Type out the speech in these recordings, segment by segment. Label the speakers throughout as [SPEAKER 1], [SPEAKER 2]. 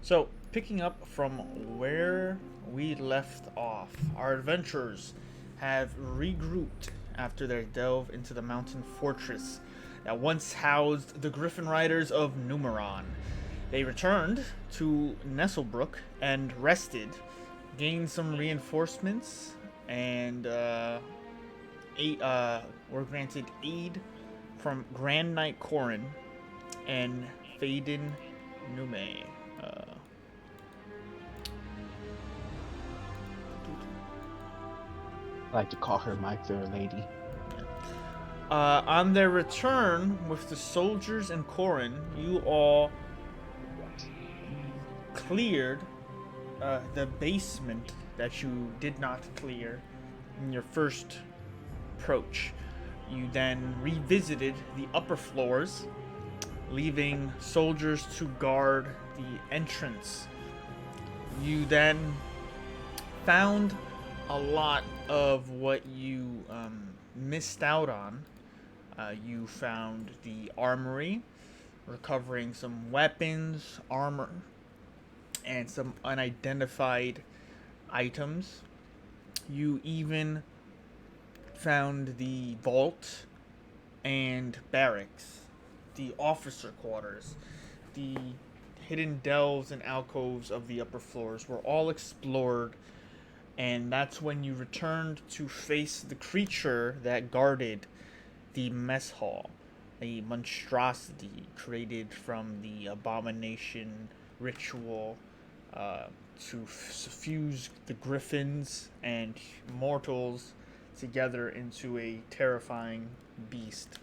[SPEAKER 1] So, picking up from where we left off, our adventurers have regrouped after their delve into the mountain fortress that once housed the Griffin Riders of Numeron. They returned to Nestlebrook and rested, gained some reinforcements, and were granted aid from Grand Knight Corin and Faden Nume. Uh,
[SPEAKER 2] I like to call her my fair lady.
[SPEAKER 1] on their return with the soldiers and Corin, you all cleared the basement that you did not clear in your first approach. You then revisited the upper floors, leaving soldiers to guard the entrance. You then found a lot of what you missed out on. You found the armory, recovering some weapons, armor, and some unidentified items. You even found the vault and barracks, the officer quarters, the hidden delves and alcoves of the upper floors were all explored, and that's when you returned to face the creature that guarded the mess hall, a monstrosity created from the abomination ritual to fuse the griffins and mortals together into a terrifying beast.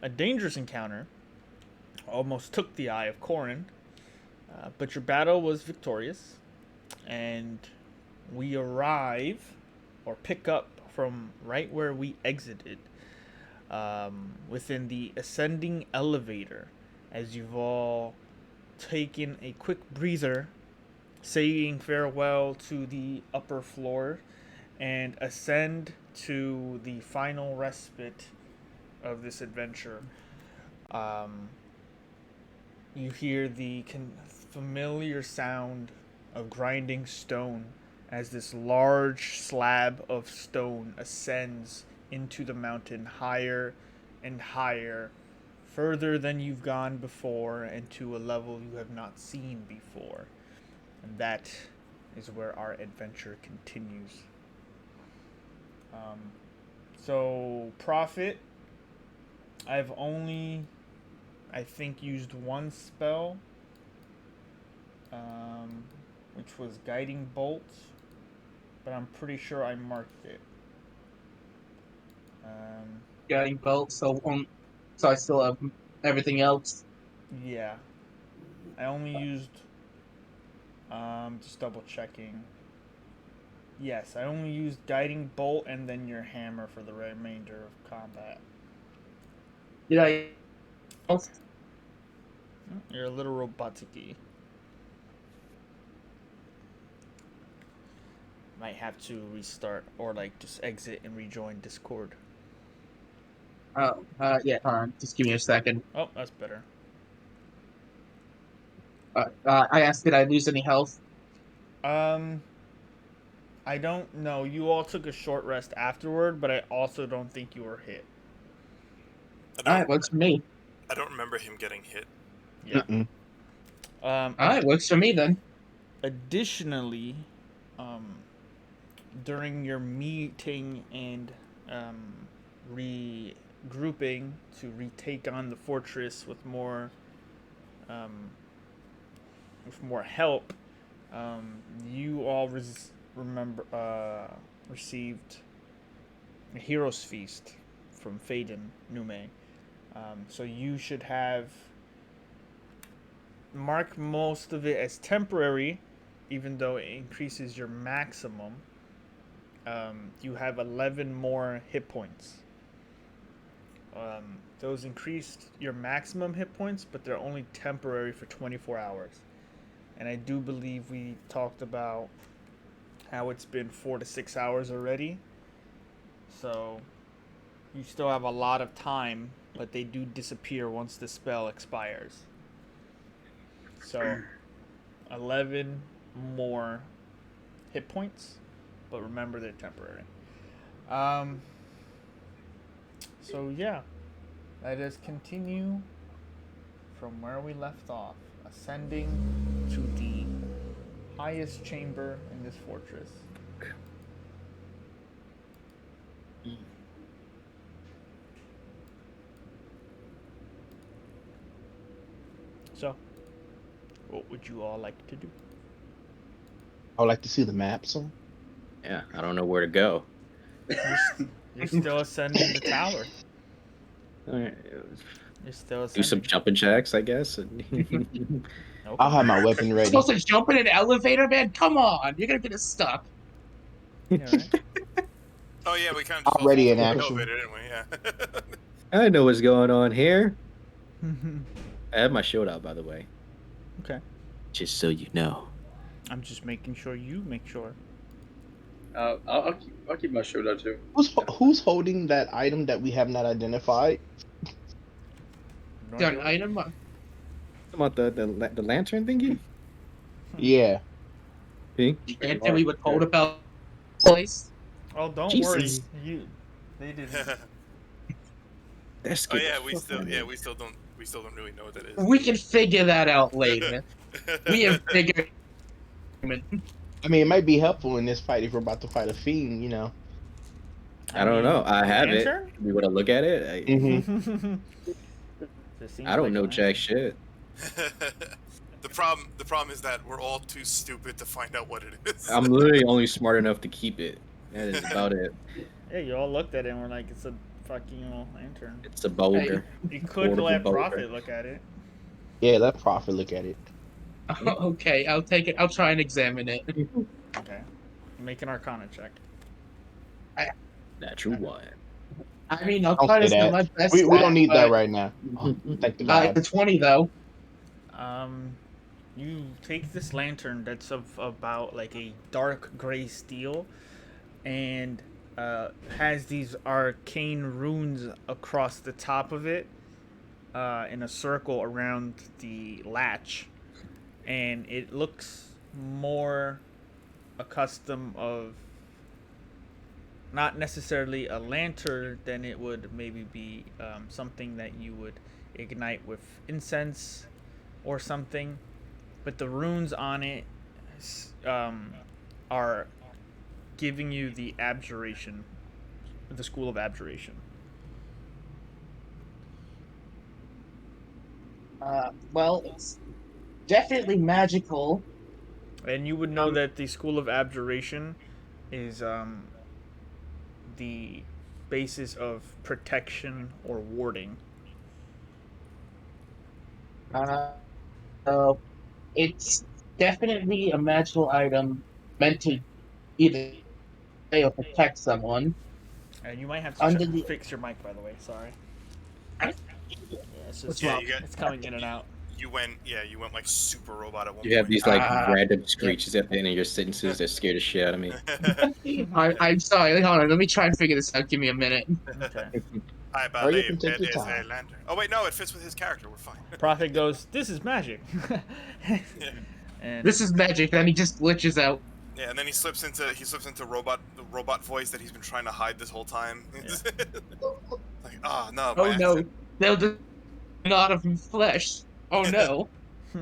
[SPEAKER 1] A dangerous encounter almost took the eye of Corin, but your battle was victorious, and we arrive or pick up from right where we exited within the ascending elevator as you've all taken a quick breather, saying farewell to the upper floor, and ascend to the final respite of this adventure. Um, you hear the familiar sound of grinding stone as this large slab of stone ascends into the mountain higher and higher, further than you've gone before, and to a level you have not seen before. And that is where our adventure continues. Um, so, Prophet, I've only, I think, used one spell, which was Guiding Bolt, but I'm pretty sure I marked it. Um,
[SPEAKER 3] Guiding bolt. So I still have everything else.
[SPEAKER 1] yeah, I only used, just double checking. Yes, I only used Guiding Bolt and then your hammer for the remainder of combat.
[SPEAKER 3] Did I? Else?
[SPEAKER 1] You're a little robotic-y. Might have to restart or like just exit and rejoin Discord.
[SPEAKER 3] Oh, yeah. Hold on. Just give me a second.
[SPEAKER 1] Oh, that's better.
[SPEAKER 3] I asked, did I lose any health?
[SPEAKER 1] Um, I don't know. You all took a short rest afterward, but I also don't think you were hit.
[SPEAKER 4] I
[SPEAKER 3] All
[SPEAKER 4] don't.
[SPEAKER 3] right, works for me.
[SPEAKER 4] I don't remember him getting hit.
[SPEAKER 1] Yeah.
[SPEAKER 2] Mm-mm.
[SPEAKER 3] All right, works for me then.
[SPEAKER 1] Additionally, um, during your meeting and regrouping to retake on the fortress um, with more help, you all remember received a hero's feast from Faden Nume. So you should have mark most of it as temporary, even though it increases your maximum. You have 11 more hit points. Those increased your maximum hit points, but they're only temporary for 24 hours. And I do believe we talked about how it's been 4 to 6 hours already. So you still have a lot of time, but they do disappear once the spell expires. So 11 more hit points, but remember they're temporary. So yeah, let us continue from where we left off, ascending to the highest chamber in this fortress. So, what would you all like to do?
[SPEAKER 2] I would like to see the map, sir.
[SPEAKER 5] Yeah, I don't know where to go.
[SPEAKER 1] You're still ascending the tower.
[SPEAKER 5] Alright,
[SPEAKER 1] You're still
[SPEAKER 5] do
[SPEAKER 1] ascending.
[SPEAKER 5] some jumping jacks, I guess.
[SPEAKER 1] Okay.
[SPEAKER 2] I'll have my weapon
[SPEAKER 3] You're
[SPEAKER 2] ready.
[SPEAKER 3] supposed to jump in an elevator, man? Come on, you're gonna get us stuck.
[SPEAKER 1] Yeah, right?
[SPEAKER 4] Oh yeah, we kind of just
[SPEAKER 2] Already in
[SPEAKER 4] all
[SPEAKER 2] action.
[SPEAKER 4] elevator, didn't we? Yeah.
[SPEAKER 5] I know what's going on here. I have my shield out, by the way.
[SPEAKER 1] Okay.
[SPEAKER 5] Just so you know.
[SPEAKER 1] I'm just making sure you make sure.
[SPEAKER 6] I'll keep my shield out too.
[SPEAKER 2] Who's holding that item that we have not identified?
[SPEAKER 3] Got an item.
[SPEAKER 5] About the lantern thingy?
[SPEAKER 2] Yeah.
[SPEAKER 5] See?
[SPEAKER 3] And we were told about this place.
[SPEAKER 1] Oh, don't
[SPEAKER 5] Jesus.
[SPEAKER 1] worry. They didn't.
[SPEAKER 5] That's
[SPEAKER 4] Oh yeah, we still don't really know what that is.
[SPEAKER 3] We can figure that out later. We have figured.
[SPEAKER 2] I mean, it might be helpful in this fight if we're about to fight a fiend, you know.
[SPEAKER 5] I don't know. I have it.
[SPEAKER 1] Lantern?
[SPEAKER 5] You want to look at it?
[SPEAKER 2] Mm-hmm.
[SPEAKER 5] I don't know jack shit.
[SPEAKER 4] The problem is that we're all too stupid to find out what it is.
[SPEAKER 5] I'm literally only smart enough to keep it. That is about it.
[SPEAKER 1] Yeah, you all looked at it and were like, it's a fucking lantern.
[SPEAKER 5] It's a boulder.
[SPEAKER 1] You could
[SPEAKER 5] Portable
[SPEAKER 1] let
[SPEAKER 5] boulder.
[SPEAKER 1] Prophet look at it.
[SPEAKER 2] Yeah, let Prophet look at it.
[SPEAKER 3] Okay, I'll take it. I'll try and examine it.
[SPEAKER 1] Okay. Make an Arcana check.
[SPEAKER 5] Natural one.
[SPEAKER 3] I mean, I'll
[SPEAKER 2] Don't
[SPEAKER 3] try to
[SPEAKER 2] say
[SPEAKER 3] do
[SPEAKER 2] that.
[SPEAKER 3] my best.
[SPEAKER 2] We don't need that
[SPEAKER 3] but,
[SPEAKER 2] right now. Oh, thank the God.
[SPEAKER 3] The 20 though.
[SPEAKER 1] You take this lantern that's of about like a dark gray steel, and has these arcane runes across the top of it, in a circle around the latch, and it looks more accustomed of not necessarily a lantern than it would maybe be something that you would ignite with incense or something, but the runes on it are giving you the abjuration, the school of abjuration.
[SPEAKER 3] Well, it's definitely magical.
[SPEAKER 1] And you would know that the school of abjuration is the basis of protection or warding.
[SPEAKER 3] It's definitely a magical item meant to either or protect someone.
[SPEAKER 1] And you might have to
[SPEAKER 3] Under the-
[SPEAKER 1] fix your mic, by the way. Sorry.
[SPEAKER 3] I-
[SPEAKER 1] Yeah, it's just
[SPEAKER 3] What's
[SPEAKER 4] Yeah,
[SPEAKER 3] wrong?
[SPEAKER 4] you got.
[SPEAKER 1] it's coming in and out.
[SPEAKER 4] You went like super robot at one
[SPEAKER 5] You have
[SPEAKER 4] point.
[SPEAKER 5] these like
[SPEAKER 3] Ah.
[SPEAKER 5] random screeches at the end of your sentences that scare the shit out of me.
[SPEAKER 3] I'm sorry. Hold on. Let me try and figure this out. Give me a minute.
[SPEAKER 1] Okay.
[SPEAKER 4] I
[SPEAKER 2] Or you
[SPEAKER 4] believe
[SPEAKER 2] can take
[SPEAKER 4] it
[SPEAKER 2] your
[SPEAKER 4] is a
[SPEAKER 2] time.
[SPEAKER 4] lantern. Oh wait, no, it fits with his character. We're fine.
[SPEAKER 1] Prophet goes, "This is magic." And
[SPEAKER 3] This is magic. Then he just glitches out.
[SPEAKER 4] Yeah, and then he slips into the robot voice that he's been trying to hide this whole time. Like, oh no.
[SPEAKER 3] Oh
[SPEAKER 4] my
[SPEAKER 3] no.
[SPEAKER 4] accent.
[SPEAKER 3] They'll just not of flesh. Oh no.
[SPEAKER 1] all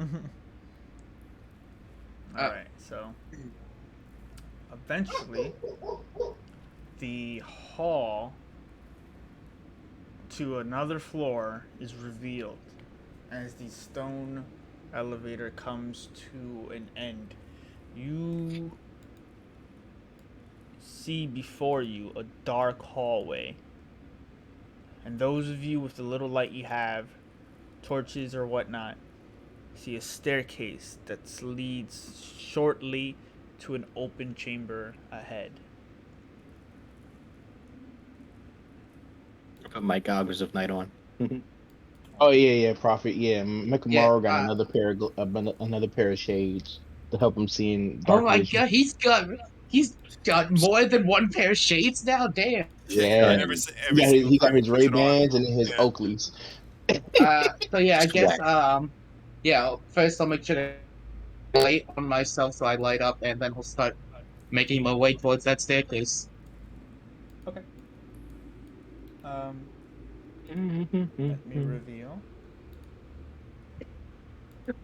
[SPEAKER 1] right. So eventually, the hall to another floor is revealed as the stone elevator comes to an end. You see before you a dark hallway, and those of you with the little light you have, torches or whatnot, see a staircase that leads shortly to an open chamber ahead.
[SPEAKER 5] I put my goggles of night on.
[SPEAKER 2] Oh yeah, Prophet. Yeah, Mekamaru got
[SPEAKER 3] uh,
[SPEAKER 2] another pair of shades to help him see in
[SPEAKER 3] Oh
[SPEAKER 2] dark
[SPEAKER 3] my
[SPEAKER 2] vision.
[SPEAKER 3] god. He's got more than one pair of shades now. Damn.
[SPEAKER 2] Yeah.
[SPEAKER 4] Every
[SPEAKER 2] He got
[SPEAKER 4] time he
[SPEAKER 2] his
[SPEAKER 4] puts
[SPEAKER 2] Ray
[SPEAKER 4] it on-
[SPEAKER 2] Bans and his
[SPEAKER 4] Yeah.
[SPEAKER 2] Oakleys.
[SPEAKER 3] So yeah, I guess Yeah, first I'll make sure to light on myself so I light up, and then we'll start making my way towards that staircase.
[SPEAKER 1] Okay. Let me reveal.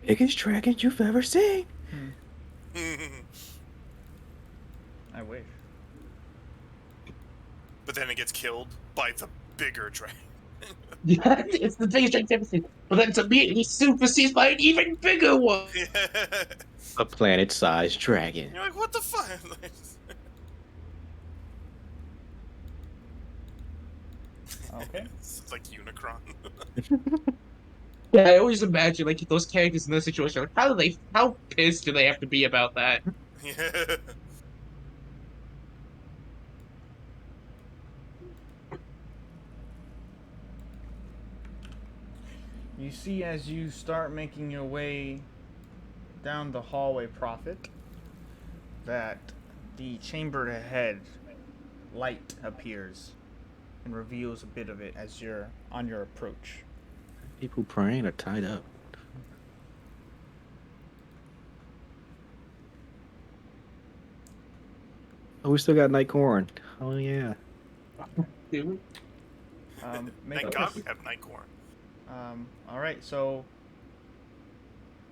[SPEAKER 5] Biggest dragon you've ever seen.
[SPEAKER 1] I wish.
[SPEAKER 4] But then it gets killed by the bigger dragon.
[SPEAKER 3] Yeah, it's the biggest dragon I've ever seen. But then to me, he supersedes by an even bigger one.
[SPEAKER 5] A planet-sized dragon.
[SPEAKER 4] You're like, what the fuck?
[SPEAKER 1] Okay.
[SPEAKER 4] It's like Unicron.
[SPEAKER 3] Yeah, I always imagine like those characters in this situation. Like, how pissed do they have to be about that?
[SPEAKER 4] Yeah.
[SPEAKER 1] You see, as you start making your way down the hallway, Prophet, that the chamber ahead light appears and reveals a bit of it as you're on your approach.
[SPEAKER 5] People praying are tied up. Oh, we still got night corn. Oh yeah.
[SPEAKER 3] Dude.
[SPEAKER 1] Make
[SPEAKER 4] Thank
[SPEAKER 1] a
[SPEAKER 4] God we have Nightcorn.
[SPEAKER 1] all right, so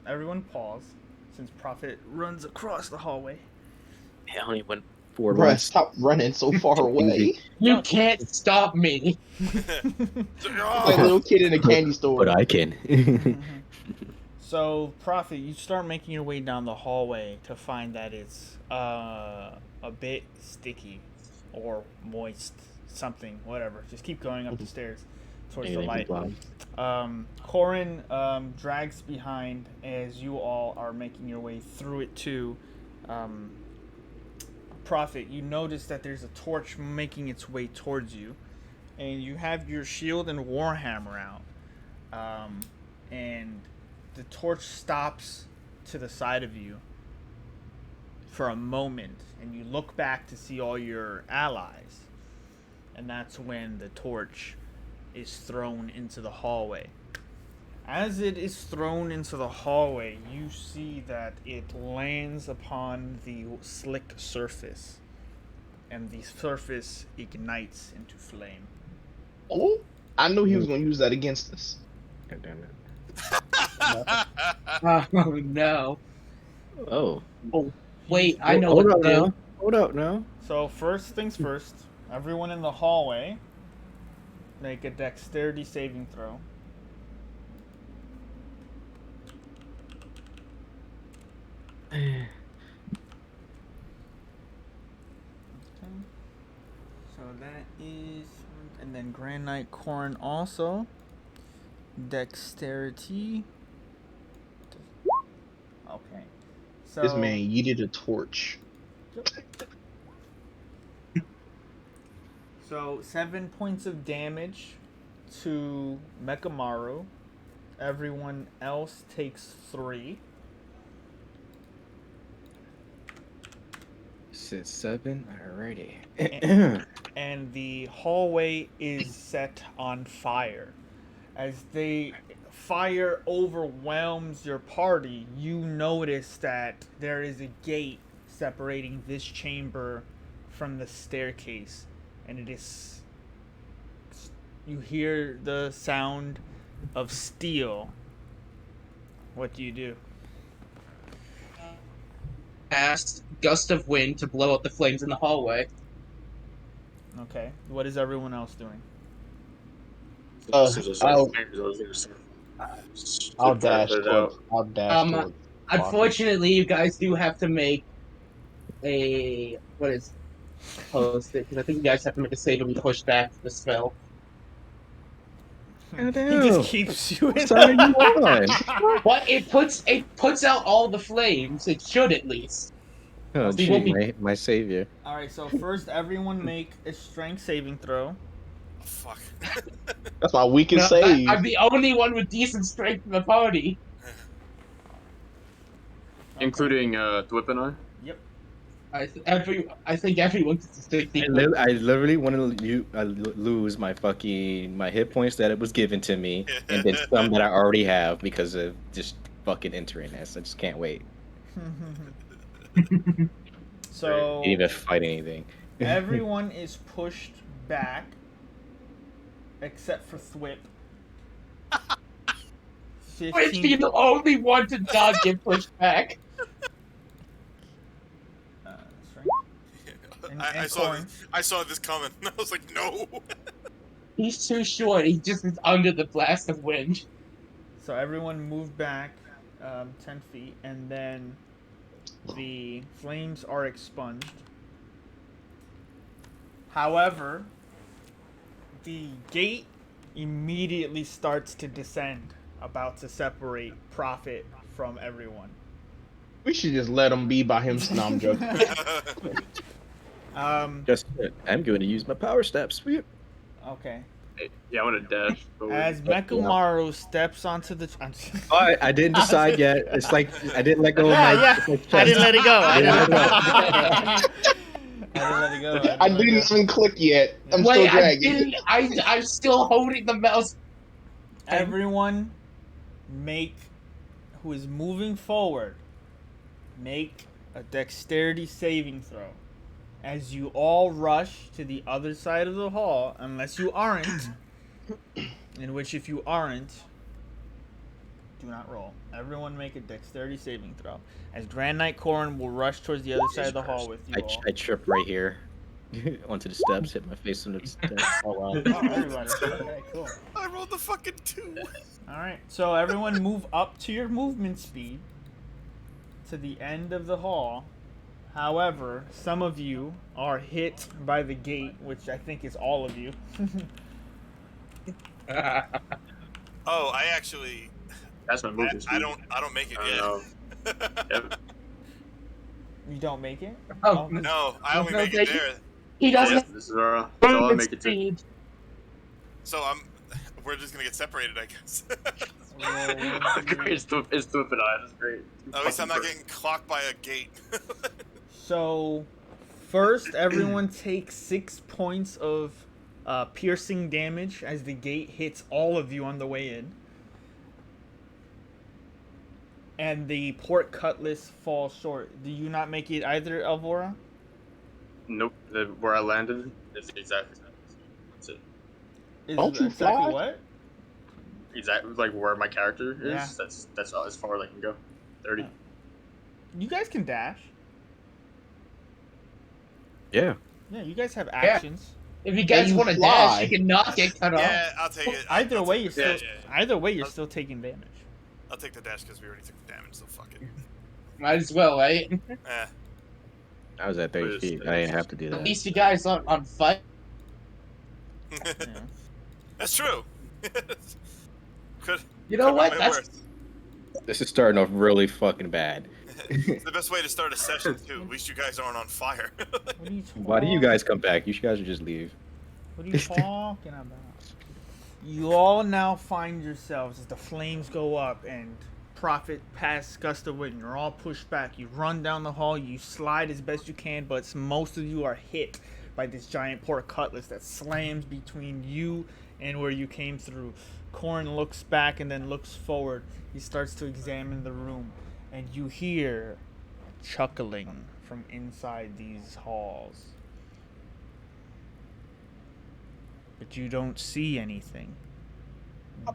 [SPEAKER 1] everyone pause since Prophet runs across the hallway.
[SPEAKER 5] I only went 4
[SPEAKER 2] Bruh,
[SPEAKER 5] runs.
[SPEAKER 2] stop running so far away.
[SPEAKER 3] You can't stop me.
[SPEAKER 2] Like a little kid in a candy store.
[SPEAKER 5] But I can.
[SPEAKER 1] So, Prophet, you start making your way down the hallway to find that it's a bit sticky or moist, something, whatever. Just keep going up the stairs towards the light. Corin drags behind as you all are making your way through it too. Prophet, you notice that there's a torch making its way towards you, and you have your shield and warhammer out, and the torch stops to the side of you for a moment, and you look back to see all your allies, and that's when the torch is thrown into the hallway. As it is thrown into the hallway, you see that it lands upon the slick surface, and the surface ignites into flame.
[SPEAKER 2] Oh, I knew he was going to use that against us.
[SPEAKER 5] God damn it.
[SPEAKER 3] Oh no.
[SPEAKER 5] Oh.
[SPEAKER 3] Oh wait, I know
[SPEAKER 5] Hold
[SPEAKER 3] what
[SPEAKER 5] up
[SPEAKER 3] to do.
[SPEAKER 5] now. Hold up now.
[SPEAKER 1] So first things first, everyone in the hallway make a dexterity saving throw. So that is, and then Grand Knight Corn also. Dexterity. Okay. So
[SPEAKER 2] This man yeeted a torch.
[SPEAKER 1] So 7 points of damage to Mekamaru. Everyone else takes 3.
[SPEAKER 5] Said 7. Alrighty.
[SPEAKER 1] And the hallway is set on fire. As the fire overwhelms your party, you notice that there is a gate separating this chamber from the staircase. And it is... You hear the sound of steel. What do you do?
[SPEAKER 3] Cast gust of wind to blow out the flames in the hallway.
[SPEAKER 1] Okay. What is everyone else doing?
[SPEAKER 2] I'll
[SPEAKER 6] I'll
[SPEAKER 2] dash towards. I'll dash towards.
[SPEAKER 3] Unfortunately, you guys do have to make a because I think you guys have to make a save and push back the spell.
[SPEAKER 1] He just keeps you in
[SPEAKER 5] Sorry, you on.
[SPEAKER 3] But it puts out all the flames. It should at least.
[SPEAKER 5] Oh,
[SPEAKER 3] So you won't
[SPEAKER 5] gee, my savior.
[SPEAKER 1] Alright, so first everyone make a strength saving throw.
[SPEAKER 4] Oh, fuck.
[SPEAKER 2] That's my weakest
[SPEAKER 3] No,
[SPEAKER 2] save.
[SPEAKER 3] I'm the only one with decent strength in the party.
[SPEAKER 6] Including Dwip and I.
[SPEAKER 1] Yep.
[SPEAKER 3] I think everyone gets a 60.
[SPEAKER 5] I literally want to lose my hit points that it was given to me, and then some that I already have because of just fucking entering this. I just can't wait.
[SPEAKER 1] So
[SPEAKER 5] Didn't even fight anything.
[SPEAKER 1] everyone is pushed back except for Thwip.
[SPEAKER 3] Which be the only one to not get pushed back.
[SPEAKER 1] Strength. And
[SPEAKER 4] I saw this coming. I was like, no.
[SPEAKER 3] He's too short. He just is under the blast of wind.
[SPEAKER 1] So everyone moved back 10 feet, and then the flames are expunged. However, the gate immediately starts to descend, about to separate Prophet from everyone.
[SPEAKER 2] We should just let him be by him. No, I'm joking.
[SPEAKER 5] Just, I'm going to use my power steps.
[SPEAKER 1] Okay.
[SPEAKER 6] Yeah, I want to dash.
[SPEAKER 1] As Mekamaru steps onto the...
[SPEAKER 5] I didn't decide yet. It's like I didn't let go of
[SPEAKER 1] Yeah,
[SPEAKER 5] my.
[SPEAKER 1] yeah.
[SPEAKER 5] it's like
[SPEAKER 1] I didn't
[SPEAKER 5] chess.
[SPEAKER 1] let it go.
[SPEAKER 5] I didn't let
[SPEAKER 1] I didn't let it go.
[SPEAKER 2] I didn't even click yet. I'm still
[SPEAKER 3] Wait, I
[SPEAKER 2] dragging.
[SPEAKER 3] didn't. I'm still holding the mouse.
[SPEAKER 1] Everyone who is moving forward, make a dexterity saving throw. As you all rush to the other side of the hall, unless you aren't, in which if you aren't, do not roll. Everyone make a dexterity saving throw. As Grand Knight Corrin will rush towards the other side of the hall with you all.
[SPEAKER 5] I tripped right here onto the steps, hit my face on the steps. Oh, wow.
[SPEAKER 1] Oh, everybody. Okay, cool.
[SPEAKER 4] I rolled the fucking 2.
[SPEAKER 1] Alright, so everyone move up to your movement speed to the end of the hall. However, some of you are hit by the gate, which I think is all of you.
[SPEAKER 4] Oh, I actually.
[SPEAKER 6] That's my movement speed.
[SPEAKER 4] I don't make it
[SPEAKER 6] I
[SPEAKER 4] yet.
[SPEAKER 6] don't know. Yep.
[SPEAKER 1] You don't make it?
[SPEAKER 3] Oh,
[SPEAKER 4] No, I only
[SPEAKER 3] No,
[SPEAKER 4] make it
[SPEAKER 3] thank you.
[SPEAKER 4] there.
[SPEAKER 3] he doesn't
[SPEAKER 6] This is where that's all I
[SPEAKER 3] movement
[SPEAKER 6] make it to.
[SPEAKER 3] speed.
[SPEAKER 4] So we're just gonna get separated, I guess.
[SPEAKER 6] Great, it's Twip and I. That's great.
[SPEAKER 4] At least I'm not getting clocked by a gate.
[SPEAKER 1] So, first, everyone takes 6 points of piercing damage as the gate hits all of you on the way in. And the port cutlass falls short. Do you not make it either, Alvora?
[SPEAKER 6] Nope. Where I landed is exactly. That's it.
[SPEAKER 1] Is
[SPEAKER 2] Don't you
[SPEAKER 1] exactly
[SPEAKER 2] fly?
[SPEAKER 1] what?
[SPEAKER 6] Exactly like where my character is.
[SPEAKER 1] Yeah.
[SPEAKER 6] That's all, as far as I can go. 30.
[SPEAKER 1] You guys can dash.
[SPEAKER 5] Yeah.
[SPEAKER 1] Yeah, you guys have actions.
[SPEAKER 3] If you guys
[SPEAKER 2] you
[SPEAKER 3] want to
[SPEAKER 2] fly.
[SPEAKER 3] dash, you can not get cut off.
[SPEAKER 4] Yeah, I'll take it.
[SPEAKER 1] Either
[SPEAKER 4] I'll
[SPEAKER 1] way,
[SPEAKER 4] take
[SPEAKER 1] you're
[SPEAKER 4] the
[SPEAKER 1] still.
[SPEAKER 4] dash.
[SPEAKER 1] Either way, you're still taking damage.
[SPEAKER 4] I'll take the dash because we already took the damage, so fuck it.
[SPEAKER 3] Might as well, right?
[SPEAKER 4] Eh.
[SPEAKER 5] I was at 30 feet. I didn't have to do
[SPEAKER 3] At
[SPEAKER 5] that.
[SPEAKER 3] least you guys aren't on fire.
[SPEAKER 1] Yeah.
[SPEAKER 4] That's true. Could.
[SPEAKER 3] You know
[SPEAKER 4] could
[SPEAKER 3] what?
[SPEAKER 4] be
[SPEAKER 3] That's
[SPEAKER 4] worse.
[SPEAKER 5] This is starting off really fucking bad.
[SPEAKER 4] It's the best way to start a session too. At least you guys aren't on fire.
[SPEAKER 1] What are you
[SPEAKER 5] Why do you
[SPEAKER 1] talking-
[SPEAKER 5] guys come back? You guys should just leave.
[SPEAKER 1] What are you talking about? You all now find yourselves as the flames go up and Prophet past gust of wind. You're all pushed back. You run down the hall. You slide as best you can, but most of you are hit by this giant port cutlass that slams between you and where you came through. Corrin looks back and then looks forward. He starts to examine the room, and you hear chuckling from inside these halls. But you don't see anything.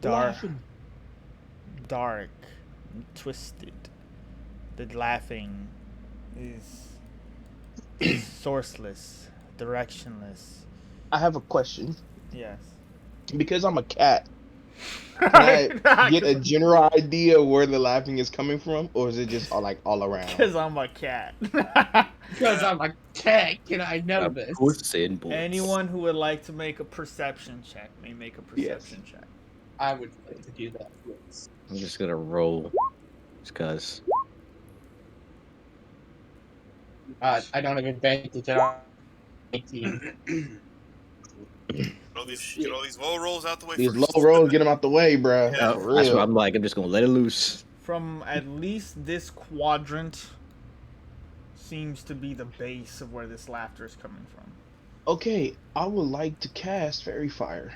[SPEAKER 1] Dark, twisted. The laughing is sourceless, directionless.
[SPEAKER 2] I have a question.
[SPEAKER 1] Yes.
[SPEAKER 2] Because I'm a cat, can I get a general idea where the laughing is coming from, or is it just all around?
[SPEAKER 1] Because I'm a cat.
[SPEAKER 3] because I'm a cat. Can I know this?
[SPEAKER 5] Puss in boots.
[SPEAKER 1] Anyone who would like to make a perception check may make a perception check.
[SPEAKER 3] I would like to do that. Yes.
[SPEAKER 5] I'm just gonna roll. Just cause.
[SPEAKER 3] I don't have advantage at all. 18.
[SPEAKER 4] Get all these low rolls out the way
[SPEAKER 2] These
[SPEAKER 4] first.
[SPEAKER 2] low rolls, get them out the way, bro.
[SPEAKER 4] Yeah,
[SPEAKER 2] For
[SPEAKER 5] That's
[SPEAKER 2] real.
[SPEAKER 5] what I'm like. I'm just gonna let it loose.
[SPEAKER 1] From at least this quadrant seems to be the base of where this laughter is coming from.
[SPEAKER 2] Okay, I would like to cast Fairy Fire.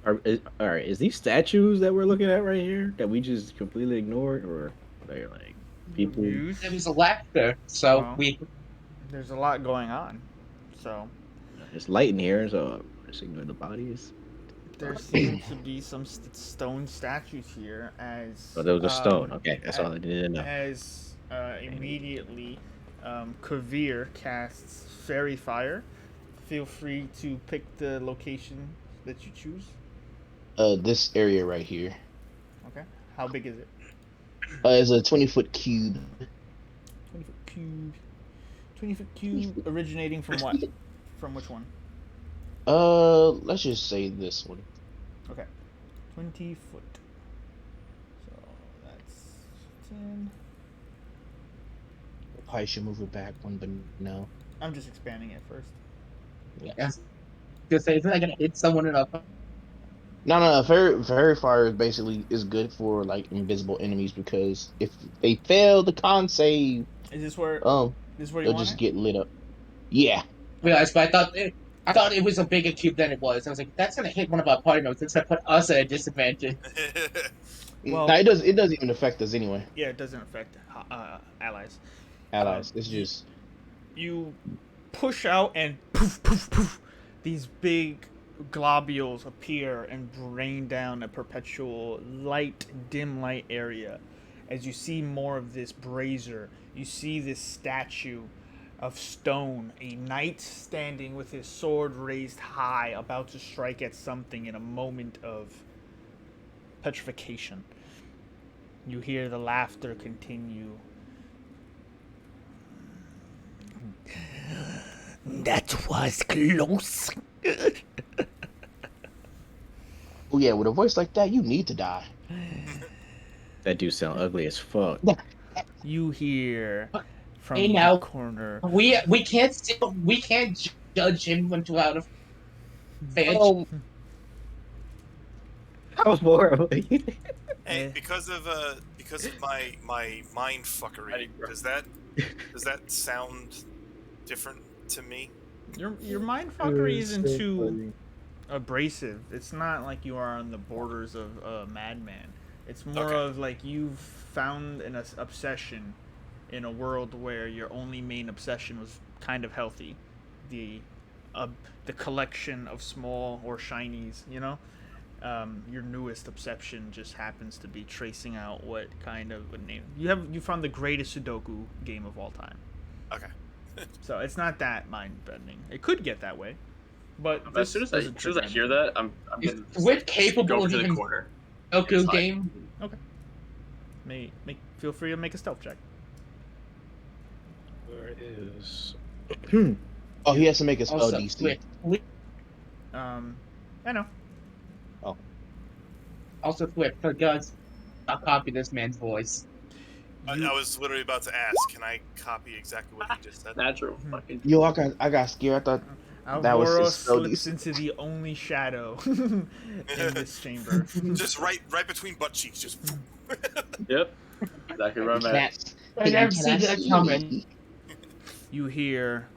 [SPEAKER 5] All right, is these statues that we're looking at right here that we just completely ignored, or They're like people.
[SPEAKER 1] Use.
[SPEAKER 3] It was a laughter, so
[SPEAKER 1] Well.
[SPEAKER 3] we.
[SPEAKER 1] There's a lot going on. So
[SPEAKER 5] It's light in here, so I'm assuming the bodies.
[SPEAKER 1] there seems to be some stone statues here as.
[SPEAKER 5] Oh, there was a stone. Okay, that's all I needed to know.
[SPEAKER 1] As immediately, Kavir casts Fairy Fire. Feel free to pick the location that you choose.
[SPEAKER 2] This area right here.
[SPEAKER 1] Okay. How big is it?
[SPEAKER 2] It's a 20-foot cube.
[SPEAKER 1] 20-foot cube. 20-foot cube originating from what? From which one?
[SPEAKER 2] Let's just say this one.
[SPEAKER 1] Okay. 20 foot. So that's 10.
[SPEAKER 2] Probably should move it back one, but no.
[SPEAKER 1] I'm just expanding it first.
[SPEAKER 3] Yeah. Just say, isn't I gonna hit someone enough?
[SPEAKER 2] No. Fairy fire is good for like invisible enemies because if they fail the con save,
[SPEAKER 1] Is this where? This is where you
[SPEAKER 2] they'll
[SPEAKER 1] want
[SPEAKER 2] just
[SPEAKER 1] it?
[SPEAKER 2] get lit up. Yeah.
[SPEAKER 3] Realized, but I thought it was a bigger cube than it was. I was like, that's gonna hit one of our party members. It's gonna put us at a disadvantage.
[SPEAKER 1] Well-
[SPEAKER 2] No, it doesn't even affect us anyway.
[SPEAKER 1] Yeah, it doesn't affect allies.
[SPEAKER 2] Allies. It's just
[SPEAKER 1] You push out and poof, poof, poof. These big globules appear and rain down a perpetual light, dim light area. As you see more of this brazier, you see this statue of stone, a knight standing with his sword raised high, about to strike at something in a moment of petrification. You hear the laughter continue. That was close.
[SPEAKER 2] oh yeah, with a voice like that, you need to die.
[SPEAKER 5] That dude sound ugly as fuck.
[SPEAKER 1] You hear from
[SPEAKER 3] Hey, now.
[SPEAKER 1] the corner.
[SPEAKER 3] We can't judge him until out of fan.
[SPEAKER 2] Oh,
[SPEAKER 5] How horrible.
[SPEAKER 4] Hey, because of my mind fuckery, does that sound different to me?
[SPEAKER 1] Your mind fuckery isn't too abrasive. It's not like you are on the borders of a madman. It's more
[SPEAKER 4] Okay.
[SPEAKER 1] of like you've found an obsession in a world where your only main obsession was kind of healthy, the collection of small or shinies. You know, your newest obsession just happens to be tracing out what kind of a name you found the greatest Sudoku game of all time.
[SPEAKER 4] Okay.
[SPEAKER 1] So it's not that mind bending. It could get that way, but
[SPEAKER 6] As soon as I hear that, I'm gonna
[SPEAKER 3] We're
[SPEAKER 6] just
[SPEAKER 3] capable
[SPEAKER 6] go
[SPEAKER 3] of
[SPEAKER 6] to the
[SPEAKER 3] even
[SPEAKER 6] corner.
[SPEAKER 3] Goku
[SPEAKER 6] inside.
[SPEAKER 3] game.
[SPEAKER 1] feel free to make a stealth check.
[SPEAKER 5] Where it is?
[SPEAKER 2] oh, he has to make a spell
[SPEAKER 3] Also,
[SPEAKER 2] DC.
[SPEAKER 1] I know.
[SPEAKER 3] Also, quick, for guns, I'll copy this man's voice.
[SPEAKER 4] I was literally about to ask, can I copy exactly what he just said?
[SPEAKER 6] Natural fucking.
[SPEAKER 2] Yo, I got scared. I thought that was
[SPEAKER 1] Alvaron
[SPEAKER 2] his spell
[SPEAKER 1] slips
[SPEAKER 2] DC.
[SPEAKER 1] into the only shadow in this chamber.
[SPEAKER 4] Just right between butt cheeks, just.
[SPEAKER 6] Yep. Exactly where I'm at.
[SPEAKER 2] Cats.
[SPEAKER 3] I never see that coming.
[SPEAKER 1] You hear,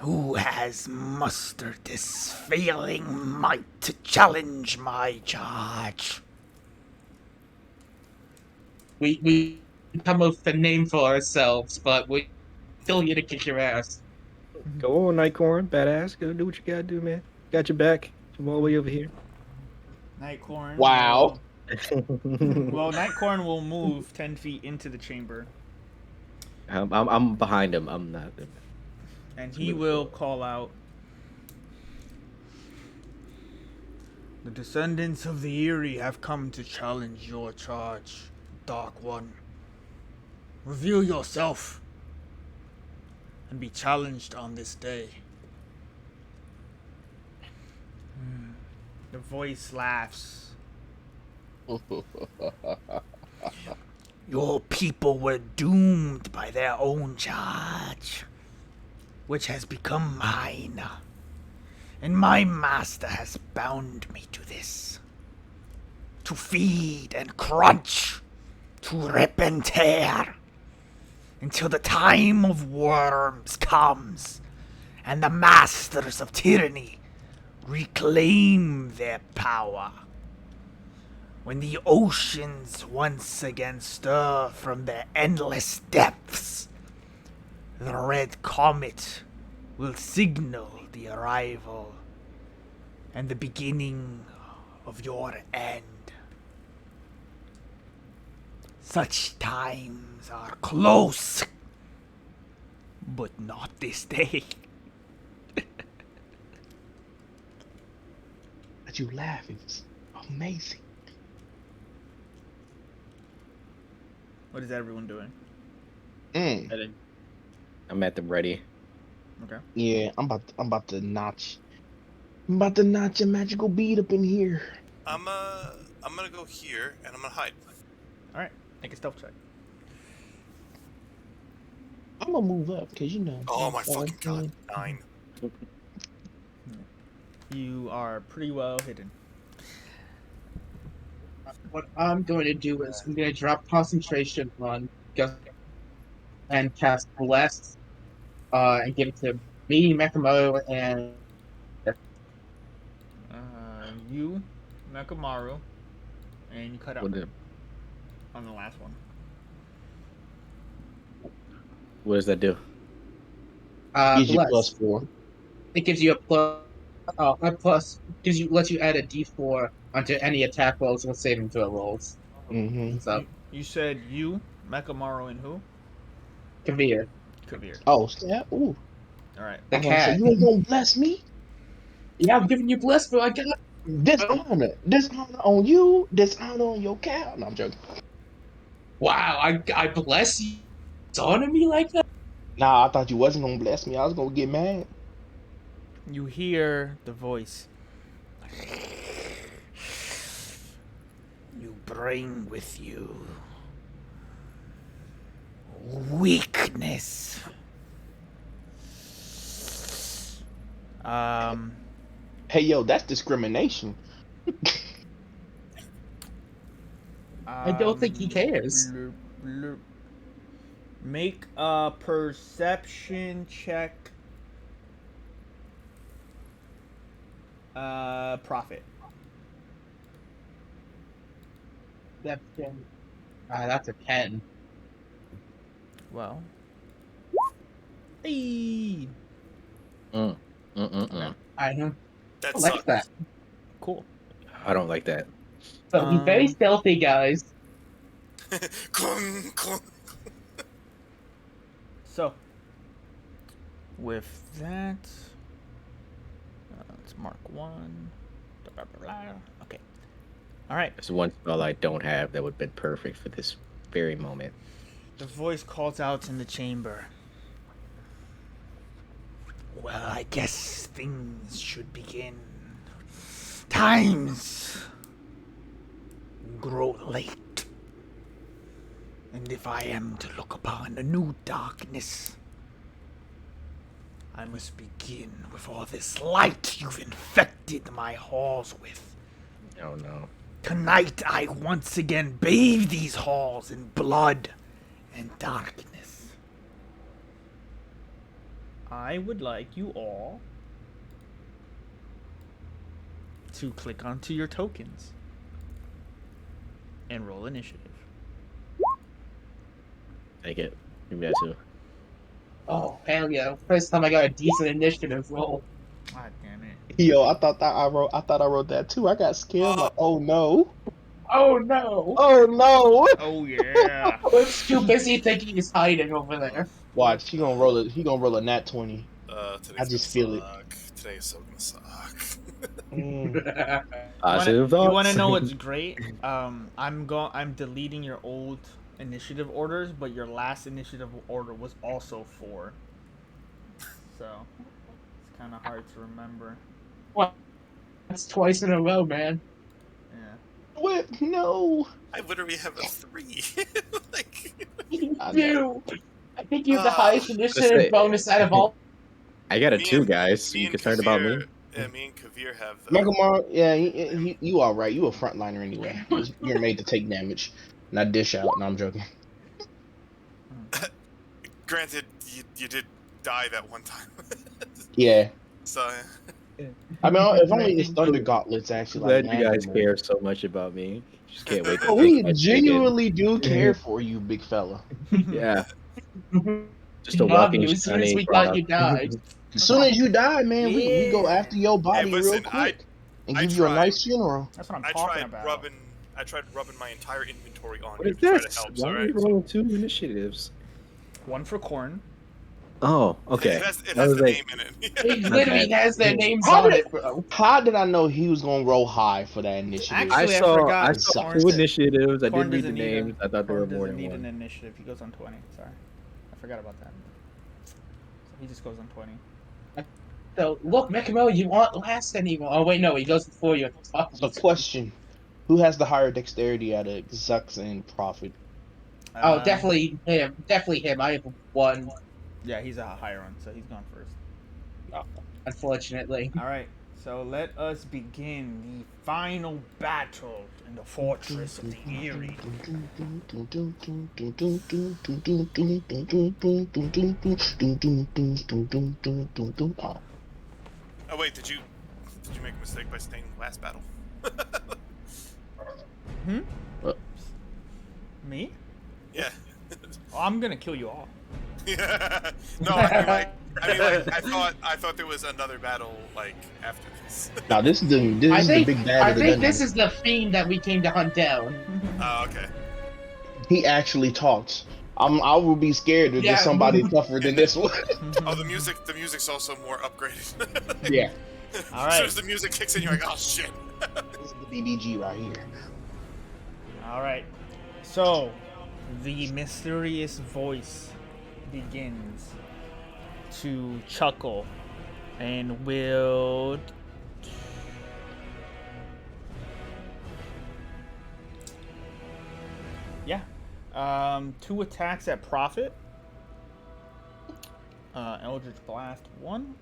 [SPEAKER 1] "Who has mustered this failing might to challenge my charge?"
[SPEAKER 3] We come up with a name for ourselves, but we still here to kick your ass.
[SPEAKER 5] Go on, Nightcorn, badass. Go do what you gotta do, man. Got your back. From all the way over here.
[SPEAKER 1] Nightcorn.
[SPEAKER 2] Wow.
[SPEAKER 1] Well, Nightcorn will move 10 feet into the chamber,
[SPEAKER 5] I'm behind him. I'm not.
[SPEAKER 1] and he will call out, "The descendants of the Eerie have come to challenge your charge, Dark One. Reveal yourself and be challenged on this day." The voice laughs. "Your people were doomed by their own charge, which has become mine. And my master has bound me to this. To feed and crunch, to rip and tear, until the time of worms comes, and the masters of tyranny reclaim their power. when the oceans once again stir from their endless depths, the red comet will signal the arrival and the beginning of your end. Such times are close, but not this day.
[SPEAKER 2] But you laugh. It was amazing.
[SPEAKER 1] What is everyone doing?
[SPEAKER 5] I'm at the ready.
[SPEAKER 1] Okay.
[SPEAKER 2] Yeah, I'm about to notch. I'm about to notch a magical bead up in here.
[SPEAKER 4] I'm gonna go here and I'm gonna hide.
[SPEAKER 1] All right. Make a stealth check.
[SPEAKER 2] I'm gonna move up because you know.
[SPEAKER 4] Oh my fucking god! 9.
[SPEAKER 1] You are pretty well hidden.
[SPEAKER 3] What I'm going to do is I'm going to drop concentration on Gus and cast Bless, and give it to me, Mekamo, and
[SPEAKER 1] You, Nakamaru, and you cut out
[SPEAKER 5] What the-
[SPEAKER 1] on the last one.
[SPEAKER 5] What does that do?
[SPEAKER 2] Gives you
[SPEAKER 3] Bless.
[SPEAKER 2] +4.
[SPEAKER 3] It gives you a plus lets you add a D4 onto any attack rolls and saving throw rolls.
[SPEAKER 2] Mm-hmm.
[SPEAKER 3] So
[SPEAKER 1] You said you, Nakamaru, and who?
[SPEAKER 3] Kavir,
[SPEAKER 1] Kavir.
[SPEAKER 2] Oh, snap. Ooh.
[SPEAKER 1] All right.
[SPEAKER 3] the
[SPEAKER 2] I'm gonna say,
[SPEAKER 3] cat.
[SPEAKER 2] you ain't gonna bless me?
[SPEAKER 3] Yeah, I'm giving you Bless, but I got
[SPEAKER 2] Dishonor on you, dishonor on your cow. No, I'm joking.
[SPEAKER 3] wow. I bless you. Honor me like that.
[SPEAKER 2] Nah, I thought you wasn't gonna bless me. I was gonna get mad.
[SPEAKER 1] You hear the voice. You bring with you weakness.
[SPEAKER 2] Hey, yo, that's discrimination.
[SPEAKER 3] I don't think he cares.
[SPEAKER 1] blurp, blurp. Make a perception check. Profit.
[SPEAKER 3] That's a 10.
[SPEAKER 1] Well. Hey.
[SPEAKER 3] I don't
[SPEAKER 4] That
[SPEAKER 3] like
[SPEAKER 4] sucks.
[SPEAKER 3] that.
[SPEAKER 1] Cool.
[SPEAKER 5] I don't like that.
[SPEAKER 3] So be very stealthy, guys.
[SPEAKER 4] Clunk, clunk.
[SPEAKER 1] So, with that, let's mark 1. Blah, blah, blah. Okay. All right.
[SPEAKER 5] There's one spell I don't have that would have been perfect for this very moment.
[SPEAKER 1] The voice calls out in the chamber. Well, I guess things should begin. Times grow late. And if I am to look upon a new darkness, I must begin with all this light you've infected my halls with.
[SPEAKER 5] Oh no.
[SPEAKER 1] Tonight I once again bathe these halls in blood and darkness. I would like you all to click onto your tokens and roll initiative.
[SPEAKER 5] Take it. Give me that too.
[SPEAKER 3] Oh hell yeah! First time I got a decent initiative roll.
[SPEAKER 1] God damn it.
[SPEAKER 2] Yo, I thought I wrote that too. I got scared. I'm like, oh no.
[SPEAKER 3] Oh no!
[SPEAKER 2] Oh no.
[SPEAKER 1] Oh yeah.
[SPEAKER 3] It's too busy thinking he's hiding over there.
[SPEAKER 2] Watch, he gonna roll a nat 20.
[SPEAKER 4] Today's
[SPEAKER 2] I just
[SPEAKER 4] gonna
[SPEAKER 2] feel it.
[SPEAKER 4] suck. Today is so gonna suck.
[SPEAKER 5] Positive
[SPEAKER 1] You want
[SPEAKER 5] thoughts.
[SPEAKER 1] to know what's great? I'm deleting your old initiative orders, but your last initiative order was also 4. So it's kind of hard to remember.
[SPEAKER 3] That's twice in a row, man.
[SPEAKER 1] Yeah.
[SPEAKER 2] What? No.
[SPEAKER 4] I literally have a 3. Like,
[SPEAKER 3] You
[SPEAKER 2] I
[SPEAKER 3] do. I think you have the
[SPEAKER 4] Ah.
[SPEAKER 3] highest initiative bonus out of all.
[SPEAKER 5] I got a
[SPEAKER 4] Me
[SPEAKER 5] 2,
[SPEAKER 4] and-
[SPEAKER 5] guys. So
[SPEAKER 4] me
[SPEAKER 5] you
[SPEAKER 4] and
[SPEAKER 5] concerned about me?
[SPEAKER 4] Kavir- Yeah, me and Kavir have the.
[SPEAKER 2] Megamar, yeah, you all right. You a frontliner anyway. You're made to take damage, not dish out. No, I'm joking.
[SPEAKER 4] Granted, you did die that one time.
[SPEAKER 2] Yeah.
[SPEAKER 4] So
[SPEAKER 2] I mean, if only his Thunder Gauntlets actually like
[SPEAKER 5] Glad you
[SPEAKER 2] landed
[SPEAKER 5] guys
[SPEAKER 2] more.
[SPEAKER 5] care so much about me. Just can't wait to
[SPEAKER 2] But
[SPEAKER 5] take
[SPEAKER 2] we
[SPEAKER 5] my
[SPEAKER 2] genuinely do care for you, big fella.
[SPEAKER 5] ticket. Yeah, just a
[SPEAKER 3] Love
[SPEAKER 5] walking
[SPEAKER 3] you as soon as
[SPEAKER 5] shiny
[SPEAKER 3] we thought
[SPEAKER 5] product.
[SPEAKER 3] you died.
[SPEAKER 2] As soon as you die, man, we go
[SPEAKER 1] Yeah.
[SPEAKER 2] after your body real
[SPEAKER 4] listen,
[SPEAKER 2] quick and
[SPEAKER 4] I
[SPEAKER 2] give you a
[SPEAKER 4] tried.
[SPEAKER 2] nice funeral.
[SPEAKER 1] That's what I'm
[SPEAKER 4] I
[SPEAKER 1] talking
[SPEAKER 4] tried
[SPEAKER 1] about.
[SPEAKER 4] rubbing my entire inventory on
[SPEAKER 5] What
[SPEAKER 4] you
[SPEAKER 5] is
[SPEAKER 4] to try to
[SPEAKER 5] this?
[SPEAKER 4] help.
[SPEAKER 5] Why
[SPEAKER 4] All
[SPEAKER 5] are
[SPEAKER 4] right.
[SPEAKER 5] you rolling 2 initiatives?
[SPEAKER 1] One for corn.
[SPEAKER 5] Oh, okay.
[SPEAKER 4] It has
[SPEAKER 5] That
[SPEAKER 4] the
[SPEAKER 5] was like-
[SPEAKER 4] name in it.
[SPEAKER 3] It literally has their names
[SPEAKER 2] How
[SPEAKER 3] on
[SPEAKER 2] did-
[SPEAKER 3] it, bro.
[SPEAKER 2] How did I know he was gonna roll high for that initiative?
[SPEAKER 1] Actually, I
[SPEAKER 5] I
[SPEAKER 1] forgot
[SPEAKER 5] saw
[SPEAKER 1] corn.
[SPEAKER 5] 2 initiatives. I
[SPEAKER 1] Corn
[SPEAKER 5] didn't read the
[SPEAKER 1] doesn't need
[SPEAKER 5] names. I thought there were
[SPEAKER 1] Corn
[SPEAKER 5] more
[SPEAKER 1] doesn't
[SPEAKER 5] than
[SPEAKER 1] need an
[SPEAKER 5] one.
[SPEAKER 1] initiative. He goes on 20. Sorry, I forgot about that. So he just goes on 20.
[SPEAKER 3] So, look, Mekamo, you aren't last anymore. Oh, wait, no, he goes before you at the top.
[SPEAKER 2] So, question: who has the higher dexterity out of Zux and Prophet?
[SPEAKER 3] Oh, definitely him. Definitely him. I have one,
[SPEAKER 1] Yeah, he's a higher one, so he's gone first.
[SPEAKER 3] unfortunately.
[SPEAKER 1] All right, so let us begin the final battle in the fortress of the Eerie.
[SPEAKER 4] Oh wait, did you make a mistake by staying last battle?
[SPEAKER 1] Me?
[SPEAKER 4] Yeah.
[SPEAKER 1] Oh, I'm gonna kill you all.
[SPEAKER 4] No, I thought there was another battle like after this.
[SPEAKER 2] Now this is the big bad
[SPEAKER 3] I
[SPEAKER 2] of the
[SPEAKER 3] think
[SPEAKER 2] dungeon.
[SPEAKER 3] this is the fiend that we came to hunt down.
[SPEAKER 4] Oh, okay.
[SPEAKER 2] He actually talks. I will be scared if
[SPEAKER 3] Yeah.
[SPEAKER 2] there's somebody tougher than this one.
[SPEAKER 4] Oh, the music's also more upgraded.
[SPEAKER 2] Yeah,
[SPEAKER 1] All
[SPEAKER 4] As soon
[SPEAKER 1] right.
[SPEAKER 4] as the music kicks in, you're like, oh shit.
[SPEAKER 2] this is the BBG right here.
[SPEAKER 1] All right. So, the mysterious voice begins to chuckle and will two attacks at Prophet. Eldritch Blast 1.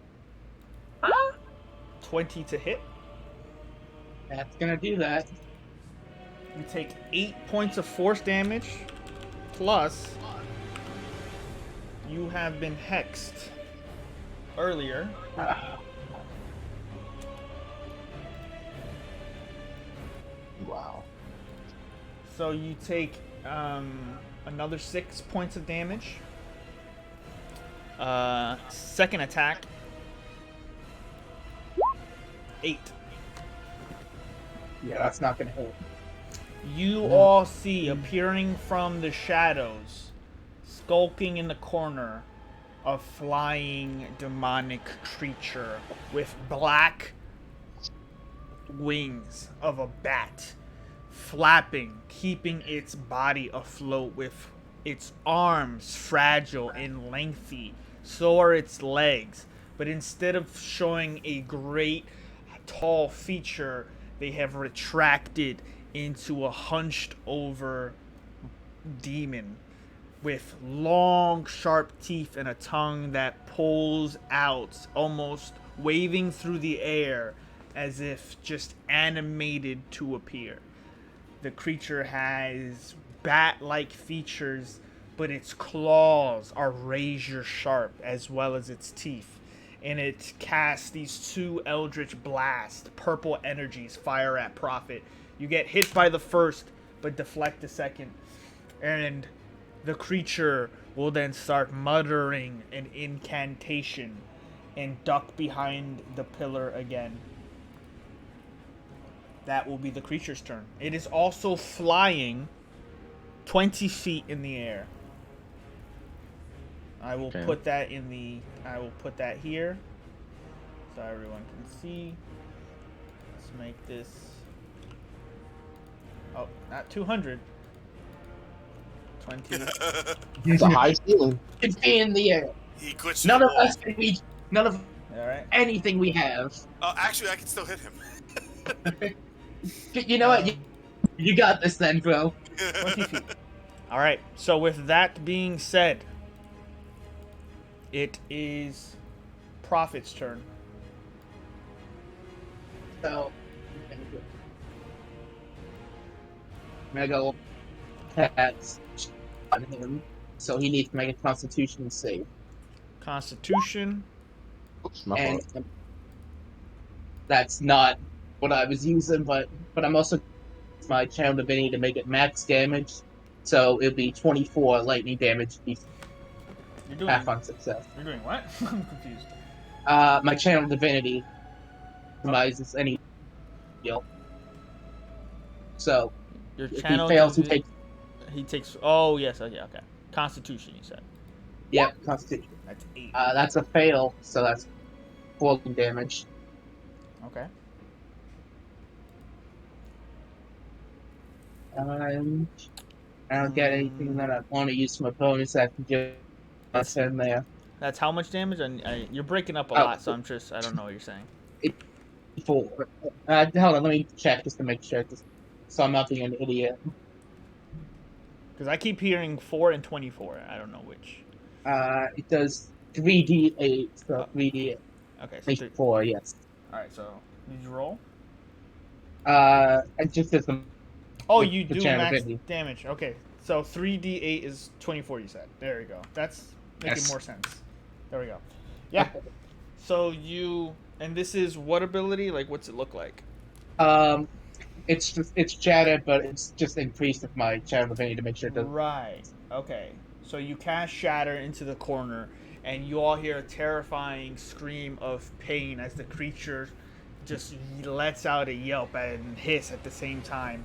[SPEAKER 1] 20 to hit.
[SPEAKER 3] That's gonna do that.
[SPEAKER 1] You take 8 points of force damage, plus you have been hexed earlier.
[SPEAKER 2] Wow.
[SPEAKER 1] So you take another 6 points of damage. Second attack. 8.
[SPEAKER 3] Yeah, that's not gonna hit.
[SPEAKER 1] You all see appearing from the shadows, skulking in the corner, a flying demonic creature with black wings of a bat, flapping, keeping its body afloat with its arms fragile and lengthy. So are its legs. But instead of showing a great tall feature, they have retracted into a hunched over demon with long sharp teeth and a tongue that pulls out, almost waving through the air as if just animated to appear. The creature has bat-like features, but its claws are razor sharp as well as its teeth. And it casts these 2 Eldritch Blast, purple energies, fire at Prophet. You get hit by the first, but deflect the second. And the creature will then start muttering an incantation and duck behind the pillar again. That will be the creature's turn. It is also flying 20 feet in the air. I will put that in the... I will put that here so everyone can see. Let's make this... Oh, not 200. 20.
[SPEAKER 2] It's a high ceiling.
[SPEAKER 3] It's in the air.
[SPEAKER 4] He glitched.
[SPEAKER 3] None
[SPEAKER 4] the
[SPEAKER 3] of
[SPEAKER 4] wall.
[SPEAKER 3] us can reach. None of
[SPEAKER 1] Alright.
[SPEAKER 3] anything we have.
[SPEAKER 4] Actually, I can still hit him.
[SPEAKER 3] You know what? You got this then, bro.
[SPEAKER 1] 20 feet. Alright, so with that being said, it is Prophet's turn.
[SPEAKER 3] So, I'm gonna go cats on him. So he needs to make a Constitution save.
[SPEAKER 1] Constitution.
[SPEAKER 2] Oops, my
[SPEAKER 3] And
[SPEAKER 2] fault.
[SPEAKER 3] that's not what I was using, but I'm also my channel divinity to make it max damage, so it'll be 24 lightning damage
[SPEAKER 1] You're doing.
[SPEAKER 3] half on success.
[SPEAKER 1] You're doing what? I'm confused.
[SPEAKER 3] My channel divinity minimizes any deal. So
[SPEAKER 1] Your
[SPEAKER 3] if he
[SPEAKER 1] channel.
[SPEAKER 3] fails, he takes
[SPEAKER 1] He takes. Oh yes. Oh yeah. Okay. Constitution. You said.
[SPEAKER 3] Constitution.
[SPEAKER 1] That's 8.
[SPEAKER 3] That's a fail, so that's 4 damage.
[SPEAKER 1] Okay.
[SPEAKER 3] I don't get anything that I want to use for my bonus. I can give us in there.
[SPEAKER 1] That's how much damage? And you're breaking up a
[SPEAKER 3] Oh.
[SPEAKER 1] lot, so I don't know what you're saying.
[SPEAKER 3] 4. Hold on, let me check just to make sure, so I'm not being an idiot.
[SPEAKER 1] Because I keep hearing 4 and 24. I don't know which.
[SPEAKER 3] It does 3d8, so 3d8.
[SPEAKER 1] Okay. So
[SPEAKER 3] 4, yes.
[SPEAKER 1] all right. So did you roll?
[SPEAKER 3] It just does the.
[SPEAKER 1] Oh,
[SPEAKER 3] the-
[SPEAKER 1] you
[SPEAKER 3] the
[SPEAKER 1] do
[SPEAKER 3] channel
[SPEAKER 1] max
[SPEAKER 3] divinity.
[SPEAKER 1] damage. Okay. So 3d8 is 24. You said. There you go. That's making
[SPEAKER 3] Yes.
[SPEAKER 1] more sense. There we go. Yeah. So you and this is what ability? Like, what's it look like?
[SPEAKER 3] It's shattered, but it's just increased with my channel divinity to make sure it doesn't.
[SPEAKER 1] Right. Okay. So you cast Shatter into the corner, and you all hear a terrifying scream of pain as the creature just lets out a yelp and hiss at the same time.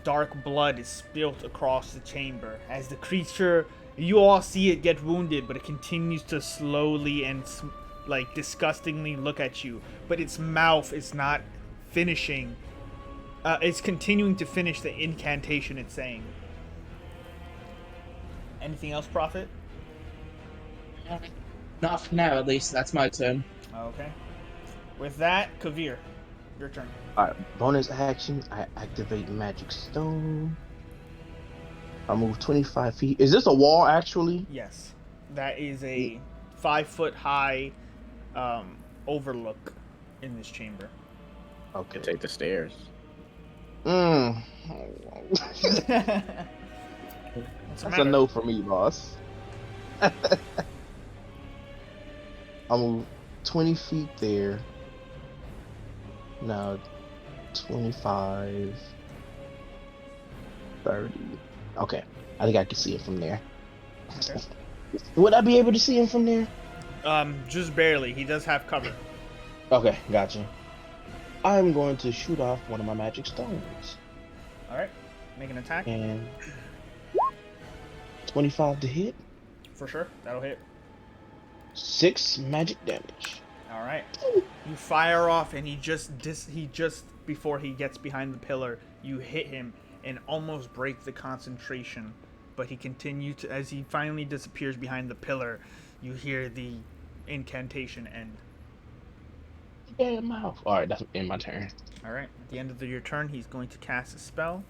[SPEAKER 1] Dark blood is spilt across the chamber as the creature. You all see it get wounded, but it continues to slowly and like disgustingly look at you. But its mouth is not finishing. It's continuing to finish the incantation it's saying. Anything else, Prophet?
[SPEAKER 3] Not for now, at least. That's my turn.
[SPEAKER 1] Okay. With that, Kavir, your turn.
[SPEAKER 2] Alright, bonus action. I activate Magic Stone. I move 25 feet. Is this a wall, actually?
[SPEAKER 1] Yes. That is a 5-foot high overlook in this chamber.
[SPEAKER 2] Okay.
[SPEAKER 5] Take the stairs.
[SPEAKER 2] That's a no for me, boss. I'll move 20 feet there. Now 25, 30. Okay. I think I can see it from there.
[SPEAKER 1] Okay.
[SPEAKER 2] Would I be able to see him from there?
[SPEAKER 1] Just barely. He does have cover.
[SPEAKER 2] Okay, gotcha. I'm going to shoot off one of my magic stones.
[SPEAKER 1] Alright. Make an attack.
[SPEAKER 2] And 25 to hit.
[SPEAKER 1] For sure. That'll hit.
[SPEAKER 2] 6 magic damage.
[SPEAKER 1] Alright. You fire off and he just before he gets behind the pillar, you hit him and almost break the concentration. But he continued to, as he finally disappears behind the pillar, you hear the incantation end.
[SPEAKER 2] Yeah, mouth. Alright, that's in my turn.
[SPEAKER 1] Alright, at the end of your turn, he's going to cast a spell.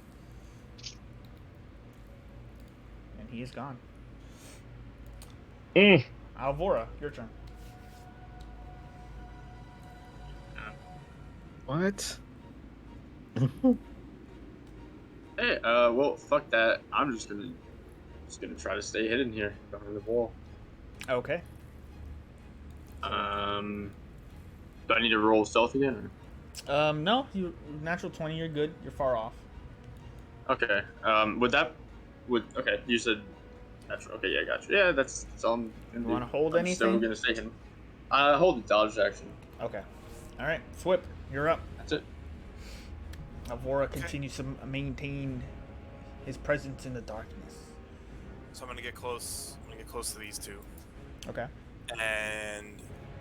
[SPEAKER 1] And he is gone. Alvora, your turn.
[SPEAKER 5] What?
[SPEAKER 6] Hey, well, fuck that. I'm just gonna try to stay hidden here behind the wall.
[SPEAKER 1] Okay.
[SPEAKER 6] Do I need to roll stealth again?
[SPEAKER 1] No, you natural 20, you're good. You're far off.
[SPEAKER 6] Or? Okay. Okay, you said natural. Okay, yeah, gotcha. Yeah, that's all I'm gonna do.
[SPEAKER 1] You want to hold
[SPEAKER 6] I'm
[SPEAKER 1] anything?
[SPEAKER 6] still gonna stay hidden. Hold the dodge action.
[SPEAKER 1] Okay. Alright, Swip, you're up.
[SPEAKER 6] That's it.
[SPEAKER 1] Alvora continues to maintain his presence in the darkness.
[SPEAKER 4] So I'm gonna get close. I'm gonna get close to these two,
[SPEAKER 1] Okay.
[SPEAKER 4] and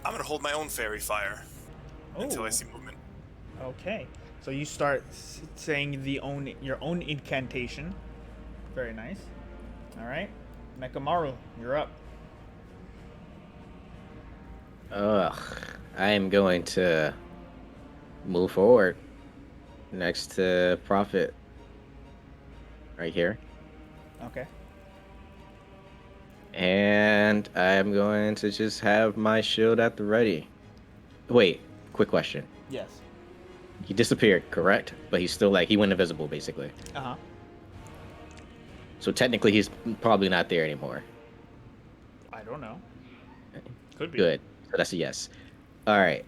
[SPEAKER 4] I'm gonna hold my own fairy fire until I see movement.
[SPEAKER 1] Okay. So you start saying your own incantation. Very nice. All right. Mekamaru, you're up.
[SPEAKER 5] I am going to move forward next to Prophet. Right here.
[SPEAKER 1] Okay.
[SPEAKER 5] And I'm going to just have my shield at the ready. Wait, quick question.
[SPEAKER 1] Yes.
[SPEAKER 5] He disappeared, correct? But he's still he went invisible basically.
[SPEAKER 1] Uh-huh.
[SPEAKER 5] So technically he's probably not there anymore.
[SPEAKER 1] I don't know. Could be.
[SPEAKER 5] Good. So that's a yes. All right.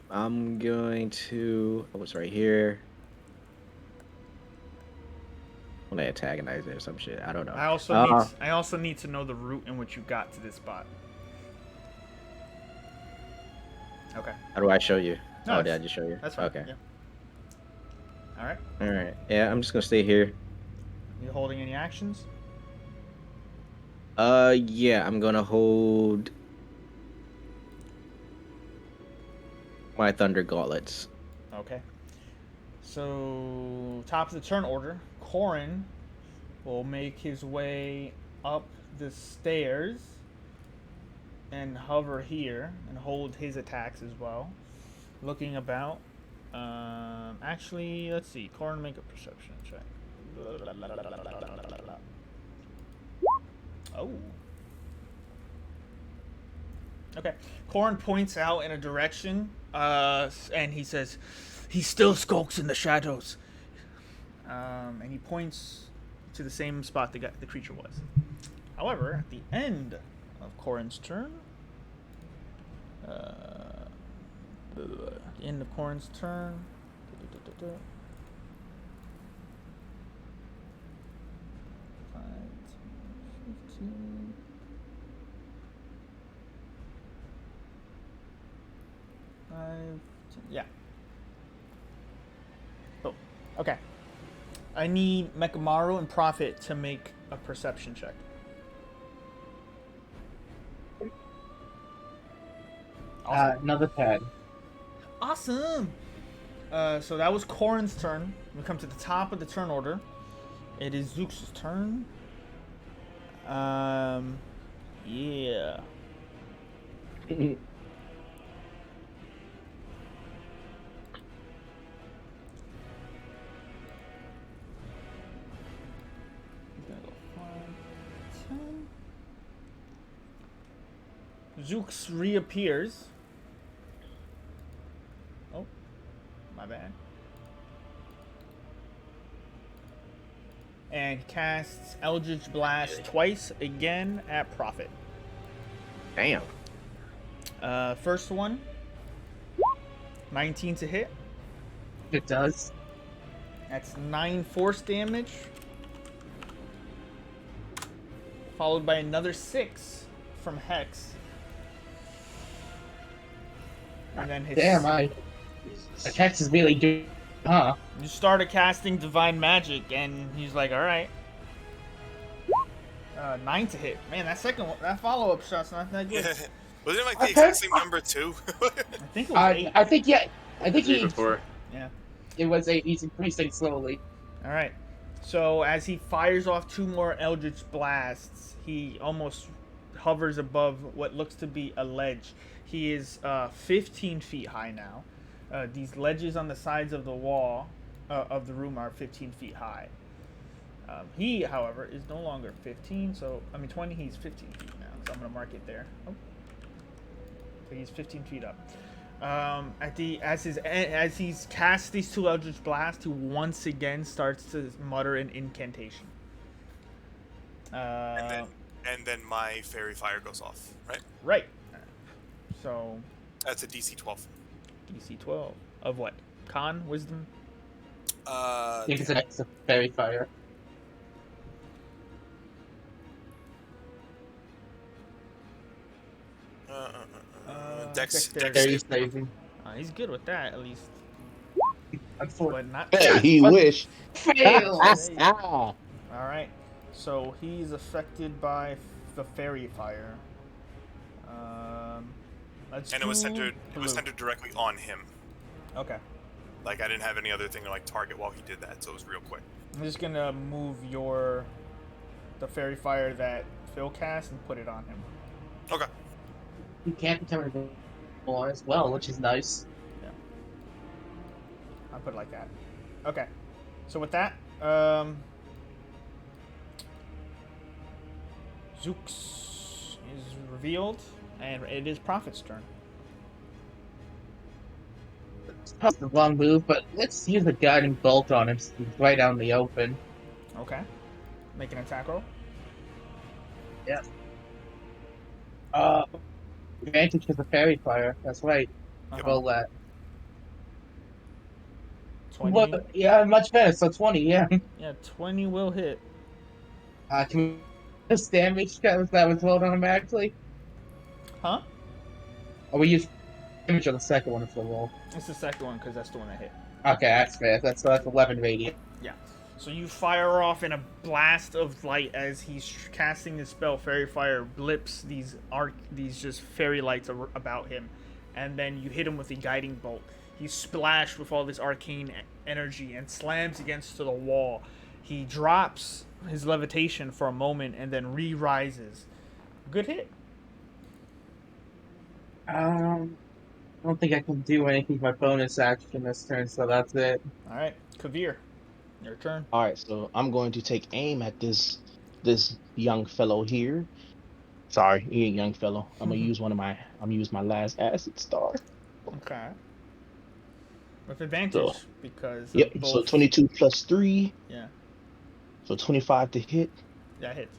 [SPEAKER 5] I'm going to. Oh, it's right here. When they antagonize it or some shit. I don't know.
[SPEAKER 1] I also need to know the route in which you got to this spot. Okay.
[SPEAKER 5] How do I show you?
[SPEAKER 1] No,
[SPEAKER 5] Oh, did I just show you?
[SPEAKER 1] That's fine.
[SPEAKER 5] Okay.
[SPEAKER 1] Yeah. All right.
[SPEAKER 5] All right. Yeah, I'm just gonna stay here.
[SPEAKER 1] You holding any actions?
[SPEAKER 5] Yeah, I'm gonna hold my Thunder Gauntlets.
[SPEAKER 1] Okay. So, top of the turn order, Corin will make his way up the stairs and hover here and hold his attacks as well. Looking about. Actually, let's see. Corin, make a perception check. Oh. Okay. Corin points out in a direction, and he says, "He still skulks in the shadows." And he points to the same spot the creature was. However, at the end of Corin's turn, yeah. Oh, okay. I need Mekamaru and Prophet to make a perception check. Awesome.
[SPEAKER 3] Another pad.
[SPEAKER 1] Awesome. So that was Corin's turn. We come to the top of the turn order. It is Zook's turn. Yeah. Zooks reappears. Oh, my bad. And casts Eldritch Blast twice again at Prophet.
[SPEAKER 5] Damn.
[SPEAKER 1] First one, 19 to hit.
[SPEAKER 3] It does.
[SPEAKER 1] That's 9 force damage. Followed by another 6 from Hex. And then his...
[SPEAKER 3] Damn, my attacks is really good, huh?
[SPEAKER 1] You started casting Divine Magic, and he's like, alright. 9 to hit. Man, that follow-up shot's not that good.
[SPEAKER 4] Yeah. Wasn't it like the exact same number too?
[SPEAKER 1] I think it was 8.
[SPEAKER 3] I think, yeah. I think
[SPEAKER 6] Before.
[SPEAKER 1] Yeah.
[SPEAKER 3] it was 8. He's increasing slowly.
[SPEAKER 1] Alright. So as he fires off 2 more Eldritch Blasts, he almost hovers above what looks to be a ledge. He is 15 feet high now. These ledges on the sides of the wall of the room are 15 feet high. He, however, is no longer 15, 20, he's 15 feet now, so I'm going to mark it there. Oh. So he's 15 feet up. As he's cast these 2 Eldritch Blasts, he once again starts to mutter an incantation.
[SPEAKER 4] And then my fairy fire goes off, right?
[SPEAKER 1] Right. So
[SPEAKER 4] That's a DC 12.
[SPEAKER 1] DC 12 of what? Con, wisdom.
[SPEAKER 3] I think it's an extra fairy fire.
[SPEAKER 4] Dex
[SPEAKER 3] Fairy
[SPEAKER 4] save.
[SPEAKER 3] saving.
[SPEAKER 1] He's good with that, at least.
[SPEAKER 3] Unfortunately.
[SPEAKER 1] But not.
[SPEAKER 2] Hey, he wish.
[SPEAKER 3] Fails!
[SPEAKER 1] All right. So he's affected by the fairy fire. Let's
[SPEAKER 4] And it was
[SPEAKER 1] do
[SPEAKER 4] centered. It was
[SPEAKER 1] blue.
[SPEAKER 4] centered directly on him.
[SPEAKER 1] Okay.
[SPEAKER 4] Like I didn't have any other thing to like target while he did that, so it was real quick.
[SPEAKER 1] I'm just gonna move the fairy fire that Phil cast and put it on him.
[SPEAKER 4] Okay.
[SPEAKER 3] You can't become invisible as well, which is nice.
[SPEAKER 1] Yeah. I'll put it like that. Okay. So with that, Zooks is revealed, and it is Prophet's turn.
[SPEAKER 3] It's probably the wrong move, but let's use a guiding bolt on him so he's right out in the open.
[SPEAKER 1] Okay. Make an attack roll.
[SPEAKER 3] Advantage to the fairy fire. That's right.
[SPEAKER 1] Uh-huh.
[SPEAKER 3] Roll that.
[SPEAKER 1] 20.
[SPEAKER 3] What? Yeah, much better. So 20. Yeah.
[SPEAKER 1] Yeah, 20 will hit.
[SPEAKER 3] Can we this damage because that was rolled automatically?
[SPEAKER 1] Huh?
[SPEAKER 3] Or we use damage on the second one for the roll?
[SPEAKER 1] It's the second one because that's the one that hit.
[SPEAKER 3] Okay, that's fair. That's 11 radiant.
[SPEAKER 1] Yeah. So you fire off in a blast of light as he's casting his spell. Fairy fire blips these just fairy lights about him, and then you hit him with a guiding bolt. He's splashed with all this arcane energy and slams against the wall. He drops his levitation for a moment and then re-rises. Good hit.
[SPEAKER 3] I don't think I can do anything with my bonus action this turn, so that's it.
[SPEAKER 1] All right, Kavir, your turn.
[SPEAKER 2] All right, so I'm going to take aim at this young fellow here. Sorry, he a young fellow. I'm gonna use my last acid star.
[SPEAKER 1] Okay. With advantage
[SPEAKER 2] So,
[SPEAKER 1] because
[SPEAKER 2] yep.
[SPEAKER 1] of
[SPEAKER 2] So
[SPEAKER 1] both.
[SPEAKER 2] 22 plus 3.
[SPEAKER 1] Yeah,
[SPEAKER 2] So 25 to hit.
[SPEAKER 1] that hits.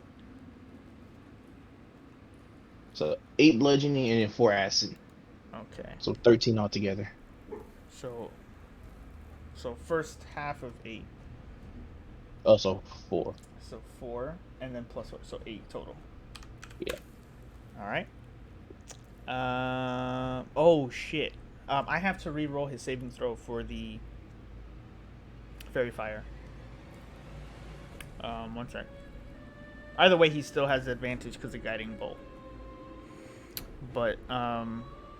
[SPEAKER 2] So 8 bludgeoning and then 4 acid.
[SPEAKER 1] Okay.
[SPEAKER 2] So 13 altogether.
[SPEAKER 1] So first half of 8.
[SPEAKER 2] Also 4.
[SPEAKER 1] So 4, and then plus what? So 8 total.
[SPEAKER 2] Yeah.
[SPEAKER 1] All right. Oh shit. I have to re-roll his saving throw for the fairy fire. One sec. Either way, he still has advantage because of guiding bolt. But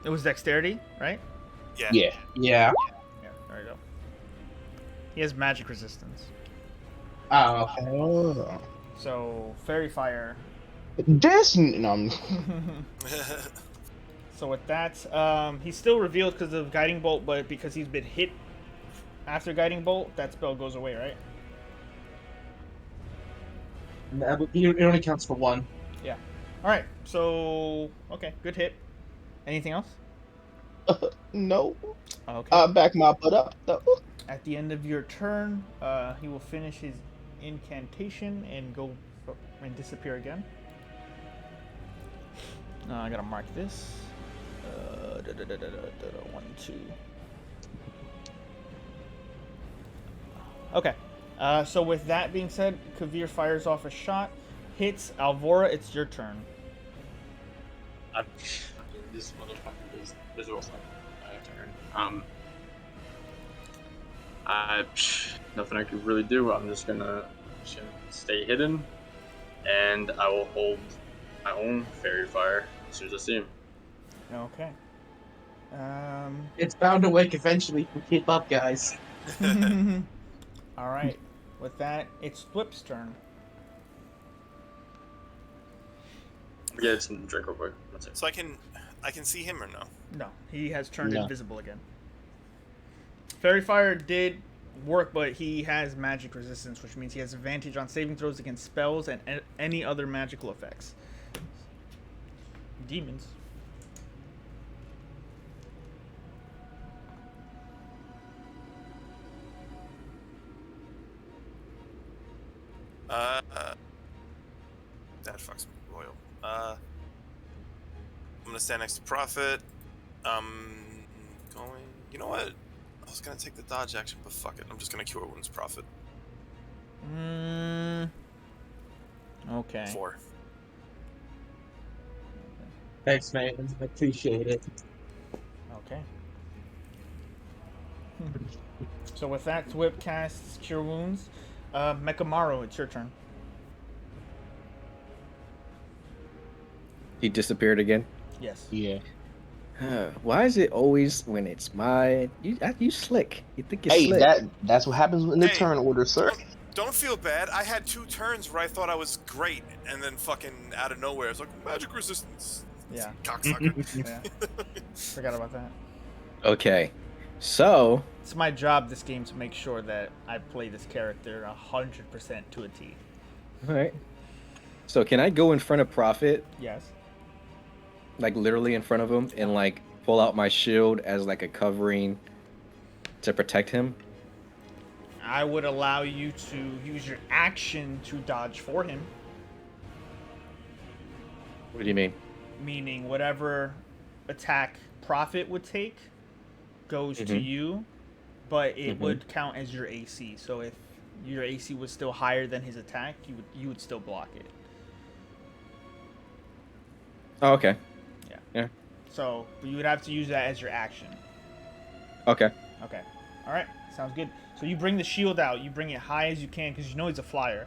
[SPEAKER 1] it was dexterity, right?
[SPEAKER 4] Yeah.
[SPEAKER 2] Yeah.
[SPEAKER 3] Yeah.
[SPEAKER 1] Yeah. There you go. He has magic resistance.
[SPEAKER 3] Oh, okay.
[SPEAKER 2] Oh.
[SPEAKER 1] So fairy fire.
[SPEAKER 2] No, I'm-
[SPEAKER 1] So with that, he's still revealed because of guiding bolt, but because he's been hit after guiding bolt, that spell goes away, right?
[SPEAKER 3] It only counts for 1.
[SPEAKER 1] Yeah. All right. So okay, good hit. Anything else?
[SPEAKER 2] no.
[SPEAKER 1] Okay.
[SPEAKER 2] Back my butt up though.
[SPEAKER 1] At the end of your turn, he will finish his incantation and go and disappear again. I gotta mark this. 1, 2. Okay. So with that being said, Kavir fires off a shot, hits Alvora. It's your turn.
[SPEAKER 6] This motherfucker is visual stuff. Turn. Nothing I could really do. I'm just gonna stay hidden, and I will hold my own fairy fire as soon as I see him.
[SPEAKER 1] Okay.
[SPEAKER 3] It's bound to wake eventually. Keep up, guys.
[SPEAKER 1] All right. With that, it's Flip's turn.
[SPEAKER 6] Get some drink real quick. That's it.
[SPEAKER 4] So I can see him or no?
[SPEAKER 1] No, he has turned
[SPEAKER 2] No.
[SPEAKER 1] invisible again. Fairy Fire did work, but he has magic resistance, which means he has advantage on saving throws against spells and any other magical effects. Demons.
[SPEAKER 4] That fucks me royal. I'm gonna stand next to Prophet. Going. You know what? I was gonna take the dodge action, but fuck it. I'm just gonna cure wounds Prophet.
[SPEAKER 1] Okay.
[SPEAKER 4] 4.
[SPEAKER 3] Thanks, man. I appreciate it.
[SPEAKER 1] Okay. So with that, Whip casts Cure Wounds. Mekamaru, it's your turn.
[SPEAKER 5] He disappeared again.
[SPEAKER 1] Yes.
[SPEAKER 2] Yeah.
[SPEAKER 5] Why is it always when it's my you slick? You think you're
[SPEAKER 2] Hey,
[SPEAKER 5] slick?
[SPEAKER 2] that's what happens in the
[SPEAKER 4] Hey.
[SPEAKER 2] turn order, sir.
[SPEAKER 4] Don't feel bad. I had 2 turns where I thought I was great, and then fucking out of nowhere, it's like magic resistance.
[SPEAKER 1] Yeah.
[SPEAKER 4] Cocksucker.
[SPEAKER 1] Yeah. Forgot about that.
[SPEAKER 5] Okay, so
[SPEAKER 1] It's my job this game to make sure that I play this character 100% to a T.
[SPEAKER 5] all right. So can I go in front of Prophet,
[SPEAKER 1] Yes.
[SPEAKER 5] like literally in front of him, and like pull out my shield as like a covering to protect him?
[SPEAKER 1] I would allow you to use your action to dodge for him,
[SPEAKER 5] What do you mean?
[SPEAKER 1] meaning whatever attack Prophet would take goes to
[SPEAKER 5] Mhm.
[SPEAKER 1] you, but it would count as your AC. So if your AC was still higher than his attack, you would still block it.
[SPEAKER 5] Oh, okay.
[SPEAKER 1] So you would have to use that as your action.
[SPEAKER 5] Okay.
[SPEAKER 1] Okay. All right. Sounds good. So you bring the shield out. You bring it high as you can because you know he's a flyer.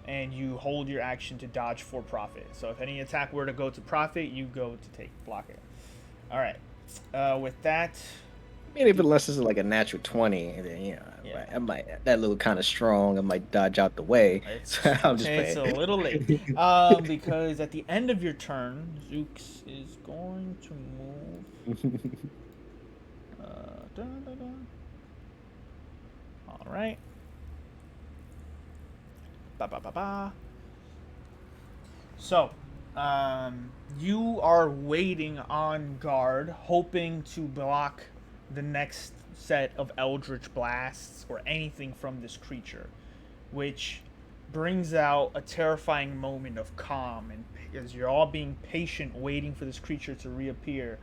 [SPEAKER 1] And you hold your action to dodge for profit. So if any attack were to go to profit, you go to block it. All right. With that,
[SPEAKER 5] I mean, if unless it's like a natural 20, then I might that little kind of strong. I might dodge out the way. I'm just
[SPEAKER 1] it's
[SPEAKER 5] playing.
[SPEAKER 1] a little late. Because at the end of your turn, Zooks is going to move. All right. So, you are waiting on guard, hoping to block the next set of Eldritch Blasts or anything from this creature, which brings out a terrifying moment of calm. And as you're all being patient, waiting for this creature to reappear,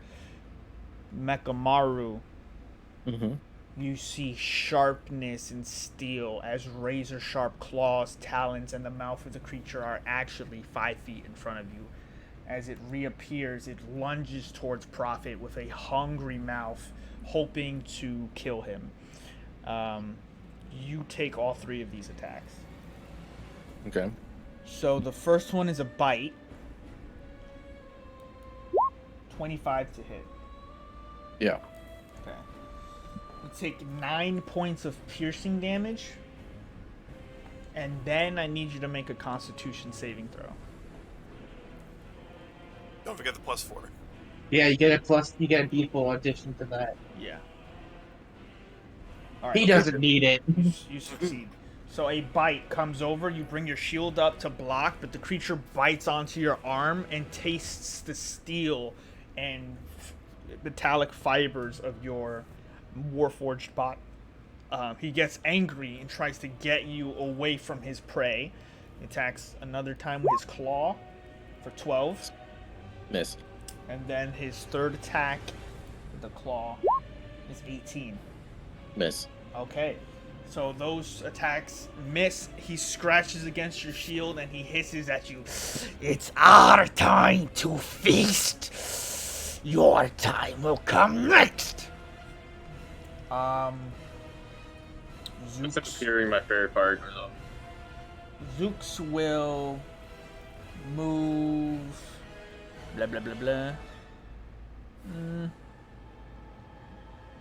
[SPEAKER 1] Mekamaru, you see sharpness and steel as razor-sharp claws, talons, and the mouth of the creature are actually 5 feet in front of you. As it reappears, it lunges towards Prophet with a hungry mouth, hoping to kill him. You take all 3 of these attacks.
[SPEAKER 5] Okay.
[SPEAKER 1] So the first one is a bite. 25 to hit.
[SPEAKER 5] Yeah.
[SPEAKER 1] Okay. You take 9 points of piercing damage. And then I need you to make a Constitution saving throw.
[SPEAKER 4] Don't forget the +4.
[SPEAKER 3] Yeah, you get a D4 addition to that.
[SPEAKER 1] Yeah. All right.
[SPEAKER 3] He doesn't need it.
[SPEAKER 1] You succeed. So a bite comes over, you bring your shield up to block, but the creature bites onto your arm and tastes the steel and metallic fibers of your warforged body. He gets angry and tries to get you away from his prey. He attacks another time with his claw for 12.
[SPEAKER 5] Miss.
[SPEAKER 1] And then his third attack with the claw is 18.
[SPEAKER 5] Miss.
[SPEAKER 1] Okay. So those attacks miss. He scratches against your shield and he hisses at you. It's our time to feast. Your time will come next.
[SPEAKER 6] Instead of hearing my fairy fire goes off.
[SPEAKER 1] Zooks will move. Blah blah blah blah.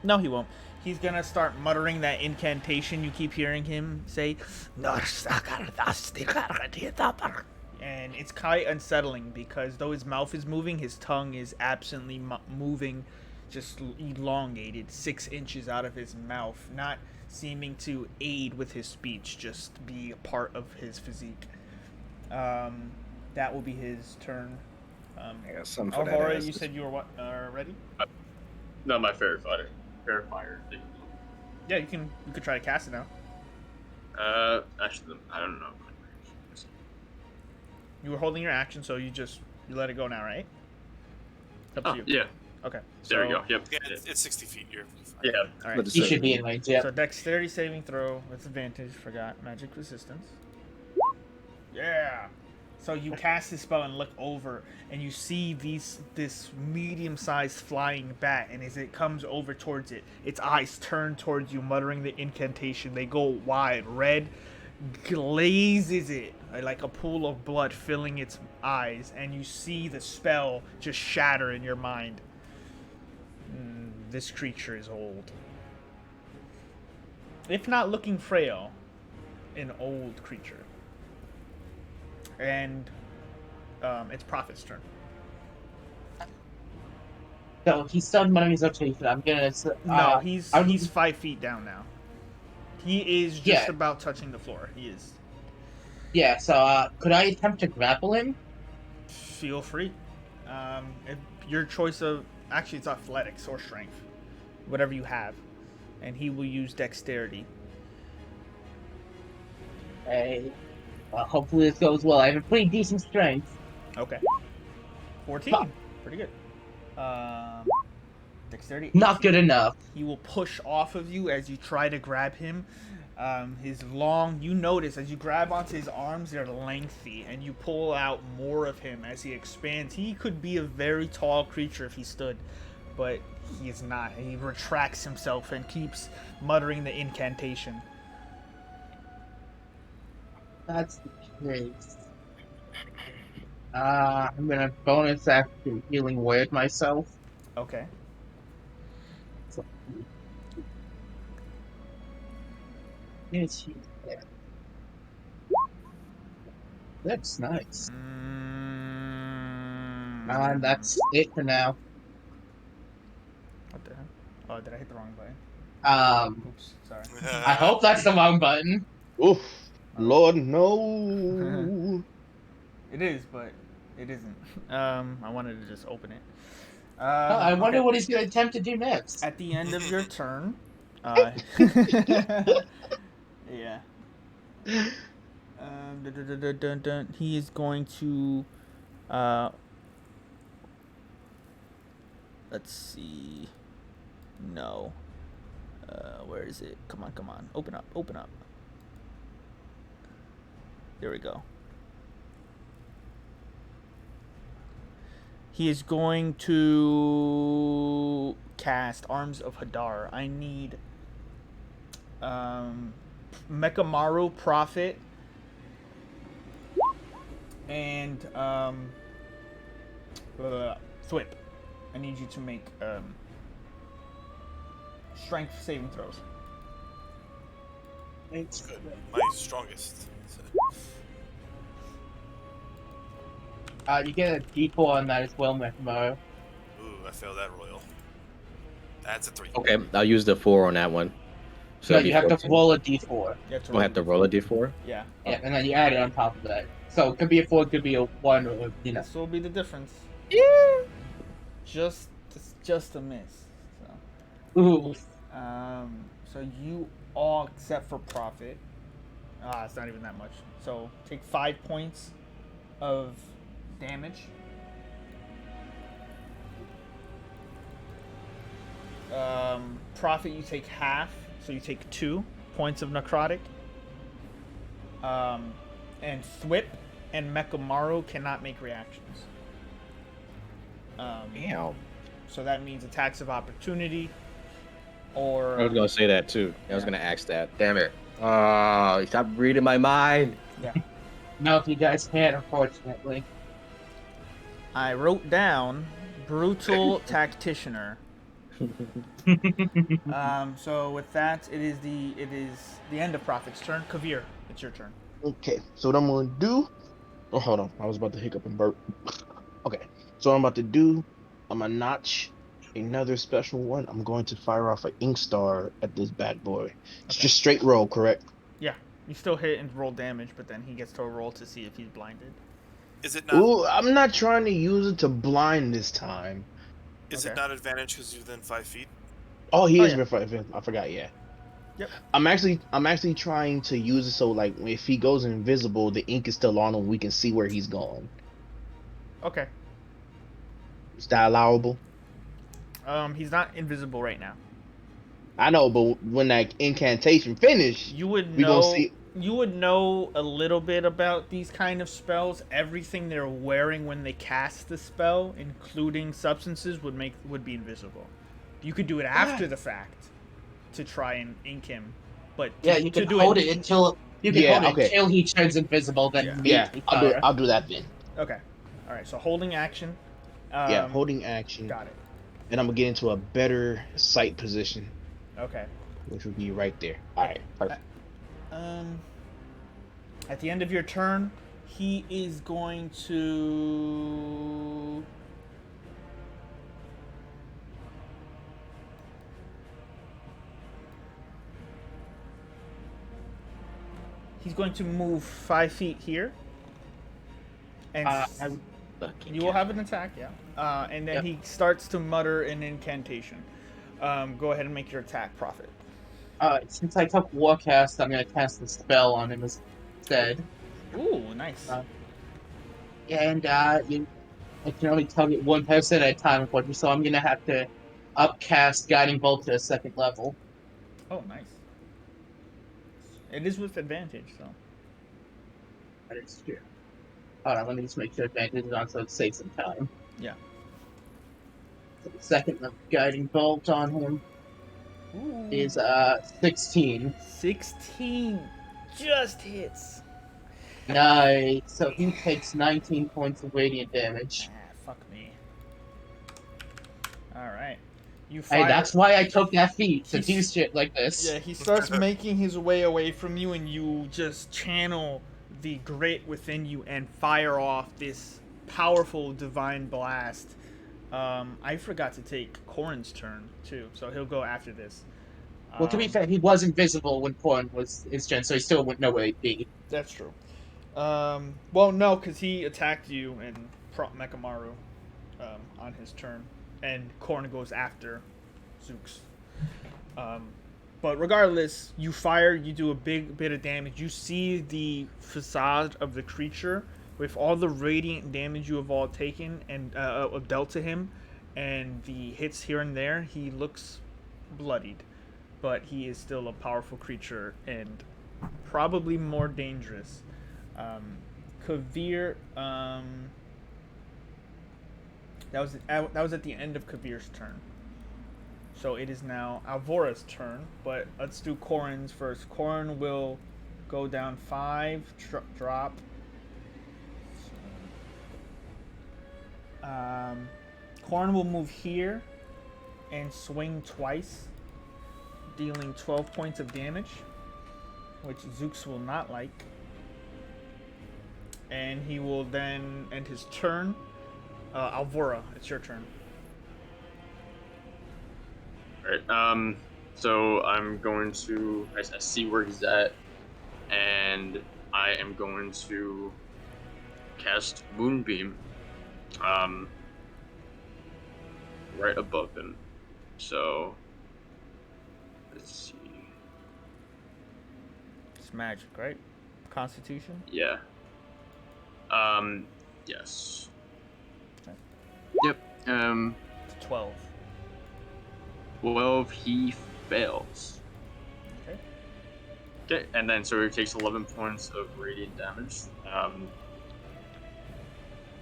[SPEAKER 1] No, he won't. He's gonna start muttering that incantation you keep hearing him say. And it's quite unsettling because though his mouth is moving, his tongue is absently moving, just elongated 6 inches out of his mouth, not seeming to aid with his speech, just be a part of his physique. That will be his turn.
[SPEAKER 5] I got something for that.
[SPEAKER 1] Alvaron, you said you were ready?
[SPEAKER 6] No, my fairy fire. Fairy fire thing.
[SPEAKER 1] Yeah, you could try to cast it now.
[SPEAKER 6] Actually, I don't know.
[SPEAKER 1] You were holding your action, so you let it go now, right? Up to you.
[SPEAKER 6] Yeah.
[SPEAKER 1] Okay.
[SPEAKER 6] There we go. Yep.
[SPEAKER 4] Yeah, it's 60 feet. You're fine.
[SPEAKER 6] Yeah.
[SPEAKER 1] All right.
[SPEAKER 3] He should be in range, yeah.
[SPEAKER 1] So dexterity saving throw with advantage. Forgot magic resistance. Yeah. So you cast this spell and look over, and you see this medium-sized flying bat, and as it comes over towards it, its eyes turn towards you, muttering the incantation. They go wide. Red glazes it like a pool of blood filling its eyes, and you see the spell just shatter in your mind. This creature is old. If not looking frail, an old creature. And it's Prophet's turn.
[SPEAKER 3] So he's still muttering his rotation. I'm gonna.
[SPEAKER 1] No, he's 5 feet down now. He is just about touching the floor. He is.
[SPEAKER 3] Yeah. So could I attempt to grapple him?
[SPEAKER 1] Feel free. If your choice of actually it's athletics or strength, whatever you have, and he will use dexterity.
[SPEAKER 3] Hey. Hopefully this goes well. I have a pretty decent strength.
[SPEAKER 1] Okay. 14.
[SPEAKER 3] Fuck.
[SPEAKER 1] Pretty good. Dexterity.
[SPEAKER 3] Not
[SPEAKER 1] 18.
[SPEAKER 3] good enough.
[SPEAKER 1] He will push off of you as you try to grab him. His long, you notice as you grab onto his arms, they're lengthy, and you pull out more of him as he expands. He could be a very tall creature if he stood, but he is not. He retracts himself and keeps muttering the incantation.
[SPEAKER 3] That's the case. I'm gonna bonus action healing word myself.
[SPEAKER 1] Okay.
[SPEAKER 3] So, yes, yeah. That's nice. And that's it for now.
[SPEAKER 1] What the hell? Oh, did I hit the wrong button? Oops, sorry.
[SPEAKER 3] I hope that's the wrong button.
[SPEAKER 2] Oof. Lord, no.
[SPEAKER 1] It is, but it isn't. I wanted to just open it.
[SPEAKER 3] I wonder
[SPEAKER 1] Okay.
[SPEAKER 3] what he's gonna attempt to do next.
[SPEAKER 1] At the end of your turn, yeah. He is going to, let's see. No. Where is it? Come on. Open up. There we go. He is going to cast Arms of Hadar. I need Mekamaru Prophet and Thwip. I need you to make strength saving throws.
[SPEAKER 3] It's
[SPEAKER 4] Good. My strongest.
[SPEAKER 3] You get a D4 on that as well, Mekamo.
[SPEAKER 4] Ooh, I failed that royal. That's a 3.
[SPEAKER 5] Okay, I'll use the 4 on that one. So
[SPEAKER 3] No,
[SPEAKER 5] it'd be
[SPEAKER 3] you have to
[SPEAKER 5] 14.
[SPEAKER 3] roll a D4.
[SPEAKER 1] You have to
[SPEAKER 5] Do I have to roll a d4?
[SPEAKER 1] Yeah.
[SPEAKER 3] Yeah, and then you add it on top of that. So it could be a 4, it could be a 1, or, you know.
[SPEAKER 1] This will be the difference. Just a miss. So.
[SPEAKER 3] Ooh.
[SPEAKER 1] So you all, except for Prophet, it's not even that much. So take 5 points of damage. Prophet, you take half, so you take 2 points of necrotic. And Thwip and Mekamaru cannot make reactions.
[SPEAKER 5] Damn.
[SPEAKER 1] So that means attacks of opportunity, or
[SPEAKER 5] I was gonna say that too. I was
[SPEAKER 1] Yeah.
[SPEAKER 5] gonna ask that. Damn it. Oh, stop reading my mind.
[SPEAKER 1] yeah.
[SPEAKER 3] No, if you guys can't, unfortunately.
[SPEAKER 1] I wrote down brutal tacticianer. So with that, it is the end of Prophet's turn. Kavir, it's your turn.
[SPEAKER 2] Okay, so what I'm gonna do. Oh, hold on. I was about to hiccup and burp. Okay, so what I'm about to do. I'm gonna notch another special one. I'm going to fire off an ink star at this bad boy. It's
[SPEAKER 1] Okay.
[SPEAKER 2] just straight roll, correct?
[SPEAKER 1] Yeah, you still hit and roll damage, but then he gets to roll to see if he's blinded.
[SPEAKER 4] Is it not?
[SPEAKER 2] Ooh, I'm not trying to use it to blind this time.
[SPEAKER 4] Is
[SPEAKER 1] Okay.
[SPEAKER 4] it not advantage because you're within 5 feet?
[SPEAKER 2] Oh, he
[SPEAKER 1] Oh,
[SPEAKER 2] is
[SPEAKER 1] yeah.
[SPEAKER 2] before. I forgot. Yeah.
[SPEAKER 1] Yep.
[SPEAKER 2] I'm actually trying to use it so like if he goes invisible, the ink is still on him. We can see where he's going.
[SPEAKER 1] Okay.
[SPEAKER 2] Is that allowable?
[SPEAKER 1] He's not invisible right now.
[SPEAKER 2] I know, but when that incantation finish,
[SPEAKER 1] You would
[SPEAKER 2] we gonna
[SPEAKER 1] know.
[SPEAKER 2] see.
[SPEAKER 1] You would know a little bit about these kind of spells. Everything they're wearing when they cast the spell, including substances, would be invisible. You could do it after the fact to try and ink him, but
[SPEAKER 3] Yeah, you
[SPEAKER 1] to
[SPEAKER 3] can
[SPEAKER 1] do
[SPEAKER 3] hold it until until he turns invisible, then
[SPEAKER 1] Yeah.
[SPEAKER 2] Yeah,
[SPEAKER 3] immediately
[SPEAKER 2] I'll do it.
[SPEAKER 3] fire.
[SPEAKER 2] I'll do that then.
[SPEAKER 1] Okay. All right. So holding action.
[SPEAKER 2] Yeah, holding action,
[SPEAKER 1] Got it.
[SPEAKER 2] and I'm gonna get into a better sight position,
[SPEAKER 1] Okay.
[SPEAKER 2] which would be right there. All right, perfect.
[SPEAKER 1] At the end of your turn, he is going to. He's going to move 5 feet here. And you will have an attack, yeah. And then
[SPEAKER 3] Yep.
[SPEAKER 1] he starts to mutter an incantation. Go ahead and make your attack, Prophet.
[SPEAKER 3] Since I took Warcast, I'm gonna cast the spell on him instead.
[SPEAKER 1] Ooh, nice.
[SPEAKER 3] And I can only target one person at a time, unfortunately, so I'm gonna have to upcast Guiding Bolt to a 2nd level.
[SPEAKER 1] Oh, nice. It is with advantage, so.
[SPEAKER 3] That is true. Hold on, let me just make sure advantage is on so it saves some time.
[SPEAKER 1] Yeah.
[SPEAKER 3] So the 2nd Guiding Bolt on him
[SPEAKER 1] Ooh.
[SPEAKER 3] is 16.
[SPEAKER 1] 16 just hits.
[SPEAKER 3] Nice. So he takes 19 points of radiant damage.
[SPEAKER 1] Ah, fuck me. All right. You
[SPEAKER 3] Hey,
[SPEAKER 1] fire.
[SPEAKER 3] that's why I took that feat to do
[SPEAKER 1] He's-
[SPEAKER 3] shit like this.
[SPEAKER 1] Yeah, he starts making his way away from you, and you just channel the grit within you and fire off this powerful divine blast. I forgot to take Corin's turn too, so he'll go after this.
[SPEAKER 3] Well, to be fair, he was invisible when Corn was his gen, so he still wouldn't know where he'd be.
[SPEAKER 1] That's true. Well, no, because he attacked you and Prop Mekamaru on his turn, and Korn goes after Zooks. But regardless, you fire, you do a big bit of damage. You see the facade of the creature with all the radiant damage you have all taken and dealt to him, and the hits here and there. He looks bloodied, but he is still a powerful creature and probably more dangerous. Kavir, that was at the end of Kavir's turn. So it is now Alvora's turn, but let's do Corin's first. Corin will go down 5, drop. Corin will move here and swing twice, dealing 12 points of damage, which Zooks will not like. And he will then end his turn. Alvora, it's your turn.
[SPEAKER 6] Alright, so I'm going to, I see where he's at, and I am going to cast Moonbeam, right above him. So, let's see.
[SPEAKER 1] It's magic, right? Constitution?
[SPEAKER 6] Yeah. Yes.
[SPEAKER 1] Okay.
[SPEAKER 6] Yep,
[SPEAKER 1] It's 12.
[SPEAKER 6] 12, he fails.
[SPEAKER 1] Okay.
[SPEAKER 6] Okay, and then so he takes 11 points of radiant damage.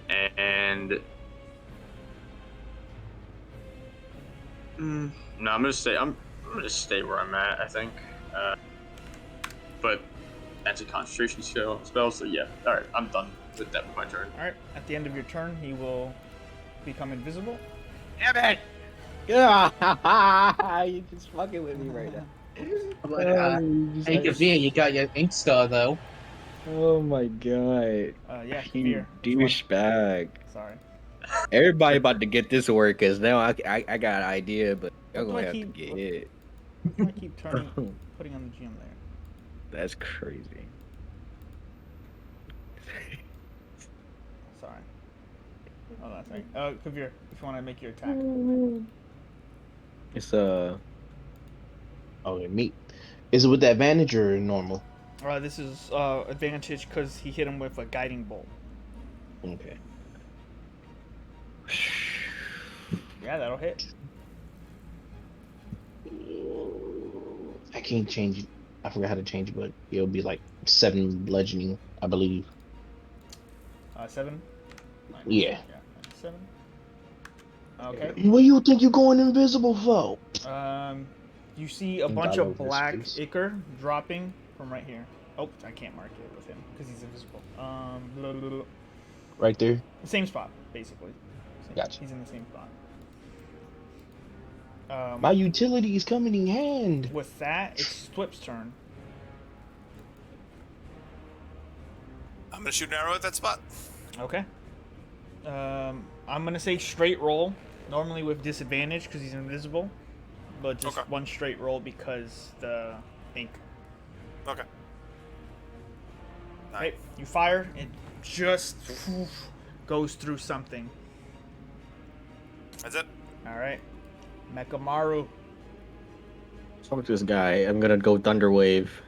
[SPEAKER 6] And no, I'm gonna stay where I'm at, I think. But that's a concentration spell. So yeah, all right, I'm done with that with my turn.
[SPEAKER 1] Alright, at the end of your turn, he will become invisible.
[SPEAKER 5] Damn it! Yeah, you just fucking with me right now.
[SPEAKER 3] But,
[SPEAKER 5] You
[SPEAKER 3] hey, Kavir, you got your ink star though.
[SPEAKER 5] Oh my god.
[SPEAKER 1] Yeah,
[SPEAKER 5] You
[SPEAKER 1] Kavir. which one?
[SPEAKER 5] douchebag.
[SPEAKER 1] Sorry.
[SPEAKER 5] Everybody about to get this work, cause now I got an idea, but y'all
[SPEAKER 1] What do
[SPEAKER 5] gonna
[SPEAKER 1] I
[SPEAKER 5] have
[SPEAKER 1] keep-
[SPEAKER 5] to get
[SPEAKER 1] what-
[SPEAKER 5] hit.
[SPEAKER 1] I keep putting on the GM there.
[SPEAKER 5] That's crazy.
[SPEAKER 1] Sorry. Oh, that's right. Kavir, if you want to make your attack.
[SPEAKER 5] It's
[SPEAKER 2] Oh, me. Is it with the advantage or normal?
[SPEAKER 1] This is advantage because he hit him with a guiding bolt.
[SPEAKER 2] Okay.
[SPEAKER 1] Yeah, that'll hit.
[SPEAKER 2] I can't change it. I forgot how to change it, but it'll be like 7 bludgeoning, I believe.
[SPEAKER 1] 7?
[SPEAKER 2] Yeah.
[SPEAKER 1] Minus 7. Okay.
[SPEAKER 2] What do you think you're going invisible for?
[SPEAKER 1] You see a
[SPEAKER 2] And
[SPEAKER 1] bunch
[SPEAKER 2] got
[SPEAKER 1] of
[SPEAKER 2] over his
[SPEAKER 1] black
[SPEAKER 2] face.
[SPEAKER 1] ichor dropping from right here. Oh, I can't mark it with him because he's invisible. Blah, blah, blah.
[SPEAKER 2] Right there?
[SPEAKER 1] The same spot, basically.
[SPEAKER 2] Gotcha.
[SPEAKER 1] He's in the same spot.
[SPEAKER 2] My utility is coming in hand.
[SPEAKER 1] With that, it's Twip's turn.
[SPEAKER 4] I'm gonna shoot an arrow at that spot.
[SPEAKER 1] Okay. I'm gonna say straight roll. Normally with disadvantage because he's invisible, but just
[SPEAKER 4] Okay.
[SPEAKER 1] one straight roll because the ink.
[SPEAKER 4] Okay.
[SPEAKER 1] Right, you fire, it just goes through something.
[SPEAKER 4] That's it.
[SPEAKER 1] All right, Mekamaru.
[SPEAKER 5] fuck this guy. I'm gonna go Thunder Wave.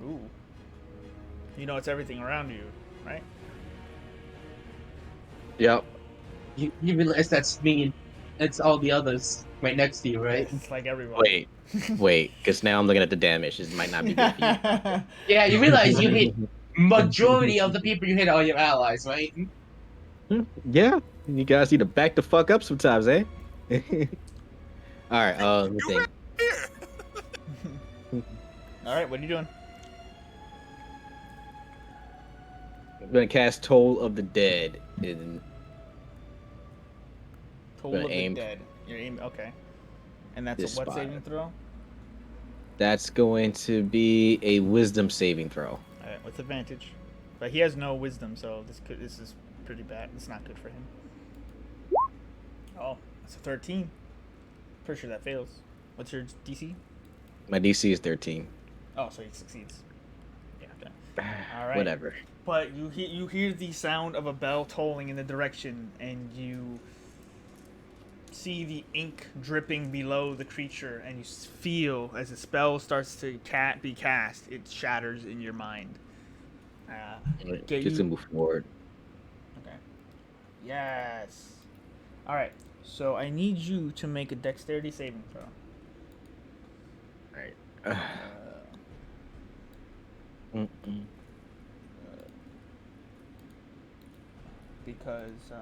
[SPEAKER 1] Ooh. You know it's everything around you, right?
[SPEAKER 5] Yep.
[SPEAKER 3] You realize that's me. it's all the others right next to you, right?
[SPEAKER 1] It's like everyone.
[SPEAKER 5] Wait, because now I'm looking at the damage. This might not be good for you.
[SPEAKER 3] Yeah, you realize you hit majority of the people you hit are your allies, right?
[SPEAKER 5] Yeah, you guys need to back the fuck up sometimes, eh? All right. Let me
[SPEAKER 4] You
[SPEAKER 5] think.
[SPEAKER 4] Here.
[SPEAKER 1] All right, what are you doing?
[SPEAKER 5] I'm gonna cast Toll of the Dead.
[SPEAKER 1] Toll
[SPEAKER 5] Gonna
[SPEAKER 1] of the
[SPEAKER 5] aim
[SPEAKER 1] Dead. You're aiming. Okay. And that's
[SPEAKER 5] this
[SPEAKER 1] a what
[SPEAKER 5] spot.
[SPEAKER 1] saving throw?
[SPEAKER 5] That's going to be a Wisdom saving throw.
[SPEAKER 1] All right, with advantage. But he has no wisdom, so this is pretty bad. It's not good for him. Oh, that's a 13. Pretty sure that fails. What's your DC?
[SPEAKER 5] My DC is 13.
[SPEAKER 1] Oh, so he succeeds. Yeah. Okay. All right.
[SPEAKER 5] Whatever.
[SPEAKER 1] But you hear the sound of a bell tolling in the direction, and you see the ink dripping below the creature, and you feel as the spell starts to be cast, it shatters in your mind.
[SPEAKER 5] Just to move forward.
[SPEAKER 1] Okay. Yes. All right. So I need you to make a dexterity saving throw.
[SPEAKER 5] All right.
[SPEAKER 1] Because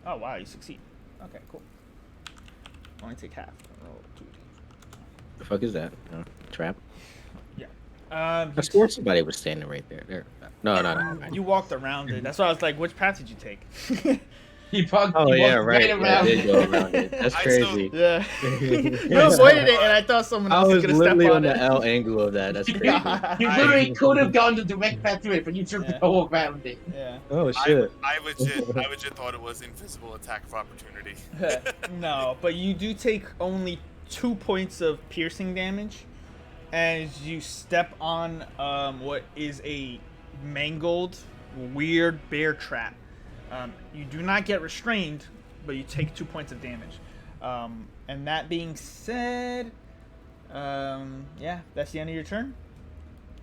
[SPEAKER 1] oh wow, you succeed. Okay, cool. Only take half. Roll 2.
[SPEAKER 5] The fuck is that? Trap?
[SPEAKER 1] Yeah.
[SPEAKER 5] I swore somebody was standing right there. There. No.
[SPEAKER 1] You walked around it. That's why I was like, which path did you take?
[SPEAKER 3] He walked
[SPEAKER 5] Oh yeah, right.
[SPEAKER 3] right
[SPEAKER 5] Yeah, I
[SPEAKER 3] around.
[SPEAKER 5] did go around it. That's
[SPEAKER 4] I
[SPEAKER 5] crazy.
[SPEAKER 1] Yeah. You avoided it, and I thought someone
[SPEAKER 5] I
[SPEAKER 1] else was
[SPEAKER 5] was
[SPEAKER 1] gonna step
[SPEAKER 5] literally
[SPEAKER 1] on
[SPEAKER 5] on
[SPEAKER 1] it.
[SPEAKER 5] the L angle of that. That's crazy.
[SPEAKER 3] You literally could have gone the direct path to it, but you took
[SPEAKER 1] Yeah.
[SPEAKER 3] the whole around it.
[SPEAKER 1] Yeah.
[SPEAKER 5] Oh shit.
[SPEAKER 4] I legit thought it was invisible attack of opportunity.
[SPEAKER 1] No, but you do take only 2 points of piercing damage as you step on what is a mangled, weird bear trap. You do not get restrained, but you take 2 points of damage. And that being said, yeah, that's the end of your turn.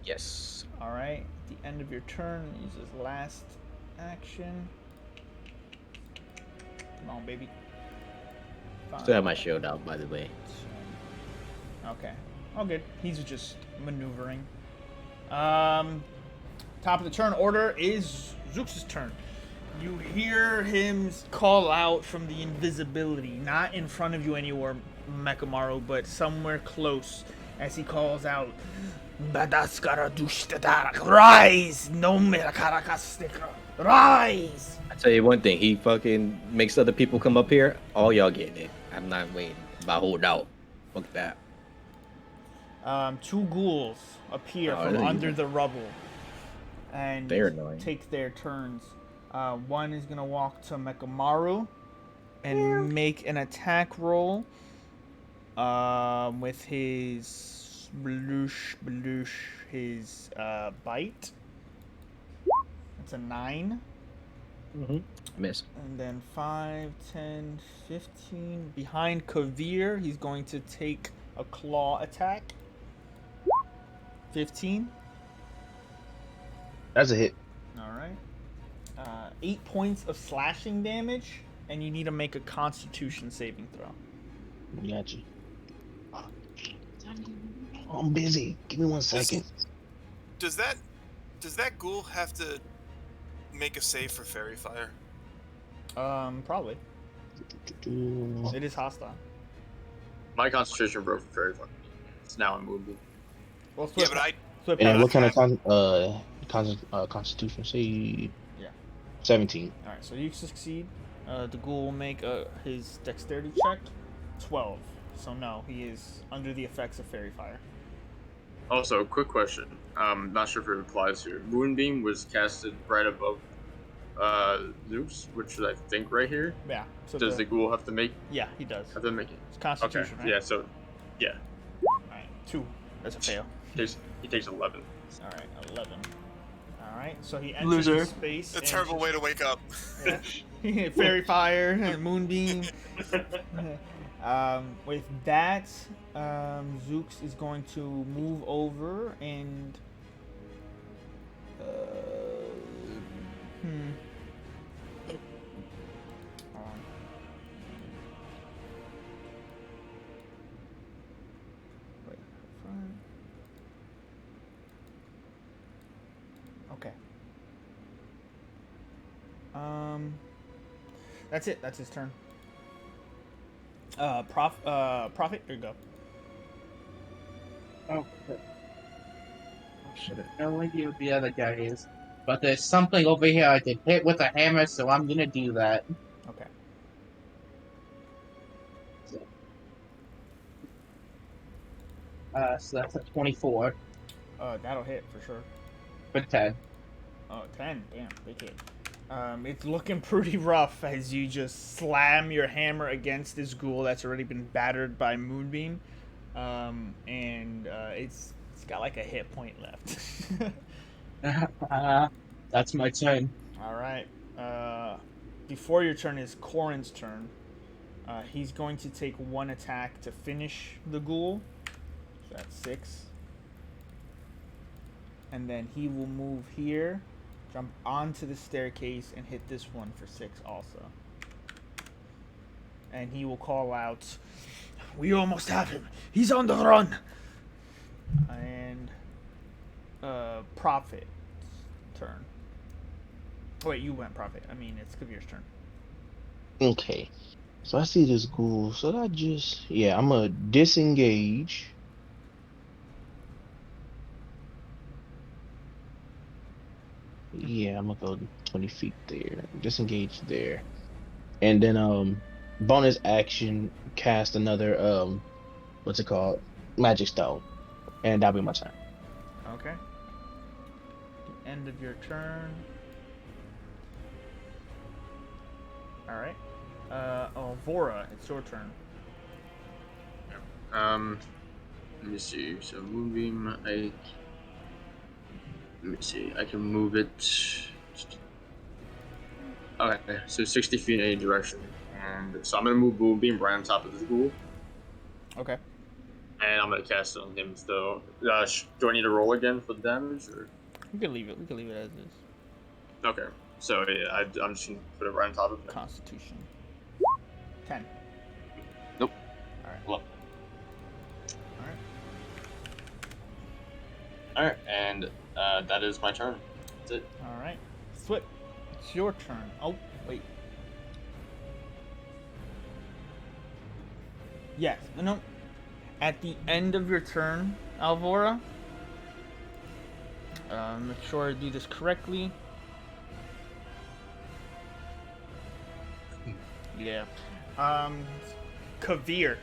[SPEAKER 5] Yes.
[SPEAKER 1] All right, at the end of your turn, use his last action. Come on, baby.
[SPEAKER 5] Still have my shield out, by the way.
[SPEAKER 1] Okay. Oh, good. He's just maneuvering. Top of the turn order is Zooks' turn. You hear him call out from the invisibility, not in front of you anywhere, Mekamaru, but somewhere close, as he calls out, Rise! No Rise!
[SPEAKER 5] I tell you one thing, he fucking makes other people come up here. All y'all getting it. I'm not waiting. But hold out. Fuck that.
[SPEAKER 1] 2 ghouls appear from
[SPEAKER 5] really?
[SPEAKER 1] under the rubble and
[SPEAKER 5] They're annoying.
[SPEAKER 1] take their turns. One is gonna walk to Mekamaru and make an attack roll with his his bite. It's a 9.
[SPEAKER 5] Miss.
[SPEAKER 1] And then 5, 10, 15. Behind Kavir, he's going to take a claw attack. 15.
[SPEAKER 2] That's a hit.
[SPEAKER 1] All right. 8 points of slashing damage, and you need to make a Constitution saving throw.
[SPEAKER 2] Gotcha. I'm busy. Give me 1 second.
[SPEAKER 4] Does that ghoul have to make a save for fairy fire?
[SPEAKER 1] Probably. It is hostile.
[SPEAKER 6] My concentration broke for fairy fire. It's now in Moonbeam.
[SPEAKER 1] Well,
[SPEAKER 4] Yeah, but
[SPEAKER 1] Flip
[SPEAKER 2] And
[SPEAKER 1] has
[SPEAKER 2] what kind
[SPEAKER 1] that.
[SPEAKER 2] of constitution? Say
[SPEAKER 1] Yeah.
[SPEAKER 2] 17.
[SPEAKER 1] All right, so you succeed. The ghoul will make his dexterity check. 12. So no, he is under the effects of fairy fire.
[SPEAKER 6] Also, quick question. Not sure if it applies here. Moonbeam was casted right above Zeus, which is I think right here.
[SPEAKER 1] Yeah. So
[SPEAKER 6] Does the ghoul have to make
[SPEAKER 1] Yeah, he does.
[SPEAKER 6] have to make it?
[SPEAKER 1] It's
[SPEAKER 6] Okay.
[SPEAKER 1] Constitution, right?
[SPEAKER 6] Yeah. So, yeah.
[SPEAKER 1] All right. 2. That's a fail.
[SPEAKER 6] He takes 11.
[SPEAKER 1] All right, 11. All right, so he enters
[SPEAKER 3] Loser.
[SPEAKER 1] the space.
[SPEAKER 4] A terrible way to wake up.
[SPEAKER 1] Yeah. Fairy fire and moonbeam. With that, Zooks is going to move over and Okay. That's it. That's his turn. Prophet, here you go.
[SPEAKER 3] Oh, shit. No idea what the other guy is. But there's something over here I can hit with a hammer, so I'm gonna do that.
[SPEAKER 1] Okay.
[SPEAKER 3] So that's a 24
[SPEAKER 1] That'll hit for sure.
[SPEAKER 3] for 10.
[SPEAKER 1] Oh, 10. Damn, big hit. It's looking pretty rough as you just slam your hammer against this ghoul that's already been battered by Moonbeam. It's got like a hit point left.
[SPEAKER 3] That's my turn.
[SPEAKER 1] All right. Before your turn is Corin's turn. He's going to take one attack to finish the ghoul. So that's 6. And then he will move here, jump onto the staircase, and hit this one for 6 also. And he will call out, "We almost have him. He's on the run." And Prophet's turn. Oh, wait, you went Prophet. I mean, it's Kavir's turn.
[SPEAKER 2] Okay. So I see this ghoul. So I'm gonna disengage. Yeah, I'm gonna go 20 feet there. Disengage there. And then bonus action cast another what's it called? Magic stone. And that'll be my turn.
[SPEAKER 1] Okay. The end of your turn. Alright. Alvora, it's your turn.
[SPEAKER 6] Let me see. So Moonbeam, let me see. I can move it. Okay, so 60 feet in any direction, and so I'm gonna move Moonbeam right on top of this ghoul,
[SPEAKER 1] Okay.
[SPEAKER 6] and I'm gonna cast it on him. So, do I need to roll again for the damage, or?
[SPEAKER 1] We can leave it. We can leave it as is.
[SPEAKER 6] Okay. So yeah, I'm just gonna put it right on top of him.
[SPEAKER 1] Constitution. 10.
[SPEAKER 6] Nope.
[SPEAKER 1] Alright.
[SPEAKER 6] Well,
[SPEAKER 1] Alright.
[SPEAKER 6] Alright, and that is my turn. That's it.
[SPEAKER 1] Alright. Flip. It's your turn. Oh, wait. Yes. No. At the end of your turn, Alvora. Make sure I do this correctly. Yeah. Kavir.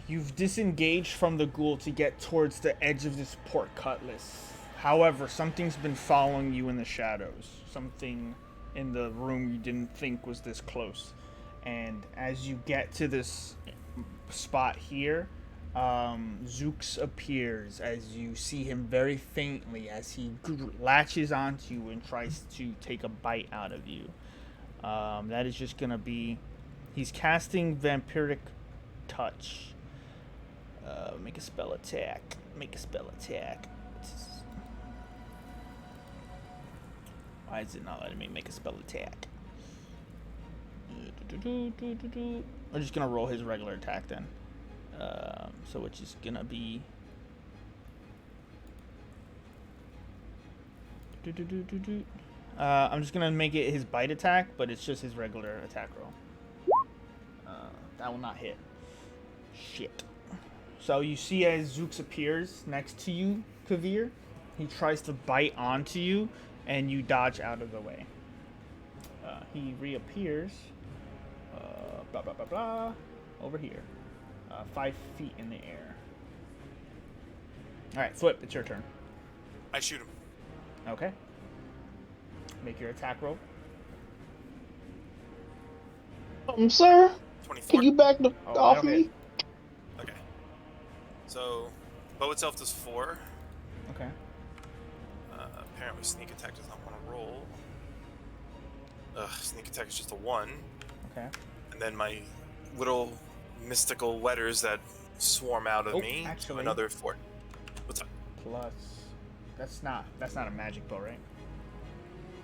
[SPEAKER 1] You've disengaged from the ghoul to get towards the edge of this port cutlass. However, something's been following you in the shadows. Something in the room you didn't think was this close. And as you get to this spot here, Zooks appears as you see him very faintly as he latches onto you and tries to take a bite out of you. That is just gonna be... He's casting Vampiric Touch. Make a spell attack. Make a spell attack. Why is it not letting me make a spell attack? I'm just gonna roll his regular attack then. So which is gonna be... I'm just gonna make it his bite attack, but it's just his regular attack roll. That will not hit. Shit. So you see as Zooks appears next to you, Kavir, he tries to bite onto you, and you dodge out of the way. He reappears, blah blah blah blah, over here, 5 feet in the air. All right, Flip, it's your turn.
[SPEAKER 4] I shoot him.
[SPEAKER 1] Okay. Make your attack roll.
[SPEAKER 2] Sir,
[SPEAKER 4] 24.
[SPEAKER 2] can you back off
[SPEAKER 1] that'll
[SPEAKER 2] me?
[SPEAKER 1] hit.
[SPEAKER 4] Okay. So, bow itself does 4.
[SPEAKER 1] Okay.
[SPEAKER 4] Apparently sneak attack does not want to roll. Sneak attack is just a 1.
[SPEAKER 1] Okay.
[SPEAKER 4] And then my little mystical letters that swarm out of me.
[SPEAKER 1] Actually,
[SPEAKER 4] Another 4. What's up?
[SPEAKER 1] plus. That's not a magic bow, right?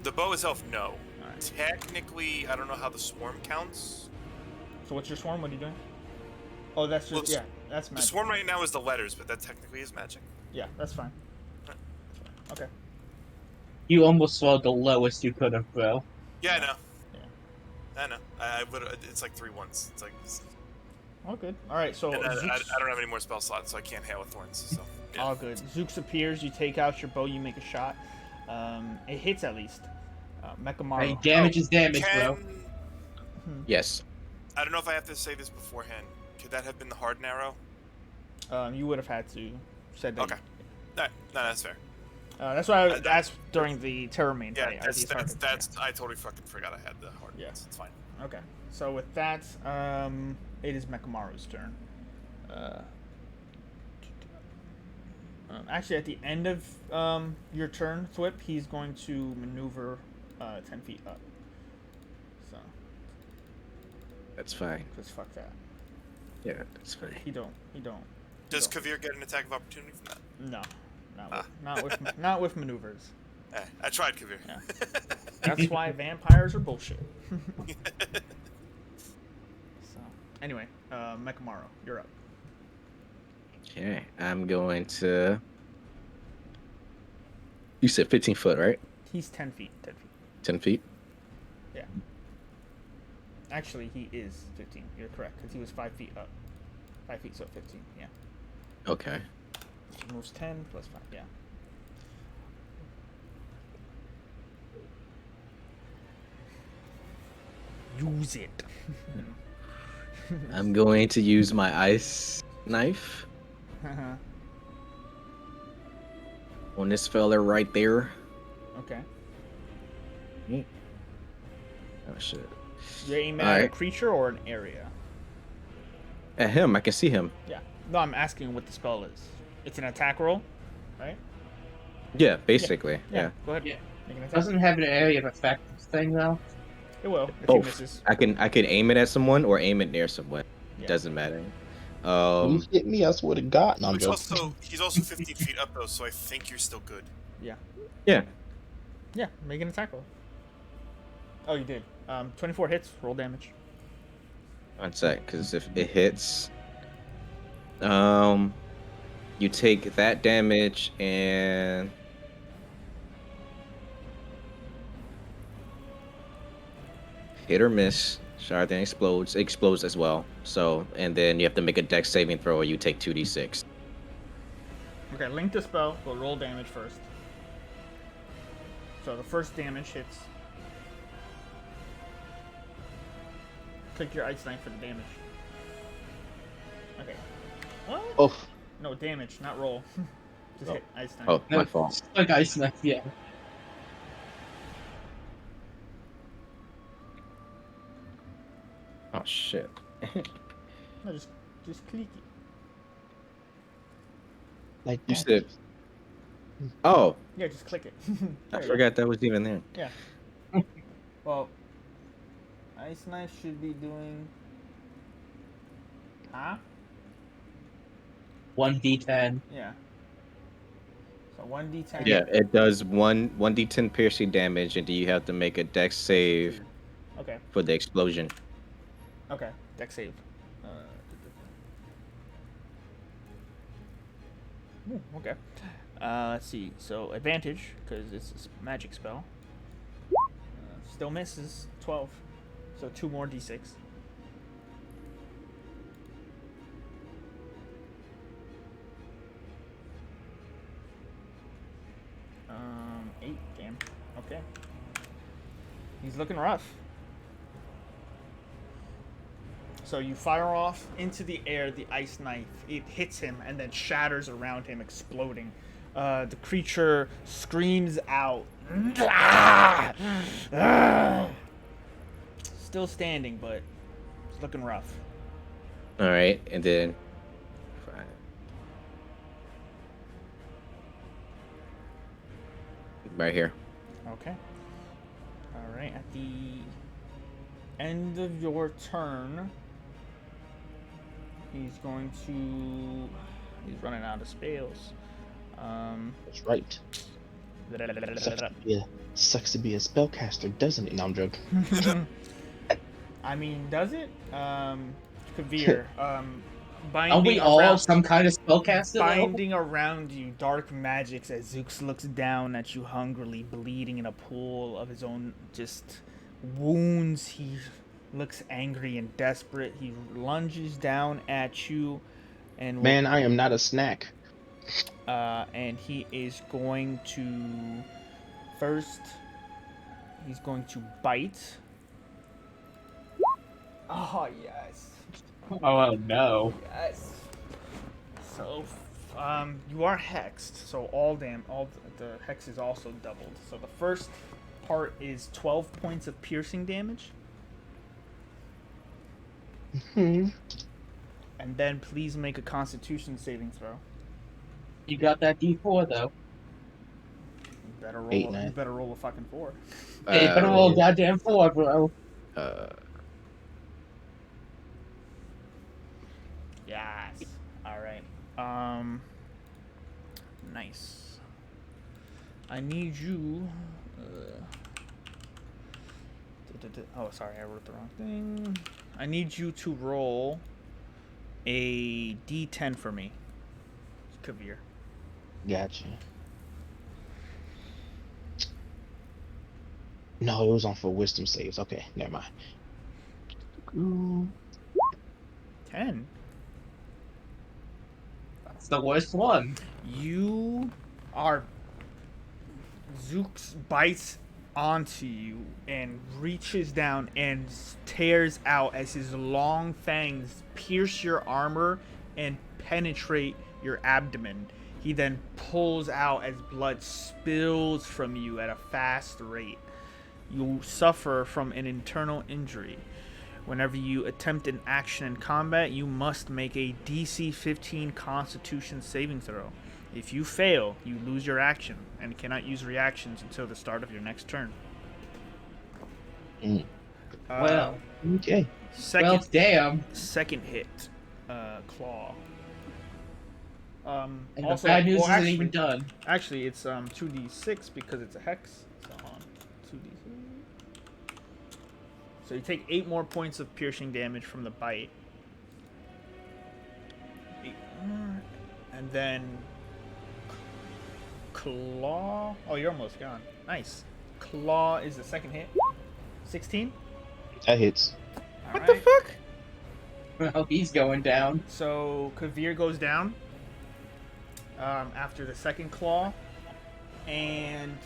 [SPEAKER 4] The bow itself, no.
[SPEAKER 1] All right.
[SPEAKER 4] Technically, I don't know how the swarm counts.
[SPEAKER 1] So what's your swarm? What are you doing? Oh, that's just
[SPEAKER 4] Well,
[SPEAKER 1] that's
[SPEAKER 4] The
[SPEAKER 1] magic.
[SPEAKER 4] swarm right now is the letters, but that technically is magic.
[SPEAKER 1] Yeah, that's fine. Okay.
[SPEAKER 3] You almost swallowed the lowest you could have, bro.
[SPEAKER 4] Yeah, I know.
[SPEAKER 1] Yeah.
[SPEAKER 4] I know. I would. It's like 3 ones. It's like.
[SPEAKER 1] All good. All right, so
[SPEAKER 4] And I
[SPEAKER 1] Zooks,
[SPEAKER 4] don't have any more spell slots, so I can't hail with thorns. So. Yeah.
[SPEAKER 1] all good. Zooks appears. You take out your bow. You make a shot. It hits at least. Mekamaru.
[SPEAKER 3] Hey, damage is damage,
[SPEAKER 4] Can
[SPEAKER 3] bro.
[SPEAKER 5] Yes.
[SPEAKER 4] I don't know if I have to say this beforehand. Could that have been the hard arrow?
[SPEAKER 1] You would have had to said that.
[SPEAKER 4] Okay. No, that's fair.
[SPEAKER 1] That's why I asked during the terror main
[SPEAKER 4] Yeah,
[SPEAKER 1] fight.
[SPEAKER 4] that's I totally fucking forgot I had the hard
[SPEAKER 1] Yeah.
[SPEAKER 4] ones. It's fine.
[SPEAKER 1] Okay. So with that, it is Mekamaru's turn. Actually, at the end of your turn, Thwip, he's going to maneuver 10 feet up. So,
[SPEAKER 5] That's fine.
[SPEAKER 1] just fuck that.
[SPEAKER 5] Yeah, that's fine.
[SPEAKER 1] He don't.
[SPEAKER 4] Does Kavir get an attack of opportunity from that?
[SPEAKER 1] No, not with maneuvers.
[SPEAKER 4] I tried Kavir.
[SPEAKER 1] Yeah. That's why vampires are bullshit. So, anyway, Mekamaru, you're up.
[SPEAKER 5] Okay, I'm going to. You said 15 foot, right?
[SPEAKER 1] He's 10 feet. 10 feet.
[SPEAKER 5] 10 feet?
[SPEAKER 1] Yeah. Actually, he is 15. You're correct, because he was 5 feet up. 5 feet, so 15. Yeah.
[SPEAKER 5] Okay.
[SPEAKER 1] He moves 10 plus 5. Yeah. Use it.
[SPEAKER 5] I'm going to use my ice knife on this fella right there.
[SPEAKER 1] Okay.
[SPEAKER 5] Oh, shit.
[SPEAKER 1] You're aiming at a
[SPEAKER 5] Alright.
[SPEAKER 1] creature or an area?
[SPEAKER 5] At him, I can see him.
[SPEAKER 1] Yeah. No, I'm asking what the spell is. It's an attack roll, right?
[SPEAKER 5] Yeah, basically. Yeah.
[SPEAKER 1] Go ahead.
[SPEAKER 3] Yeah.
[SPEAKER 1] Make an attack.
[SPEAKER 3] Doesn't have an area of effect thing though.
[SPEAKER 1] It will if he
[SPEAKER 5] Both.
[SPEAKER 1] misses.
[SPEAKER 5] I can aim it at someone or aim it near someone.
[SPEAKER 1] Yeah.
[SPEAKER 5] Doesn't matter.
[SPEAKER 2] You hit me, I swear to God. No, I'm
[SPEAKER 4] Which
[SPEAKER 2] joking.
[SPEAKER 4] he's also 15 feet up though, so I think you're still good.
[SPEAKER 1] Yeah.
[SPEAKER 5] Yeah.
[SPEAKER 1] Yeah. Make an attack roll. Oh, you did. 24 hits. Roll damage.
[SPEAKER 5] One sec, because if it hits, you take that damage and hit or miss. Shard then explodes. It explodes as well. So, and then you have to make a dex saving throw, or you take 2d6.
[SPEAKER 1] Okay, link the spell. We'll roll damage first. So the first damage hits. Click your ice knife for the damage. Okay. What?
[SPEAKER 2] Oh,
[SPEAKER 1] No, damage, not roll. Just hit ice knife.
[SPEAKER 5] Oh,
[SPEAKER 3] No,
[SPEAKER 5] my fault.
[SPEAKER 3] it's like ice knife, yeah.
[SPEAKER 5] Oh shit.
[SPEAKER 1] No, just click it.
[SPEAKER 2] like
[SPEAKER 5] You
[SPEAKER 2] that.
[SPEAKER 5] said. Oh,
[SPEAKER 1] Yeah, just click it.
[SPEAKER 5] I
[SPEAKER 1] There you go.
[SPEAKER 5] forgot that was even there.
[SPEAKER 1] Yeah. Well, ice knife should be doing. Huh?
[SPEAKER 3] 1d10.
[SPEAKER 1] Yeah. So 1d10.
[SPEAKER 5] Yeah, it does 1d10 piercing damage, and do you have to make a dex save
[SPEAKER 1] Okay.
[SPEAKER 5] for the explosion?
[SPEAKER 1] Okay. Dex save. Ooh, okay. Let's see. So advantage because it's a magic spell. Still misses 12. So 2 more d6. 8. Damn. Okay. He's looking rough. So you fire off into the air the ice knife. It hits him and then shatters around him, exploding. The creature screams out. Still standing, but it's looking rough.
[SPEAKER 5] All right, and then. Right here.
[SPEAKER 1] Okay. All right. At the end of your turn, he's going to. He's running out of spells.
[SPEAKER 2] That's right. Sucks to be a spellcaster, doesn't it? No, I'm joking.
[SPEAKER 1] I mean, does it? Kavir,
[SPEAKER 3] Are we all some kind of spellcaster though?
[SPEAKER 1] binding around you dark magics as Zooks looks down at you hungrily, bleeding in a pool of his own just wounds. He looks angry and desperate. He lunges down at you and
[SPEAKER 2] Man, I am not a snack.
[SPEAKER 1] and he is going to first he's going to bite. Oh yes.
[SPEAKER 3] Oh no.
[SPEAKER 1] Yes. So, you are hexed. So all the hex is also doubled. So the first part is 12 points of piercing damage,
[SPEAKER 2] Hmm.
[SPEAKER 1] and then please make a Constitution saving throw.
[SPEAKER 3] You got that D4 though.
[SPEAKER 1] You better roll.
[SPEAKER 2] 8,
[SPEAKER 1] You
[SPEAKER 2] 9.
[SPEAKER 1] better roll a fucking 4.
[SPEAKER 3] Hey, better roll a goddamn 4, bro.
[SPEAKER 1] Yes. All right. Nice. I need you. Oh, sorry, I wrote the wrong thing. I need you to roll a D10 for me, Kavir.
[SPEAKER 2] Gotcha. No, it was on for wisdom saves. Okay, never mind. Ooh.
[SPEAKER 1] 10.
[SPEAKER 3] That's the worst one.
[SPEAKER 1] You are. Zooks bites onto you and reaches down and tears out as his long fangs pierce your armor and penetrate your abdomen. He then pulls out as blood spills from you at a fast rate. You suffer from an internal injury. Whenever you attempt an action in combat, you must make a DC 15 Constitution saving throw. If you fail, you lose your action and cannot use reactions until the start of your next turn.
[SPEAKER 3] Well,
[SPEAKER 2] Okay.
[SPEAKER 1] Second,
[SPEAKER 3] damn.
[SPEAKER 1] second hit, claw.
[SPEAKER 3] And
[SPEAKER 1] Also,
[SPEAKER 3] the bad news
[SPEAKER 1] well,
[SPEAKER 3] isn't even done.
[SPEAKER 1] Actually, it's 2d6 because it's a hex. So on 2d6. So you take 8 more points of piercing damage from the bite. 8 more, and then claw. Oh, you're almost gone. Nice. Claw is the second hit. 16.
[SPEAKER 2] That hits.
[SPEAKER 1] What the fuck?
[SPEAKER 3] Well, he's going down.
[SPEAKER 1] So Kavir goes down after the second claw, and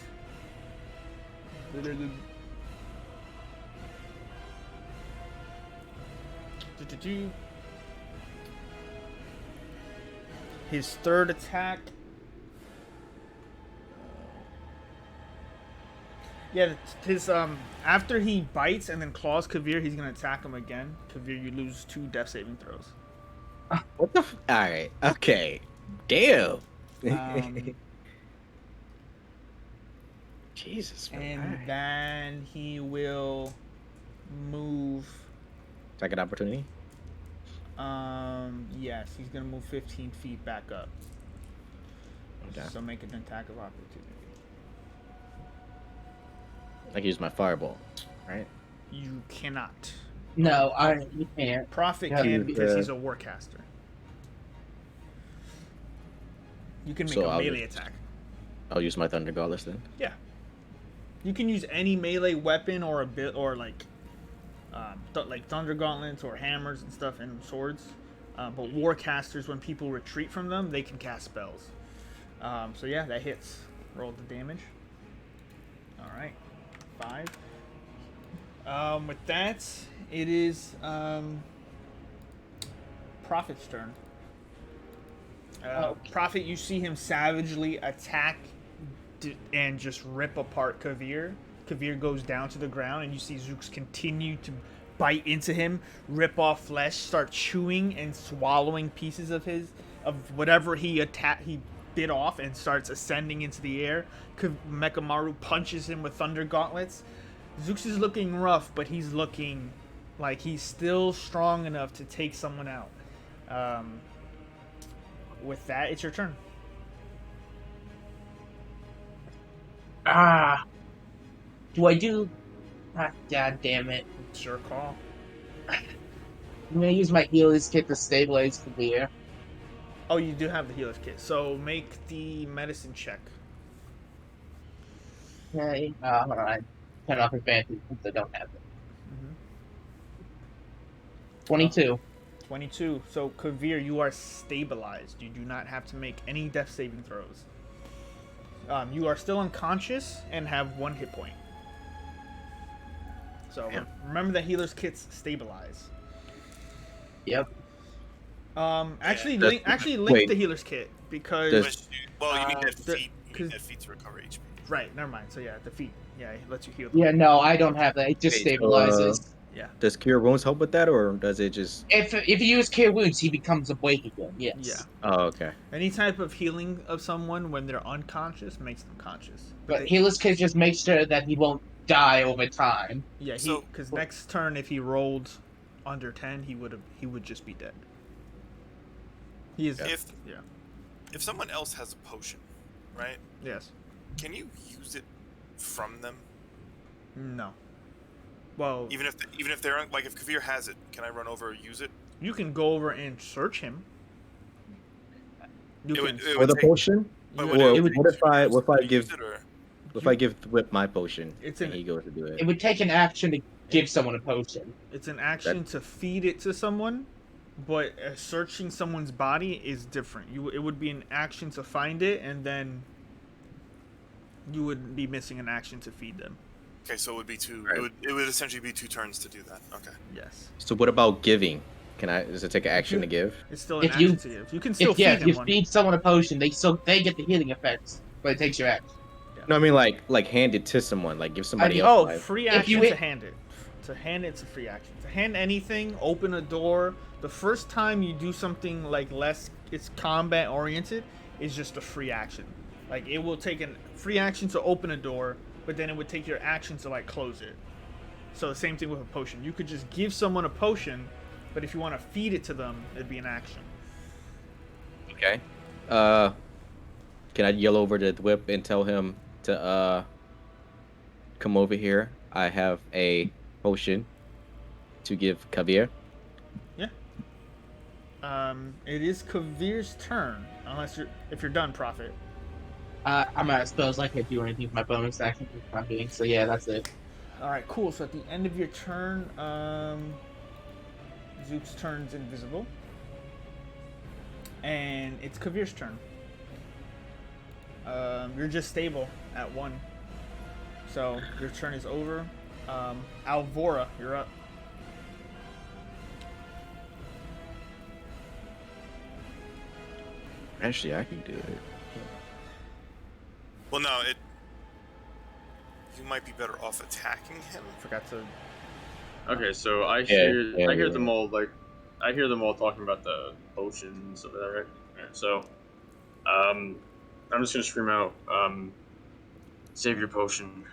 [SPEAKER 1] his third attack. Yeah, his after he bites and then claws Kavir, he's gonna attack him again. Kavir, you lose 2 death saving throws.
[SPEAKER 5] What the? All right. Okay. Damn. Jesus.
[SPEAKER 1] And then he will move.
[SPEAKER 5] Second opportunity.
[SPEAKER 1] Yes, he's gonna move 15 feet back up.
[SPEAKER 5] Okay.
[SPEAKER 1] So make an attack of opportunity.
[SPEAKER 5] I can use my fireball, right?
[SPEAKER 1] You cannot.
[SPEAKER 3] No, you can't.
[SPEAKER 1] Prophet
[SPEAKER 3] Yeah,
[SPEAKER 1] can
[SPEAKER 5] you-
[SPEAKER 1] because he's a warcaster. You can make
[SPEAKER 5] So
[SPEAKER 1] a
[SPEAKER 5] I'll
[SPEAKER 1] melee
[SPEAKER 5] just-
[SPEAKER 1] attack.
[SPEAKER 5] I'll use my Thunder Godless then.
[SPEAKER 1] Yeah. You can use any melee weapon or a bit or like thunder gauntlets or hammers and stuff and swords. But warcasters, when people retreat from them, they can cast spells. So yeah, that hits. Roll the damage. All right, 5. With that, it is Prophet's turn. Prophet, you see him savagely attack and just rip apart Kavir. Kavir goes down to the ground, and you see Zooks continue to bite into him, rip off flesh, start chewing and swallowing pieces of whatever he bit off, and starts ascending into the air. Mekamaru punches him with thunder gauntlets. Zooks is looking rough, but he's looking like he's still strong enough to take someone out. With that, it's your turn.
[SPEAKER 3] Do I do? God damn it.
[SPEAKER 1] It's your call.
[SPEAKER 3] I'm gonna use my healer's kit to stabilize the beer.
[SPEAKER 1] Oh, you do have the healer's kit. So make the medicine check.
[SPEAKER 3] Okay. Alright. Turn off advantage since I don't have it.
[SPEAKER 1] Mm-hmm.
[SPEAKER 3] 22.
[SPEAKER 1] 22. So, Kavir, you are stabilized. You do not have to make any death saving throws. You are still unconscious and have 1 hit point. So, remember that healer's kits stabilize.
[SPEAKER 3] Yep.
[SPEAKER 1] Actually,
[SPEAKER 4] Yeah.
[SPEAKER 1] link
[SPEAKER 5] Wait.
[SPEAKER 1] the healer's kit because
[SPEAKER 4] Well, you need that
[SPEAKER 1] the-
[SPEAKER 4] feet. You need that feet to recover HP.
[SPEAKER 1] right. Never mind. So yeah, the feet. Yeah, it lets you heal.
[SPEAKER 3] Yeah, no, I don't have that. It just
[SPEAKER 5] Okay, so,
[SPEAKER 3] stabilizes.
[SPEAKER 1] Yeah.
[SPEAKER 5] Does Cure Wounds help with that, or does it just?
[SPEAKER 3] If you use Cure Wounds, he becomes awake again. Yes.
[SPEAKER 1] Yeah.
[SPEAKER 5] Oh, okay.
[SPEAKER 1] Any type of healing of someone when they're unconscious makes them conscious.
[SPEAKER 3] But healer's kit just makes sure that he won't die over time.
[SPEAKER 1] Yeah,
[SPEAKER 4] So-
[SPEAKER 1] because next turn if he rolled under 10, he would just be dead. He is.
[SPEAKER 4] If
[SPEAKER 1] Yeah.
[SPEAKER 4] if someone else has a potion, right?
[SPEAKER 1] Yes.
[SPEAKER 4] Can you use it from them?
[SPEAKER 1] No. Well,
[SPEAKER 4] Even if they're like if Kavir has it, can I run over and use it?
[SPEAKER 1] you can go over and search him. You
[SPEAKER 4] It
[SPEAKER 1] can.
[SPEAKER 4] would- it
[SPEAKER 5] With a
[SPEAKER 4] take-
[SPEAKER 5] potion?
[SPEAKER 4] But
[SPEAKER 1] you-
[SPEAKER 4] would
[SPEAKER 5] Or
[SPEAKER 4] it
[SPEAKER 5] what
[SPEAKER 4] take
[SPEAKER 5] if I
[SPEAKER 4] two
[SPEAKER 5] what if I
[SPEAKER 4] turns to
[SPEAKER 5] give
[SPEAKER 4] use it, or-
[SPEAKER 5] what if I give Whip my potion
[SPEAKER 1] It's
[SPEAKER 5] and
[SPEAKER 1] an-
[SPEAKER 5] he goes to do
[SPEAKER 3] It
[SPEAKER 5] it?
[SPEAKER 3] would take an action to give someone a potion.
[SPEAKER 1] It's an action to feed it to someone, but searching someone's body is different. It would be an action to find it, and then you would be missing an action to feed them.
[SPEAKER 4] Okay, so it would be two.
[SPEAKER 5] Right.
[SPEAKER 4] It would essentially be 2 turns to do that. Okay.
[SPEAKER 1] Yes.
[SPEAKER 5] So what about giving? Does it take an action to give?
[SPEAKER 1] It's still an
[SPEAKER 3] If you-
[SPEAKER 1] action to give. You can still
[SPEAKER 3] If
[SPEAKER 1] feed him
[SPEAKER 3] you
[SPEAKER 1] one.
[SPEAKER 3] feed someone a potion, they get the healing effects, but it takes your action.
[SPEAKER 5] No, I mean like hand it to someone, like give somebody else.
[SPEAKER 1] Oh,
[SPEAKER 5] life.
[SPEAKER 1] free
[SPEAKER 3] If
[SPEAKER 1] action
[SPEAKER 3] you-
[SPEAKER 1] to hand it. To hand it's a free action. To hand anything, open a door. The first time you do something like it's combat oriented, is just a free action. Like it will take a free action to open a door, but then it would take your action to like close it. So the same thing with a potion. You could just give someone a potion, but if you want to feed it to them, it'd be an action.
[SPEAKER 5] Okay. Can I yell over to the Whip and tell him to come over here? I have a potion to give Kabir.
[SPEAKER 1] It is Kavir's turn, if you're done, Prophet.
[SPEAKER 3] I'm not suppose I can't do anything with my bonus action for the time being, so yeah, that's it.
[SPEAKER 1] All right, cool. So at the end of your turn, Zook's turns invisible, and it's Kavir's turn. You're just stable at 1, so your turn is over. Alvora, you're up.
[SPEAKER 5] Actually, I can do it.
[SPEAKER 4] Well, no, it. You might be better off attacking him.
[SPEAKER 1] Forgot to.
[SPEAKER 6] Okay, so I
[SPEAKER 5] Yeah,
[SPEAKER 6] hear
[SPEAKER 5] yeah,
[SPEAKER 6] I hear
[SPEAKER 5] yeah.
[SPEAKER 6] them all I hear them all talking about the potions over there, right? Alright, so I'm just gonna scream out, save your potion,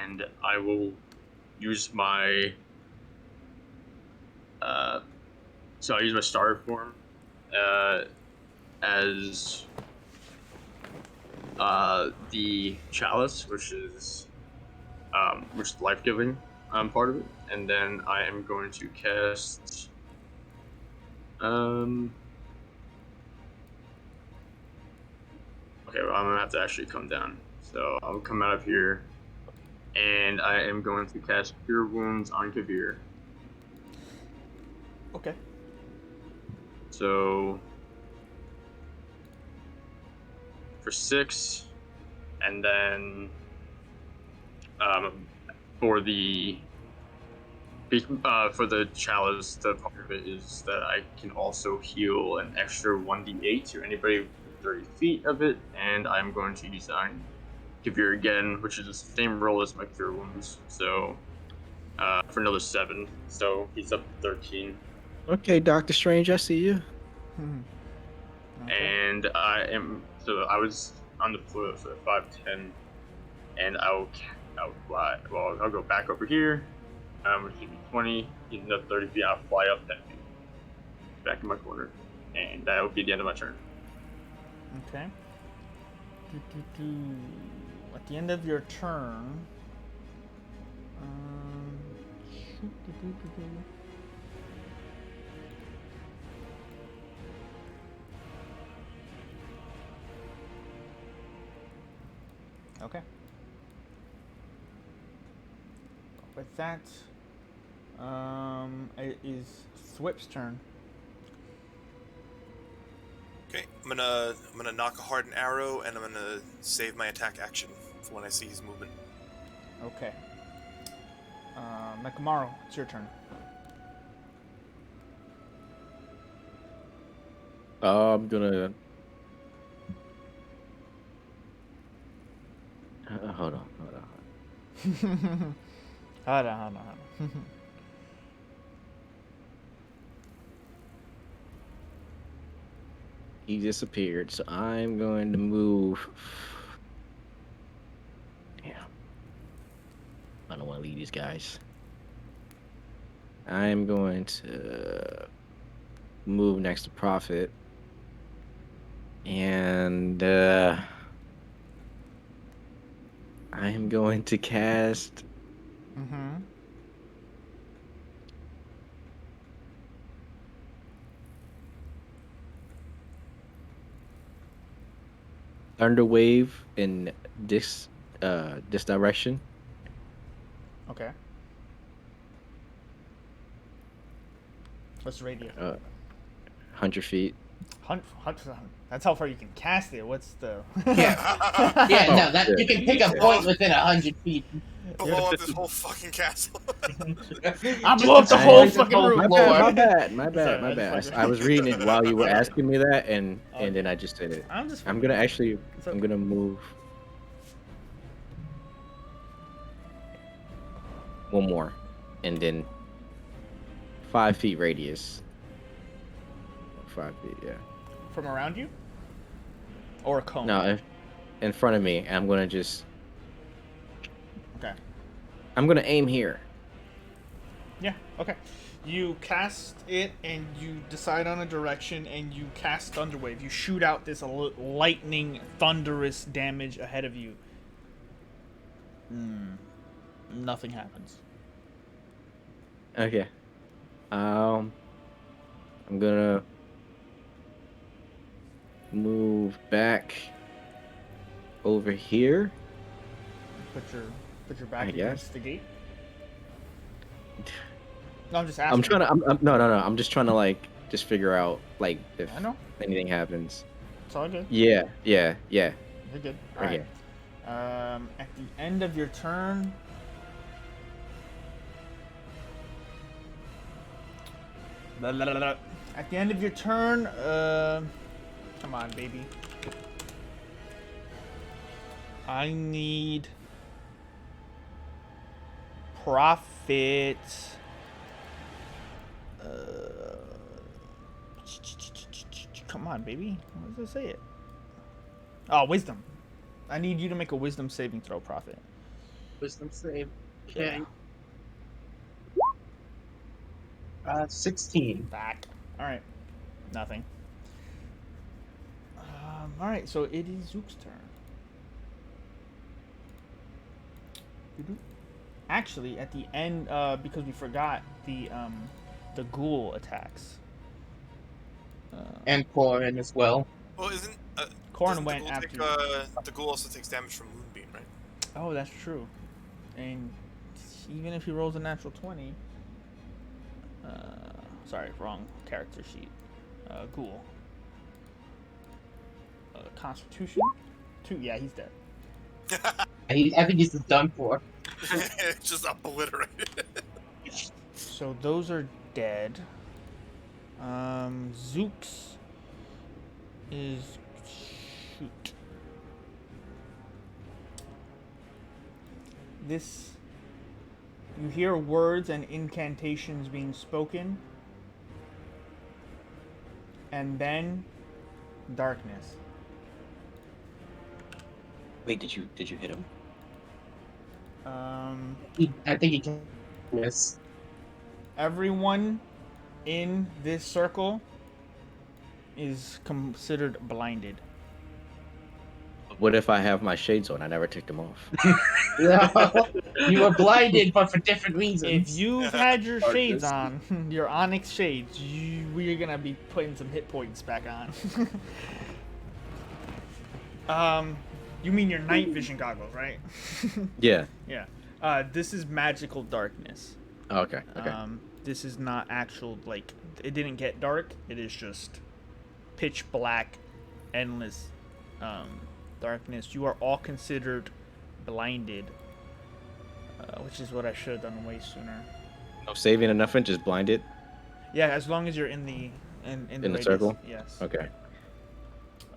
[SPEAKER 6] and I will use my so I use my star form as the chalice, which is life giving part of it, and then I am going to cast okay, well, I'm gonna have to actually come down, so I'll come out of here and I am going to cast Cure Wounds on Kavir.
[SPEAKER 1] Okay.
[SPEAKER 6] So for 6, and then for the chalice, the part of it is that I can also heal an extra 1d8 to anybody within 30 feet of it, and I'm going to use that on Kavir again, which is the same roll as my Cure Wounds. So for another 7, so he's up to 13.
[SPEAKER 5] Okay, Doctor Strange, I see you.
[SPEAKER 1] Okay.
[SPEAKER 6] And I was on the floor for 5'10", and I'll fly. Well, I'll go back over here, which should be 20. He's another 30 feet. I'll fly up 10 feet, back in my corner, and that will be the end of my turn.
[SPEAKER 1] Okay. At the end of your turn. Okay. With that, it is Thwip's turn.
[SPEAKER 4] Okay, I'm gonna knock a hardened arrow, and I'm gonna save my attack action for when I see his movement.
[SPEAKER 1] Okay. Mekamaru, it's your turn.
[SPEAKER 5] I'm gonna. Hold on.
[SPEAKER 1] Hold on.
[SPEAKER 5] He disappeared, so I'm going to move. Damn. I don't want to leave these guys. I'm going to move next to Prophet. And I'm going to cast
[SPEAKER 1] Mm-hmm.
[SPEAKER 5] Thunder Wave in this direction.
[SPEAKER 1] Okay. What's the radius?
[SPEAKER 5] 100 feet.
[SPEAKER 1] That's how far you can cast it. What's the?
[SPEAKER 3] Yeah. Yeah, no, that you can pick a point within 100 feet.
[SPEAKER 4] Blow up this whole fucking castle.
[SPEAKER 1] I blew up the whole
[SPEAKER 3] Just
[SPEAKER 1] fucking
[SPEAKER 3] whole
[SPEAKER 1] room.
[SPEAKER 3] floor.
[SPEAKER 5] My bad.
[SPEAKER 1] Sorry,
[SPEAKER 5] My
[SPEAKER 1] I
[SPEAKER 5] bad.
[SPEAKER 1] just
[SPEAKER 5] I was reading it while you were asking me that, and
[SPEAKER 1] Okay.
[SPEAKER 5] then I just did it.
[SPEAKER 1] I'm just.
[SPEAKER 5] I'm gonna actually.
[SPEAKER 1] It's
[SPEAKER 5] I'm
[SPEAKER 1] okay.
[SPEAKER 5] gonna move one more, and then 5 feet radius. 5 feet, yeah.
[SPEAKER 1] From around you. Or a cone.
[SPEAKER 5] No, in front of me. I'm gonna just.
[SPEAKER 1] Okay.
[SPEAKER 5] I'm gonna aim here.
[SPEAKER 1] Yeah. Okay. You cast it, and you decide on a direction, and you cast Thunderwave. You shoot out this lightning, thunderous damage ahead of you. Nothing happens.
[SPEAKER 5] Okay. I'm gonna move back over here.
[SPEAKER 1] Put your back
[SPEAKER 5] I guess.
[SPEAKER 1] against the gate. No, I'm just asking.
[SPEAKER 5] I'm trying to. No. I'm just trying to just figure out if
[SPEAKER 1] I know.
[SPEAKER 5] anything happens.
[SPEAKER 1] It's all good.
[SPEAKER 5] Yeah.
[SPEAKER 1] You're good. All
[SPEAKER 5] Okay.
[SPEAKER 1] right. At the end of your turn. At the end of your turn, come on, baby. I need profit. Come on, baby. What does it say it? Oh, wisdom. I need you to make a wisdom saving throw, Prophet.
[SPEAKER 3] Wisdom save. Okay. 16.
[SPEAKER 1] Back. All right. Nothing. All right. So it is Zook's turn. Actually, at the end, because we forgot the ghoul attacks.
[SPEAKER 3] And Corin as well.
[SPEAKER 4] Well, isn't
[SPEAKER 1] Corrin
[SPEAKER 4] doesn't
[SPEAKER 1] went
[SPEAKER 4] the ghoul
[SPEAKER 1] after
[SPEAKER 4] take,
[SPEAKER 1] you.
[SPEAKER 4] the ghoul also takes damage from Moonbeam, right?
[SPEAKER 1] Oh, that's true. And even if he rolls a natural 20, sorry, wrong character sheet. Ghoul. Constitution 2. Yeah, he's dead.
[SPEAKER 3] I think he's done for.
[SPEAKER 4] It's just obliterated.
[SPEAKER 1] So those are dead. Zooks is shoot. This, you hear words and incantations being spoken, and then darkness.
[SPEAKER 5] Wait, did you hit him?
[SPEAKER 3] I think he can miss.
[SPEAKER 1] Everyone in this circle is considered blinded.
[SPEAKER 5] What if I have my shades on? I never took them off.
[SPEAKER 3] No, you were blinded, but for different reasons.
[SPEAKER 1] If you've had your
[SPEAKER 6] Darkness.
[SPEAKER 1] shades on, your onyx shades, we're gonna be putting some hit points back on. You mean your night vision goggles, right?
[SPEAKER 5] Yeah.
[SPEAKER 1] Yeah. This is magical darkness.
[SPEAKER 5] Oh, okay. Okay.
[SPEAKER 1] This is not actual, like, it didn't get dark. It is just pitch black, endless darkness. You are all considered blinded, which is what I should have done way sooner.
[SPEAKER 5] No saving or nothing. Just blinded.
[SPEAKER 1] Yeah, as long as you're in the in the radius,
[SPEAKER 5] circle?
[SPEAKER 1] Yes.
[SPEAKER 5] Okay.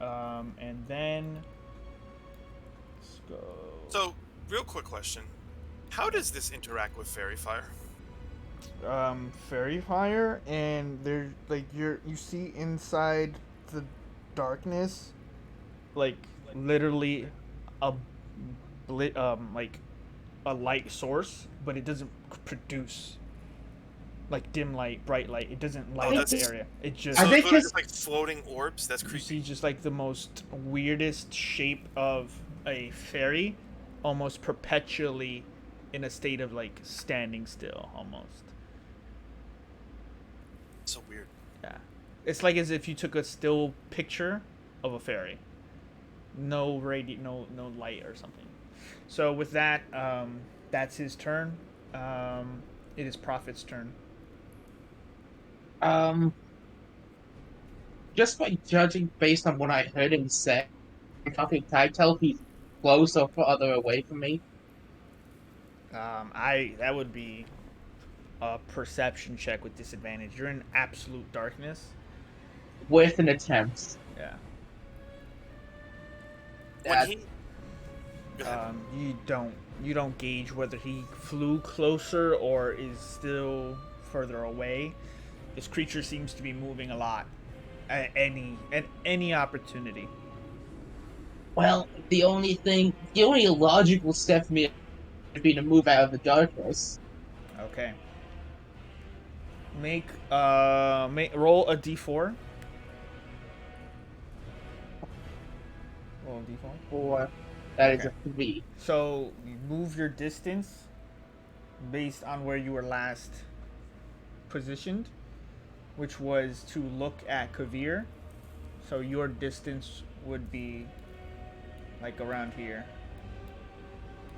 [SPEAKER 1] And then let's go.
[SPEAKER 4] So, real quick question: how does this interact with fairy fire?
[SPEAKER 1] Fairy fire, and there's like you see inside the darkness, like literally a like a light source, but it doesn't produce like dim light, bright light. It doesn't light up the
[SPEAKER 4] that's-
[SPEAKER 1] area. It
[SPEAKER 4] So
[SPEAKER 1] just
[SPEAKER 3] I
[SPEAKER 4] it's
[SPEAKER 3] think
[SPEAKER 4] literally
[SPEAKER 3] his-
[SPEAKER 4] just like floating orbs. That's
[SPEAKER 1] you
[SPEAKER 4] creepy.
[SPEAKER 1] see just like the most weirdest shape of a fairy, almost perpetually in a state of like standing still, almost.
[SPEAKER 4] So weird.
[SPEAKER 1] Yeah, it's like as if you took a still picture of a fairy. No no light or something. So with that, that's his turn. It is Prophet's turn.
[SPEAKER 3] Just by judging based on what I heard him say, can I tell if he's close or further away from me?
[SPEAKER 1] That would be a perception check with disadvantage. You're in absolute darkness.
[SPEAKER 3] With an attempt.
[SPEAKER 1] Yeah.
[SPEAKER 4] When
[SPEAKER 3] That-
[SPEAKER 4] he... Go ahead.
[SPEAKER 1] You don't gauge whether he flew closer or is still further away. This creature seems to be moving a lot at any opportunity.
[SPEAKER 3] Well, the only logical step for me would be to move out of the darkness.
[SPEAKER 1] Okay. Roll a d4. Roll a d4.
[SPEAKER 3] Or that is
[SPEAKER 1] Okay.
[SPEAKER 3] a 3.
[SPEAKER 1] So you move your distance based on where you were last positioned, which was to look at Kavir. So your distance would be like around here.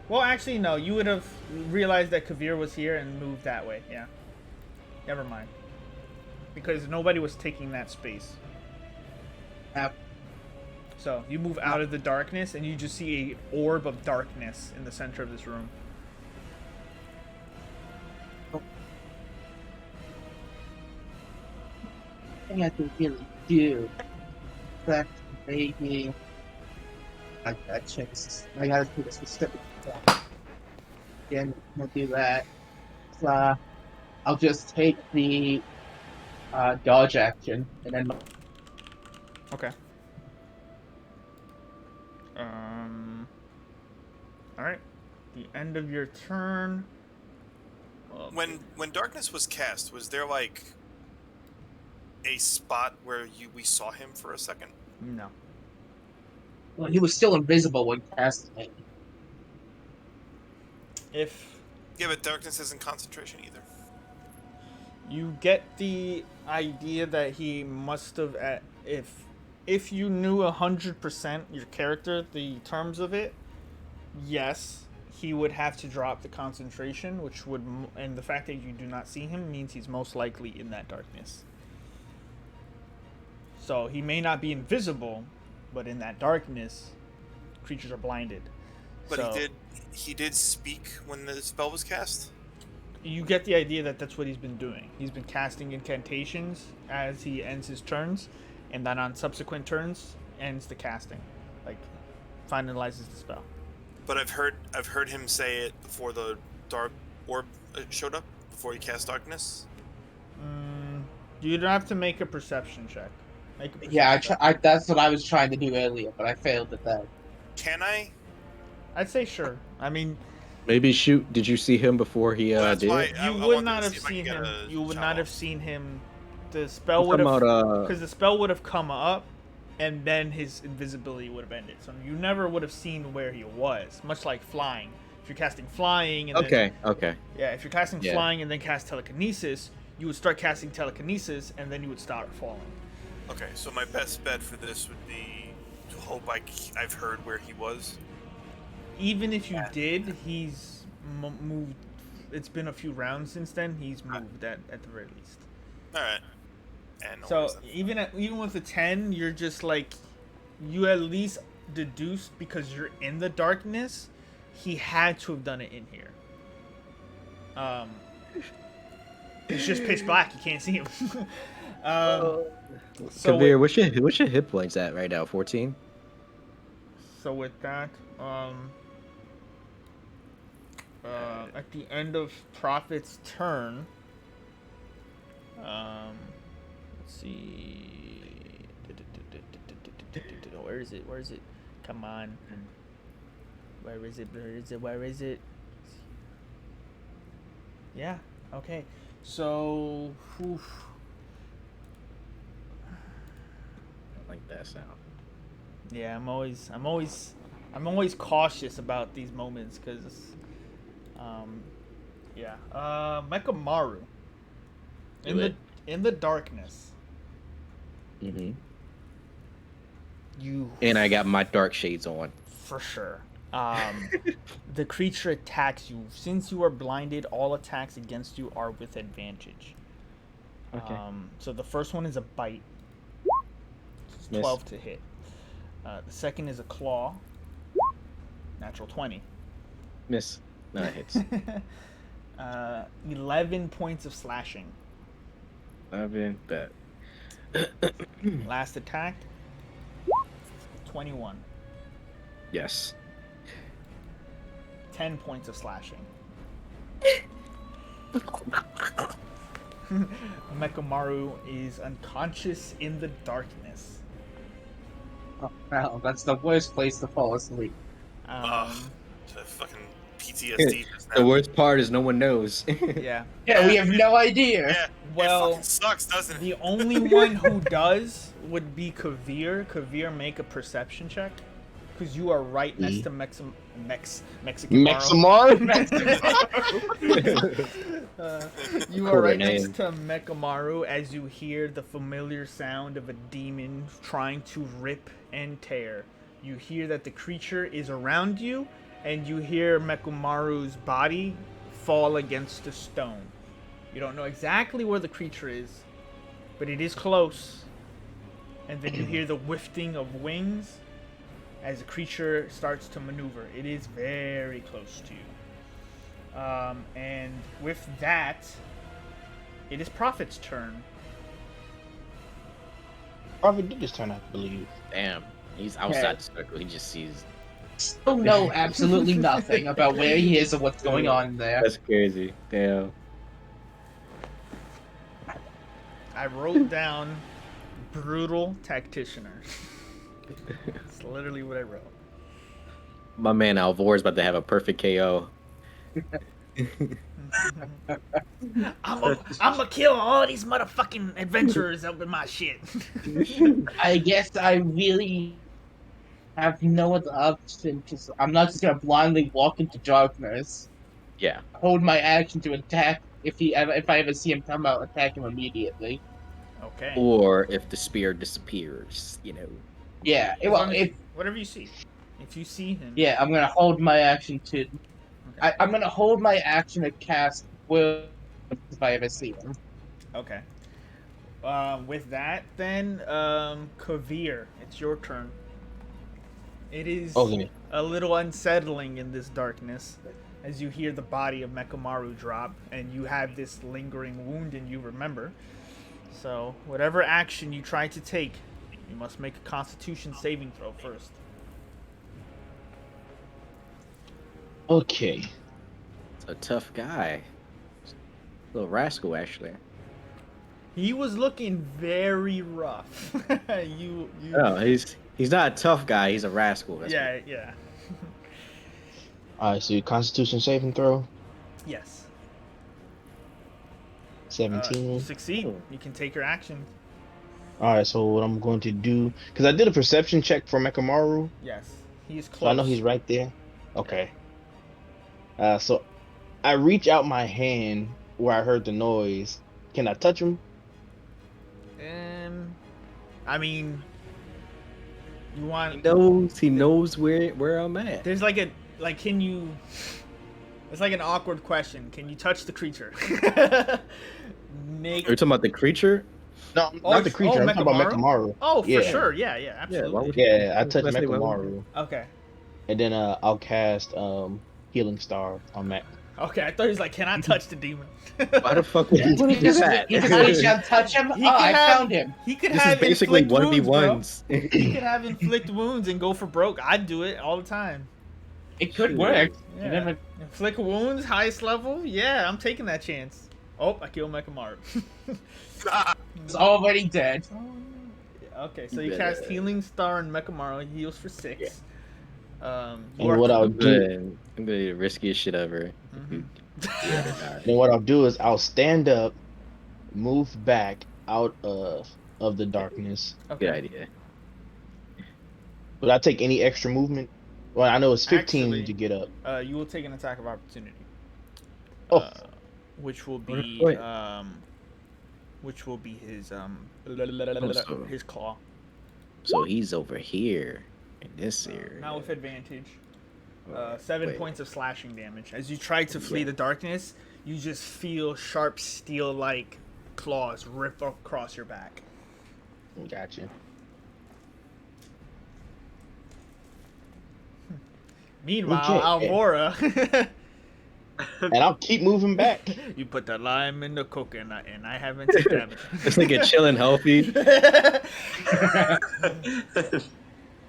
[SPEAKER 1] Well, actually, no. You would have realized that Kavir was here and moved that way. Yeah. Never mind. Because nobody was taking that space.
[SPEAKER 3] Yep.
[SPEAKER 1] So you move out of the darkness and you just see an orb of darkness in the center of this room.
[SPEAKER 3] I think I can really do. But maybe I gotta check this. I gotta do this specific. Again, we'll do that. So, I'll just take the dodge action and then
[SPEAKER 1] Okay. All right. The end of your turn.
[SPEAKER 4] When darkness was cast, was there like a spot where we saw him for a second?
[SPEAKER 1] No.
[SPEAKER 3] well, he was still invisible when casting it.
[SPEAKER 1] If
[SPEAKER 4] Yeah, but darkness isn't concentration either.
[SPEAKER 1] you get the idea that he must have, if you knew 100% your character, the terms of it, yes, he would have to drop the concentration, which would, and the fact that you do not see him means he's most likely in that darkness. So he may not be invisible, but in that darkness, creatures are blinded.
[SPEAKER 4] But
[SPEAKER 1] So
[SPEAKER 4] he did speak when the spell was cast?
[SPEAKER 1] you get the idea that that's what he's been doing. He's been casting incantations as he ends his turns, and then on subsequent turns ends the casting, like finalizes the spell.
[SPEAKER 4] But I've heard him say it before the dark orb showed up, before he cast darkness.
[SPEAKER 1] You'd have to make a perception check. Make a perception
[SPEAKER 3] Yeah,
[SPEAKER 1] check.
[SPEAKER 3] that's what I was trying to do earlier, but I failed at that.
[SPEAKER 4] Can I?
[SPEAKER 1] I'd say sure. I mean,
[SPEAKER 5] Maybe shoot. Did you see him before he
[SPEAKER 4] Well, that's
[SPEAKER 5] did?
[SPEAKER 4] why
[SPEAKER 5] it?
[SPEAKER 4] I
[SPEAKER 1] you
[SPEAKER 4] wanted
[SPEAKER 1] would
[SPEAKER 4] to
[SPEAKER 1] not have
[SPEAKER 4] see if I could
[SPEAKER 1] seen
[SPEAKER 4] get
[SPEAKER 1] him.
[SPEAKER 4] a
[SPEAKER 1] You would
[SPEAKER 4] shot
[SPEAKER 1] not have
[SPEAKER 4] off.
[SPEAKER 1] seen him. The spell
[SPEAKER 5] I'm
[SPEAKER 1] would
[SPEAKER 5] talking
[SPEAKER 1] have,
[SPEAKER 5] about,
[SPEAKER 1] because the spell would have come up, and then his invisibility would have ended. So you never would have seen where he was. Much like flying. If you're casting flying, and then,
[SPEAKER 5] Okay.
[SPEAKER 1] yeah, if you're casting
[SPEAKER 5] Yeah.
[SPEAKER 1] flying and then cast telekinesis, you would start casting telekinesis, and then you would start falling.
[SPEAKER 4] Okay, so my best bet for this would be hope I've heard where he was.
[SPEAKER 1] Even if you did, he's moved. It's been a few rounds since then. He's moved at the very least.
[SPEAKER 4] All right. And no
[SPEAKER 1] So
[SPEAKER 4] worries then.
[SPEAKER 1] even with a 10, you're just like, you at least deduced because you're in the darkness. He had to have done it in here. It's just pitch black. You can't see him. So
[SPEAKER 5] Kabir, what's your hit points at right now? 14.
[SPEAKER 1] So with that, at the end of Prophet's turn, let's see, where is it? Where is it? Come on, where is it? Where is it? Where is it? Yeah. Okay. So, oof.
[SPEAKER 5] I like that sound.
[SPEAKER 1] Yeah, I'm always cautious about these moments because, yeah. Mekamaru. In the darkness.
[SPEAKER 5] Mm-hmm.
[SPEAKER 1] You.
[SPEAKER 5] And I got my dark shades on.
[SPEAKER 1] For sure. The creature attacks you. Since you are blinded, all attacks against you are with advantage.
[SPEAKER 5] Okay.
[SPEAKER 1] So the first one is a bite. It's
[SPEAKER 5] Miss.
[SPEAKER 1] 12 to hit. The second is a claw. Natural 20.
[SPEAKER 5] Miss. No, it hits.
[SPEAKER 1] 11 points of slashing.
[SPEAKER 5] 11. Bet.
[SPEAKER 1] Last attack. 21.
[SPEAKER 5] Yes.
[SPEAKER 1] 10 points of slashing. Mekamaru is unconscious in the darkness.
[SPEAKER 3] Oh, wow, that's the worst place to fall asleep.
[SPEAKER 4] The fucking PTSD. just
[SPEAKER 5] The
[SPEAKER 4] now.
[SPEAKER 5] worst part is no one knows.
[SPEAKER 1] Yeah.
[SPEAKER 3] Yeah, we have no idea.
[SPEAKER 4] Yeah.
[SPEAKER 1] Well,
[SPEAKER 4] it fucking sucks, doesn't it?
[SPEAKER 1] The only one who does would be Kavir. Kavir, make a perception check. Because you are right next to Mexican
[SPEAKER 2] Mexamar?
[SPEAKER 1] You are right next to Mekamaru as you hear the familiar sound of a demon trying to rip and tear. You hear that the creature is around you, and you hear Mekamaru's body fall against a stone. You don't know exactly where the creature is, but it is close. And then you hear the wafting of wings as the creature starts to maneuver. It is very close to you. And with that, it is Prophet's turn.
[SPEAKER 2] Prophet did his turn, I believe.
[SPEAKER 5] Damn. He's outside the circle. He just sees.
[SPEAKER 3] Still know absolutely nothing about where he is or what's going on there.
[SPEAKER 5] That's crazy. Damn.
[SPEAKER 1] I wrote down brutal tacticianer. It's literally what I wrote.
[SPEAKER 5] My man Alvor's about to have a perfect KO.
[SPEAKER 1] I'm gonna kill all these motherfucking adventurers up in my shit.
[SPEAKER 3] I guess I really have no other option because I'm not just gonna blindly walk into darkness.
[SPEAKER 5] Yeah.
[SPEAKER 3] Hold my action to attack if I ever see him come out, attack him immediately.
[SPEAKER 1] Okay.
[SPEAKER 5] Or if the spear disappears, you know.
[SPEAKER 3] Yeah,
[SPEAKER 1] As
[SPEAKER 3] well,
[SPEAKER 1] long as
[SPEAKER 3] if
[SPEAKER 1] whatever you see. If you see him.
[SPEAKER 3] yeah, I'm gonna hold my action to.
[SPEAKER 1] Okay.
[SPEAKER 3] I'm gonna hold my action to cast Will if I ever see him.
[SPEAKER 1] Okay. With that, then, Kavir, it's your turn. It is
[SPEAKER 2] Okay.
[SPEAKER 1] a little unsettling in this darkness as you hear the body of Mekamaru drop, and you have this lingering wound, and you remember. So, whatever action you try to take, you must make a Constitution saving throw first.
[SPEAKER 2] Okay.
[SPEAKER 5] It's a tough guy. Little rascal, actually.
[SPEAKER 1] He was looking very rough. you.
[SPEAKER 5] No, he's not a tough guy. He's a rascal. That's
[SPEAKER 1] Yeah, yeah.
[SPEAKER 2] Alright, so your Constitution saving throw,
[SPEAKER 1] Yes.
[SPEAKER 2] 17.
[SPEAKER 1] Succeed. You can take your action.
[SPEAKER 2] Alright, so what I'm going to do, because I did a perception check for Mekamaru,
[SPEAKER 1] Yes. He's close.
[SPEAKER 2] so I know he's right there. Okay. So I reach out my hand where I heard the noise. Can I touch him?
[SPEAKER 1] I mean, You want?
[SPEAKER 5] He knows where I'm at.
[SPEAKER 1] There's like can you? It's like an awkward question. Can you touch the creature? Make.
[SPEAKER 5] Are you talking about the creature?
[SPEAKER 2] No, not the creature. I'm talking about Mekamaru.
[SPEAKER 1] Oh,
[SPEAKER 2] Yeah.
[SPEAKER 1] for sure. Yeah, absolutely.
[SPEAKER 2] Yeah, I touched
[SPEAKER 5] Leslie, why would
[SPEAKER 2] Mekamaru,
[SPEAKER 1] Okay.
[SPEAKER 2] and then I'll cast Healing Star on Mac.
[SPEAKER 1] Okay, I thought he was like, can I touch the demon?
[SPEAKER 5] Why the fuck would you want to do that?
[SPEAKER 3] You just reach out, touch him. I found him.
[SPEAKER 1] He could
[SPEAKER 5] This is
[SPEAKER 1] have
[SPEAKER 5] basically
[SPEAKER 1] inflict wounds, bro.
[SPEAKER 5] 1v1s.
[SPEAKER 1] He could have inflict wounds and go for broke. I'd do it all the time.
[SPEAKER 3] It could work.
[SPEAKER 1] Yeah.
[SPEAKER 3] You never...
[SPEAKER 1] Inflict wounds, highest level. Yeah, I'm taking that chance. Oh, I killed Mekamaru.
[SPEAKER 3] It's already dead.
[SPEAKER 1] Okay, so you cast Healing Star and Mekamaru. He heals for 6.
[SPEAKER 2] And what I'll do,
[SPEAKER 5] I'm gonna do the riskiest shit ever.
[SPEAKER 1] Mhm.
[SPEAKER 2] and what I'll do is I'll stand up, move back out of the darkness.
[SPEAKER 1] Okay.
[SPEAKER 5] Good idea.
[SPEAKER 2] Would I take any extra movement? Well, I know it's 15
[SPEAKER 1] Actually,
[SPEAKER 2] to get up.
[SPEAKER 1] You will take an attack of opportunity.
[SPEAKER 2] Oh.
[SPEAKER 1] Which will
[SPEAKER 5] What a
[SPEAKER 1] be
[SPEAKER 5] point.
[SPEAKER 1] which will be his
[SPEAKER 5] so-
[SPEAKER 1] his claw.
[SPEAKER 5] So he's over here in this area.
[SPEAKER 1] Now with advantage.
[SPEAKER 5] Oh,
[SPEAKER 1] 7
[SPEAKER 5] wait.
[SPEAKER 1] points of slashing damage. As you try to flee the darkness, you just feel sharp steel-like claws rip across your back.
[SPEAKER 2] Gotcha.
[SPEAKER 1] Meanwhile,
[SPEAKER 2] Okay.
[SPEAKER 1] Alvora,
[SPEAKER 2] And I'll keep moving back.
[SPEAKER 1] you put the lime in the coconut, and I haven't taken damage.
[SPEAKER 5] It's like a chilling healthy.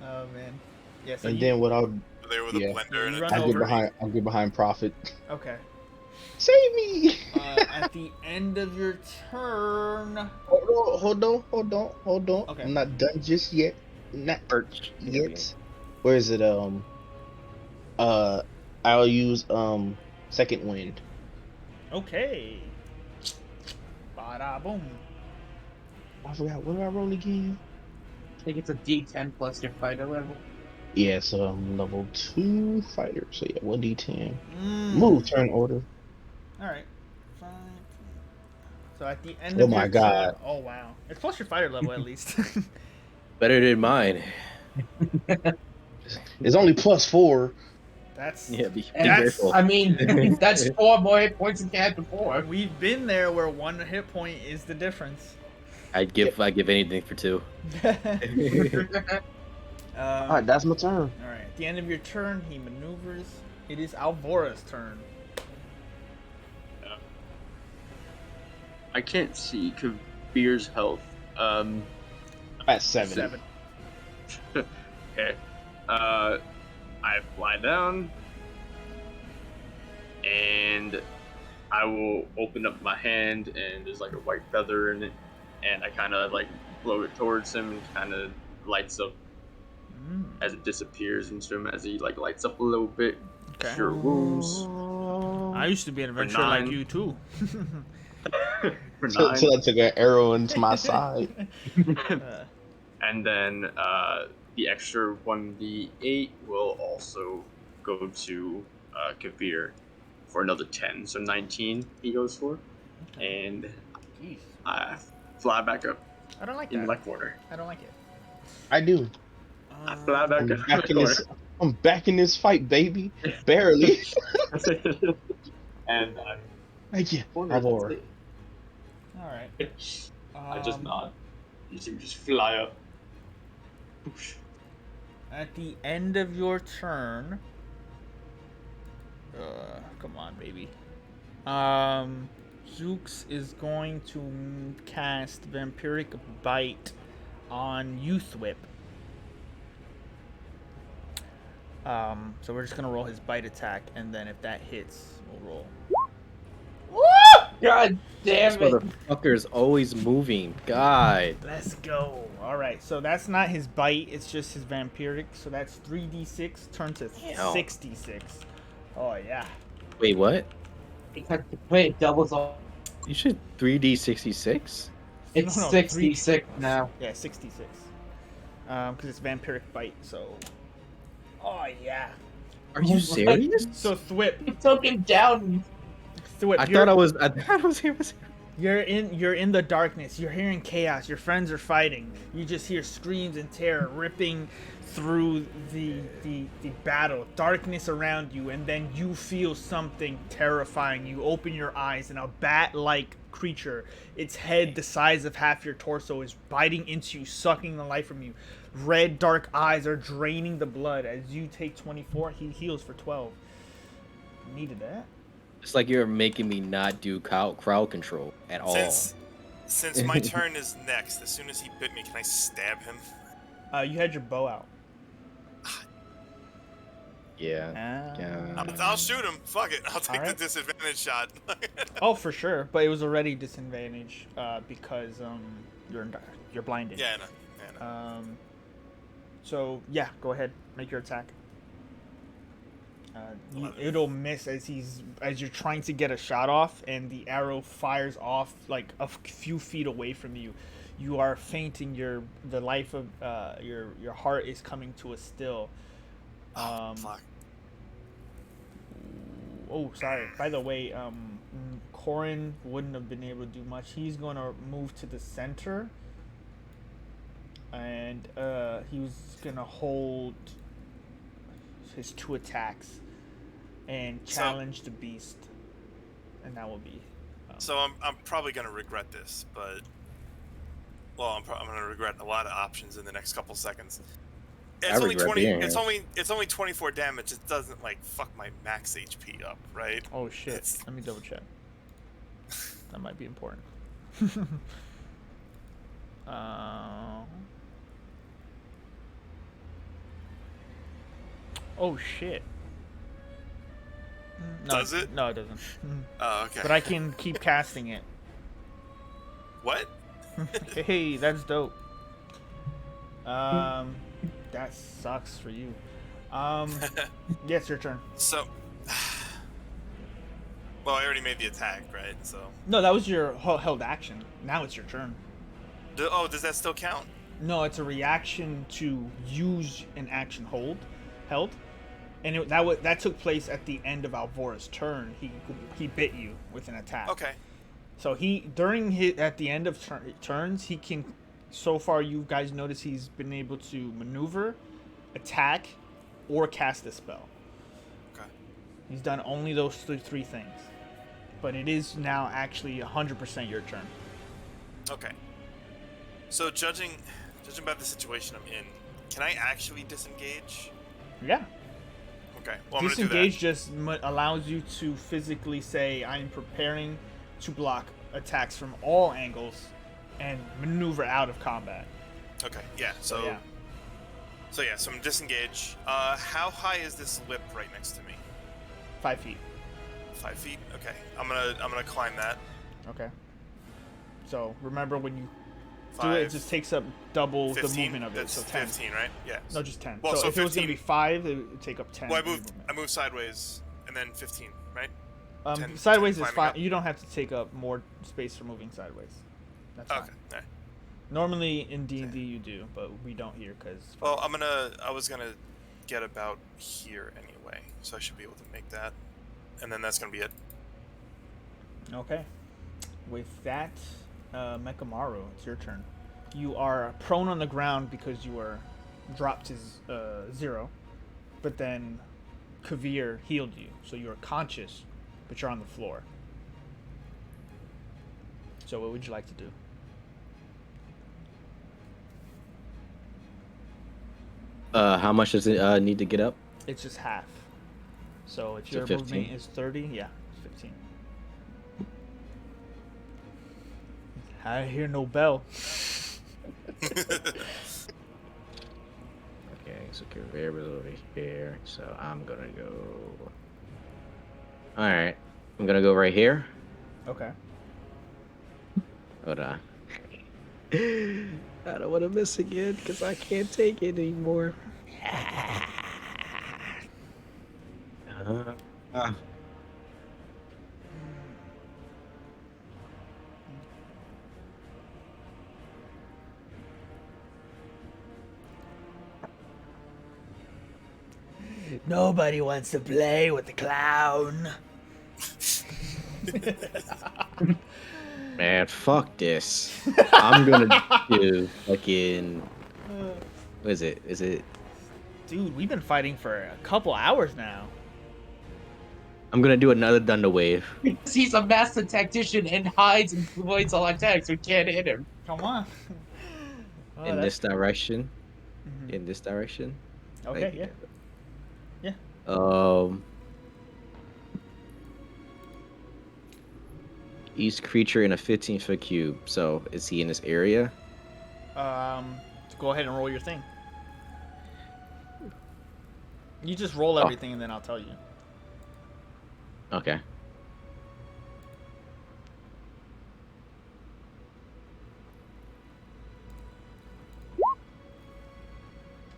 [SPEAKER 1] Oh man. Yeah. So
[SPEAKER 2] And
[SPEAKER 1] you,
[SPEAKER 2] then what I'll
[SPEAKER 4] There with a
[SPEAKER 2] Yeah.
[SPEAKER 4] blender and
[SPEAKER 1] You
[SPEAKER 4] a
[SPEAKER 1] run over.
[SPEAKER 2] I'll get behind Prophet.
[SPEAKER 1] okay.
[SPEAKER 2] Save me!
[SPEAKER 1] At the end of your turn.
[SPEAKER 2] Hold on.
[SPEAKER 1] Okay.
[SPEAKER 2] I'm not done just yet. Not
[SPEAKER 5] Perch.
[SPEAKER 2] yet. Where is it? I'll use Second Wind.
[SPEAKER 1] Okay. Bada boom.
[SPEAKER 2] I forgot. What did I roll again?
[SPEAKER 3] I think it's a D10 plus your fighter level.
[SPEAKER 2] Yeah, so I'm level 2 fighter. So yeah, 1d10.
[SPEAKER 1] Mm.
[SPEAKER 2] Move turn order.
[SPEAKER 1] All right. Fine. So at the end
[SPEAKER 2] Oh
[SPEAKER 1] of
[SPEAKER 2] my
[SPEAKER 1] your
[SPEAKER 2] God.
[SPEAKER 1] turn, oh wow, it's plus your fighter level at least.
[SPEAKER 5] Better than mine.
[SPEAKER 2] It's only +4.
[SPEAKER 1] That's
[SPEAKER 5] Yeah, be
[SPEAKER 1] That's-
[SPEAKER 5] careful.
[SPEAKER 3] I mean, that's 4 more hit points than you had before.
[SPEAKER 1] we've been there where 1 hit point is the difference.
[SPEAKER 5] I'd give anything for 2.
[SPEAKER 2] Alright, that's my turn.
[SPEAKER 1] All right. At the end of your turn, he maneuvers. It is Alvora's turn.
[SPEAKER 6] I can't see Kabir's health.
[SPEAKER 2] I'm at 7.
[SPEAKER 1] 7.
[SPEAKER 6] Okay. I fly down, and I will open up my hand, and there's like a white feather in it, and I kind of like blow it towards him, and kind of lights up
[SPEAKER 1] Mm.
[SPEAKER 6] as it disappears into him as he like lights up a little bit.
[SPEAKER 1] Okay.
[SPEAKER 6] Cure wounds.
[SPEAKER 1] I used to be an adventurer like
[SPEAKER 6] 9.
[SPEAKER 1] you too.
[SPEAKER 6] For
[SPEAKER 2] Till
[SPEAKER 6] 9.
[SPEAKER 2] I took an arrow into my side.
[SPEAKER 6] And then the extra 1d8 will also go to Kavir for another 10. So 19 he goes for. And
[SPEAKER 1] Jeez.
[SPEAKER 6] I fly back up
[SPEAKER 1] I don't like
[SPEAKER 6] in
[SPEAKER 1] that.
[SPEAKER 6] my corner.
[SPEAKER 1] I don't like it.
[SPEAKER 2] I do.
[SPEAKER 6] I fly back
[SPEAKER 2] I'm
[SPEAKER 6] up
[SPEAKER 2] back
[SPEAKER 6] in
[SPEAKER 2] in
[SPEAKER 6] my
[SPEAKER 2] this. I'm back in this fight, baby. Barely.
[SPEAKER 6] corner. And I'm
[SPEAKER 2] Thank you.
[SPEAKER 6] corner.
[SPEAKER 2] Alvor.
[SPEAKER 1] All right.
[SPEAKER 6] I just nod. You see me just fly up.
[SPEAKER 1] At the end of your turn, come on, baby. Zooks is going to cast Vampiric Bite on Youth Whip. So we're just gonna roll his bite attack, and then if that hits, we'll roll.
[SPEAKER 3] God
[SPEAKER 5] This
[SPEAKER 3] damn it.
[SPEAKER 5] motherfucker's always moving. God.
[SPEAKER 1] Let's go. All right, so that's not his bite; it's just his vampiric. So that's 3d6 turned to
[SPEAKER 5] Damn.
[SPEAKER 1] 6d6. Oh yeah.
[SPEAKER 5] Wait, what?
[SPEAKER 3] Because the play doubles all.
[SPEAKER 5] You should 3d66?
[SPEAKER 3] It's
[SPEAKER 1] No,
[SPEAKER 3] 66 now.
[SPEAKER 1] Yeah, 66. Because it's vampiric bite. So. Oh yeah.
[SPEAKER 5] Are you serious?
[SPEAKER 1] So Thwip,
[SPEAKER 3] You took him down.
[SPEAKER 1] Thwip.
[SPEAKER 5] I thought I was here.
[SPEAKER 1] You're in the darkness. You're hearing chaos. Your friends are fighting. You just hear screams and terror ripping through the battle. Darkness around you, and then you feel something terrifying. You open your eyes, and a bat-like creature, its head the size of half your torso, is biting into you, sucking the life from you. Red, dark eyes are draining the blood. As you take 24, he heals for 12. Needed that.
[SPEAKER 5] It's like you're making me not do crowd control at all.
[SPEAKER 4] Since my turn is next, as soon as he bit me, can I stab him?
[SPEAKER 1] You had your bow out.
[SPEAKER 5] Yeah.
[SPEAKER 4] I'll shoot him. Fuck it. I'll take the
[SPEAKER 1] Alright.
[SPEAKER 4] disadvantage shot.
[SPEAKER 1] Oh, for sure. But it was already disadvantage because you're blinded.
[SPEAKER 4] Yeah, no.
[SPEAKER 1] So yeah, go ahead, make your attack. It'll miss as you're trying to get a shot off, and the arrow fires off like a few feet away from you. You are fainting. The life of your heart is coming to a still.
[SPEAKER 4] Fuck.
[SPEAKER 1] Oh, sorry. By the way, Corin wouldn't have been able to do much. He's going to move to the center, and he was going to hold his 2 attacks and challenge the beast, and that will be.
[SPEAKER 4] So I'm probably going to regret this, but I'm going to regret a lot of options in the next couple seconds. It's only 20. It's only 24 damage. It doesn't like fuck my max HP up, right?
[SPEAKER 1] Oh shit! Let me double check. That might be important. Oh shit! No,
[SPEAKER 4] Does it?
[SPEAKER 1] No, it doesn't.
[SPEAKER 4] Oh, okay.
[SPEAKER 1] But I can keep casting it.
[SPEAKER 4] What?
[SPEAKER 1] Hey, that's dope. That sucks for you. Yes, your turn.
[SPEAKER 4] So, well, I already made the attack, right? So.
[SPEAKER 1] No, that was your held action. Now it's your turn.
[SPEAKER 4] Does that still count?
[SPEAKER 1] No, it's a reaction to use an action held, and that took place at the end of Alvora's turn. He bit you with an attack.
[SPEAKER 4] Okay.
[SPEAKER 1] So at the end of turns, he can. So far, you guys notice he's been able to maneuver, attack, or cast a spell.
[SPEAKER 4] Okay.
[SPEAKER 1] He's done only those three things. But it is now actually 100% your turn.
[SPEAKER 4] Okay. So judging by the situation I'm in, can I actually disengage?
[SPEAKER 1] Yeah.
[SPEAKER 4] Okay. Well, I'm
[SPEAKER 1] Disengage just allows you to physically say, I'm preparing to block attacks from all angles and maneuver out of combat.
[SPEAKER 4] Okay. Yeah. So I'm disengage. How high is this lip right next to me?
[SPEAKER 1] 5 feet.
[SPEAKER 4] 5 feet. Okay. I'm gonna climb that.
[SPEAKER 1] Okay. So remember when you do
[SPEAKER 4] 5,
[SPEAKER 1] it just takes up double
[SPEAKER 4] 15?
[SPEAKER 1] the movement of it.
[SPEAKER 4] That's
[SPEAKER 1] So 10.
[SPEAKER 4] 15, right? Yeah.
[SPEAKER 1] No, just 10.
[SPEAKER 4] Well, so
[SPEAKER 1] if it was
[SPEAKER 4] 15
[SPEAKER 1] gonna be 5, it would take up 10.
[SPEAKER 4] Well,
[SPEAKER 1] movement.
[SPEAKER 4] I moved sideways, and then 15, right? 10
[SPEAKER 1] sideways is
[SPEAKER 4] climbing
[SPEAKER 1] fine.
[SPEAKER 4] up.
[SPEAKER 1] You don't have to take up more space for moving sideways. That's
[SPEAKER 4] Okay.
[SPEAKER 1] fine.
[SPEAKER 4] All right.
[SPEAKER 1] Normally in D&D you do, but we don't here because.
[SPEAKER 4] Well, I was gonna get about here anyway, so I should be able to make that, and then that's gonna be it.
[SPEAKER 1] Okay. With that, Mekamaru, it's your turn. You are prone on the ground because you were dropped to 0, but then Kavir healed you, so you are conscious, but you're on the floor. So what would you like to do?
[SPEAKER 5] How much does it need to get up?
[SPEAKER 1] It's just half. So if
[SPEAKER 5] So
[SPEAKER 1] your
[SPEAKER 5] 15?
[SPEAKER 1] movement is 30, yeah, it's 15. I hear no bell.
[SPEAKER 5] Okay, so Kavir was over here, so I'm gonna go. Alright, I'm gonna go right here.
[SPEAKER 1] Okay.
[SPEAKER 5] Hold on. I don't want to miss again because I can't take it anymore.
[SPEAKER 1] Nobody wants to play with the clown.
[SPEAKER 5] Man, fuck this. I'm gonna do fucking. What is it? Is it?
[SPEAKER 1] Dude, we've been fighting for a couple hours now.
[SPEAKER 5] I'm gonna do another Thunder Wave.
[SPEAKER 3] He's a master tactician and hides and avoids all attacks. We can't hit him.
[SPEAKER 1] Come on. Oh,
[SPEAKER 5] In
[SPEAKER 1] that's-
[SPEAKER 5] this direction.
[SPEAKER 1] Mhm.
[SPEAKER 5] In this direction.
[SPEAKER 1] Okay, yeah.
[SPEAKER 5] Each creature in a 15-foot cube. So is he in this area?
[SPEAKER 1] Go ahead and roll your thing. You just roll everything and then I'll tell you.
[SPEAKER 5] Okay.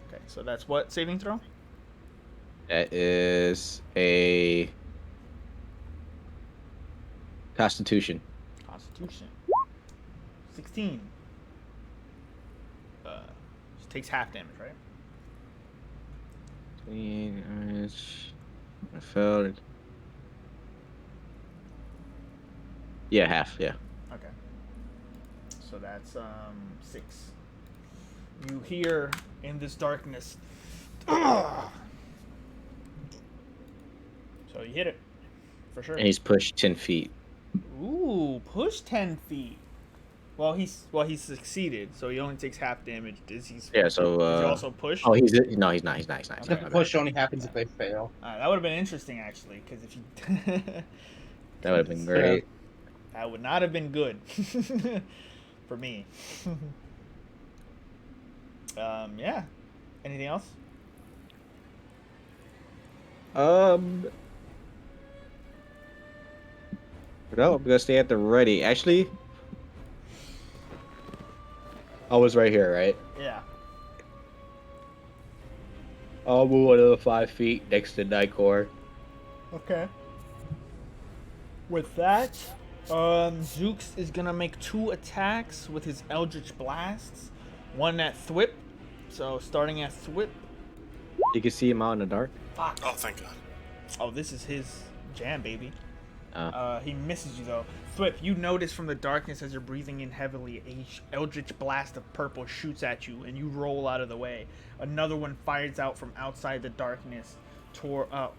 [SPEAKER 1] Okay, so that's what saving throw?
[SPEAKER 5] That is a Constitution.
[SPEAKER 1] Constitution. 16. Just takes half damage, right?
[SPEAKER 5] I failed. Yeah, half. Yeah.
[SPEAKER 1] Okay. So that's 6. You hear in this darkness. So you hit it. For sure.
[SPEAKER 5] And he's pushed 10 feet.
[SPEAKER 1] Ooh, push 10 feet. Well, he's succeeded, so he only takes half damage. Is he?
[SPEAKER 5] Yeah. So.
[SPEAKER 1] Is he also push?
[SPEAKER 5] Oh, he's no, he's not. He's not. He's not.
[SPEAKER 1] Okay.
[SPEAKER 3] The push only happens if they fail.
[SPEAKER 1] That would have been interesting, actually, because if you.
[SPEAKER 5] That would have been great.
[SPEAKER 1] That would not have been good for me. Yeah. Anything else?
[SPEAKER 5] No, I'm gonna stay at the ready. Actually, I was right here, right?
[SPEAKER 1] Yeah.
[SPEAKER 5] I'll move another 5 feet next to Nightcore.
[SPEAKER 1] Okay. With that, Zooks is gonna make 2 attacks with his Eldritch Blasts. One at Thwip. So starting at Thwip.
[SPEAKER 5] You can see him out in the dark.
[SPEAKER 1] Fuck.
[SPEAKER 4] Oh, thank God.
[SPEAKER 1] Oh, this is his jam, baby.
[SPEAKER 5] Uh.
[SPEAKER 1] He misses you though. Thwip, you notice from the darkness as you're breathing in heavily, a Eldritch Blast of purple shoots at you, and you roll out of the way. Another one fires out from outside the darkness.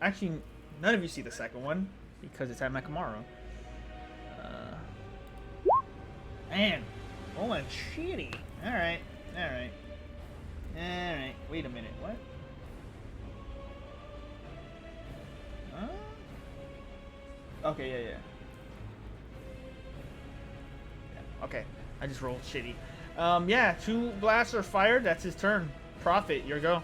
[SPEAKER 1] Actually, none of you see the second one because it's at Mekamaru. Man, rolling shitty. All right. Wait a minute. What? Okay, yeah. Okay, I just rolled shitty. Yeah, 2 blasts are fired. That's his turn. Prophet, your go.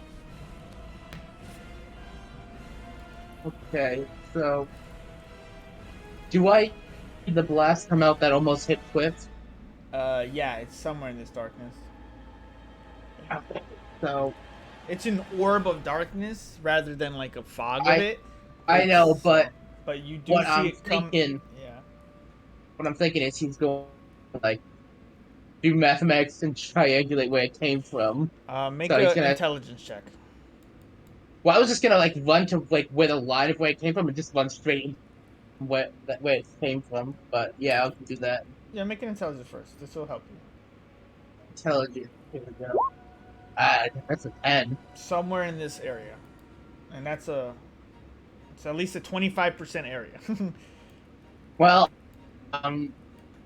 [SPEAKER 3] Okay, so do I see the blast come out that almost hit Swift?
[SPEAKER 1] Yeah, it's somewhere in this darkness.
[SPEAKER 3] So
[SPEAKER 1] It's an orb of darkness rather than like a fog of it.
[SPEAKER 3] I know, but
[SPEAKER 1] you do
[SPEAKER 3] what
[SPEAKER 1] see
[SPEAKER 3] I'm
[SPEAKER 1] it come.
[SPEAKER 3] thinking,
[SPEAKER 1] Yeah.
[SPEAKER 3] what I'm thinking is he's going to, like, do mathematics and triangulate where it came from.
[SPEAKER 1] Make
[SPEAKER 3] So he's
[SPEAKER 1] an
[SPEAKER 3] gonna-
[SPEAKER 1] intelligence check.
[SPEAKER 3] Well, I was just gonna like run to like where the line of where it came from and just run straight in where it came from. But yeah, I'll do that.
[SPEAKER 1] Yeah, make an intelligence first. This will help you.
[SPEAKER 3] Intelligence. Here we go. That's a 10.
[SPEAKER 1] Somewhere in this area, and it's at least a 25% area.
[SPEAKER 3] Well, I'm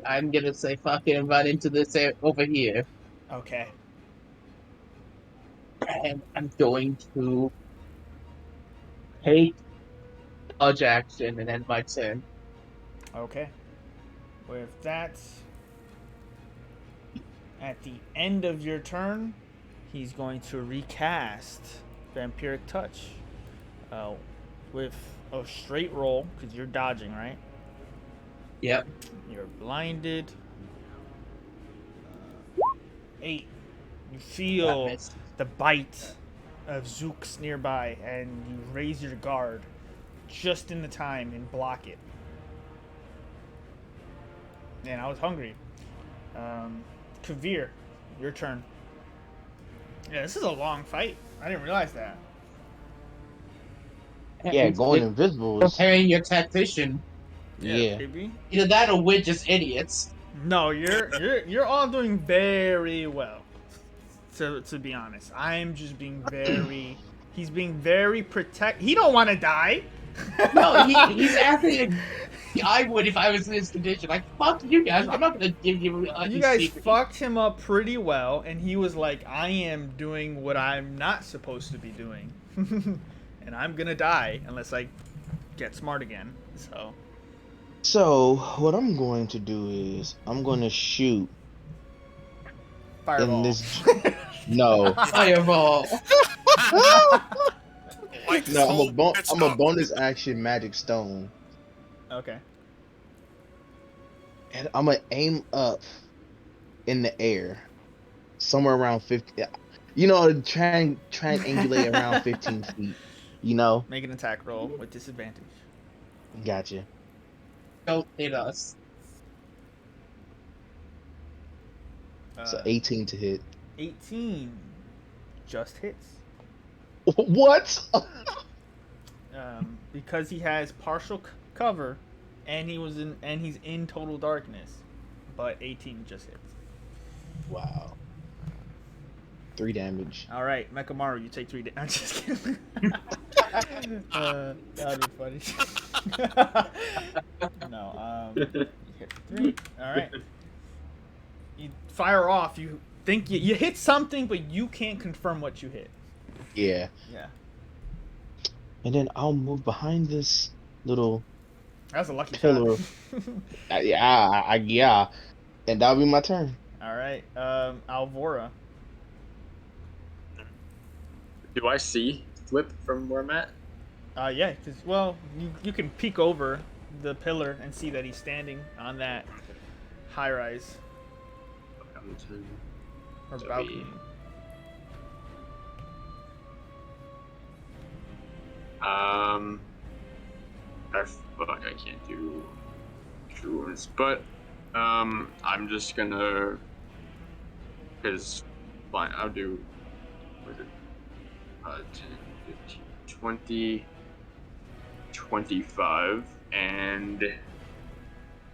[SPEAKER 3] gonna say fuck it and run into this over here,
[SPEAKER 1] Okay.
[SPEAKER 3] and I'm going to take dodge action and end my turn.
[SPEAKER 1] Okay. With that, at the end of your turn, he's going to recast Vampiric Touch with a straight roll, because you're dodging, right?
[SPEAKER 3] Yep.
[SPEAKER 1] You're blinded. 8. You feel
[SPEAKER 3] That
[SPEAKER 1] the bite of Zooks nearby, and you raise your guard just in the time and block it. Man, I was hungry. Kavir, your turn. Yeah, this is a long fight. I didn't realize that.
[SPEAKER 2] Yeah, going invisible is
[SPEAKER 3] Comparing your tactician.
[SPEAKER 2] yeah.
[SPEAKER 1] Baby.
[SPEAKER 3] Either that or we're just idiots.
[SPEAKER 1] No, you're all doing very well. To be honest, I'm just being very. He's being very protect. He don't want to die.
[SPEAKER 3] No, he's acting like I would if I was in his condition. Like, fuck you guys. I'm not gonna give you.
[SPEAKER 1] You guys fucked him up pretty well, and he was like, "I am doing what I'm not supposed to be doing, and I'm gonna die unless I get smart again."
[SPEAKER 2] So what I'm going to do is I'm going to shoot
[SPEAKER 1] Fireball.
[SPEAKER 2] in this. No.
[SPEAKER 3] Fireball.
[SPEAKER 2] No, I'm a bonus action magic stone,
[SPEAKER 1] Okay.
[SPEAKER 2] and I'm gonna aim up in the air, somewhere around 50. You know, triangulate around 15 feet. You know.
[SPEAKER 1] Make an attack roll with disadvantage.
[SPEAKER 2] Gotcha.
[SPEAKER 3] Don't hit us.
[SPEAKER 2] So 18 to hit.
[SPEAKER 1] 18 just hits.
[SPEAKER 2] What?
[SPEAKER 1] Because he has partial cover, and he's in total darkness, but 18 just hits.
[SPEAKER 2] Wow. 3 damage.
[SPEAKER 1] All right, Mekamaru, you take 3 damage. I'm just kidding. That would be funny. No, you hit 3. All right. You fire off. You think you hit something, but you can't confirm what you hit.
[SPEAKER 2] Yeah.
[SPEAKER 1] Yeah.
[SPEAKER 2] And then I'll move behind this little
[SPEAKER 1] That was a lucky
[SPEAKER 2] pillar.
[SPEAKER 1] shot.
[SPEAKER 2] Yeah. And that'll be my turn.
[SPEAKER 1] All right, Alvora.
[SPEAKER 6] Do I see Flip from where I'm at?
[SPEAKER 1] Yeah, because, well, you can peek over the pillar and see that he's standing on that high rise or
[SPEAKER 6] So
[SPEAKER 1] balcony.
[SPEAKER 6] I can't do true wounds, but I'm just gonna, because fine, I'll do, what is it, 10, 15, 20, 25, and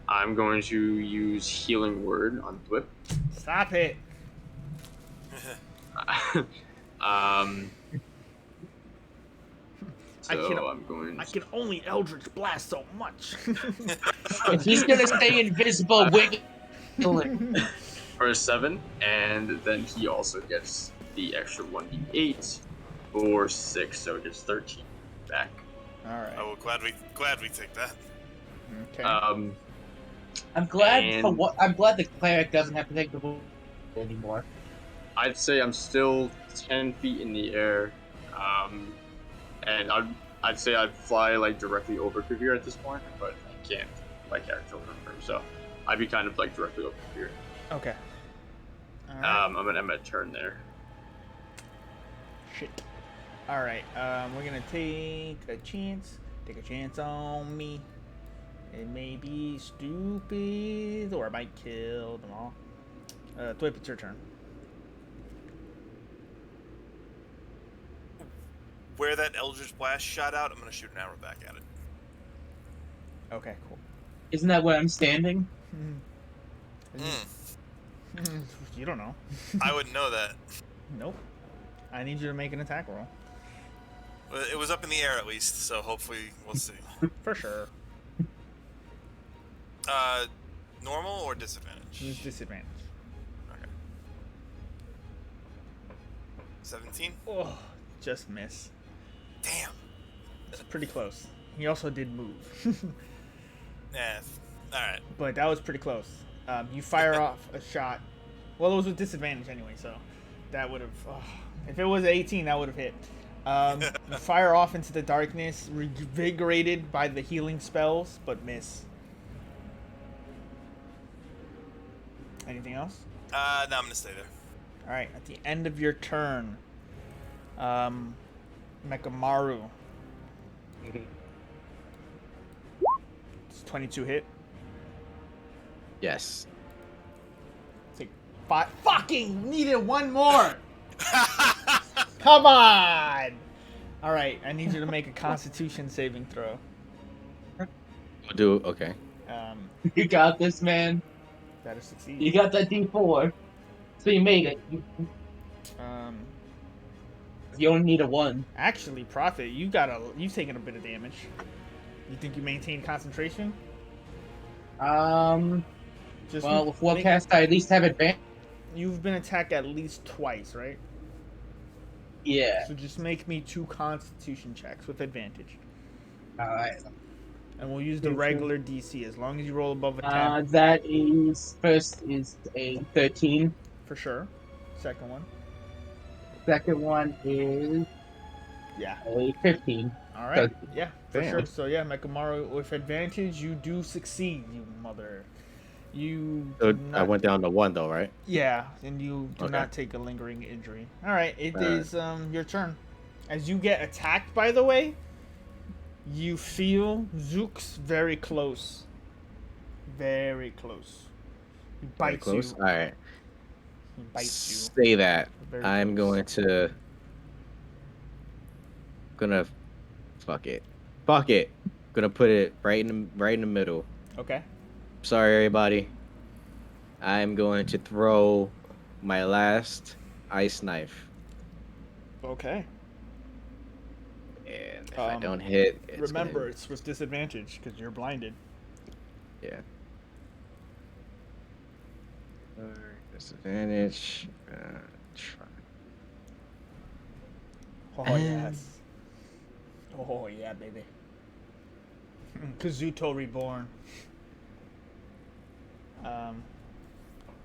[SPEAKER 6] I'm going to use Healing Word on Flip.
[SPEAKER 1] Stop it.
[SPEAKER 6] So I'm going
[SPEAKER 1] I can only Eldritch Blast so much.
[SPEAKER 3] If he's gonna stay invisible, wiggling.
[SPEAKER 6] for a 7, and then he also gets the extra 1d8 for 6, so it gets 13 back.
[SPEAKER 1] All right.
[SPEAKER 4] Oh, well, glad we take that.
[SPEAKER 1] Okay.
[SPEAKER 3] I'm glad
[SPEAKER 6] And-
[SPEAKER 3] I'm glad the cleric doesn't have to take the wound anymore.
[SPEAKER 6] I'd say I'm still 10 feet in the air, and I'd say I'd fly like directly over Kavir at this point, but I can't like character confirm, so I'd be kind of like directly over Kavir.
[SPEAKER 1] Okay. All right.
[SPEAKER 6] I'm gonna end my turn there.
[SPEAKER 1] Shit. All right. We're gonna take a chance. Take a chance on me. It may be stupid, or I might kill them all. Thwip, it's your turn.
[SPEAKER 4] Where that Eldritch Blast shot out, I'm gonna shoot an arrow back at it.
[SPEAKER 1] Okay, cool.
[SPEAKER 3] Isn't that where I'm standing?
[SPEAKER 1] You don't know.
[SPEAKER 4] I wouldn't know that.
[SPEAKER 1] Nope. I need you to make an attack roll.
[SPEAKER 4] Well, it was up in the air at least, so hopefully we'll see.
[SPEAKER 1] For sure.
[SPEAKER 4] Normal or disadvantage?
[SPEAKER 1] Use disadvantage.
[SPEAKER 4] Okay. 17?
[SPEAKER 1] Oh, just miss.
[SPEAKER 4] Damn.
[SPEAKER 1] It's pretty close. He also did move.
[SPEAKER 4] Yeah. Alright.
[SPEAKER 1] But that was pretty close. You fire off a shot. Well, it was with disadvantage anyway, so that would have... if it was 18, that would have hit. You fire off into the darkness, revigorated by the healing spells, but miss. Anything else?
[SPEAKER 4] No, I'm gonna stay there.
[SPEAKER 1] Alright, at the end of your turn, Mekamaru. It's 22 hit.
[SPEAKER 5] Yes.
[SPEAKER 1] Take 5. Fucking needed one more! Come on! Alright, I need you to make a Constitution saving throw.
[SPEAKER 5] I'll do okay.
[SPEAKER 3] You got this, man.
[SPEAKER 1] That is succeed.
[SPEAKER 3] You got that D4, so you made it. You only need a 1.
[SPEAKER 1] Actually, Prophet, you've taken a bit of damage. You think you maintain concentration? Just
[SPEAKER 3] Well, with one cast, I at least have advantage.
[SPEAKER 1] You've been attacked at least twice, right?
[SPEAKER 3] Yeah.
[SPEAKER 1] So just make me 2 Constitution checks with advantage.
[SPEAKER 3] Alright.
[SPEAKER 1] And we'll use the regular DC as long as you roll above a 10.
[SPEAKER 3] That is first is a 13.
[SPEAKER 1] For sure. Second one.
[SPEAKER 3] Second one is a 15.
[SPEAKER 1] All right.
[SPEAKER 3] So,
[SPEAKER 1] yeah, for
[SPEAKER 5] damn.
[SPEAKER 1] sure. So yeah, Mekamaru, with advantage, you do succeed. You mother. You.
[SPEAKER 5] So
[SPEAKER 1] do
[SPEAKER 5] I
[SPEAKER 1] not-
[SPEAKER 5] went down to 1 though, right?
[SPEAKER 1] Yeah, and you do
[SPEAKER 5] Okay.
[SPEAKER 1] not take a lingering injury. All right, it
[SPEAKER 5] All right.
[SPEAKER 1] is your turn. As you get attacked, by the way, you feel Zook's very close. Very close. He
[SPEAKER 5] Very
[SPEAKER 1] bites
[SPEAKER 5] close.
[SPEAKER 1] you.
[SPEAKER 5] All right.
[SPEAKER 1] He bites you.
[SPEAKER 5] Say that.
[SPEAKER 1] Very
[SPEAKER 5] I'm
[SPEAKER 1] close.
[SPEAKER 5] going to. Gonna. Fuck it. Fuck it. Gonna put it right in the middle.
[SPEAKER 1] Okay.
[SPEAKER 5] Sorry, everybody. I'm going to throw my last ice knife,
[SPEAKER 1] Okay.
[SPEAKER 5] and if I don't hit, it's
[SPEAKER 1] Remember,
[SPEAKER 5] gonna-
[SPEAKER 1] it's with disadvantage because you're blinded.
[SPEAKER 5] yeah. Disadvantage. Try.
[SPEAKER 1] Oh yes. Oh yeah, baby. Kazuto Reborn.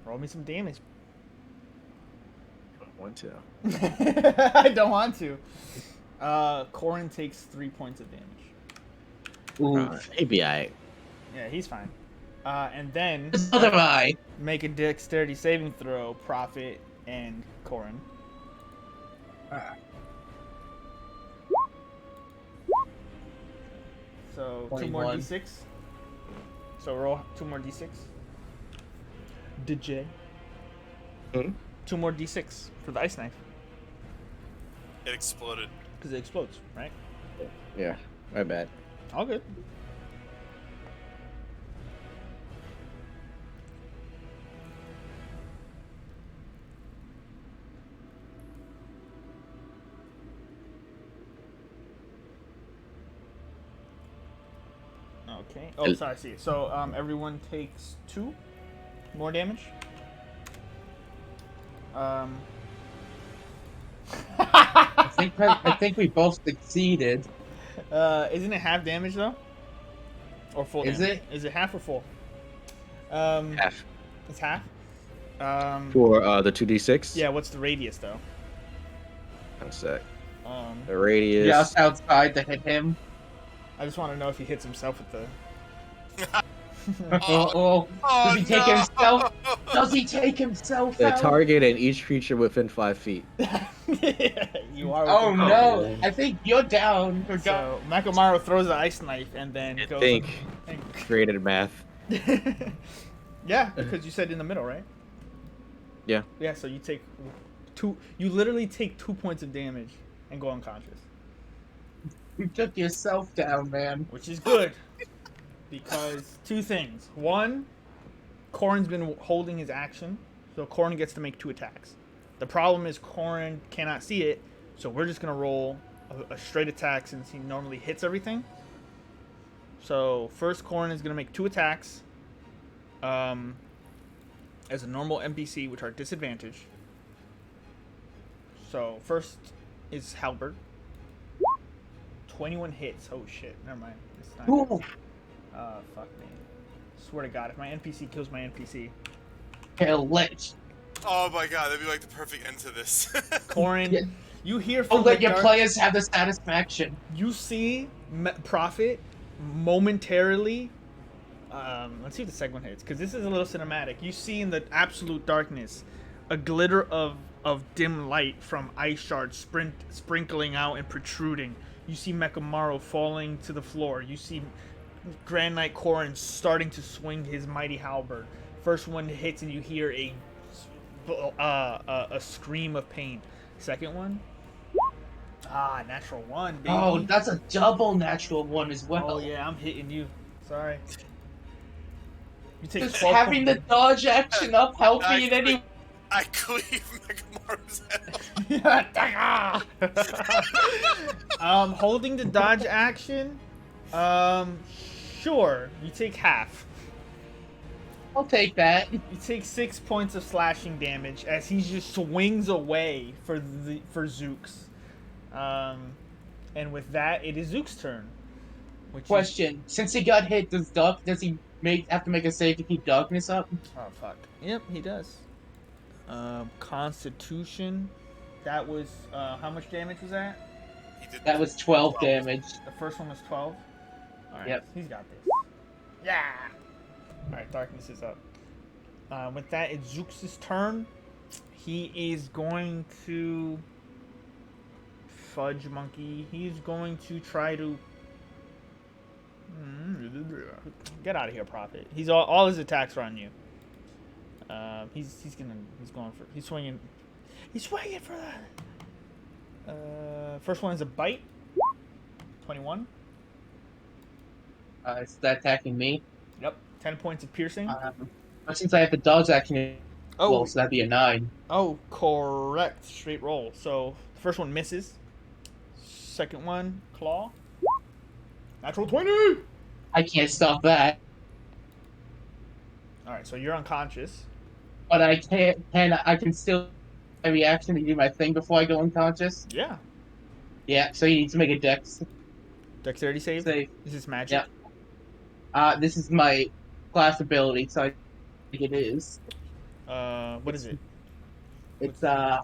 [SPEAKER 1] Roll me some damage.
[SPEAKER 5] Don't want to.
[SPEAKER 1] I don't want to. Corin takes 3 points of damage.
[SPEAKER 5] He'd be alright.
[SPEAKER 1] Yeah, he's fine. And then
[SPEAKER 3] Other eye.
[SPEAKER 1] make a dexterity saving throw, Prophet and Corin. So 2 more
[SPEAKER 3] 21.
[SPEAKER 1] d6. So roll 2 more d6. DJ.
[SPEAKER 5] Hmm?
[SPEAKER 1] 2 more d6 for the ice knife
[SPEAKER 4] It exploded.
[SPEAKER 1] because it explodes, right?
[SPEAKER 5] Yeah, my bad.
[SPEAKER 1] All good. Okay. Oh, sorry. I see. So everyone takes 2 more damage.
[SPEAKER 3] I think we both succeeded.
[SPEAKER 1] Isn't it half damage though? Or full
[SPEAKER 3] Is
[SPEAKER 1] damage? Is it half or full?
[SPEAKER 5] Half.
[SPEAKER 1] It's half.
[SPEAKER 5] For the 2d6?
[SPEAKER 1] Yeah. What's the radius though?
[SPEAKER 5] One sec.
[SPEAKER 1] Um,
[SPEAKER 5] The radius.
[SPEAKER 3] Just outside to hit him.
[SPEAKER 1] I just want to know if he hits himself with the.
[SPEAKER 3] Does he take himself? Does he take himself
[SPEAKER 5] The
[SPEAKER 3] out?
[SPEAKER 5] target and each creature within 5 feet.
[SPEAKER 1] You are.
[SPEAKER 3] Oh
[SPEAKER 1] within-
[SPEAKER 3] no! I think you're down. For
[SPEAKER 1] So Makamaru throws the ice knife and then
[SPEAKER 5] I
[SPEAKER 1] goes.
[SPEAKER 5] think.
[SPEAKER 1] and-
[SPEAKER 5] Created math.
[SPEAKER 1] yeah, because you said in the middle, right?
[SPEAKER 5] Yeah.
[SPEAKER 1] Yeah. So you take 2. You literally take 2 points of damage and go unconscious,
[SPEAKER 3] You took yourself down, man.
[SPEAKER 1] which is good. Because 2 things. 1, Corin's been holding his action, so Corin gets to make 2 attacks. The problem is Corin cannot see it, so we're just gonna roll a straight attack since he normally hits everything. So first, Corin is gonna make 2 attacks, as a normal NPC, which are disadvantaged. So first is Halberd. 21 hits. Oh shit! Never mind. It's not good.
[SPEAKER 3] Ooh,
[SPEAKER 1] Fuck me. Swear to God, if my NPC kills my NPC.
[SPEAKER 3] Hell, lich.
[SPEAKER 4] Oh my god, that'd be like the perfect end to this.
[SPEAKER 1] Corin,
[SPEAKER 3] Yeah.
[SPEAKER 1] you hear
[SPEAKER 3] Oh,
[SPEAKER 1] from
[SPEAKER 3] let
[SPEAKER 1] the
[SPEAKER 3] your
[SPEAKER 1] dark,
[SPEAKER 3] players have the satisfaction.
[SPEAKER 1] you see Prophet momentarily. Let's see if the second one hits, because this is a little cinematic. You see in the absolute darkness a glitter of dim light from ice shards sprinkling out and protruding. You see Mekamaru falling to the floor. You see Grand Knight Corin starting to swing his mighty halberd. First one hits and you hear a scream of pain. Second one, natural 1, baby.
[SPEAKER 3] Oh, that's a double natural 1 as well.
[SPEAKER 1] Oh yeah, I'm hitting you. Sorry. You take
[SPEAKER 3] Does
[SPEAKER 1] 12
[SPEAKER 3] having the dodge action up help me in any?
[SPEAKER 4] I cleave Megamaru's head.
[SPEAKER 1] Holding the dodge action. Sure. You take half.
[SPEAKER 3] I'll take that.
[SPEAKER 1] You take 6 points of slashing damage as he just swings away for Zooks. And with that, it is Zook's turn.
[SPEAKER 3] Question: since he got hit, does he have to make a save to keep darkness up?
[SPEAKER 1] Oh fuck. Yep, he does. Constitution. That was how much damage was that?
[SPEAKER 3] That was 12 damage.
[SPEAKER 1] The first one was 12. All right.
[SPEAKER 3] Yep.
[SPEAKER 1] He's got this. Yeah. All right. Darkness is up. With that, it's Zooks' turn. He is going to fudge monkey. He's going to try to get out of here, Prophet. He's all his attacks are on you. He's swinging for that. First one is a bite. 21.
[SPEAKER 3] Is that attacking me?
[SPEAKER 1] Yep. 10 points of piercing.
[SPEAKER 3] Since I have the dodge action, so that'd be a 9.
[SPEAKER 1] Oh, correct. Straight roll. So the first one misses. Second one, claw. Natural 20.
[SPEAKER 3] I can't stop that.
[SPEAKER 1] All right, so you're unconscious.
[SPEAKER 3] But I can still my reaction to do my thing before I go unconscious.
[SPEAKER 1] Yeah.
[SPEAKER 3] Yeah. So you need to make a
[SPEAKER 1] Dexterity save. Is this magic?
[SPEAKER 3] Yeah. This is my class ability, so I think it is.
[SPEAKER 1] What is it?
[SPEAKER 3] It's
[SPEAKER 1] I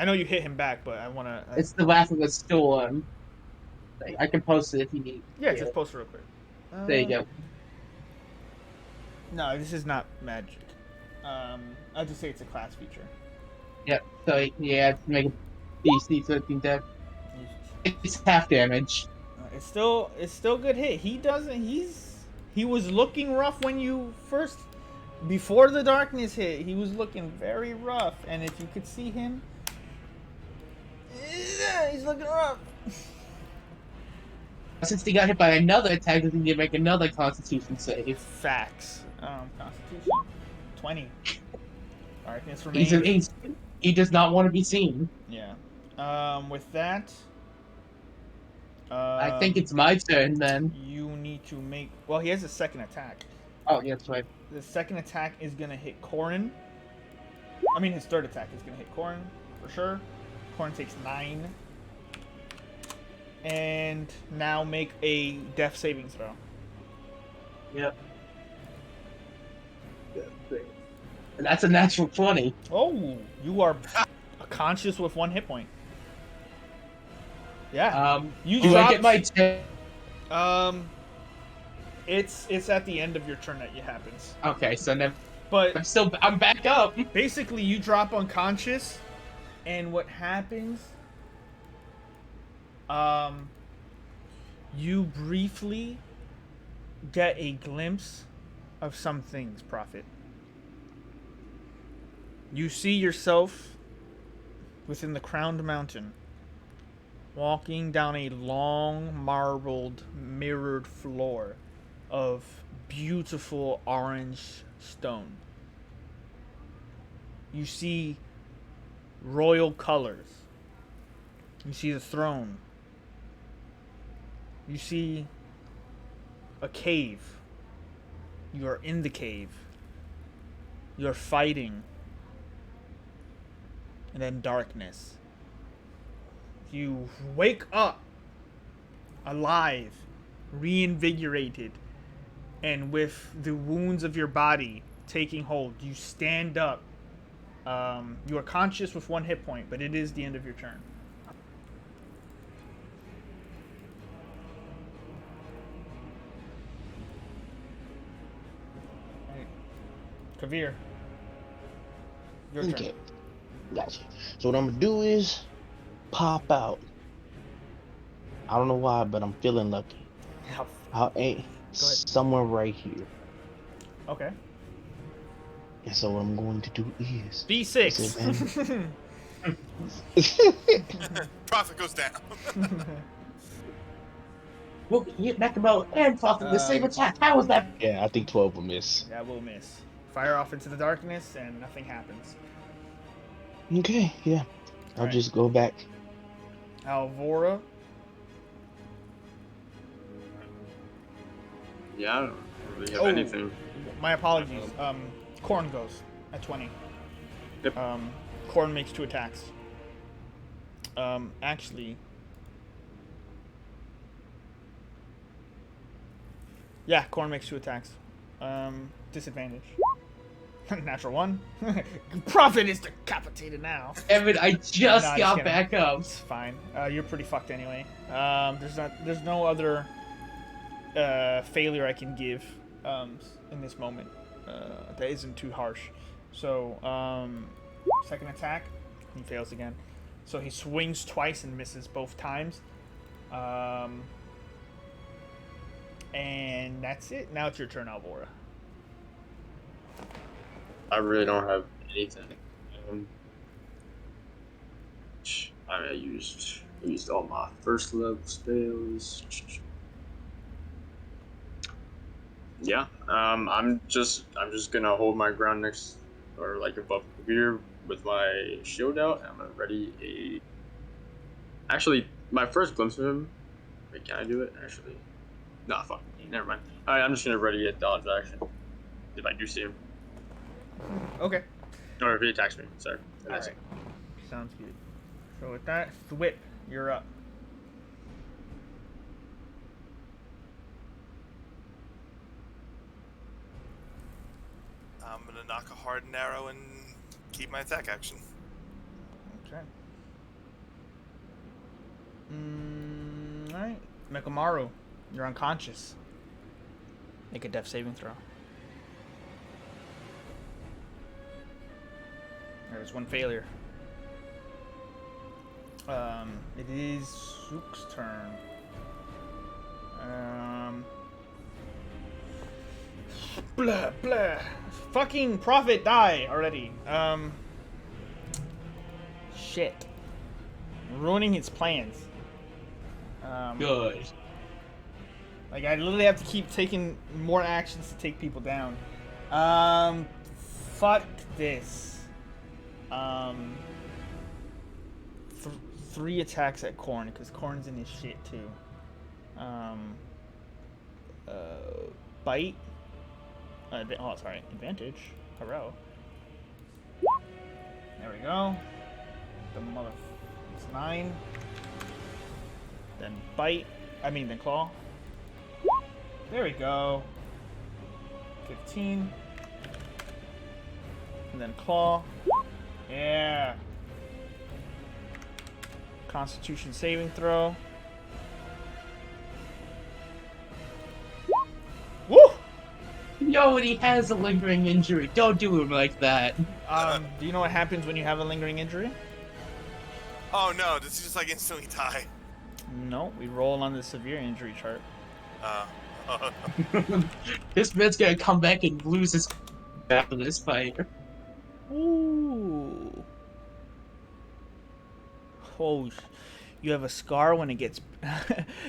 [SPEAKER 1] know you hit him back, but I wanna.
[SPEAKER 3] It's the Wrath of the Storm. I can post it if you need.
[SPEAKER 1] Yeah, just post it real quick.
[SPEAKER 3] There you go.
[SPEAKER 1] No, this is not magic. I'll just say it's a class feature.
[SPEAKER 3] Yep. So yeah, make a DC 13 deck. It's half damage.
[SPEAKER 1] It's still good hit. He was looking rough when you first. Before the darkness hit, he was looking very rough, and if you could see him, yeah, he's looking rough.
[SPEAKER 3] Since he got hit by another attack, does he need to make another Constitution save?
[SPEAKER 1] Facts. Constitution 20. Darkness remains.
[SPEAKER 3] He does not want to be seen.
[SPEAKER 1] Yeah. With that,
[SPEAKER 3] I think it's my turn then.
[SPEAKER 1] You need to make. Well, he has a second attack.
[SPEAKER 3] Oh, yeah, that's right.
[SPEAKER 1] The second attack is gonna hit Corin. I mean, his third attack is gonna hit Corin for sure. Corin takes 9. And now make a death saving throw.
[SPEAKER 3] Yep. And that's a natural 20.
[SPEAKER 1] Oh, you are conscious with 1 hit point. Yeah. You
[SPEAKER 3] do
[SPEAKER 1] dropped,
[SPEAKER 3] I get my turn?
[SPEAKER 1] It's at the end of your turn that it happens.
[SPEAKER 3] Okay, so then.
[SPEAKER 1] But
[SPEAKER 3] I'm back up.
[SPEAKER 1] Basically, you drop unconscious, and what happens? You briefly get a glimpse of some things, Prophet. You see yourself within the crowned mountain, walking down a long, marbled, mirrored floor of beautiful orange stone. You see royal colors. You see the throne. You see a cave. You are in the cave. You are fighting. And then darkness. You wake up alive, reinvigorated, and with the wounds of your body taking hold, you stand up. You are conscious with 1 hit point, but it is the end of your turn. Kavir. Your turn.
[SPEAKER 2] Okay. Gotcha. So what I'm gonna do is pop out. I don't know why, but I'm feeling lucky. I'll aim somewhere right here.
[SPEAKER 1] Okay.
[SPEAKER 2] And so what I'm going to do is
[SPEAKER 1] B6.
[SPEAKER 4] Profit goes down.
[SPEAKER 3] We'll hit Nekamo and Falcon the same attack. How was that?
[SPEAKER 2] Yeah, I think 12 will miss.
[SPEAKER 1] That will miss. Fire off into the darkness, and nothing happens.
[SPEAKER 2] Okay, yeah. I'll
[SPEAKER 1] Alright.
[SPEAKER 2] just go back.
[SPEAKER 1] Alvora.
[SPEAKER 6] Yeah, I don't really have anything.
[SPEAKER 1] My apologies. Corn goes at 20.
[SPEAKER 6] Yep.
[SPEAKER 1] Corn makes 2 attacks. Actually. Yeah, Corn makes 2 attacks. Disadvantage. Natural 1. Prophet is decapitated now.
[SPEAKER 3] Evan, I just
[SPEAKER 1] No,
[SPEAKER 3] got
[SPEAKER 1] kidding.
[SPEAKER 3] back up.
[SPEAKER 1] It's fine. You're pretty fucked anyway. There's no other failure I can give in this moment that isn't too harsh. So second attack, he fails again. So he swings twice and misses both times. And that's it. Now it's your turn, Alvora.
[SPEAKER 6] I really don't have anything. I used all my first level spells. Yeah, I'm just gonna hold my ground next or like above here with my shield out. I'm gonna ready a. Actually, my first glimpse of him. Wait, can I do it? Actually, nah, fuck. Never mind. All right, I'm just gonna ready a dodge action if I do see him.
[SPEAKER 1] Okay.
[SPEAKER 6] Or if he attacks me. Sorry.
[SPEAKER 1] Alright. Sounds good. So with that, Thwip, you're up.
[SPEAKER 4] I'm gonna knock a hardened arrow and keep my attack action.
[SPEAKER 1] Okay. Alright. Mekamaru, you're unconscious. Make a death saving throw. There's one failure. It is Zook's turn. Blah blah. Fucking Prophet die already. Shit. Ruining his plans.
[SPEAKER 3] Good.
[SPEAKER 1] Like I literally have to keep taking more actions to take people down. Fuck this. 3 attacks at Corn because Corn's in his shit too. Bite. Advantage. Hello. There we go. The mother. It's 9. Then bite. Then claw. There we go. 15. And then claw. Yeah. Constitution saving throw. Woo!
[SPEAKER 3] Yo, and he has a lingering injury. Don't do him like that.
[SPEAKER 1] Do you know what happens when you have a lingering injury?
[SPEAKER 4] Oh no, does he just like instantly die?
[SPEAKER 1] No, we roll on the severe injury chart.
[SPEAKER 3] This man's gonna come back and lose his after this fight.
[SPEAKER 1] Ooh. Oh, you have a scar when it gets.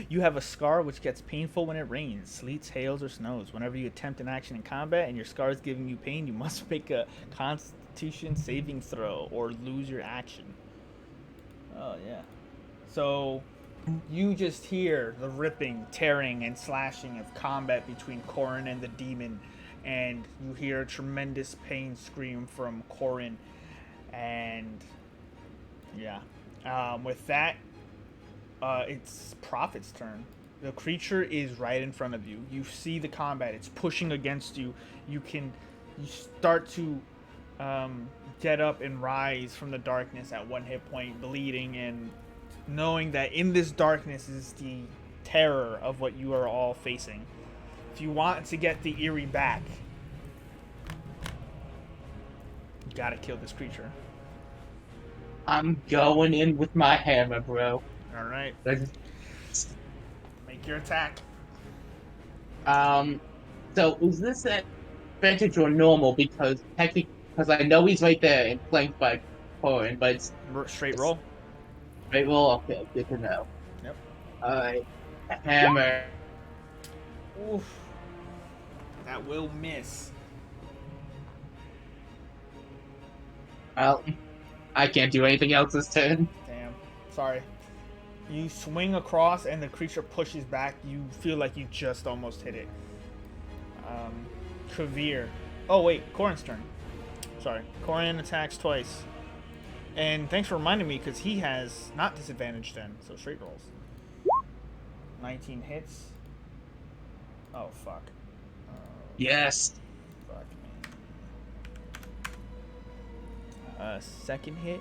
[SPEAKER 1] You have a scar which gets painful when it rains, sleets, hails, or snows. Whenever you attempt an action in combat and your scar is giving you pain, you must make a Constitution saving throw or lose your action. Oh yeah. So you just hear the ripping, tearing, and slashing of combat between Corrin and the demon, and you hear a tremendous pain scream from Corrin, and yeah. With that, it's Prophet's turn. The creature is right in front of you. You see the combat. It's pushing against you. You start to get up and rise from the darkness at 1 hit point, bleeding, and knowing that in this darkness is the terror of what you are all facing. If you want to get the Eerie back, you gotta kill this creature.
[SPEAKER 3] I'm going in with my hammer, bro.
[SPEAKER 1] Alright. Make your attack.
[SPEAKER 3] So is this at advantage or normal? Because technically, I know he's right there and flanked by Corin, but it's
[SPEAKER 1] Straight roll.
[SPEAKER 3] right roll. Okay, good to know.
[SPEAKER 1] Yep.
[SPEAKER 3] Alright. A hammer.
[SPEAKER 1] Oof. That will miss.
[SPEAKER 3] Well, I can't do anything else this turn.
[SPEAKER 1] Damn. Sorry. You swing across and the creature pushes back. You feel like you just almost hit it. Kavir. Oh, wait. Corin's turn. Sorry. Corin attacks twice. And thanks for reminding me, because he has not disadvantage then. So straight rolls. 19 hits. Oh, fuck.
[SPEAKER 3] Yes.
[SPEAKER 1] Fuck me. Second hit.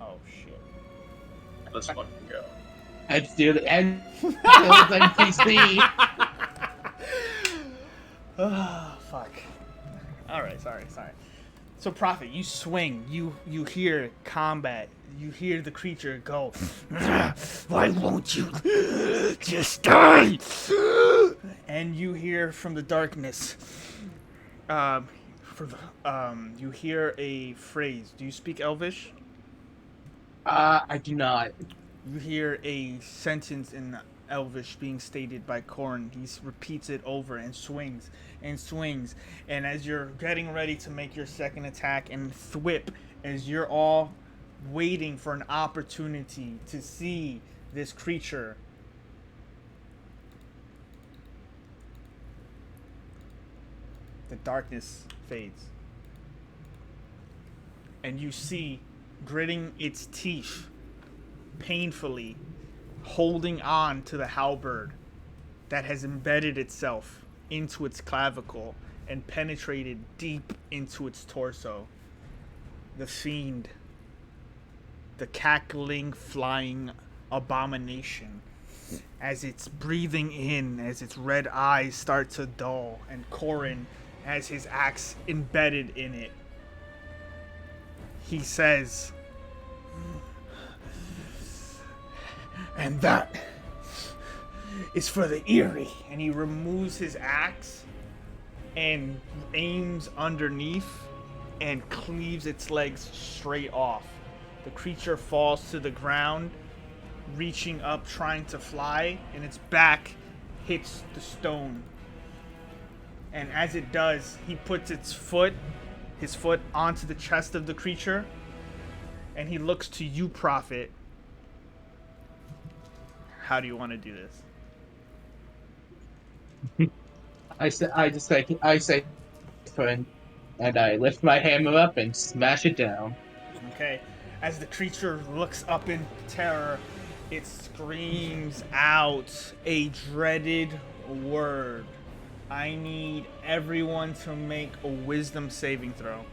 [SPEAKER 1] Oh, shit.
[SPEAKER 6] Let's fucking go.
[SPEAKER 3] Let's do the end. NPC.
[SPEAKER 1] Oh, fuck. Alright, sorry. So, Prophet, you swing. You hear combat. You hear the creature go, why won't you just die? And you hear from the darkness, you hear a phrase. Do you speak Elvish?
[SPEAKER 3] I do not.
[SPEAKER 1] You hear a sentence in Elvish being stated by Korn. He repeats it over and swings and swings. And as you're getting ready to make your second attack and thwip, as you're all waiting for an opportunity to see this creature, the darkness fades. And you see, gritting its teeth, painfully holding on to the halberd that has embedded itself into its clavicle and penetrated deep into its torso. The fiend, the cackling, flying abomination, as it's breathing in, as its red eyes start to dull, and Corin has his axe embedded in it. He says, and that is for the Eerie. And he removes his axe and aims underneath and cleaves its legs straight off. The creature falls to the ground, reaching up, trying to fly, and its back hits the stone. And as it does, he puts his foot onto the chest of the creature, and he looks to you, Prophet. How do you want to do this?
[SPEAKER 3] I say, friend, and I lift my hammer up and smash it down.
[SPEAKER 1] Okay. As the creature looks up in terror, it screams out a dreaded word. I need everyone to make a wisdom saving throw.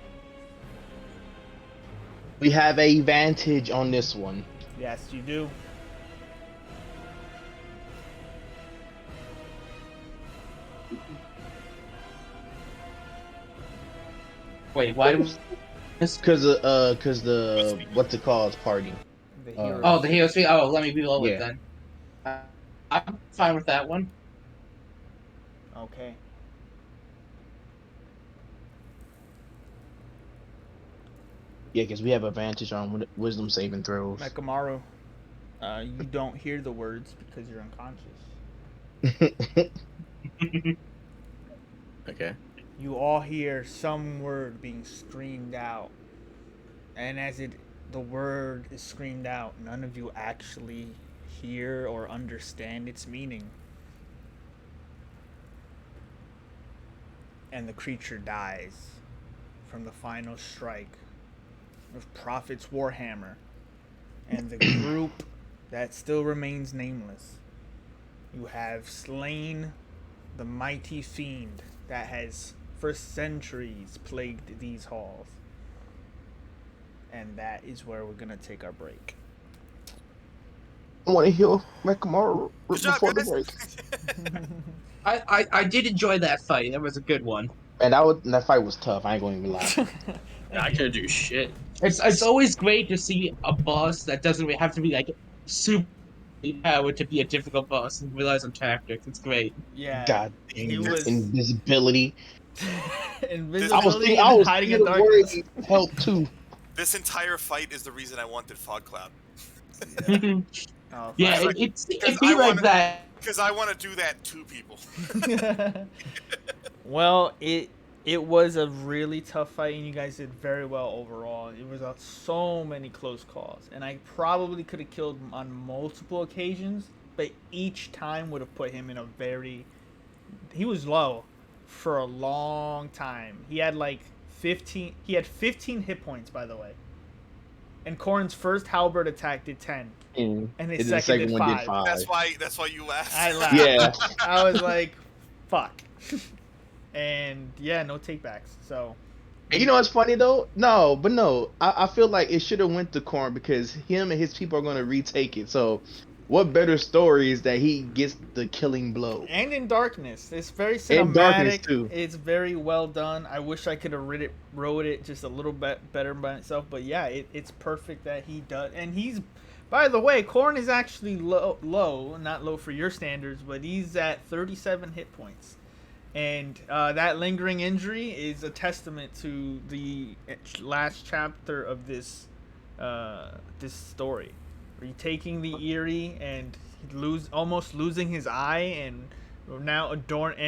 [SPEAKER 2] We have a advantage on this one.
[SPEAKER 1] Yes, you do.
[SPEAKER 3] Wait, why do we...
[SPEAKER 2] Cause the what's it called party.
[SPEAKER 1] The hero.
[SPEAKER 3] Oh, the hero's feet. Oh, let me reload
[SPEAKER 2] Yeah.
[SPEAKER 3] it then. I'm fine with that one.
[SPEAKER 1] Okay.
[SPEAKER 2] Yeah, because we have advantage on wisdom saving throws.
[SPEAKER 1] Mekamaru, you don't hear the words because you're unconscious.
[SPEAKER 5] Okay.
[SPEAKER 1] You all hear some word being screamed out. And as the word is screamed out, none of you actually hear or understand its meaning. And the creature dies from the final strike of Prophet's Warhammer. And the group that still remains nameless. You have slain the mighty fiend that has for centuries plagued these halls. And that is where we're gonna take our break.
[SPEAKER 2] I want to heal Mekamaru
[SPEAKER 4] Good job,
[SPEAKER 2] before the
[SPEAKER 4] guys.
[SPEAKER 2] break.
[SPEAKER 3] I did enjoy that fight. That was a good one.
[SPEAKER 2] And that fight was tough. I ain't gonna even lie.
[SPEAKER 6] Yeah, I couldn't do shit.
[SPEAKER 3] It's always great to see a boss that doesn't have to be like super powered to be a difficult boss and relies on tactics. It's great.
[SPEAKER 1] Yeah.
[SPEAKER 2] God
[SPEAKER 1] It
[SPEAKER 2] dang,
[SPEAKER 1] was-
[SPEAKER 2] invisibility.
[SPEAKER 1] Invisibility
[SPEAKER 2] I
[SPEAKER 1] and
[SPEAKER 2] was
[SPEAKER 1] hiding
[SPEAKER 2] thinking
[SPEAKER 1] in
[SPEAKER 2] the
[SPEAKER 1] darkness.
[SPEAKER 2] word help too.
[SPEAKER 4] This entire fight is the reason I wanted Fog Cloud.
[SPEAKER 1] Oh,
[SPEAKER 3] Yeah,
[SPEAKER 1] fine.
[SPEAKER 3] it be like that.
[SPEAKER 4] Because I want to do that to people.
[SPEAKER 1] Well, it was a really tough fight, and you guys did very well overall. It was so many close calls, and I probably could have killed him on multiple occasions, but each time would have put him in a very. He was low for a long time. He had like 15. He had 15 hit points, by the way. And Corrin's first halberd attack did 10, and his
[SPEAKER 2] the
[SPEAKER 1] second did
[SPEAKER 2] one
[SPEAKER 1] 5.
[SPEAKER 2] did 5.
[SPEAKER 4] That's why you laughed.
[SPEAKER 1] I laughed.
[SPEAKER 2] Yeah.
[SPEAKER 1] I was like, fuck. And yeah, no takebacks. So
[SPEAKER 2] And you know what's funny though? No. I feel like it should have went to Korn because him and his people are going to retake it. So, what better story is that he gets the killing blow?
[SPEAKER 1] and in darkness, it's very
[SPEAKER 2] In darkness
[SPEAKER 1] cinematic.
[SPEAKER 2] too.
[SPEAKER 1] It's very well done. I wish I could have wrote it just a little bit better by itself. But yeah, it's perfect that he does. And he's, by the way, Korn is actually low, not low for your standards, but he's at 37 hit points. And that lingering injury is a testament to the last chapter of this story. Where you're taking the Eerie and almost losing his eye, and now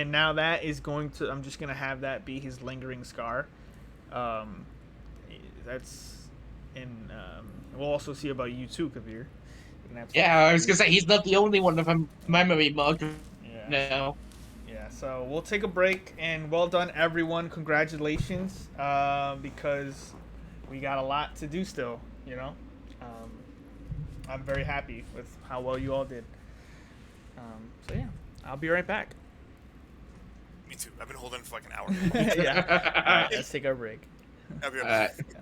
[SPEAKER 1] now that is going to. I'm just gonna have that be his lingering scar. That's and we'll also see about you too, Kabir.
[SPEAKER 3] Yeah, I was gonna say he's not the only one with a memory bug.
[SPEAKER 1] Yeah.
[SPEAKER 3] No.
[SPEAKER 1] Yeah, so we'll take a break, and well done, everyone. Congratulations, because we got a lot to do still, you know? I'm very happy with how well you all did. So, yeah, I'll be right back.
[SPEAKER 4] Me too. I've been holding for like an hour.
[SPEAKER 1] Yeah. All right, let's take our break.
[SPEAKER 4] I'll be right back.
[SPEAKER 1] Yeah.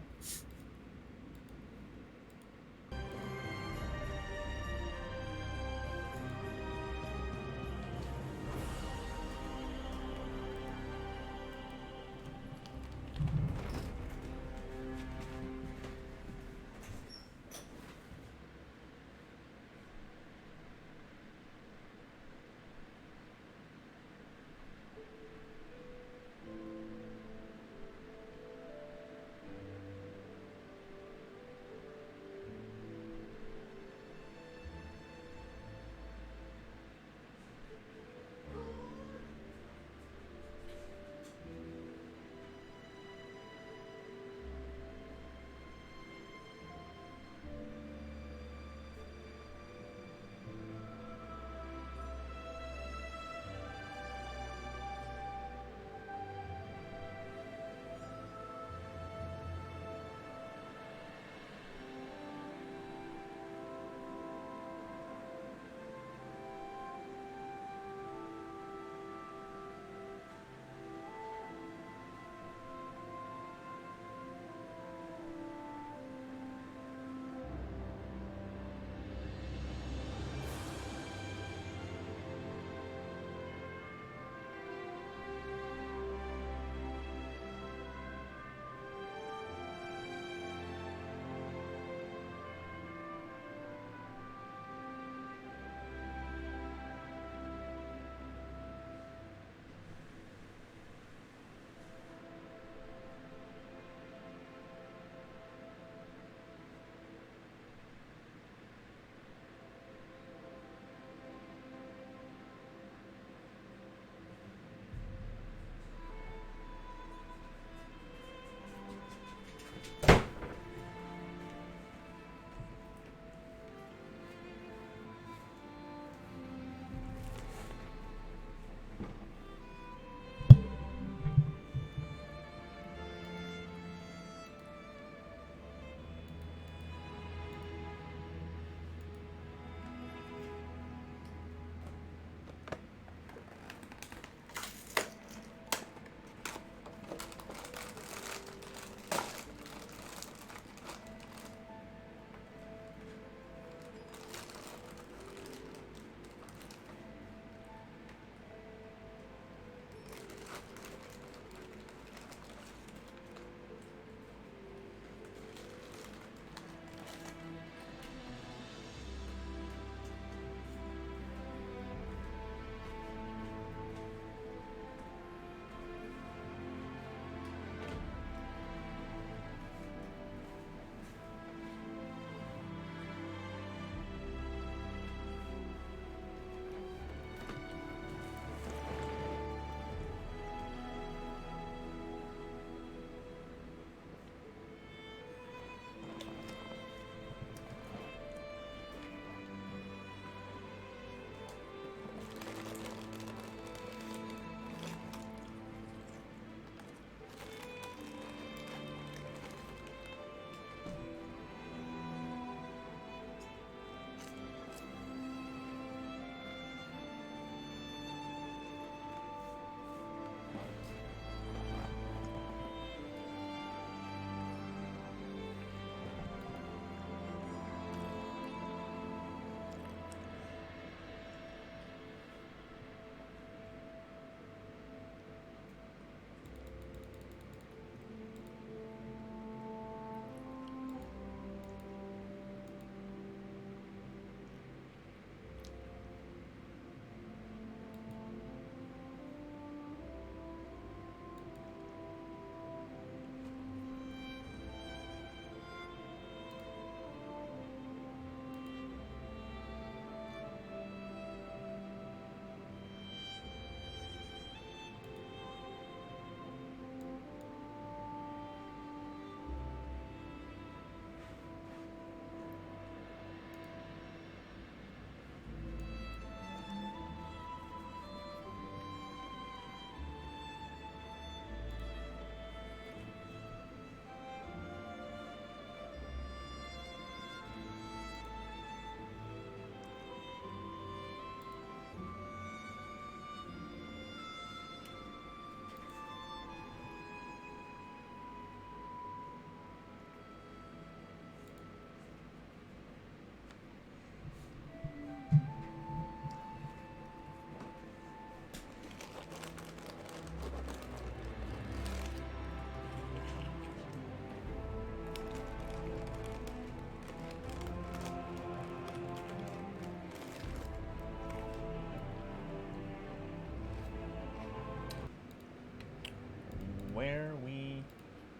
[SPEAKER 1] where we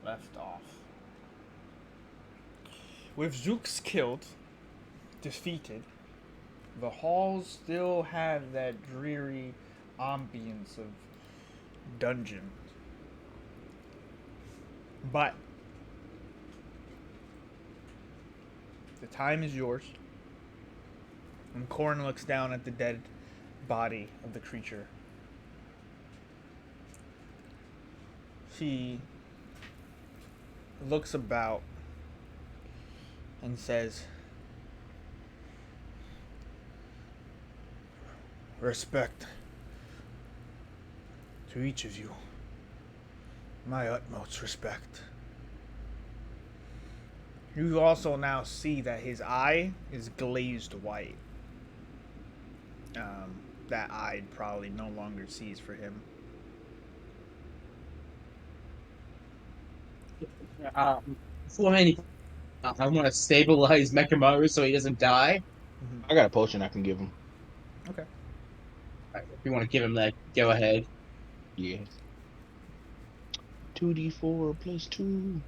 [SPEAKER 1] left off. With Zooks killed, defeated, the halls still have that dreary ambience of dungeon. But the time is yours. And Corrin looks down at the dead body of the creature. She looks about and says, "Respect to each of you. My utmost respect." You also now see that his eye is glazed white. That eye probably no longer sees for him.
[SPEAKER 3] Before anything, I want to stabilize Mechamaru so he doesn't die.
[SPEAKER 2] I got a potion I can give him.
[SPEAKER 1] Okay.
[SPEAKER 3] If you want to give him that, go ahead.
[SPEAKER 2] Yeah. 2d4 plus 2.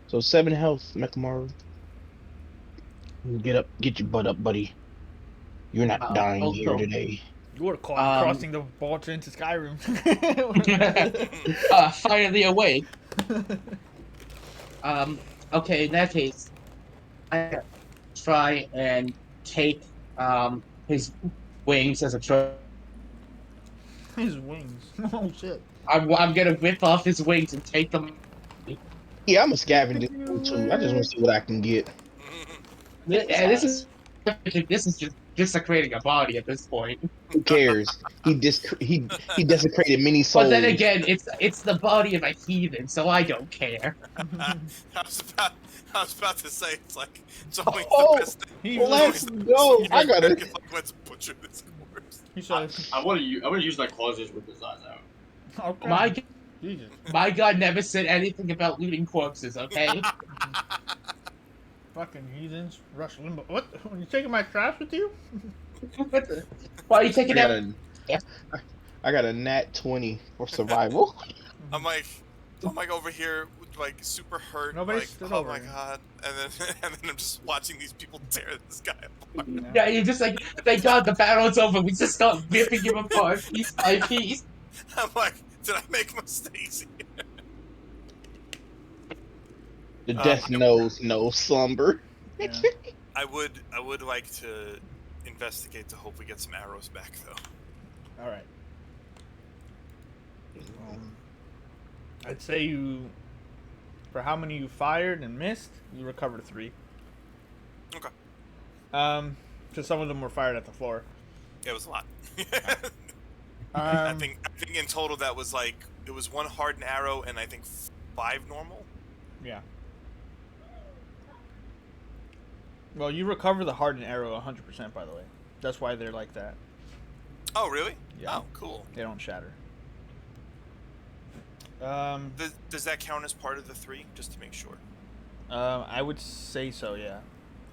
[SPEAKER 2] So 7 health, Mechamaru. Get up, get your butt up, buddy. You're not dying here today.
[SPEAKER 1] You were caught crossing the border into Skyrim.
[SPEAKER 3] Finally awake. Okay, in that case, I try and take his wings as a trophy.
[SPEAKER 1] His wings. Oh shit.
[SPEAKER 3] I'm gonna whip off his wings and take them.
[SPEAKER 2] Yeah, I'm a scavenger too. I just want to see what I can get.
[SPEAKER 3] This is just desecrating a body at this point.
[SPEAKER 2] Who cares? He desecrated many souls.
[SPEAKER 3] But then again, it's the body of a heathen, so I don't care.
[SPEAKER 4] I was about to say it's always the best thing.
[SPEAKER 2] Let's go! I gotta.
[SPEAKER 4] Let's butcher this corpse.
[SPEAKER 1] He says,
[SPEAKER 6] I want to use my claws just rip his eyes out.
[SPEAKER 1] okay.
[SPEAKER 3] My god never said anything about looting corpses. Okay.
[SPEAKER 1] Fucking heathens, Rush Limbo. What? Are you taking my trash with you?
[SPEAKER 3] Why are you taking that?
[SPEAKER 2] I got a nat 20 for survival.
[SPEAKER 4] I'm like over here, like super hurt.
[SPEAKER 1] Nobody
[SPEAKER 4] like,
[SPEAKER 1] stood
[SPEAKER 4] oh
[SPEAKER 1] over
[SPEAKER 4] my
[SPEAKER 1] him.
[SPEAKER 4] god! And then I'm just watching these people tear this guy apart.
[SPEAKER 3] Yeah, you're just like, thank God the battle's over. We just start ripping him apart piece by piece.
[SPEAKER 4] I'm like, did I make mistakes here?
[SPEAKER 2] The death knows no slumber.
[SPEAKER 1] Yeah.
[SPEAKER 4] I would like to investigate to hope we get some arrows back though.
[SPEAKER 1] All right. I'd say you, for how many you fired and missed, you recovered 3.
[SPEAKER 4] Okay.
[SPEAKER 1] Because some of them were fired at the floor.
[SPEAKER 4] Yeah, it was a lot.
[SPEAKER 1] I
[SPEAKER 4] I think in total that was it was 1 hardened arrow and I think 5 normal.
[SPEAKER 1] Yeah. Well, you recover the hardened arrow 100%, by the way. That's why they're like that.
[SPEAKER 4] Oh, really?
[SPEAKER 1] Yeah.
[SPEAKER 4] Oh, cool.
[SPEAKER 1] They don't shatter.
[SPEAKER 4] Does that count as part of the 3, just to make sure?
[SPEAKER 1] I would say so, yeah.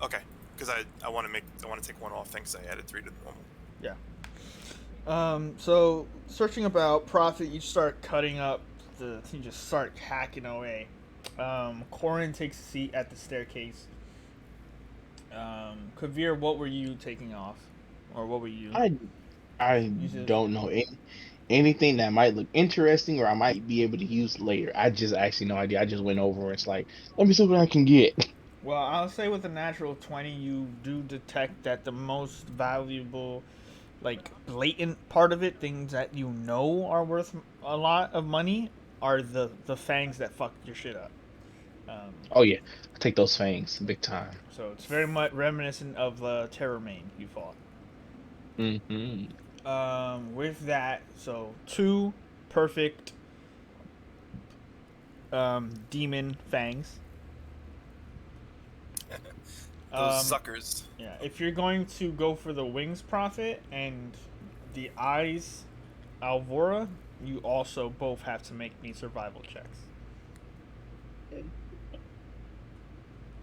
[SPEAKER 4] Okay, because I want to take 1 off. Thanks, I added 3 to the normal.
[SPEAKER 1] Yeah. So searching about profit, you start cutting up you just start hacking away. Corrin takes a seat at the staircase. Kavir, what were you taking off, or what were you?
[SPEAKER 2] I don't know anything that might look interesting or I might be able to use later. I just actually no idea. I just went over and it's like, let me see what I can get.
[SPEAKER 1] Well, I'll say with a natural 20, you do detect that the most valuable, blatant part of it, things that you know are worth a lot of money, are the fangs that fucked your shit up.
[SPEAKER 2] Oh yeah, I take those fangs big time.
[SPEAKER 1] So it's very much reminiscent of the Terror Main you fought.
[SPEAKER 2] Mm-hmm.
[SPEAKER 1] With that, so 2 perfect demon fangs.
[SPEAKER 4] Those suckers.
[SPEAKER 1] Yeah, if you're going to go for the wings profit and the eyes Alvora, you also both have to make me survival checks.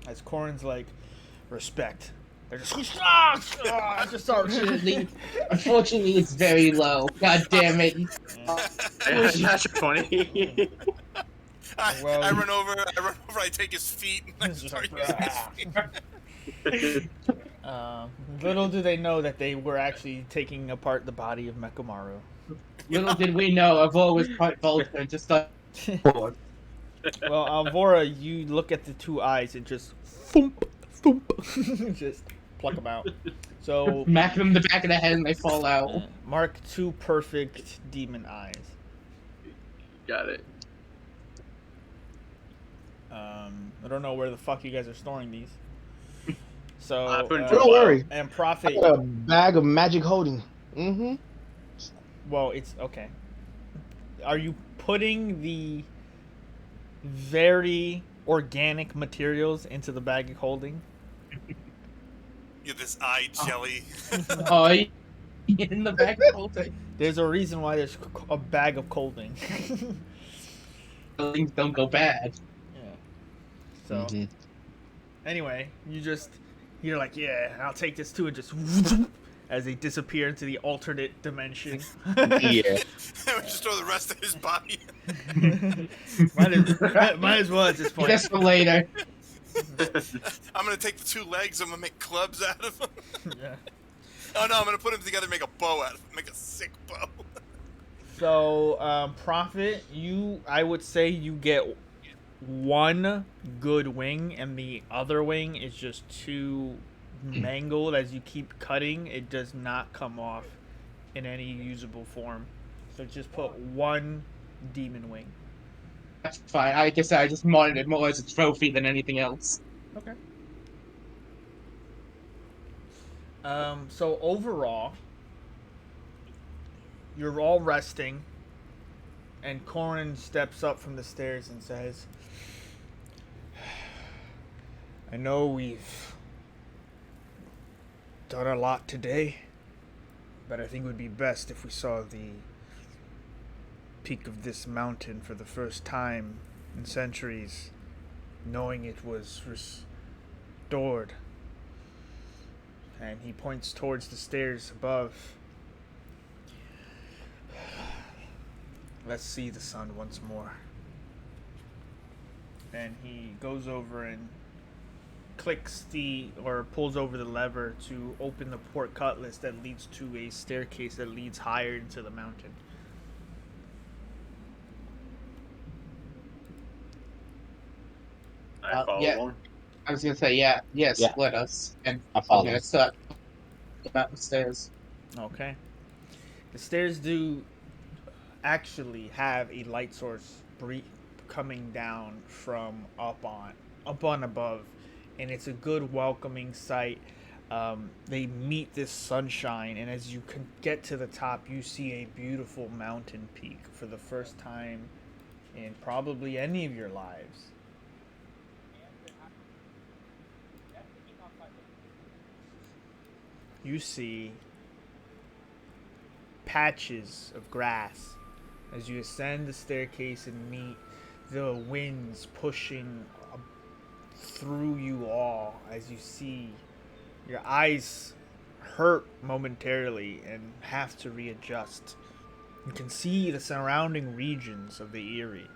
[SPEAKER 1] As Corrin's like, respect. They're just just start.
[SPEAKER 3] Unfortunately, it's very low. God damn it.
[SPEAKER 6] That's funny.
[SPEAKER 4] I run over. I take his feet and I start using his feet.
[SPEAKER 1] Little do they know that they were actually taking apart the body of Mechamaru.
[SPEAKER 3] Little did we know, Avora was quite vulgar, just like.
[SPEAKER 1] Well, Alvora, you look at the two eyes and just thump, thump, just pluck them out. So
[SPEAKER 3] Smack them in the back of the head and they fall out.
[SPEAKER 1] mark 2 perfect demon eyes.
[SPEAKER 6] Got it.
[SPEAKER 1] I don't know where the fuck you guys are storing these. So
[SPEAKER 2] don't worry.
[SPEAKER 1] And Prophet.
[SPEAKER 2] I got a bag of magic holding. Mm-hmm.
[SPEAKER 1] Well, it's okay. Are you putting the very organic materials into the bag of holding?
[SPEAKER 4] You have this eye jelly.
[SPEAKER 3] Oh, in the bag of holding.
[SPEAKER 1] There's a reason why there's a bag of colding.
[SPEAKER 3] Things don't go bad.
[SPEAKER 1] Yeah. So, anyway, you're like, yeah, I'll take this too, and just as they disappear into the alternate dimension.
[SPEAKER 2] Yeah.
[SPEAKER 4] Just throw the rest of his body.
[SPEAKER 1] might as well at this point.
[SPEAKER 3] Just for later.
[SPEAKER 4] I'm gonna take the 2 legs. I'm gonna make clubs out of them.
[SPEAKER 1] Yeah.
[SPEAKER 4] Oh no, I'm gonna put them together, and make a bow out of them. Make a sick bow.
[SPEAKER 1] So, Prophet, I would say you get 1 good wing, and the other wing is just too mangled. As you keep cutting, it does not come off in any usable form. So just put 1 demon wing.
[SPEAKER 3] That's fine. I guess I just wanted it more as a trophy than anything else.
[SPEAKER 1] Okay. So overall, you're all resting, and Corin steps up from the stairs and says, I know we've done a lot today, but I think it would be best if we saw the peak of this mountain for the first time in centuries, knowing it was restored. And he points towards the stairs above. Let's see the sun once more. And he goes over and pulls over the lever to open the port cutlass that leads to a staircase that leads higher into the mountain.
[SPEAKER 6] I follow along.
[SPEAKER 3] I was gonna say, split us. And
[SPEAKER 2] I follow.
[SPEAKER 3] I'm gonna start about the stairs.
[SPEAKER 1] Okay. The stairs do actually have a light source coming down from up on above, and it's a good welcoming sight. They meet this sunshine, and as you can get to the top, you see a beautiful mountain peak for the first time in probably any of your lives. You see patches of grass as you ascend the staircase and meet the winds pushing through you all. As you see, your eyes hurt momentarily and have to readjust. You can see the surrounding regions of the Eyrie,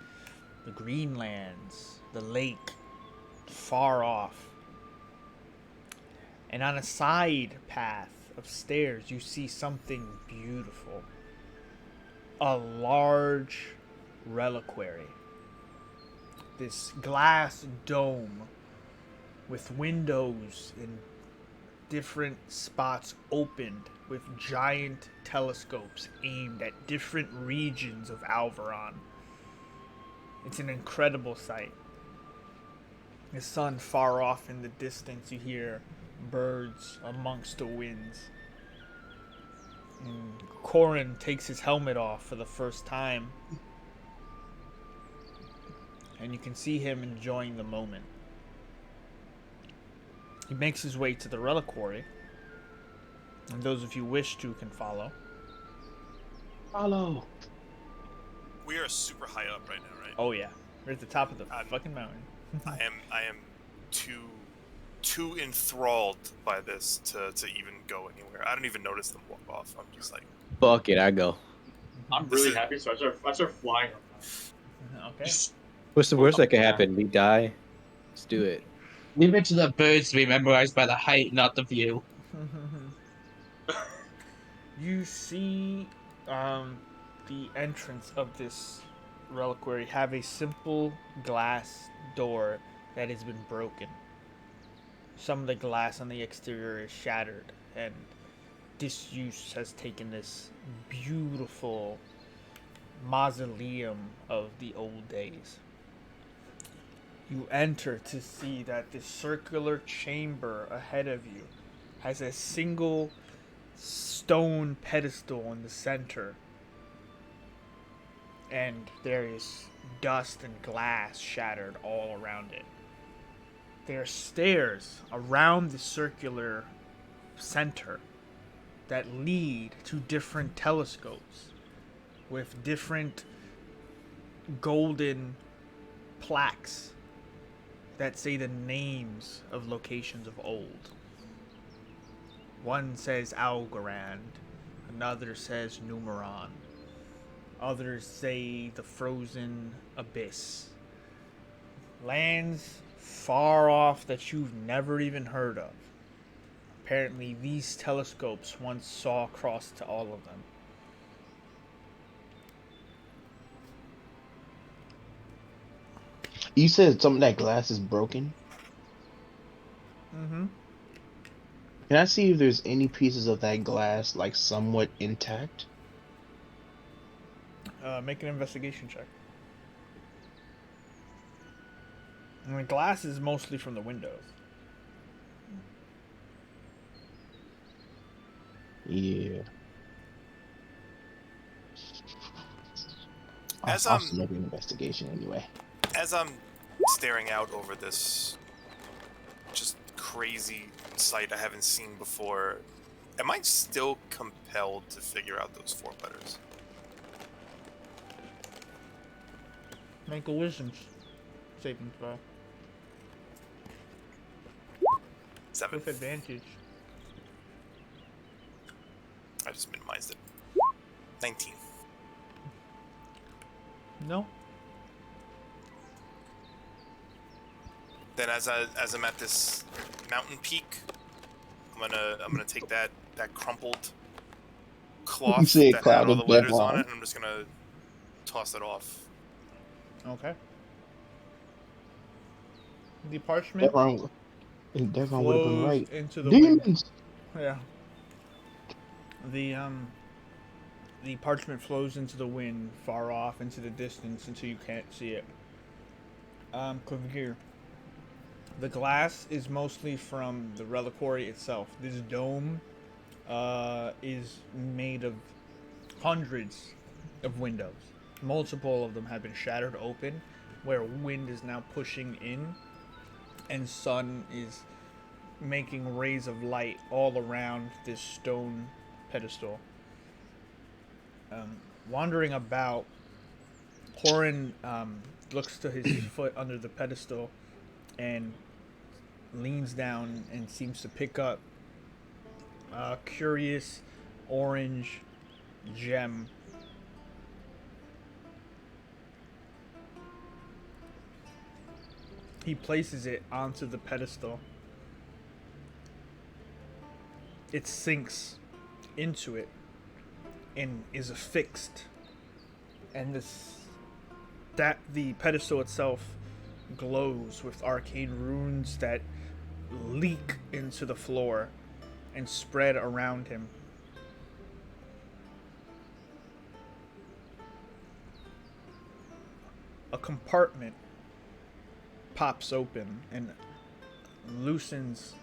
[SPEAKER 1] the Greenlands, the lake, far off. And on a side path of stairs, you see something beautiful. A large reliquary. This glass dome with windows in different spots opened with giant telescopes aimed at different regions of Alvaron. It's an incredible sight. The sun far off in the distance, you hear birds amongst the winds. And Corin takes his helmet off for the first time, and you can see him enjoying the moment. He makes his way to the reliquary, and those of you wish to can follow.
[SPEAKER 2] Follow.
[SPEAKER 4] We are super high up right now, right?
[SPEAKER 1] Oh yeah, we're at the top of the fucking mountain.
[SPEAKER 4] I am too too enthralled by this to even go anywhere. I don't even notice them walk off. I'm just like,
[SPEAKER 5] Fuck it, I go.
[SPEAKER 6] I'm really happy, so I start flying around.
[SPEAKER 1] Okay.
[SPEAKER 5] What's the worst that could happen? We die. Let's do it.
[SPEAKER 3] Leave it to the birds to be memorized by the height, not the view.
[SPEAKER 1] You see the entrance of this reliquary have a simple glass door that has been broken. Some of the glass on the exterior is shattered, and disuse has taken this beautiful mausoleum of the old days. You enter to see that this circular chamber ahead of you has a single stone pedestal in the center, and there is dust and glass shattered all around it. There are stairs around the circular center that lead to different telescopes with different golden plaques that say the names of locations of old. One says Alvaron, another says Numeron, others say the frozen abyss. Lands far off that you've never even heard of. Apparently, these telescopes once saw across to all of them.
[SPEAKER 2] You said some of that glass is broken.
[SPEAKER 1] Mm-hmm.
[SPEAKER 2] Can I see if there's any pieces of that glass like somewhat intact?
[SPEAKER 1] Make an investigation check. And the glass is mostly from the windows.
[SPEAKER 2] Yeah.
[SPEAKER 4] As
[SPEAKER 2] I'll still make an investigation anyway.
[SPEAKER 4] as I'm staring out over this just crazy sight I haven't seen before, am I still compelled to figure out those 4 letters?
[SPEAKER 1] Make a wisdom saving throw
[SPEAKER 4] 7.
[SPEAKER 1] with advantage.
[SPEAKER 4] I just minimized it. 19.
[SPEAKER 1] No.
[SPEAKER 4] Then as I'm at this mountain peak, I'm gonna take that crumpled cloth
[SPEAKER 2] see a
[SPEAKER 4] that
[SPEAKER 2] cloud
[SPEAKER 4] had all the
[SPEAKER 2] of
[SPEAKER 4] letters
[SPEAKER 2] Devon.
[SPEAKER 4] on it, and I'm just gonna toss it off.
[SPEAKER 1] Okay. The parchment
[SPEAKER 2] Devon would have been
[SPEAKER 1] flows
[SPEAKER 2] right.
[SPEAKER 1] into the wind.
[SPEAKER 2] Demons.
[SPEAKER 1] Yeah. The parchment flows into the wind, far off into the distance, until you can't see it. Come here. The glass is mostly from the reliquary itself. This dome is made of hundreds of windows. Multiple of them have been shattered open, where wind is now pushing in, and sun is making rays of light all around this stone pedestal. Wandering about, Horan looks to his foot under the pedestal and leans down and seems to pick up a curious orange gem. He places it onto the pedestal. It sinks into it and is affixed, and the pedestal itself glows with arcane runes that leak into the floor and spread around him. A compartment pops open and loosens.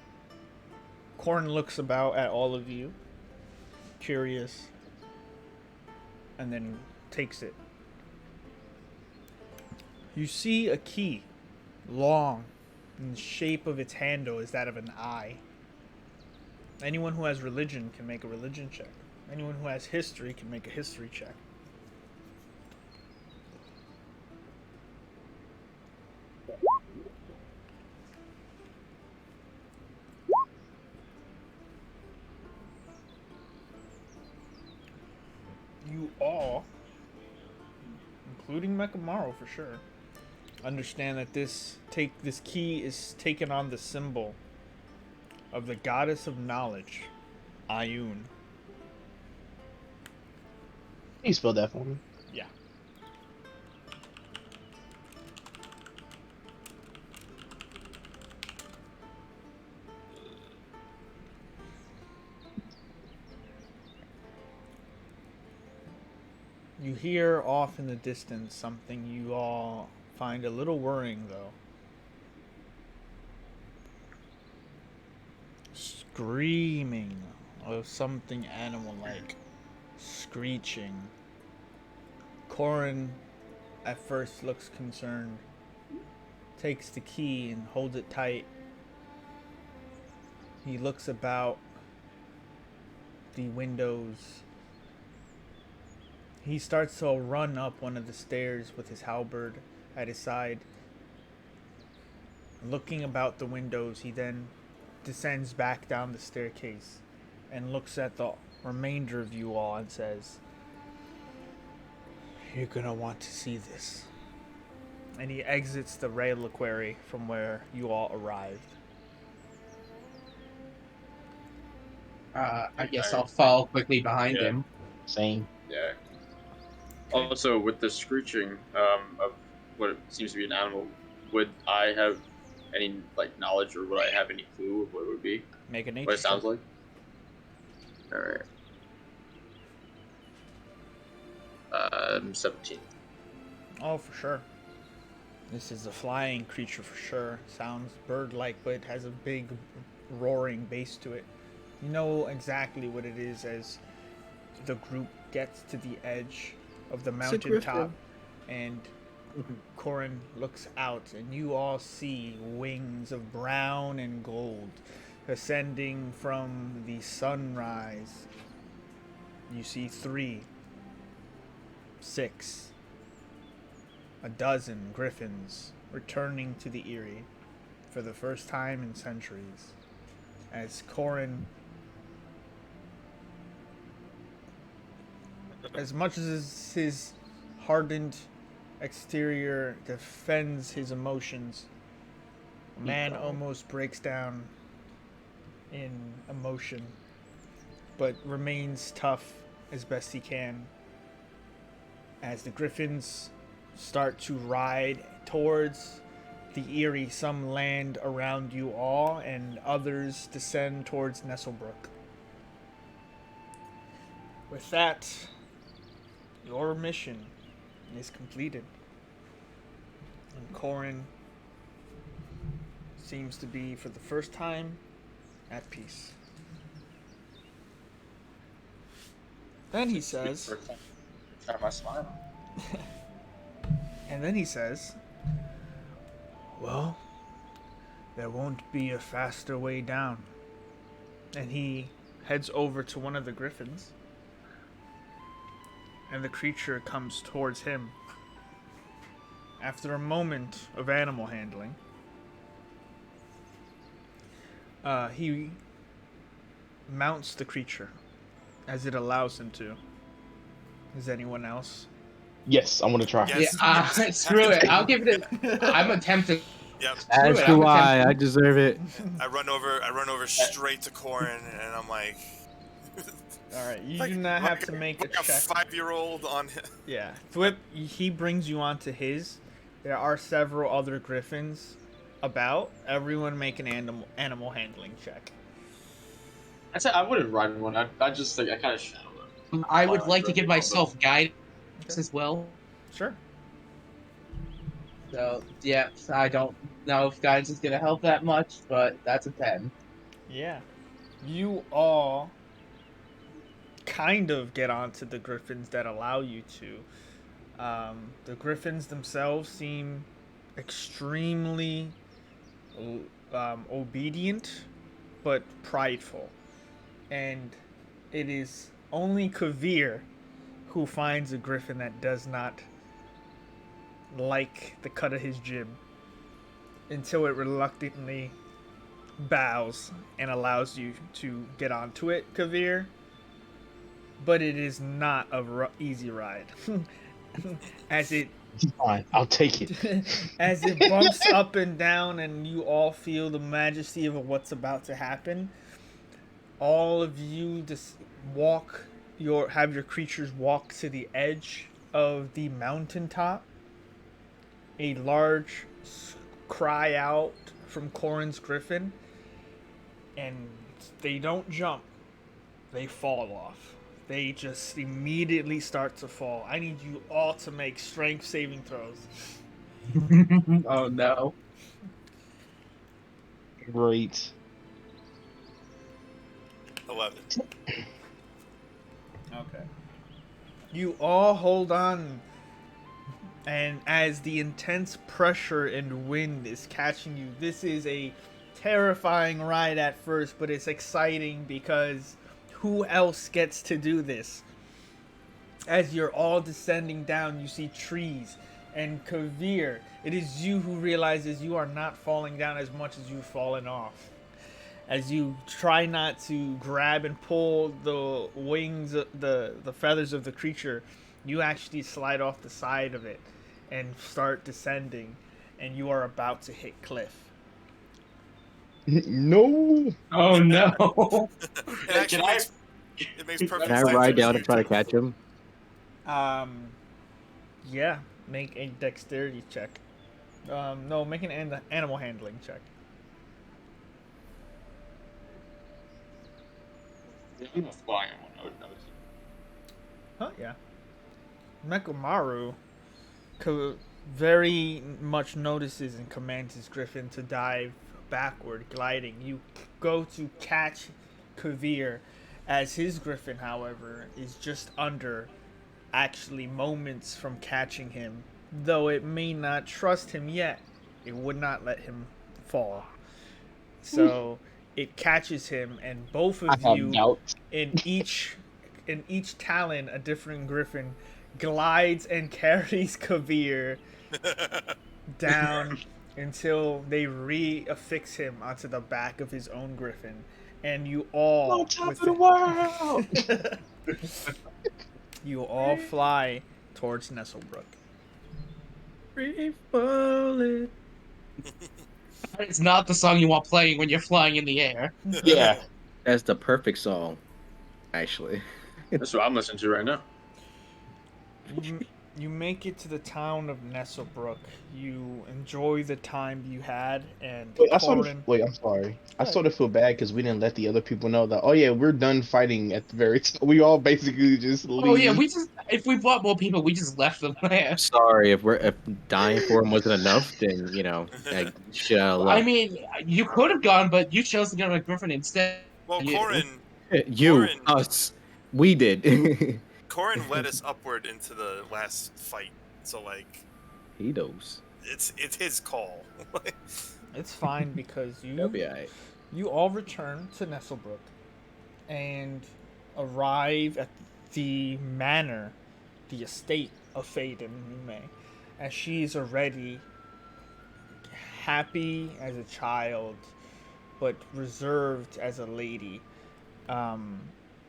[SPEAKER 1] Korn looks about at all of you, curious, and then takes it. You see a key, long, and the shape of its handle is that of an eye. Anyone who has religion can make a religion check. Anyone who has history can make a history check. all, including Mekamaru for sure, understand that this key is taken on the symbol of the goddess of knowledge, Ayun.
[SPEAKER 2] Can you spell that for me?
[SPEAKER 1] Yeah. You hear off in the distance something you all find a little worrying, though. Screaming of something animal-like. Screeching. Corin at first looks concerned. Takes the key and holds it tight. He looks about the windows. He starts to run up one of the stairs with his halberd at his side. Looking about the windows, he then descends back down the staircase and looks at the remainder of you all and says, "You're gonna want to see this." And he exits the reliquary from where you all arrived.
[SPEAKER 3] I guess I'll follow quickly behind him.
[SPEAKER 2] Same.
[SPEAKER 6] Yeah. Also, with the screeching of what seems to be an animal, would I have any knowledge, or would I have any clue of what it would be?
[SPEAKER 1] Make a nature
[SPEAKER 6] What it sounds
[SPEAKER 1] check.
[SPEAKER 6] like? All right. 17.
[SPEAKER 1] Oh, for sure. This is a flying creature for sure. Sounds bird-like, but it has a big roaring bass to it. You know exactly what it is as the group gets to the edge of the mountaintop, and Corin looks out, and you all see wings of brown and gold ascending from the sunrise. You see 3, 6, a dozen griffins returning to the Eyrie for the first time in centuries, as Corin, as much as his hardened exterior defends his emotions, a man almost breaks down in emotion, but remains tough as best he can as the griffins start to ride towards the Eyrie. Some land around you all, and others descend towards Nestlebrook. With that, your mission is completed. And Corin seems to be, for the first time, at peace. Then he says,
[SPEAKER 6] Time I smile.
[SPEAKER 1] and then he says, "Well, there won't be a faster way down." And he heads over to one of the griffins, and the creature comes towards him. After a moment of animal handling, he mounts the creature as it allows him to. Is anyone else?
[SPEAKER 2] Yes, I want to try.
[SPEAKER 4] Yes.
[SPEAKER 3] Yeah, screw it. I'll give it I'm attempting.
[SPEAKER 4] Yep.
[SPEAKER 5] As do I deserve it.
[SPEAKER 4] I run over straight to Corin, and I'm like,
[SPEAKER 1] Alright, you do not have to make a
[SPEAKER 4] like a
[SPEAKER 1] check.
[SPEAKER 4] 5-year-old on him.
[SPEAKER 1] Yeah. Thwip, he brings you onto his. There are several other griffins about. Everyone make an animal handling check.
[SPEAKER 6] I'd say I wouldn't ride one. I just I kind of shadow them.
[SPEAKER 3] I would like to give myself guidance as well.
[SPEAKER 1] Sure.
[SPEAKER 3] So, yeah, I don't know if guidance is going to help that much, but that's a 10.
[SPEAKER 1] Yeah. You all kind of get onto the griffins that allow you to. The griffins themselves seem extremely obedient, but prideful. And it is only Kavir who finds a griffin that does not like the cut of his jib until it reluctantly bows and allows you to get onto it, Kavir. but it is not a easy ride. As it
[SPEAKER 2] Fine, I'll take it.
[SPEAKER 1] as it bumps up and down, and you all feel the majesty of what's about to happen. All of you just have your creatures walk to the edge of the mountaintop. A large cry out from Corin's griffin, and they don't jump. They fall off. They just immediately start to fall. I need you all to make strength saving throws.
[SPEAKER 3] Oh no.
[SPEAKER 2] Great.
[SPEAKER 4] 11.
[SPEAKER 1] Okay. You all hold on, and as the intense pressure and wind is catching you, this is a terrifying ride at first, but it's exciting because who else gets to do this? As you're all descending down, you see trees. And Kavir, it is you who realizes you are not falling down as much as you've fallen off. As you try not to grab and pull the wings, the feathers of the creature, you actually slide off the side of it and start descending, and you are about to hit cliff.
[SPEAKER 2] No.
[SPEAKER 3] Oh no.
[SPEAKER 4] It actually makes perfect
[SPEAKER 5] Can I
[SPEAKER 4] sense.
[SPEAKER 5] ride down and try to catch him?
[SPEAKER 1] Yeah, make a dexterity check. No, make an animal handling check.
[SPEAKER 6] I'm a flying one. I would notice.
[SPEAKER 1] Huh? Yeah. Mekamaru very much notices and commands his griffin to dive backward, gliding. You go to catch Kavir, as his griffin, however, is just under, actually moments from catching him. Though it may not trust him yet, it would not let him fall. So it catches him, and both of you, in each talon, a different griffin glides and carries Kavir down until they re-affix him onto the back of his own griffin. And you all,
[SPEAKER 2] top of the world.
[SPEAKER 1] you all fly towards Nestlebrook.
[SPEAKER 5] Free falling.
[SPEAKER 3] It's not the song you want playing when you're flying in the air.
[SPEAKER 2] Yeah.
[SPEAKER 5] That's the perfect song, actually.
[SPEAKER 6] That's what I'm listening to right now.
[SPEAKER 1] You make it to the town of Nestlebrook. You enjoy the time you had, and
[SPEAKER 2] I'm sorry. I sort of feel bad because we didn't let the other people know that. Oh yeah, we're done fighting at the very top. We all basically just leave.
[SPEAKER 3] Oh yeah, if we brought more people, we just left them there.
[SPEAKER 5] Sorry, if dying for him wasn't enough, then shit out of luck.
[SPEAKER 3] I mean, you could have gone, but you chose to go to a griffin instead.
[SPEAKER 4] Well, Corin,
[SPEAKER 5] us, we did.
[SPEAKER 4] Corin led us upward into the last fight, so like
[SPEAKER 5] he knows.
[SPEAKER 4] It's his call.
[SPEAKER 1] It's fine because
[SPEAKER 5] That'll be alright.
[SPEAKER 1] You all return to Nestlebrook and arrive at the manor, the estate of Faden, as she is already happy as a child, but reserved as a lady.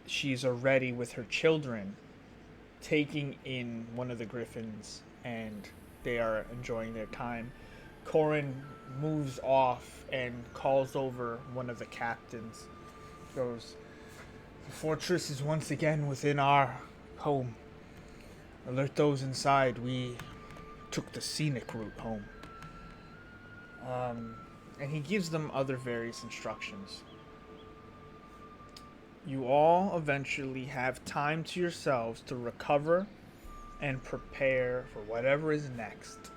[SPEAKER 1] She's already with her children, taking in one of the griffins, and they are enjoying their time. Corin moves off and calls over one of the captains. Goes, "The fortress is once again within our home. Alert those inside. We took the scenic route home." And he gives them other various instructions. You all eventually have time to yourselves to recover and prepare for whatever is next.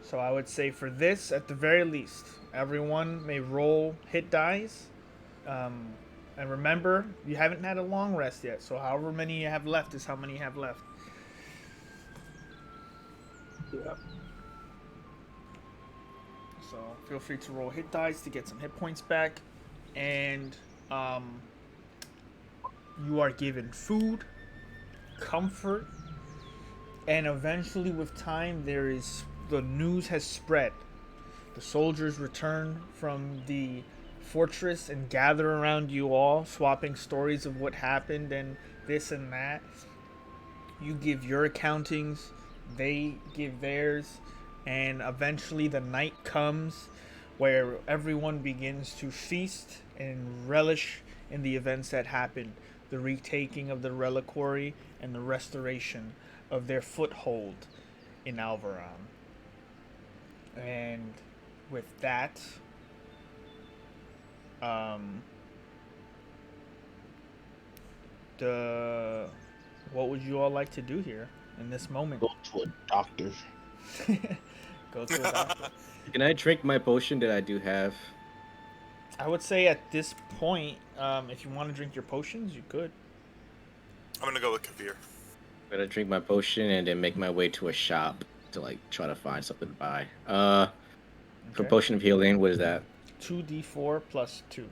[SPEAKER 1] So I would say for this, at the very least, everyone may roll hit dice. And remember, you haven't had a long rest yet, so however many you have left is how many you have left.
[SPEAKER 3] Yeah.
[SPEAKER 1] So feel free to roll hit dice to get some hit points back. And you are given food, comfort, and eventually with time the news has spread. The soldiers return from the fortress and gather around you all, swapping stories of what happened and this and that. You give your accountings, they give theirs, and eventually the night comes where everyone begins to feast and relish in the events that happened, the retaking of the reliquary and the restoration of their foothold in Alvaron. And with that, what would you all like to do here in this moment?
[SPEAKER 2] Go to a doctor.
[SPEAKER 1] Go to a doctor.
[SPEAKER 5] Can I drink my potion that I do have?
[SPEAKER 1] I would say at this point, if you want to drink your potions, you could.
[SPEAKER 4] I'm gonna go with Kavir.
[SPEAKER 5] I'm gonna drink my potion and then make my way to a shop to like try to find something to buy. For
[SPEAKER 1] Okay.
[SPEAKER 5] potion of healing, what is that?
[SPEAKER 1] 2d4 plus 2.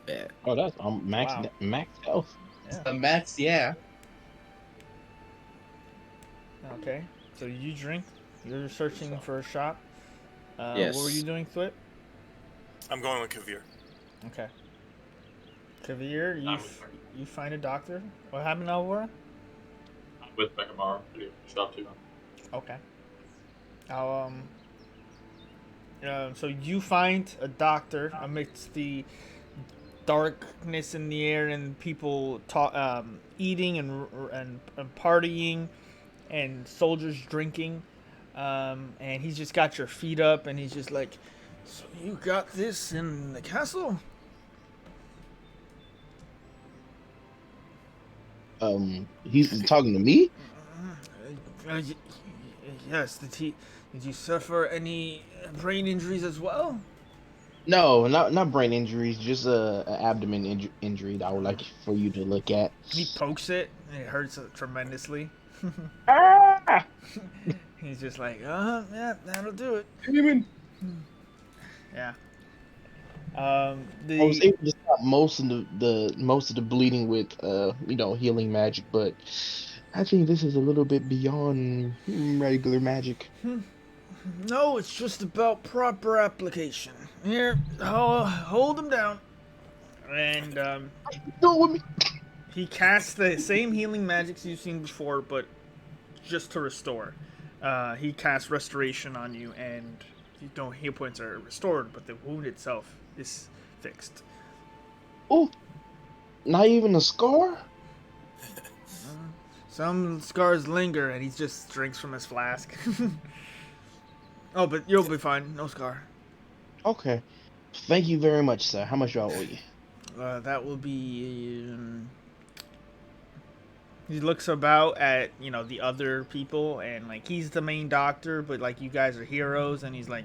[SPEAKER 5] Bet.
[SPEAKER 2] Oh, that's max
[SPEAKER 1] Wow.
[SPEAKER 2] max health.
[SPEAKER 1] Yeah.
[SPEAKER 3] The max, yeah.
[SPEAKER 1] Okay. So you drink. You're searching for a shop.
[SPEAKER 5] Yes.
[SPEAKER 1] What were you doing, Thwip?
[SPEAKER 4] I'm going with Kavir.
[SPEAKER 1] Okay. Kavir,
[SPEAKER 6] I'm with
[SPEAKER 1] you find a doctor. What happened, Alvaro?
[SPEAKER 6] I'm with Bekamar. Shop too.
[SPEAKER 1] Okay. So you find a doctor amidst the darkness in the air and people eating and partying and soldiers drinking, and he's just got your feet up and he's just like, so you got this in the castle?
[SPEAKER 2] He's talking to me.
[SPEAKER 1] Yes. Did you suffer any brain injuries as well?
[SPEAKER 2] No, not brain injuries, just a abdomen injury that I would like for you to look at.
[SPEAKER 1] He pokes it and it hurts tremendously.
[SPEAKER 2] Ah!
[SPEAKER 1] He's just like, yeah, that'll do it.
[SPEAKER 2] Demon.
[SPEAKER 1] Yeah.
[SPEAKER 2] I was able to stop most of the bleeding with healing magic, but I think this is a little bit beyond regular magic.
[SPEAKER 1] No, it's just about application. Here, hold him down. And
[SPEAKER 2] Do it with me.
[SPEAKER 1] he casts the same healing magics you've seen before, but just to restore. He casts restoration on you, and no hit points are restored, but the wound itself is fixed.
[SPEAKER 2] Oh, not even a scar?
[SPEAKER 1] Some scars linger, and he just drinks from his flask. Oh, but you'll be fine. No scar.
[SPEAKER 2] Okay. Thank you very much, sir. How much do I owe you?
[SPEAKER 1] That will be. He looks about at the other people, and like he's the main doctor, but like you guys are heroes, and he's like,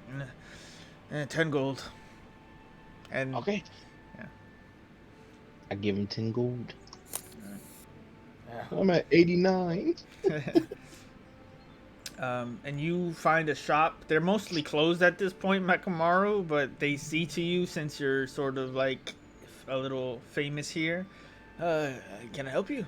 [SPEAKER 1] 10 gold. And
[SPEAKER 2] Okay.
[SPEAKER 1] Yeah.
[SPEAKER 2] I give him 10 gold.
[SPEAKER 1] Yeah.
[SPEAKER 2] I'm at 89.
[SPEAKER 1] And you find a shop. They're mostly closed at this point, Makamaru, but they see to you since you're sort of like a little famous here. Can I help you?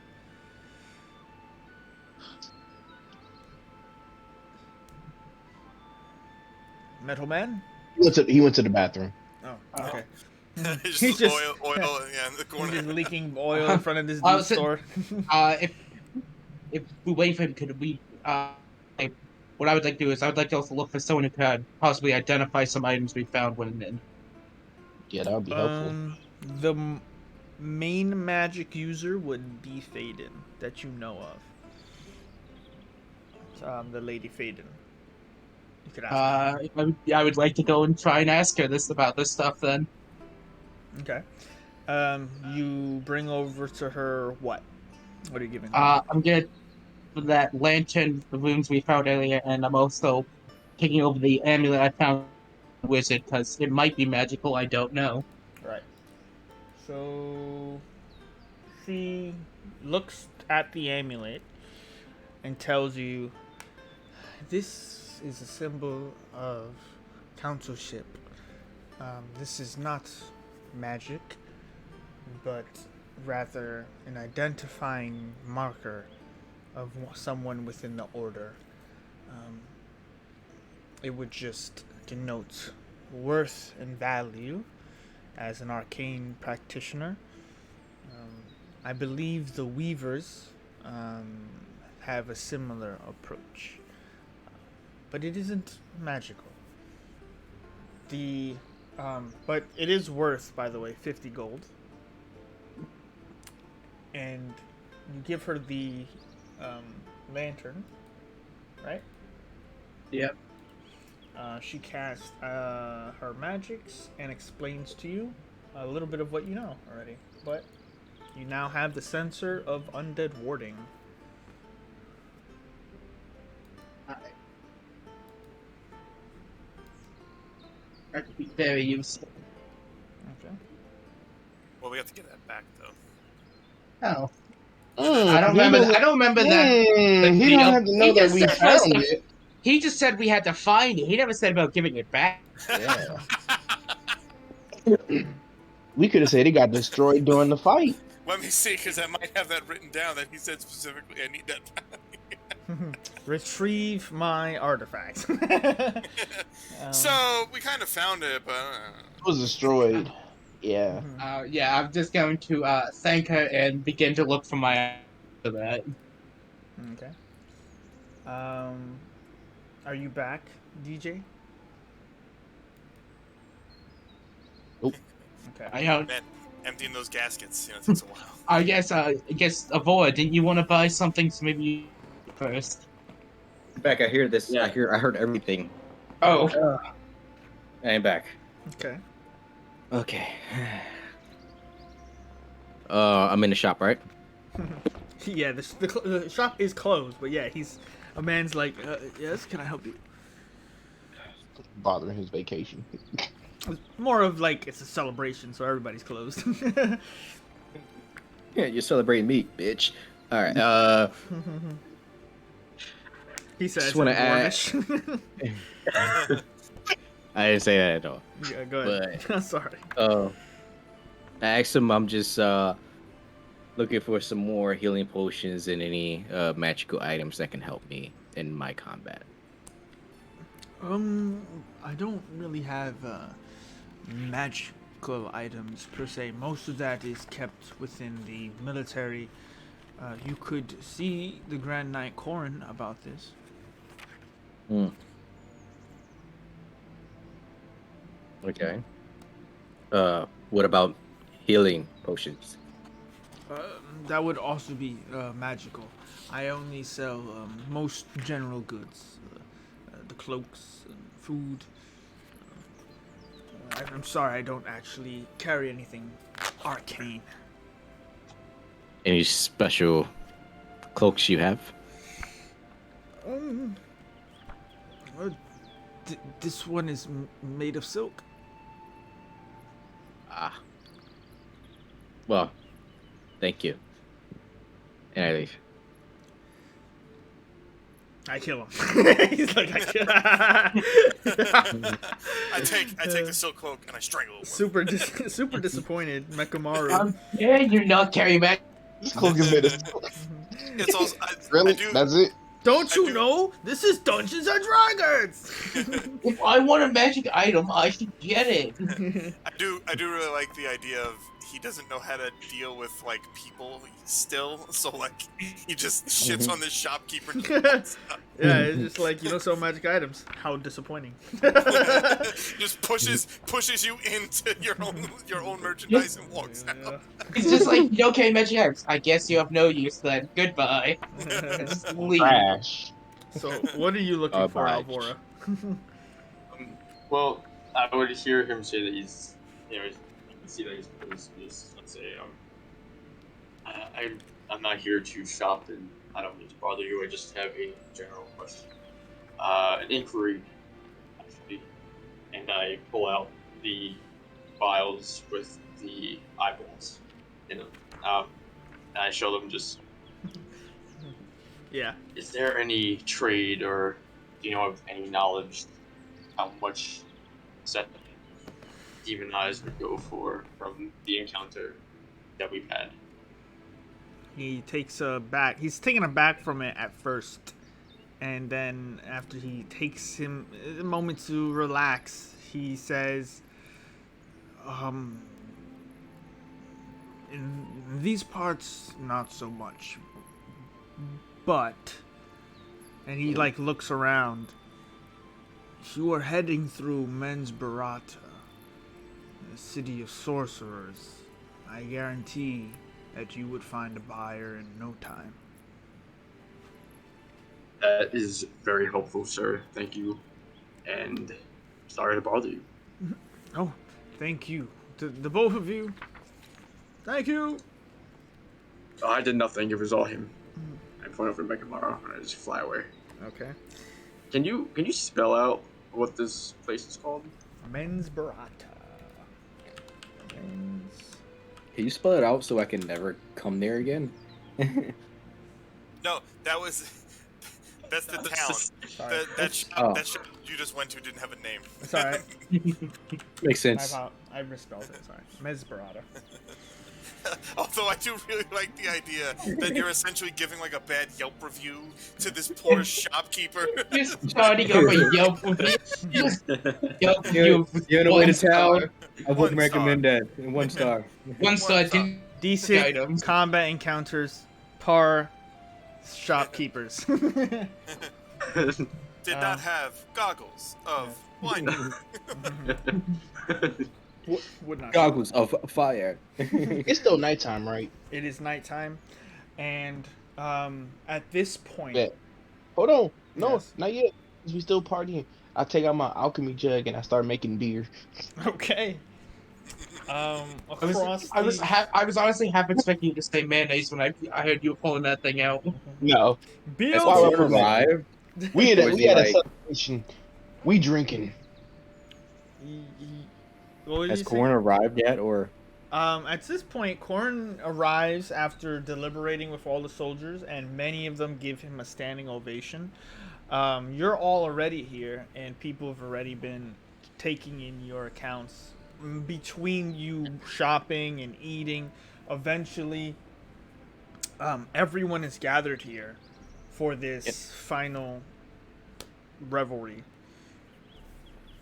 [SPEAKER 1] Metal Man?
[SPEAKER 2] He went to the bathroom.
[SPEAKER 1] Oh, okay.
[SPEAKER 4] Just
[SPEAKER 1] He's just-
[SPEAKER 4] oil, yeah, in the
[SPEAKER 1] He's
[SPEAKER 4] corner.
[SPEAKER 1] just leaking oil in front of this
[SPEAKER 3] I
[SPEAKER 1] dude's
[SPEAKER 3] was saying-
[SPEAKER 1] store.
[SPEAKER 3] If we wait for him, could we? What I would like to do is I would like to also look for someone who could possibly identify some items we found when in.
[SPEAKER 2] Yeah, that would be helpful.
[SPEAKER 1] The main magic user would be Faden, that you know of. The Lady Faden. You could ask her.
[SPEAKER 3] I would like to go and try and ask her about this stuff then.
[SPEAKER 1] Okay. You bring over to her what? What are you giving her?
[SPEAKER 3] I'm good for that lantern, the rooms we found earlier, and I'm also taking over the amulet I found with Wizard because it might be magical. I don't know.
[SPEAKER 1] Right. So she looks at the amulet and tells you, this is a symbol of councilship. This is not magic, but rather an identifying marker of someone within the order. It would just denote worth and value as an arcane practitioner. I believe the Weavers have a similar approach, but it isn't magical. But it is worth, by the way, 50 gold. And you give her the lantern, right?
[SPEAKER 3] Yep.
[SPEAKER 1] She casts her magics and explains to you a little bit of what you know already. But you now have the sensor of undead warding.
[SPEAKER 3] That could be very useful.
[SPEAKER 1] Okay.
[SPEAKER 4] Well, we have to get that back though.
[SPEAKER 3] Oh. I don't remember. I don't remember that.
[SPEAKER 2] He don't have to know that we found it.
[SPEAKER 3] He just said we had to find it. He never said about giving it back.
[SPEAKER 2] Yeah. We could have said it got destroyed during the fight.
[SPEAKER 4] Let me see, because I might have that written down that he said specifically I need that back.
[SPEAKER 1] Retrieve my artifacts.
[SPEAKER 4] So we kind of found it, but
[SPEAKER 2] It was destroyed. Yeah.
[SPEAKER 3] Yeah, I'm just going to thank her and begin to look for my for that.
[SPEAKER 1] Okay. Are you back, DJ?
[SPEAKER 2] Nope.
[SPEAKER 1] Okay.
[SPEAKER 3] I know.
[SPEAKER 4] man, emptying those gaskets, takes a while.
[SPEAKER 3] I guess Avora, didn't you want to buy something? So maybe you first.
[SPEAKER 5] Back, I hear this.
[SPEAKER 6] Yeah.
[SPEAKER 5] I heard everything.
[SPEAKER 3] Oh.
[SPEAKER 5] I am back.
[SPEAKER 1] Okay.
[SPEAKER 5] Okay. I'm in the shop, right?
[SPEAKER 1] Yeah, the shop is closed, but yeah, a man's like, yes, can I help you?
[SPEAKER 2] Bothering his vacation.
[SPEAKER 1] It's more of like it's a celebration, so everybody's closed.
[SPEAKER 5] Yeah, you're celebrating me, bitch. All right.
[SPEAKER 1] He says,
[SPEAKER 5] Just wanna add-
[SPEAKER 1] Dwarvish.
[SPEAKER 5] I didn't say that at all.
[SPEAKER 1] Yeah, go ahead. I'm sorry.
[SPEAKER 5] I asked him. I'm just looking for some more healing potions and any magical items that can help me in my combat.
[SPEAKER 1] I don't really have magical items per se. Most of that is kept within the military. You could see the Grand Knight Corrin about this.
[SPEAKER 5] Okay. What about healing potions?
[SPEAKER 1] That would also be magical. I only sell most general goods, the cloaks and food. I'm sorry, I don't actually carry anything arcane.
[SPEAKER 5] Any special cloaks you have?
[SPEAKER 1] This one is made of silk.
[SPEAKER 5] Ah. Well, thank you. And I leave.
[SPEAKER 1] I kill him. He's like, I kill him.
[SPEAKER 4] I take the silk cloak and I strangle him.
[SPEAKER 1] Super disappointed, Mekamaru.
[SPEAKER 3] Yeah, you're not carrying back.
[SPEAKER 2] This cloak is made of.
[SPEAKER 4] It's also
[SPEAKER 2] Really? That's it?
[SPEAKER 1] Don't you know? This is Dungeons and Dragons.
[SPEAKER 3] If I want a magic item, I should get it.
[SPEAKER 4] I do really like the idea of he doesn't know how to deal with like people still, so like he just shits on this shopkeeper.
[SPEAKER 1] Yeah, it's just like sell magic items. How disappointing.
[SPEAKER 4] Just pushes you into your own merchandise and walks out.
[SPEAKER 3] It's just like, okay, magic items. I guess you have no use then. Goodbye. Just leave.
[SPEAKER 2] Trash.
[SPEAKER 1] So, what are you looking for,
[SPEAKER 5] Bye.
[SPEAKER 1] Alvora?
[SPEAKER 6] Well, I would hear him say that he's, you can see that he's close to this. Let's say, I'm not here to shop, and I don't need to bother you. I just have a general question, an inquiry, actually. And I pull out the vials with the eyeballs in them. And I show them just.
[SPEAKER 1] Yeah.
[SPEAKER 6] Is there any trade, or do you know of any knowledge how much set Demon Eyes would go for from the encounter that we've had?
[SPEAKER 1] He takes a back. He's taken aback from it at first, and then after he takes him a moment to relax, he says, in these parts, not so much, but," and he like looks around. "You are heading through Men's Barata, the city of sorcerers. I guarantee that you would find a buyer in no time."
[SPEAKER 6] That is very helpful, sir. Thank you. And sorry to bother you.
[SPEAKER 1] Oh, thank you. To the both of you. Thank you.
[SPEAKER 6] I did nothing. It was all him. I point over to Mekamaru and I just fly away.
[SPEAKER 1] Okay.
[SPEAKER 6] Can you spell out what this place is called?
[SPEAKER 1] Men's Barata. Men's...
[SPEAKER 5] Can you spell it out so I can never come there again?
[SPEAKER 4] No, that's the town.
[SPEAKER 1] Sorry.
[SPEAKER 4] That shop you just went to didn't have a name.
[SPEAKER 1] It's alright.
[SPEAKER 5] Makes sense.
[SPEAKER 1] I misspelled it, sorry. Men's Barata.
[SPEAKER 4] Although I do really like the idea that you're essentially giving like a bad Yelp review to this poor shopkeeper.
[SPEAKER 3] You're starting up a Yelp review. Yelp review.
[SPEAKER 5] You're on the way to town. I
[SPEAKER 4] One
[SPEAKER 5] wouldn't recommend that. 1 star.
[SPEAKER 3] One star.
[SPEAKER 1] Decent
[SPEAKER 3] Items.
[SPEAKER 1] combat encounters par shopkeepers.
[SPEAKER 4] Did not have goggles of wine.
[SPEAKER 1] Would not.
[SPEAKER 5] Goggles of fire.
[SPEAKER 2] It's still nighttime, right?
[SPEAKER 1] It is nighttime, and at this point,
[SPEAKER 2] Yeah. Hold on. No,
[SPEAKER 1] Yes.
[SPEAKER 2] not yet. 'Cause we still partying. I take out my alchemy jug and I start making beer.
[SPEAKER 1] okay.
[SPEAKER 3] I
[SPEAKER 1] Across
[SPEAKER 3] was honestly half expecting you to say mayonnaise when I heard you pulling that thing out.
[SPEAKER 2] No,
[SPEAKER 1] Bill.
[SPEAKER 2] why we're
[SPEAKER 5] Survive.
[SPEAKER 2] we had
[SPEAKER 5] Or is
[SPEAKER 2] we
[SPEAKER 5] he
[SPEAKER 2] had a
[SPEAKER 5] like-
[SPEAKER 2] celebration. We drinking.
[SPEAKER 1] What did
[SPEAKER 5] Has
[SPEAKER 1] you say?
[SPEAKER 5] Corn arrived yet, or?
[SPEAKER 1] At this point, Corn arrives after deliberating with all the soldiers, and many of them give him a standing ovation. You're all already here, and people have already been taking in your accounts. Between you shopping and eating, eventually, everyone is gathered here for this final revelry.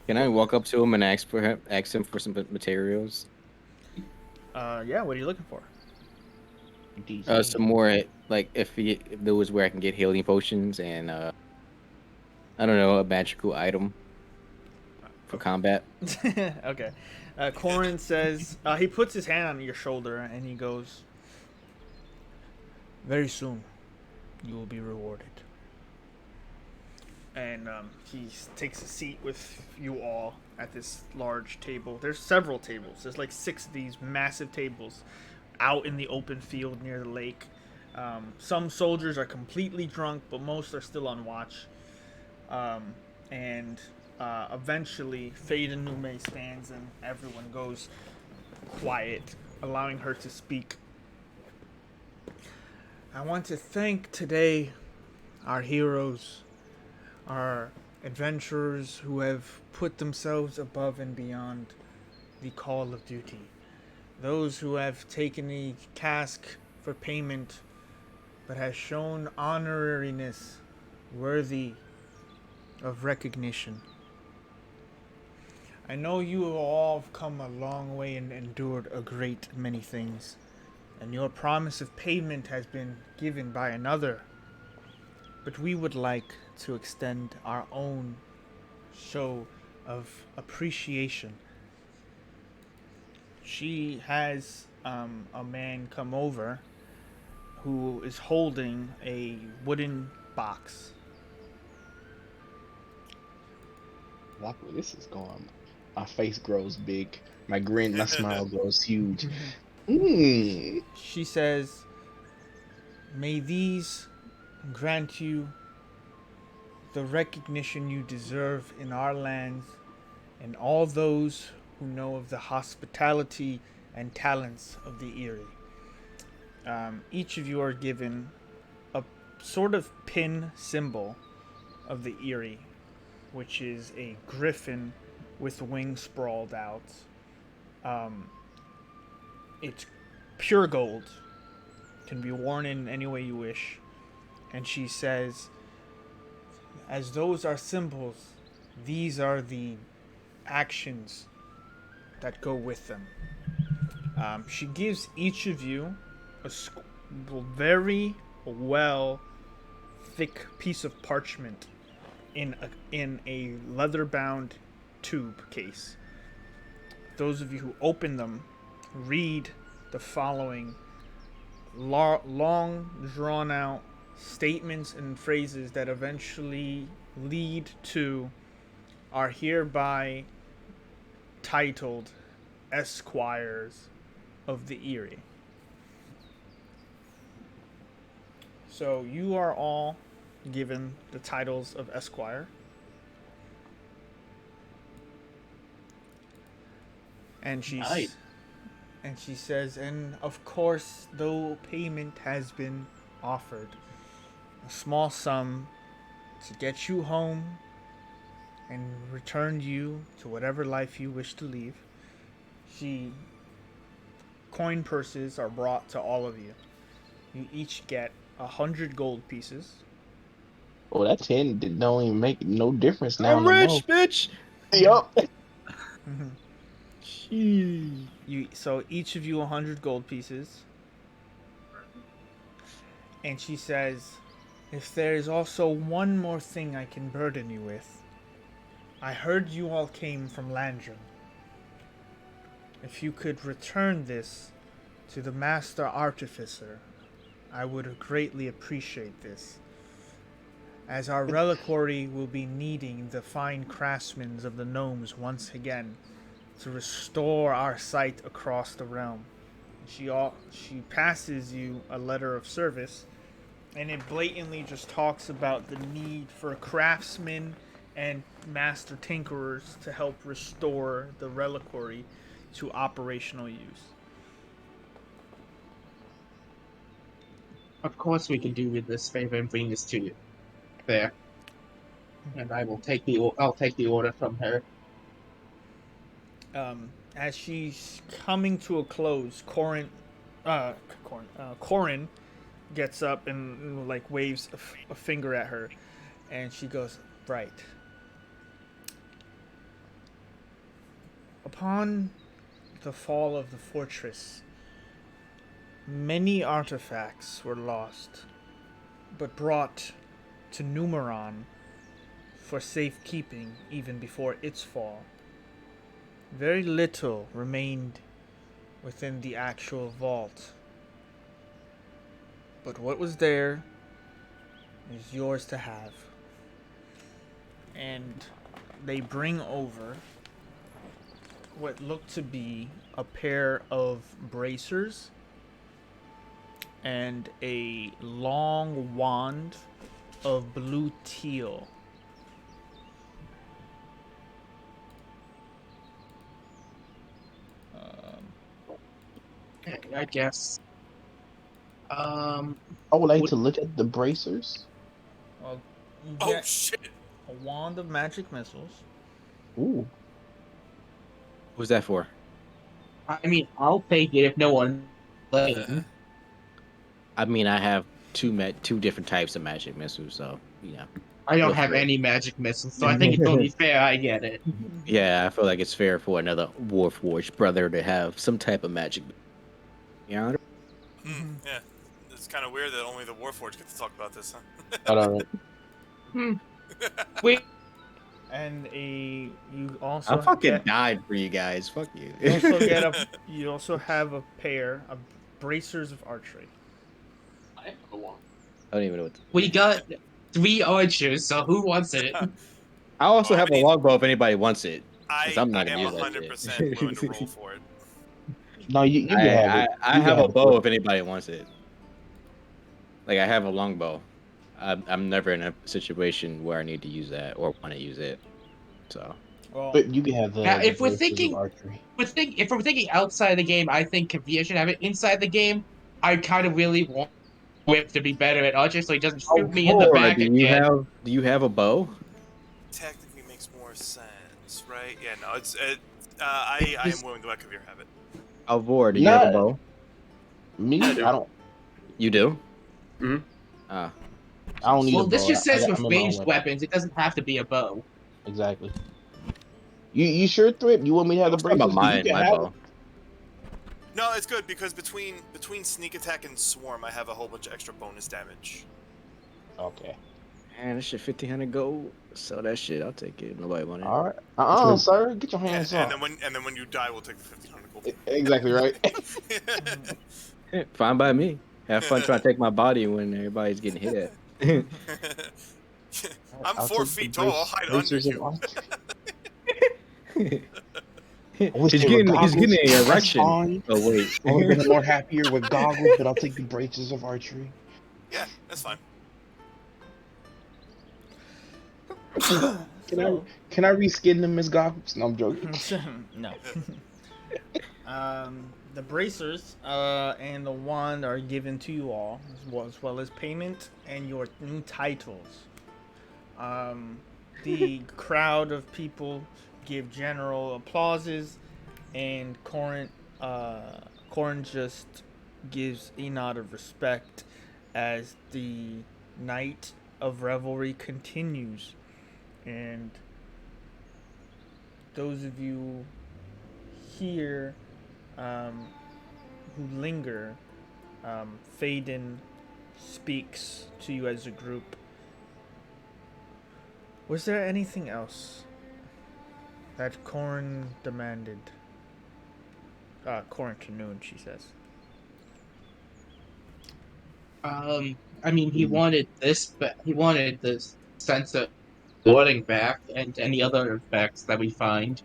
[SPEAKER 5] Can I walk up to him and ask him for some materials?
[SPEAKER 1] Yeah, what are you looking for?
[SPEAKER 5] Some more, like if there was where I can get healing potions and I don't know, a magical item for combat.
[SPEAKER 1] Okay. Corin says, he puts his hand on your shoulder and he goes, "Very soon, you will be rewarded." And he takes a seat with you all at this large table. There's several tables. There's like 6 of these massive tables out in the open field near the lake. Some soldiers are completely drunk, but most are still on watch. Eventually, Fade and Nume stands and everyone goes quiet, allowing her to speak. "I want to thank today our heroes, our adventurers who have put themselves above and beyond the call of duty. Those who have taken a task for payment, but has shown honorariness worthy of recognition. I know you all have come a long way and endured a great many things, and your promise of payment has been given by another. But we would like to extend our own show of appreciation." She has a man come over who is holding a wooden box.
[SPEAKER 2] Like where this is going. My face grows big. My smile grows huge.
[SPEAKER 1] She says, "May these grant you the recognition you deserve in our lands, and all those who know of the hospitality and talents of the Eyrie." Each of you are given a sort of pin symbol of the Eyrie, which is a griffin with wings sprawled out. It's pure gold, can be worn in any way you wish. And she says, as those are symbols, these are the actions that go with them. She gives each of you a very well thick piece of parchment in a leather-bound tube case. Those of you who open them, read the following long, drawn-out statements and phrases that eventually lead to are hereby titled Esquires of the Eyrie. So you are all given the titles of Esquire. And she says, and of course, though payment has been offered, a small sum to get you home and return you to whatever life you wish to leave. Coin purses are brought to all of you. You each get 100 gold pieces.
[SPEAKER 2] Oh, that 10 don't even make no difference now.
[SPEAKER 5] I'm rich, bitch.
[SPEAKER 2] Yup.
[SPEAKER 1] So each of you 100 gold pieces. And she says, if there is also one more thing I can burden you with. I heard you all came from Landrum. If you could return this to the Master Artificer, I would greatly appreciate this, as our reliquary will be needing the fine craftsmen of the gnomes once again to restore our sight across the realm. She passes you a letter of service, and it blatantly just talks about the need for craftsmen and master tinkerers to help restore the reliquary to operational use.
[SPEAKER 3] Of course, we can do you this favor and bring this to you. There. And I'll take the order from her.
[SPEAKER 1] As she's coming to a close, Corin gets up and like waves a finger at her, and she goes, right. Upon the fall of the fortress, many artifacts were lost, but brought to Numeron for safekeeping even before its fall. Very little remained within the actual vault. But what was there is yours to have. And they bring over what looked to be a pair of bracers and a long wand of blue teal.
[SPEAKER 3] I guess.
[SPEAKER 2] I would like to look at the bracers.
[SPEAKER 1] Well,
[SPEAKER 4] Oh shit!
[SPEAKER 1] A wand of magic missiles.
[SPEAKER 2] Ooh.
[SPEAKER 5] What's that for?
[SPEAKER 3] I mean, I'll take it if no one.
[SPEAKER 5] I mean, I have two different types of magic missiles, so yeah.
[SPEAKER 3] I don't have any magic missiles, so I think it's only fair I get it.
[SPEAKER 5] Yeah, I feel like it's fair for another Warforged brother to have some type of magic. Yeah.
[SPEAKER 4] Yeah, it's kind of weird that only the Warforged get to talk about this, huh?
[SPEAKER 2] I don't know.
[SPEAKER 3] Wait.
[SPEAKER 1] And you also
[SPEAKER 5] I fucking died for you guys. Fuck you.
[SPEAKER 1] You also have a pair of bracers of archery.
[SPEAKER 6] I have a wand.
[SPEAKER 5] I don't even know what.
[SPEAKER 3] We got 3 archers, so who wants it?
[SPEAKER 5] I also have a longbow if anybody wants it. I'm not
[SPEAKER 4] I
[SPEAKER 5] gonna
[SPEAKER 4] am
[SPEAKER 5] use
[SPEAKER 4] 100% willing to roll for it.
[SPEAKER 2] No, you can have it.
[SPEAKER 5] I have a bow if anybody wants it. Like, I have a longbow. I'm never in a situation where I need to use that or want to use it. So.
[SPEAKER 1] Well,
[SPEAKER 2] But you can have the.
[SPEAKER 3] Now, if we're
[SPEAKER 2] bracers of
[SPEAKER 3] thinking,
[SPEAKER 2] archery.
[SPEAKER 3] if we're thinking outside the game, I think Kavir should have it. Inside the game, I kind of really want Whip to be better at archer, so he doesn't shoot me in the back
[SPEAKER 5] do you have a bow?
[SPEAKER 4] Technically makes more sense, right? Yeah, no, I am willing to let Kavir have it.
[SPEAKER 5] Alvor, do you have a bow?
[SPEAKER 2] Me, I don't.
[SPEAKER 5] You do?
[SPEAKER 6] Mm-hmm.
[SPEAKER 5] Ah.
[SPEAKER 2] I don't need a
[SPEAKER 3] Well, this
[SPEAKER 2] bow.
[SPEAKER 3] just says
[SPEAKER 2] I'm
[SPEAKER 3] with
[SPEAKER 2] in my own
[SPEAKER 3] ranged
[SPEAKER 2] weapon.
[SPEAKER 3] weapons. It doesn't have to be a bow.
[SPEAKER 2] Exactly. You sure, Thrip? You want me to have
[SPEAKER 5] I
[SPEAKER 2] the
[SPEAKER 5] was talking about
[SPEAKER 2] braces? 'Cause you can
[SPEAKER 5] my
[SPEAKER 2] have
[SPEAKER 5] bow.
[SPEAKER 4] No, it's good because between sneak attack and swarm, I have a whole bunch of extra bonus damage.
[SPEAKER 2] Okay.
[SPEAKER 5] Man, this shit 1,500 gold. Sell that shit. I'll take it. Nobody want it.
[SPEAKER 2] All right. Sir. Get your
[SPEAKER 4] And,
[SPEAKER 2] hands
[SPEAKER 4] and
[SPEAKER 2] off.
[SPEAKER 4] then when you die, we'll take the 1,500 gold.
[SPEAKER 2] Exactly right.
[SPEAKER 5] Fine by me. Have fun trying to take my body when everybody's getting hit at.
[SPEAKER 4] I'm
[SPEAKER 2] I'll
[SPEAKER 4] 4
[SPEAKER 2] take the
[SPEAKER 4] feet tall. I'll hide under
[SPEAKER 2] bracers of
[SPEAKER 4] you.
[SPEAKER 2] I wish
[SPEAKER 5] he's
[SPEAKER 2] they were
[SPEAKER 5] getting
[SPEAKER 2] goggles.
[SPEAKER 5] an
[SPEAKER 2] That's
[SPEAKER 5] erection.
[SPEAKER 2] fine.
[SPEAKER 5] Oh wait.
[SPEAKER 2] I would have been more happier with goggles, but I'll take the braces of archery.
[SPEAKER 4] Yeah, that's fine.
[SPEAKER 2] Can I reskin them as goggles? No, I'm joking.
[SPEAKER 1] No. The bracers and the wand are given to you all, as well as payment and your new titles. The crowd of people give general applauses, and Corin just gives a nod of respect as the night of revelry continues. And those of you here who linger, Faden speaks to you as a group. Was there anything else that Corin demanded? Corin Canoon, she says.
[SPEAKER 3] I mean, he wanted this, but he wanted this sense of warding back and any other effects that we find.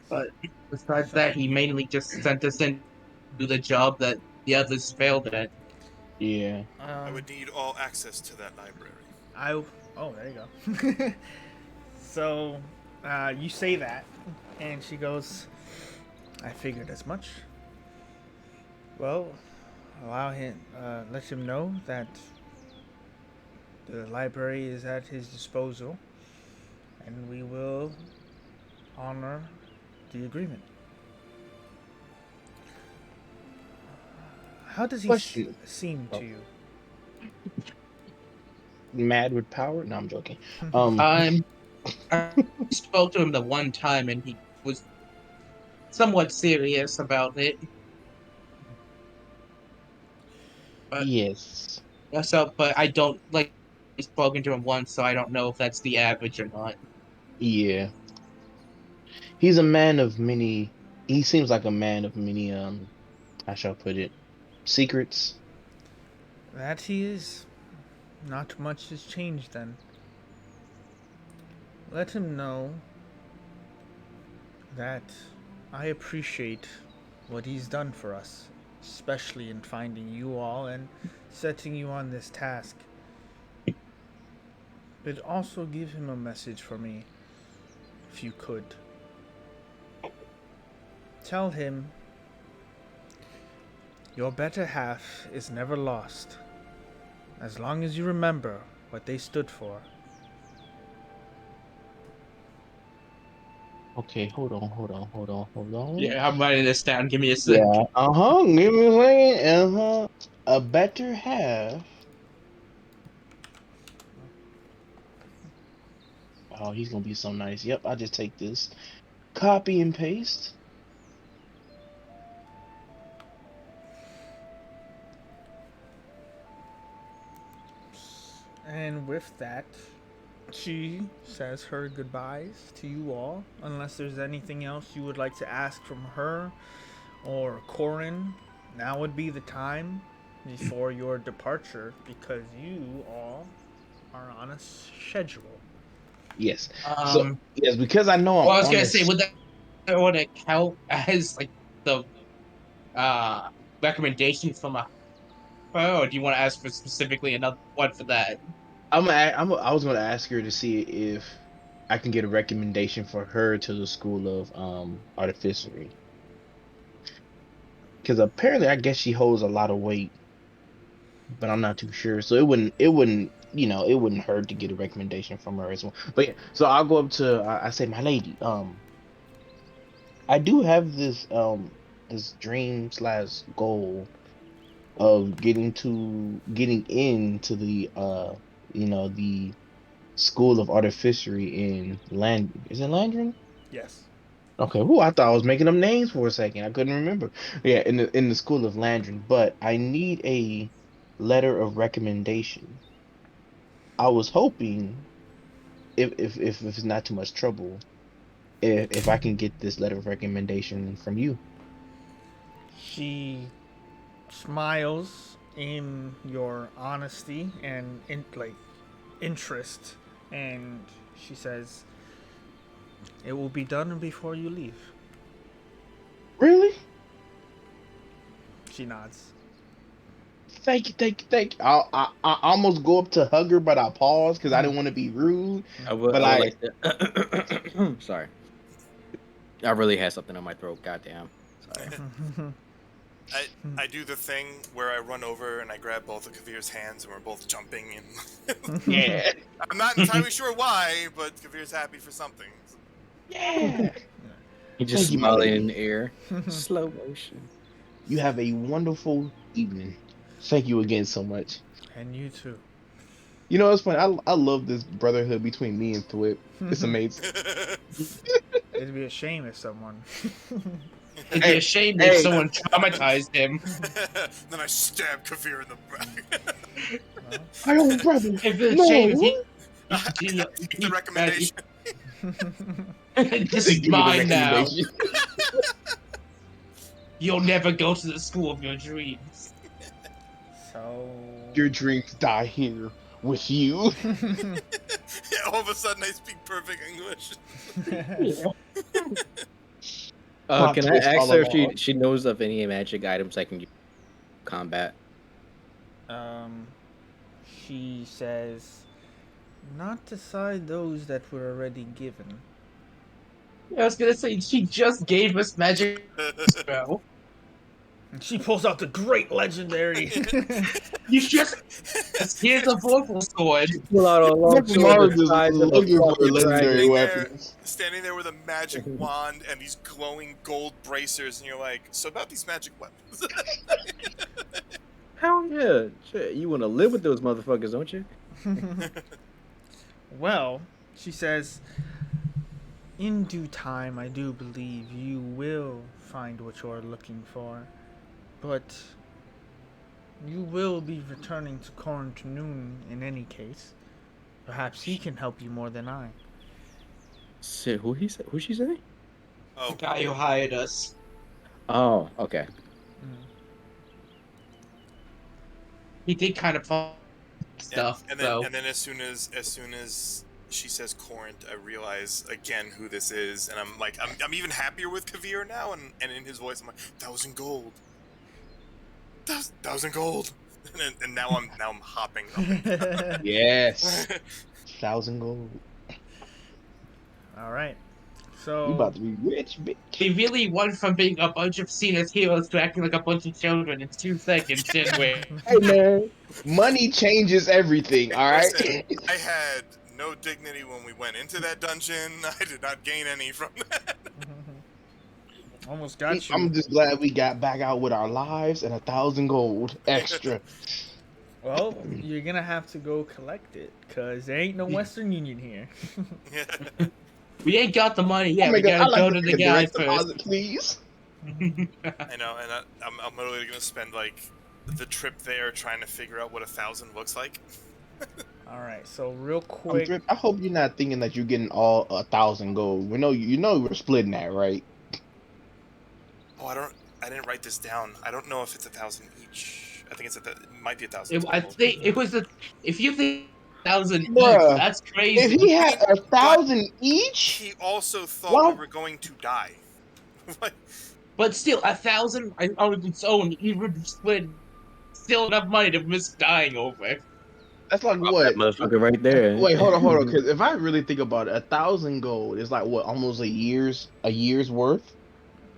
[SPEAKER 3] But besides that, he mainly just sent us in to do the job that the others failed at.
[SPEAKER 2] Yeah.
[SPEAKER 4] I would need all access to that library.
[SPEAKER 1] Oh, there you go. So, you say that, and she goes, I figured as much. Well, let him know that the library is at his disposal, and we will honor the agreement. How does he
[SPEAKER 2] Question.
[SPEAKER 1] seem to you?
[SPEAKER 2] Mad with power? No, I'm joking.
[SPEAKER 3] I spoke to him the one time, and he was somewhat serious about it. But,
[SPEAKER 2] Yes.
[SPEAKER 3] but I don't like. I've spoken to him once, so I don't know if that's the average or not.
[SPEAKER 2] Yeah. He's a man of many. He seems like a man of many. How shall I put it? Secrets.
[SPEAKER 1] That he is. Not much has changed then. Let him know that I appreciate what he's done for us, especially in finding you all and setting you on this task. But also give him a message for me, if you could. Tell him your better half is never lost, as long as you remember what they stood for.
[SPEAKER 2] Okay, hold on.
[SPEAKER 3] Yeah, I'm writing this down. Give me a sec.
[SPEAKER 2] Yeah. Give me a second. A better half. Oh, he's gonna be so nice. Yep, I'll just take this. Copy and paste.
[SPEAKER 1] And with that, she says her goodbyes to you all, unless there's anything else you would like to ask from her or Corin. Now would be the time before your departure, because you all are on a schedule.
[SPEAKER 2] Yes. Yes, because I know I'm.
[SPEAKER 3] Well, I was gonna say, would that count as like the recommendation from a or do you want to ask for specifically another one for that?
[SPEAKER 2] I was gonna ask her to see if I can get a recommendation for her to the school of artificery, because apparently I guess she holds a lot of weight, but I'm not too sure. So it wouldn't hurt to get a recommendation from her as well. But yeah, so I'll go up to I say, my lady, I do have this dream slash goal of getting into the the School of Artificery in Is it Landry?
[SPEAKER 1] Yes.
[SPEAKER 2] Okay, who I thought I was making up names for a second. I couldn't remember. Yeah, in the School of Landry, but I need a letter of recommendation. I was hoping if it's not too much trouble, if I can get this letter of recommendation from you.
[SPEAKER 1] She smiles in your honesty and interest, and she says, "It will be done before you leave."
[SPEAKER 2] Really?
[SPEAKER 1] She nods.
[SPEAKER 2] Thank you, thank you, thank you. I almost go up to hug her, but I pause because I didn't want to be rude.
[SPEAKER 5] I would
[SPEAKER 2] But
[SPEAKER 5] like to. Sorry. I really had something on my throat. Goddamn. Sorry.
[SPEAKER 4] I do the thing where I run over and I grab both of Kavir's hands and we're both jumping and
[SPEAKER 2] yeah,
[SPEAKER 4] I'm not entirely sure why, but Kavir's happy for something.
[SPEAKER 2] yeah.
[SPEAKER 5] He just
[SPEAKER 2] Thank you, my
[SPEAKER 5] smiling
[SPEAKER 2] lady.
[SPEAKER 5] in the air. Slow motion.
[SPEAKER 2] You have a wonderful evening. Thank you again so much.
[SPEAKER 1] And you too.
[SPEAKER 2] You know, it's funny. I love this brotherhood between me and Thwip. It's amazing.
[SPEAKER 1] It'd be a shame if someone.
[SPEAKER 3] It'd be a shame if someone traumatized him.
[SPEAKER 4] Then I stab Kavir in the back.
[SPEAKER 2] My own brother.
[SPEAKER 3] It'd be a
[SPEAKER 2] No.
[SPEAKER 3] shame if
[SPEAKER 4] Take the recommendation.
[SPEAKER 3] This is mine now. You'll never go to the school of your dreams.
[SPEAKER 1] So.
[SPEAKER 2] Your dreams die here with you.
[SPEAKER 4] Yeah, all of a sudden I speak perfect English.
[SPEAKER 5] Can I ask her if she knows of any magic items I can use in combat?
[SPEAKER 1] She says, not decide those that were already given.
[SPEAKER 3] I was gonna say, she just gave us magic spell.
[SPEAKER 1] And she pulls out the great legendary.
[SPEAKER 3] You just... Here's a vocal sword.
[SPEAKER 5] Pull out a long sword the size of a fucking
[SPEAKER 2] legendary
[SPEAKER 5] dragon.
[SPEAKER 2] weapons.
[SPEAKER 4] Standing there with a magic wand and these glowing gold bracers, and you're like, so about these magic weapons.
[SPEAKER 5] Hell yeah. Shit, you want to live with those motherfuckers, don't you?
[SPEAKER 1] Well, she says, in due time, I do believe you will find what you're looking for. But you will be returning to Corntonoon in any case. Perhaps he can help you more than I.
[SPEAKER 5] Shit, who's she say?
[SPEAKER 4] Oh,
[SPEAKER 3] The guy who hired us.
[SPEAKER 5] Oh, okay.
[SPEAKER 3] He did kind of fun stuff.
[SPEAKER 4] And then as soon as she says Corinth, I realize again who this is, and I'm like, I'm even happier with Kavir now, and in his voice I'm like, 1,000 gold. 1,000 gold. And now I'm hopping up.
[SPEAKER 2] Yes. 1,000 gold.
[SPEAKER 1] All right. So
[SPEAKER 2] You about to be rich, bitch.
[SPEAKER 3] He really went from being a bunch of seen-as heroes to acting like a bunch of children in 2 seconds, didn't we?
[SPEAKER 2] Hey man, money changes everything. All right.
[SPEAKER 4] Listen, I had no dignity when we went into that dungeon. I did not gain any from that.
[SPEAKER 1] Almost got you.
[SPEAKER 2] I'm just glad we got back out with our lives and 1,000 gold extra.
[SPEAKER 1] Well, you're gonna have to go collect it, cause there ain't no Western Union here.
[SPEAKER 3] We ain't got the money yet. We gotta go to the guy first.
[SPEAKER 2] Deposit, please.
[SPEAKER 4] I know, and I'm literally gonna spend like the trip there trying to figure out what 1,000 looks like.
[SPEAKER 1] All right, so real quick.
[SPEAKER 2] I hope you're not thinking that you're getting all 1,000 gold. We know you know we're splitting that, right?
[SPEAKER 4] Oh, I didn't write this down. I don't know if it's 1,000 each. I think it might be 1,000.
[SPEAKER 3] I think it was if you think 1,000 each,
[SPEAKER 2] Bruh,
[SPEAKER 3] that's crazy.
[SPEAKER 2] If he had 1,000 each,
[SPEAKER 4] he also thought we were going to die.
[SPEAKER 3] But still, 1,000 on its own, he would split still enough money to risk dying over.
[SPEAKER 2] That's like what?
[SPEAKER 5] That motherfucker right there.
[SPEAKER 2] Wait, hold on. Because if I really think about it, 1,000 gold is like what, almost a year's worth.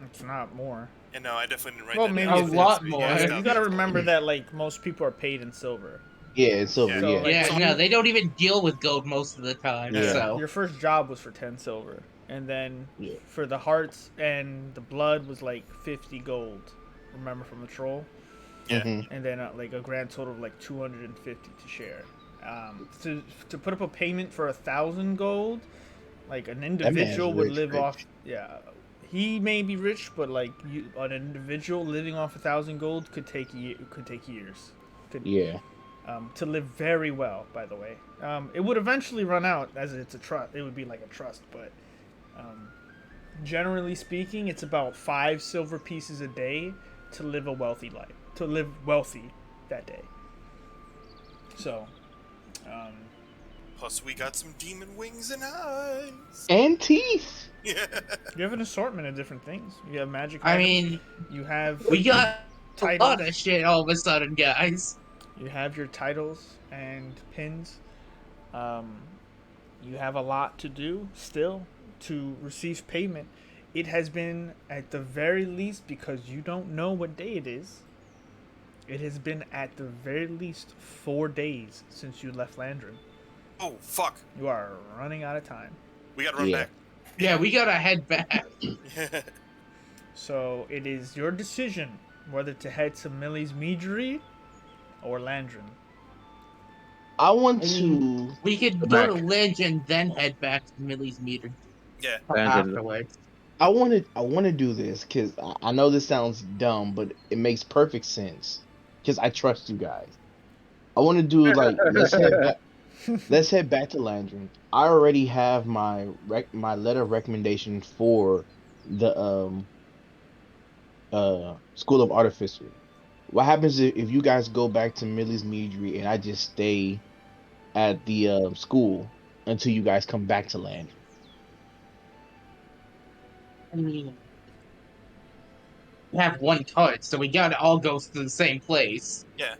[SPEAKER 1] It's not more.
[SPEAKER 4] And no, I definitely didn't write
[SPEAKER 1] Well,
[SPEAKER 4] that
[SPEAKER 1] maybe
[SPEAKER 4] down.
[SPEAKER 3] a lot more.
[SPEAKER 1] You gotta remember that like most people are paid in silver.
[SPEAKER 2] Yeah, it's silver.
[SPEAKER 1] So,
[SPEAKER 2] Yeah.
[SPEAKER 1] like,
[SPEAKER 3] Yeah, no, they don't even deal with gold most of the time.
[SPEAKER 2] Yeah.
[SPEAKER 3] So
[SPEAKER 1] Your first job was for 10 silver. And then
[SPEAKER 2] Yeah.
[SPEAKER 1] for the hearts and the blood was like 50 gold. Remember from the troll?
[SPEAKER 4] Yeah.
[SPEAKER 2] Mm-hmm.
[SPEAKER 1] And then like a grand total of like 250 to share. To put up a payment for 1,000 gold, like an
[SPEAKER 2] That man's
[SPEAKER 1] individual would
[SPEAKER 2] rich,
[SPEAKER 1] live off.
[SPEAKER 2] rich.
[SPEAKER 1] Yeah, he may be rich, but like an individual living off 1,000 gold could take years.
[SPEAKER 2] Yeah.
[SPEAKER 1] To live very well, by the way. It would eventually run out as it's a trust. It would be like a trust, but generally speaking, it's about 5 silver pieces a day to live a wealthy life. To live wealthy that day. So,
[SPEAKER 4] Plus, we got some demon wings and eyes.
[SPEAKER 2] And teeth.
[SPEAKER 4] Yeah.
[SPEAKER 1] you have an assortment of different things. You have magic
[SPEAKER 3] I
[SPEAKER 1] items.
[SPEAKER 3] mean,
[SPEAKER 1] You have
[SPEAKER 3] we got a
[SPEAKER 1] titles.
[SPEAKER 3] lot of shit all of a sudden, guys.
[SPEAKER 1] You have your titles and pins. You have a lot to do still to receive payment. It has been, at the very least, because you don't know what day it is, it has been at the very least 4 days since you left Landrin.
[SPEAKER 4] Oh, fuck.
[SPEAKER 1] You are running out of time.
[SPEAKER 4] We gotta run
[SPEAKER 2] Yeah.
[SPEAKER 4] back.
[SPEAKER 3] Yeah, we gotta head back.
[SPEAKER 4] Yeah.
[SPEAKER 1] So it is your decision whether to head to Millie's Meadery or Landrin.
[SPEAKER 2] I want to.
[SPEAKER 3] We could
[SPEAKER 2] Go
[SPEAKER 3] go to
[SPEAKER 2] back.
[SPEAKER 3] Lynch and then head back to Millie's meter
[SPEAKER 4] Yeah.
[SPEAKER 3] afterwards.
[SPEAKER 2] I want to do this because I know this sounds dumb, but it makes perfect sense because I trust you guys. I want to do like let's head back to Landrin. I already have my letter of recommendation for the School of Artificery. What happens if you guys go back to Millie's Meadery and I just stay at the school until you guys come back to Landrin?
[SPEAKER 3] I mean, we have one cart, so we gotta all go to the same place.
[SPEAKER 4] Yeah.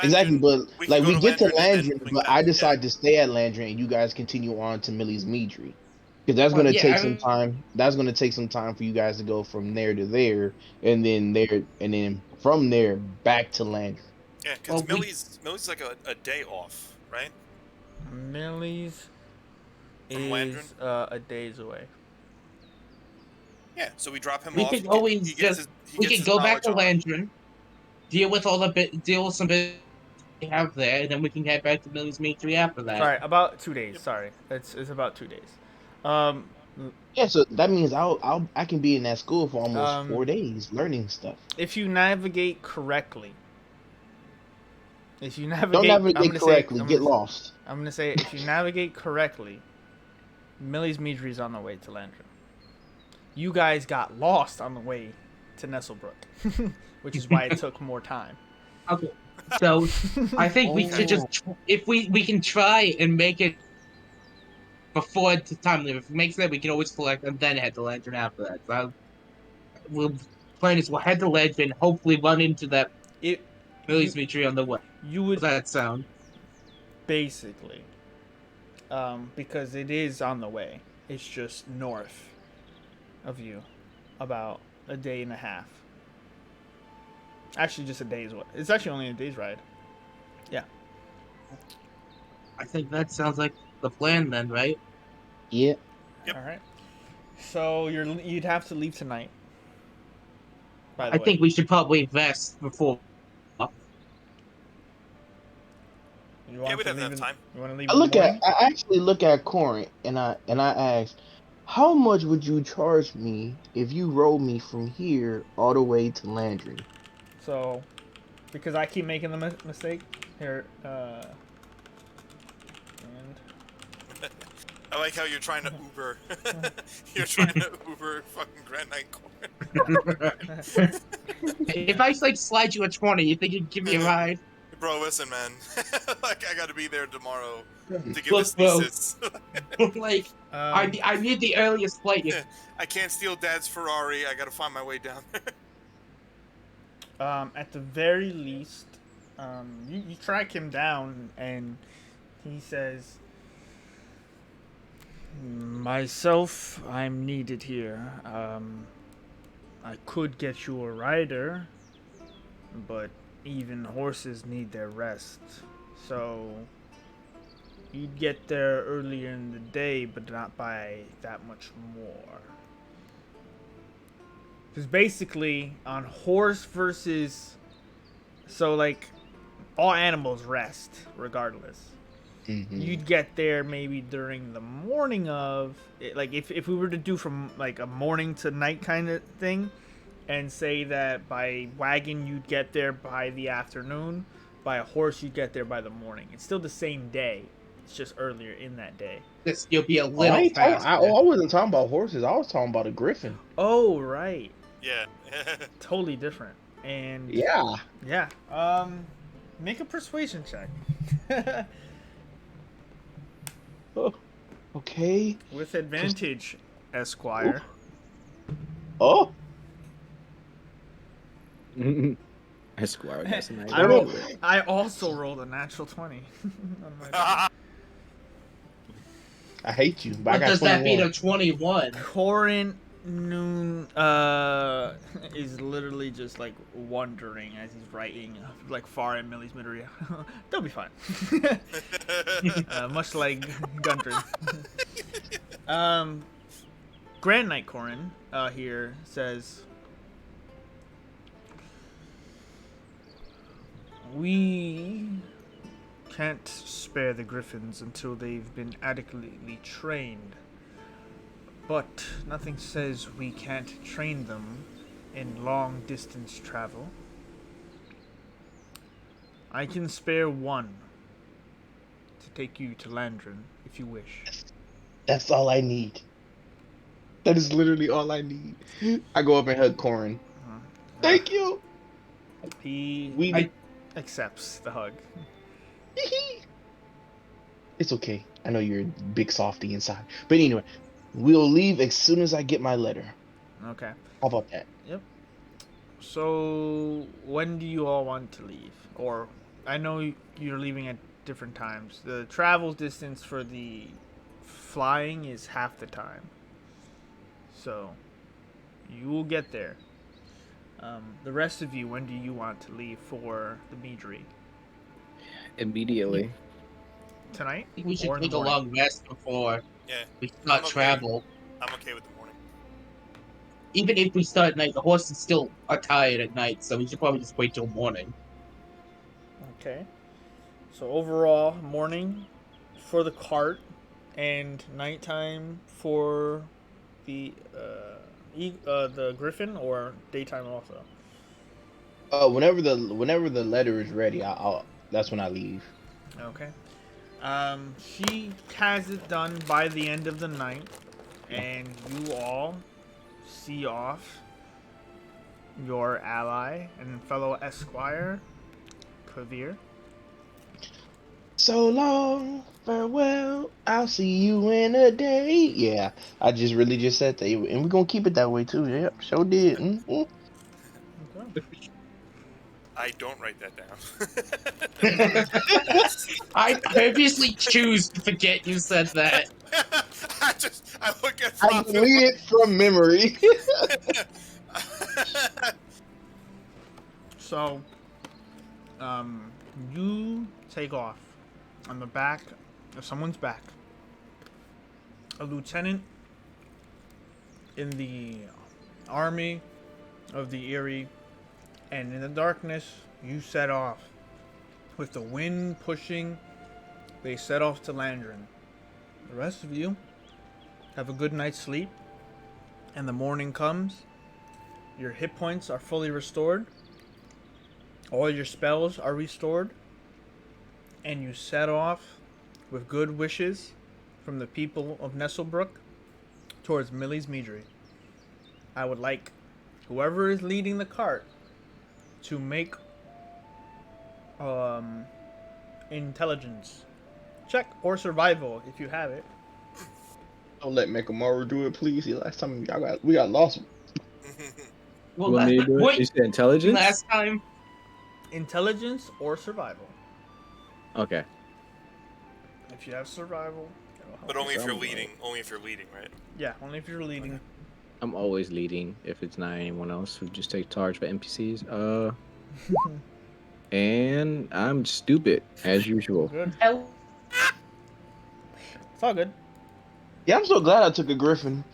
[SPEAKER 2] Exactly, but
[SPEAKER 4] we
[SPEAKER 2] like
[SPEAKER 4] can
[SPEAKER 2] we
[SPEAKER 4] go
[SPEAKER 2] get to
[SPEAKER 4] Landrin and then
[SPEAKER 2] Landrin,
[SPEAKER 4] link
[SPEAKER 2] but
[SPEAKER 4] back.
[SPEAKER 2] I decide to stay at Landrin and you guys continue on to Millie's Meadery. Because that's
[SPEAKER 3] Well,
[SPEAKER 2] gonna
[SPEAKER 3] yeah,
[SPEAKER 2] take
[SPEAKER 3] I
[SPEAKER 2] some
[SPEAKER 3] mean-
[SPEAKER 2] time. That's gonna take some time for you guys to go from there to there, and then from there back to Landrin.
[SPEAKER 4] Yeah, because
[SPEAKER 3] Well,
[SPEAKER 4] Millie's like a day off, right?
[SPEAKER 1] Millie's
[SPEAKER 4] From
[SPEAKER 1] is a days away.
[SPEAKER 4] Yeah, so we drop him
[SPEAKER 3] We
[SPEAKER 4] off.
[SPEAKER 3] could always
[SPEAKER 4] he gets
[SPEAKER 3] just
[SPEAKER 4] his, he
[SPEAKER 3] we
[SPEAKER 4] gets
[SPEAKER 3] could
[SPEAKER 4] his
[SPEAKER 3] go back to
[SPEAKER 4] knowledge on.
[SPEAKER 3] Landrin, deal with some bit we have there, and then we can head back to Millie's meter after that.
[SPEAKER 1] Sorry, about 2 days. Sorry, it's about 2 days.
[SPEAKER 2] Yeah, so that means I can be in that school for almost 4 days learning stuff.
[SPEAKER 1] If you navigate correctly.
[SPEAKER 2] Don't navigate correctly. Get lost.
[SPEAKER 1] I'm gonna say if you navigate correctly, Millie's Meadery is on the way to Landrin. You guys got lost on the way to Nestlebrook, which is why it took more time.
[SPEAKER 3] Okay, so I think we should just if we can try and make it before the time limit. If it makes that, we can always collect and then head to Lantern after that. So we'll plan is we'll head to Lantern, hopefully run into that Millie's Meadery on the way.
[SPEAKER 1] You would
[SPEAKER 3] How's that sound?
[SPEAKER 1] basically, because it is on the way. It's just north of you, about a day and a half. Actually, just a day's. It's actually only a day's ride. Yeah.
[SPEAKER 3] I think that sounds like the plan then, right?
[SPEAKER 2] Yeah.
[SPEAKER 4] Yep.
[SPEAKER 1] All right. So you'd have to leave tonight. By the
[SPEAKER 3] I
[SPEAKER 1] way.
[SPEAKER 3] think we should probably rest before.
[SPEAKER 4] Yeah, we'd have enough time.
[SPEAKER 1] You want to leave?
[SPEAKER 2] I actually look at Corin and I ask, how much would you charge me if you rode me from here all the way to Landry?
[SPEAKER 1] So, because I keep making the mistake here, and
[SPEAKER 3] Oh,
[SPEAKER 4] I like how you're trying to Uber. You're trying to Uber fucking Grand Night Court.
[SPEAKER 3] If I like slide you a 20, you think you'd give me a ride?
[SPEAKER 4] Bro, listen, man. Like, I gotta be there tomorrow to give
[SPEAKER 3] Look,
[SPEAKER 4] this
[SPEAKER 3] bro.
[SPEAKER 4] thesis.
[SPEAKER 3] Like, I need the earliest flight.
[SPEAKER 4] I can't steal Dad's Ferrari. I gotta find my way down there.
[SPEAKER 1] at the very least, you track him down, and he says, "Myself, I'm needed here. I could get you a rider, but even horses need their rest. So, You'd get there earlier in the day, but not by that much more. Because basically, on horse versus... So, like, all animals rest, regardless. You'd get there maybe during the morning of... Like, if we were to do from, like, a morning to night kind of thing, and say that by wagon you'd get there by the afternoon, by a horse you'd get there by the morning. It's still the same day. It's just earlier in that day.
[SPEAKER 3] You'll be a little faster.
[SPEAKER 2] I wasn't talking about horses. I was talking about a griffin.
[SPEAKER 1] Oh, right.
[SPEAKER 4] Yeah.
[SPEAKER 1] Totally different. And
[SPEAKER 2] Yeah.
[SPEAKER 1] yeah. Make a persuasion check.
[SPEAKER 2] Oh, okay.
[SPEAKER 1] With advantage, Esquire.
[SPEAKER 2] Oh.
[SPEAKER 5] Esquire, that's a nice
[SPEAKER 1] I also rolled a natural 20. On my
[SPEAKER 2] I hate you. But
[SPEAKER 3] What
[SPEAKER 2] I got
[SPEAKER 3] does that beat
[SPEAKER 2] 21.
[SPEAKER 3] a 21?
[SPEAKER 1] Corin Noon is literally just like wondering as he's writing like far in Millie's mid-area. They'll be fine. Much like Gundren. Grand Knight Corin here says, we can't spare the griffins until they've been adequately trained. But nothing says we can't train them in long distance travel. I can spare one to take you to Landrin if you wish.
[SPEAKER 2] That's all I need. That is literally all I need. I go up and hug Corin. Thank you.
[SPEAKER 1] He accepts the hug.
[SPEAKER 2] It's okay. I know you're a big softy inside. But anyway, we'll leave as soon as I get my letter.
[SPEAKER 1] Okay.
[SPEAKER 2] How about that?
[SPEAKER 1] Yep. So, when do you all want to leave? Or, I know you're leaving at different times. The travel distance for the flying is half the time. So, you will get there. The rest of you, when do you want to leave for the Meadry?
[SPEAKER 5] Immediately.
[SPEAKER 1] Tonight?
[SPEAKER 3] I think we should
[SPEAKER 1] Or in the
[SPEAKER 3] take a
[SPEAKER 1] morning?
[SPEAKER 3] long rest before
[SPEAKER 4] Yeah.
[SPEAKER 3] we start
[SPEAKER 4] I'm okay.
[SPEAKER 3] travel.
[SPEAKER 4] I'm okay with the morning.
[SPEAKER 3] Even if we start at night, the horses still are tired at night, so we should probably just wait till morning.
[SPEAKER 1] Okay. So overall, morning for the cart and nighttime for the griffin, or daytime also.
[SPEAKER 2] Whenever the letter is ready, I'll that's when I leave.
[SPEAKER 1] Okay. She has it done by the end of the night, and you all see off your ally and fellow esquire, Kavir.
[SPEAKER 2] So long, farewell, I'll see you in a day. Yeah, I just really just said that, and we're gonna keep it that way too. Yep, sure did. Mm-hmm.
[SPEAKER 1] Okay.
[SPEAKER 4] I don't write that down.
[SPEAKER 3] I purposely choose to forget you said that.
[SPEAKER 4] I look at
[SPEAKER 2] I read it from memory.
[SPEAKER 1] So, you take off on the back of someone's back. A lieutenant in the army of the Erie, and in the darkness, you set off. With the wind pushing, they set off to Landrin. The rest of you have a good night's sleep, and the morning comes. Your hit points are fully restored. All your spells are restored. And you set off with good wishes from the people of Nestlebrook towards Millie's Meadry. I would like whoever is leading the cart to make intelligence check or survival if you have it.
[SPEAKER 2] Don't let Mekamaru do it, please. Last time we got lost.
[SPEAKER 3] Well,
[SPEAKER 5] Want me to do it? You said intelligence?
[SPEAKER 3] last time.
[SPEAKER 1] Intelligence or survival.
[SPEAKER 5] Okay.
[SPEAKER 1] If you have survival, it'll help.
[SPEAKER 4] But only if you're
[SPEAKER 5] Somewhat.
[SPEAKER 4] leading. Only if you're leading, right?
[SPEAKER 1] Yeah, only if you're leading.
[SPEAKER 5] I'm always leading if it's not anyone else who just takes charge for NPCs. And I'm stupid as usual.
[SPEAKER 1] Good. It's all good.
[SPEAKER 2] Yeah, I'm so glad I took a griffin.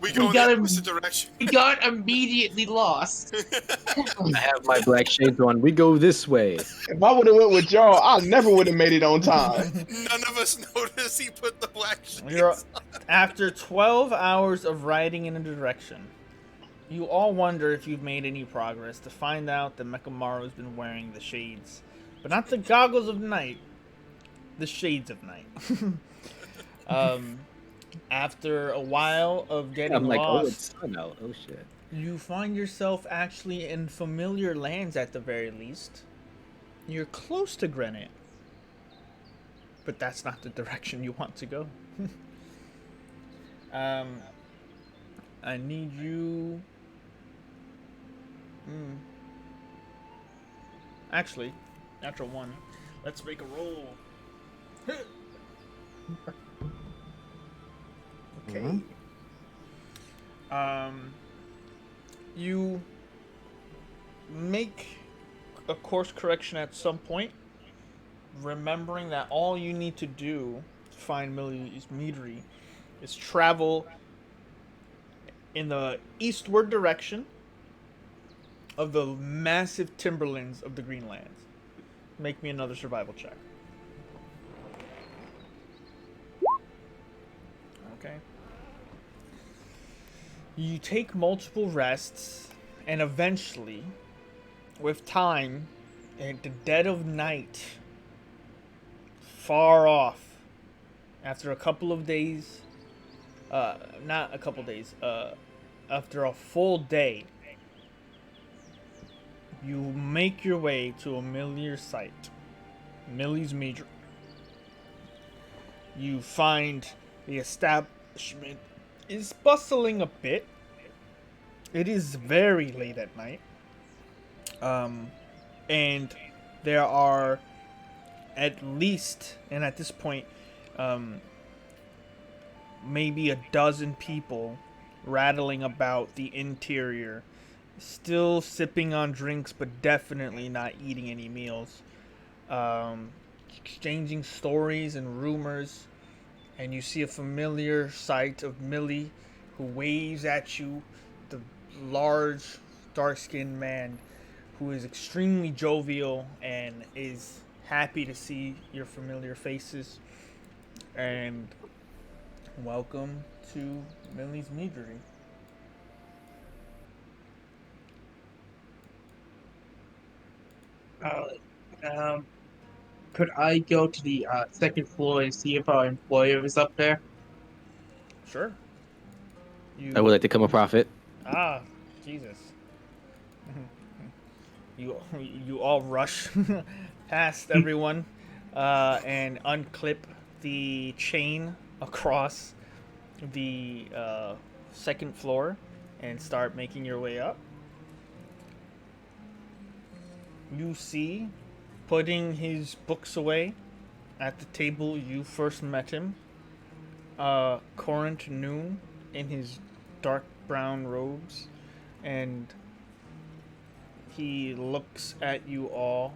[SPEAKER 4] We go in the opposite direction.
[SPEAKER 3] We got immediately lost.
[SPEAKER 5] I have my black shades on. We go this way.
[SPEAKER 2] If I would have went with y'all, I never would have made it on time.
[SPEAKER 4] None of us noticed he put the black shades
[SPEAKER 1] You're,
[SPEAKER 4] on.
[SPEAKER 1] after 12 hours of riding in a direction, you all wonder if you've made any progress to find out that Mekamaru's been wearing the shades. But not the goggles of night, the shades of night. After a while of getting
[SPEAKER 5] I'm like,
[SPEAKER 1] lost,
[SPEAKER 5] oh, it's sun out. Oh shit.
[SPEAKER 1] you find yourself actually in familiar lands at the very least. You're close to Granite, but that's not the direction you want to go. I need you. Actually, natural one. Let's make a roll. Okay. You make a course correction at some point, remembering that all you need to do to find Millie's meadery is travel in the eastward direction of the massive timberlands of the Greenlands. Make me another survival check. Okay. You take multiple rests, and eventually, with time, at the dead of night, far off, after a couple of days, not a couple days, after a full day, you make your way to a familiar site, Millie's Meadery. You find the establishment is bustling a bit. It is very late at night. And there are at least, and at this point, maybe a dozen people rattling about the interior, still sipping on drinks, but definitely not eating any meals. Exchanging stories and rumors. And you see a familiar sight of Millie, who waves at you, the large, dark-skinned man who is extremely jovial and is happy to see your familiar faces. And welcome to Millie's Meadery.
[SPEAKER 3] Could I go to the second floor and see if our employer is up there?
[SPEAKER 1] Sure.
[SPEAKER 5] I would like to become a prophet.
[SPEAKER 1] Ah, Jesus. You all rush past everyone and unclip the chain across the second floor and start making your way up. You see, putting his books away at the table you first met him, Corinth Noon in his dark brown robes, and he looks at you all,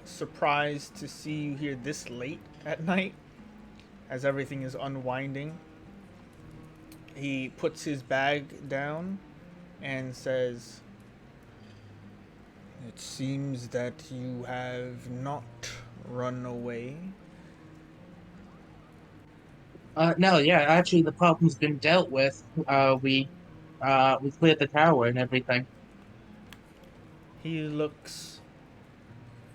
[SPEAKER 1] surprised to see you here this late at night as everything is unwinding. He puts his bag down and says, "It seems that you have not run away."
[SPEAKER 3] No, yeah, actually the problem's been dealt with. We cleared the tower and everything.
[SPEAKER 1] He looks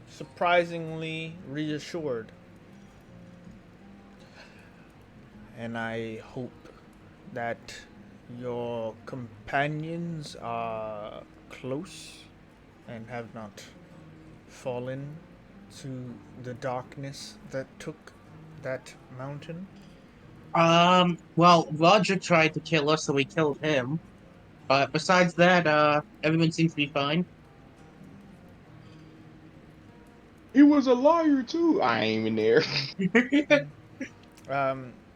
[SPEAKER 1] surprisingly reassured. And I hope that your companions are close and have not fallen to the darkness that took that mountain.
[SPEAKER 3] Well, Roger tried to kill us, so we killed him. But besides that, everyone seems to be fine.
[SPEAKER 2] He was a liar too. I ain't even there.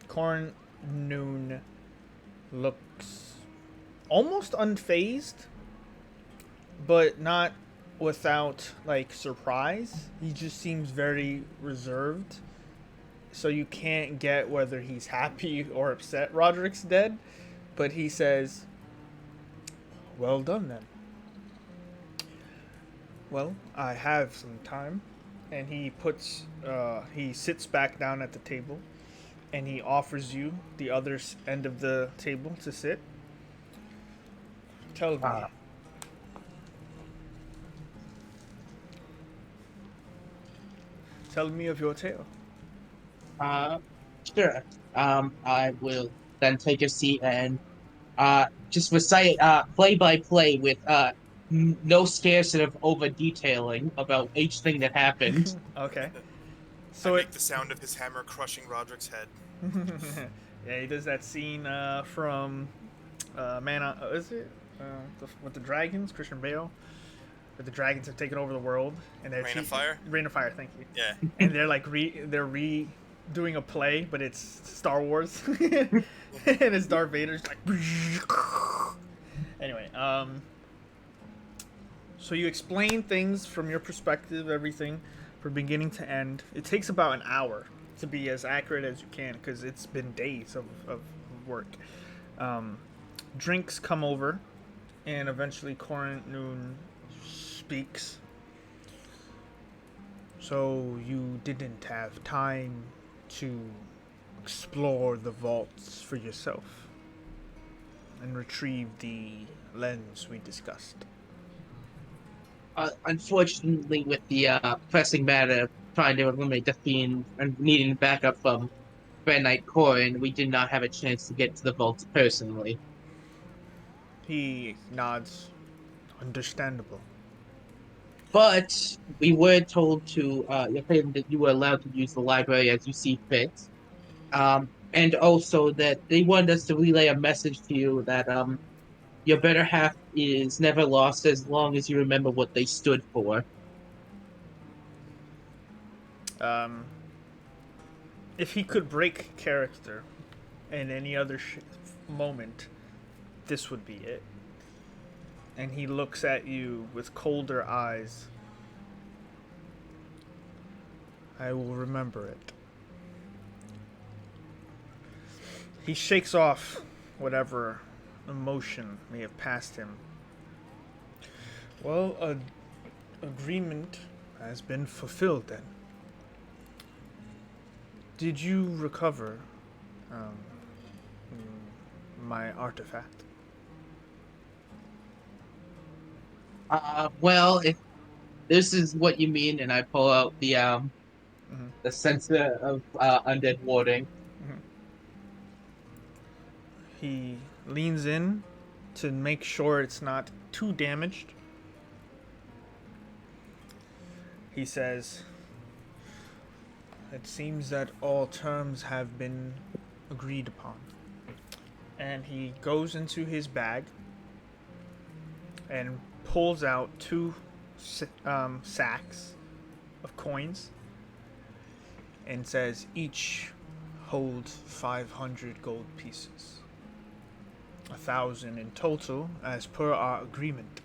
[SPEAKER 1] Corn Noon looks almost unfazed, but not without like surprise. He just seems very reserved, so you can't get whether he's happy or upset Roderick's dead, but he says, "Well done then. Well, I have some time," and he sits back down at the table, and he offers you the other end of the table to sit. Tell me. Tell me of your tale.
[SPEAKER 3] Sure. I will then take a seat and just recite play by play with no scarcity of over detailing about each thing that happened.
[SPEAKER 1] Okay.
[SPEAKER 4] So I make the sound of his hammer crushing Roderick's head.
[SPEAKER 1] Yeah, he does that scene from Man on is it with the dragons, Christian Bale, where the dragons have taken over the world and they're
[SPEAKER 4] Rain of Fire.
[SPEAKER 1] Rain of Fire, thank you.
[SPEAKER 4] Yeah.
[SPEAKER 1] And they're like doing a play, but it's Star Wars, and it's Darth Vader's like. Anyway, so you explain things from your perspective, everything from beginning to end. It takes about an hour to be as accurate as you can because it's been days of work. Drinks come over, and eventually Cornun speaks. So you didn't have time to explore the vaults for yourself and retrieve the lens we discussed.
[SPEAKER 3] Unfortunately, with the pressing matter trying to eliminate the fiend and needing backup from Red Knight Corin, we did not have a chance to get to the vaults personally.
[SPEAKER 1] He nods. Understandable.
[SPEAKER 3] But we were told to that you were allowed to use the library as you see fit, and also that they wanted us to relay a message to you that your better half is never lost as long as you remember what they stood for.
[SPEAKER 1] If he could break character in any other moment, this would be it. And he looks at you with colder eyes. I will remember it. He shakes off whatever emotion may have passed him. Well, an agreement has been fulfilled then. Did you recover my artifact?
[SPEAKER 3] Well, if this is what you mean, and I pull out the the sensor of undead warding.
[SPEAKER 1] Mm-hmm. He leans in to make sure it's not too damaged. He says, "It seems that all terms have been agreed upon." And he goes into his bag and pulls out two sacks of coins and says, "Each holds 500 gold pieces. 1,000 in total as per our agreement.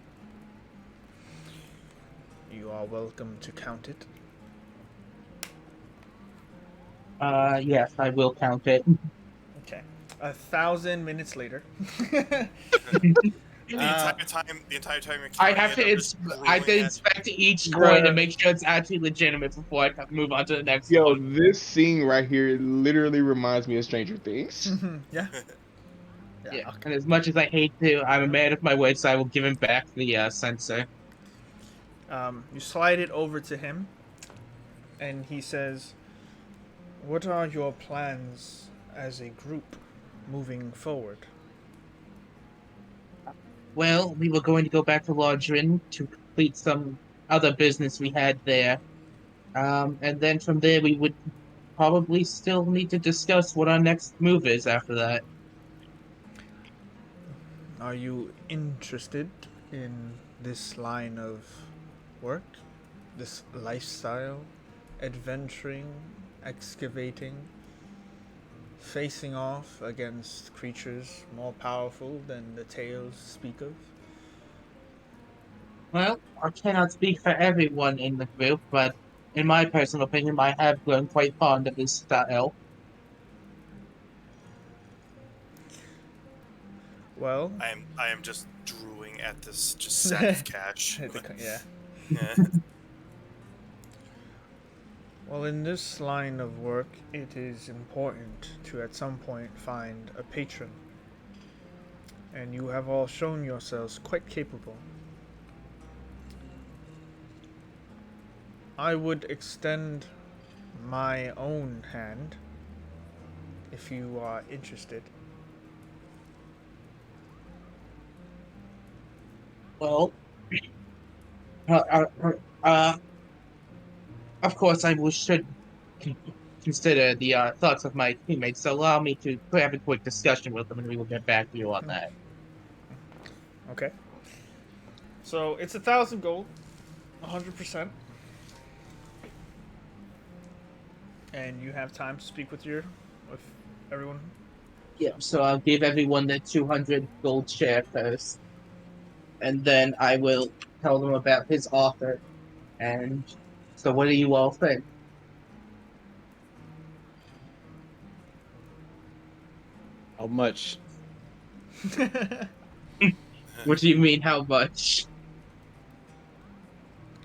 [SPEAKER 1] You are welcome to count it."
[SPEAKER 3] Yes, I will count it.
[SPEAKER 1] Okay. 1,000 minutes later.
[SPEAKER 4] The entire time you're
[SPEAKER 3] I have to inspect each coin to make sure it's actually legitimate before I move on to the next one.
[SPEAKER 2] This scene right here literally reminds me of Stranger Things.
[SPEAKER 1] Yeah.
[SPEAKER 3] Yeah, and as much as I hate to, I'm a man of my word, so I will give him back the sensor.
[SPEAKER 1] You slide it over to him, and he says, "What are your plans as a group moving forward?"
[SPEAKER 3] Well, we were going to go back to Lodrin to complete some other business we had there. And then from there we would probably still need to discuss what our next move is after that.
[SPEAKER 1] Are you interested in this line of work? This lifestyle? Adventuring? Excavating? Facing off against creatures more powerful than the tales speak of?
[SPEAKER 3] Well, I cannot speak for everyone in the group, but in my personal opinion, I have grown quite fond of his style.
[SPEAKER 1] Well,
[SPEAKER 4] I am just drooling at this just sack of cash.
[SPEAKER 1] yeah.
[SPEAKER 4] Yeah.
[SPEAKER 1] Well, in this line of work, it is important to at some point find a patron. And you have all shown yourselves quite capable. I would extend my own hand if you are interested.
[SPEAKER 3] Well, of course, should consider the thoughts of my teammates. So allow me to have a quick discussion with them, and we will get back to you on that.
[SPEAKER 1] Okay. So it's 1,000 gold, 100%, and you have time to speak with everyone.
[SPEAKER 3] Yeah. So I'll give everyone the 200 gold share first, and then I will tell them about his offer. And so, what do you all think?
[SPEAKER 5] How much?
[SPEAKER 3] What do you mean? How much?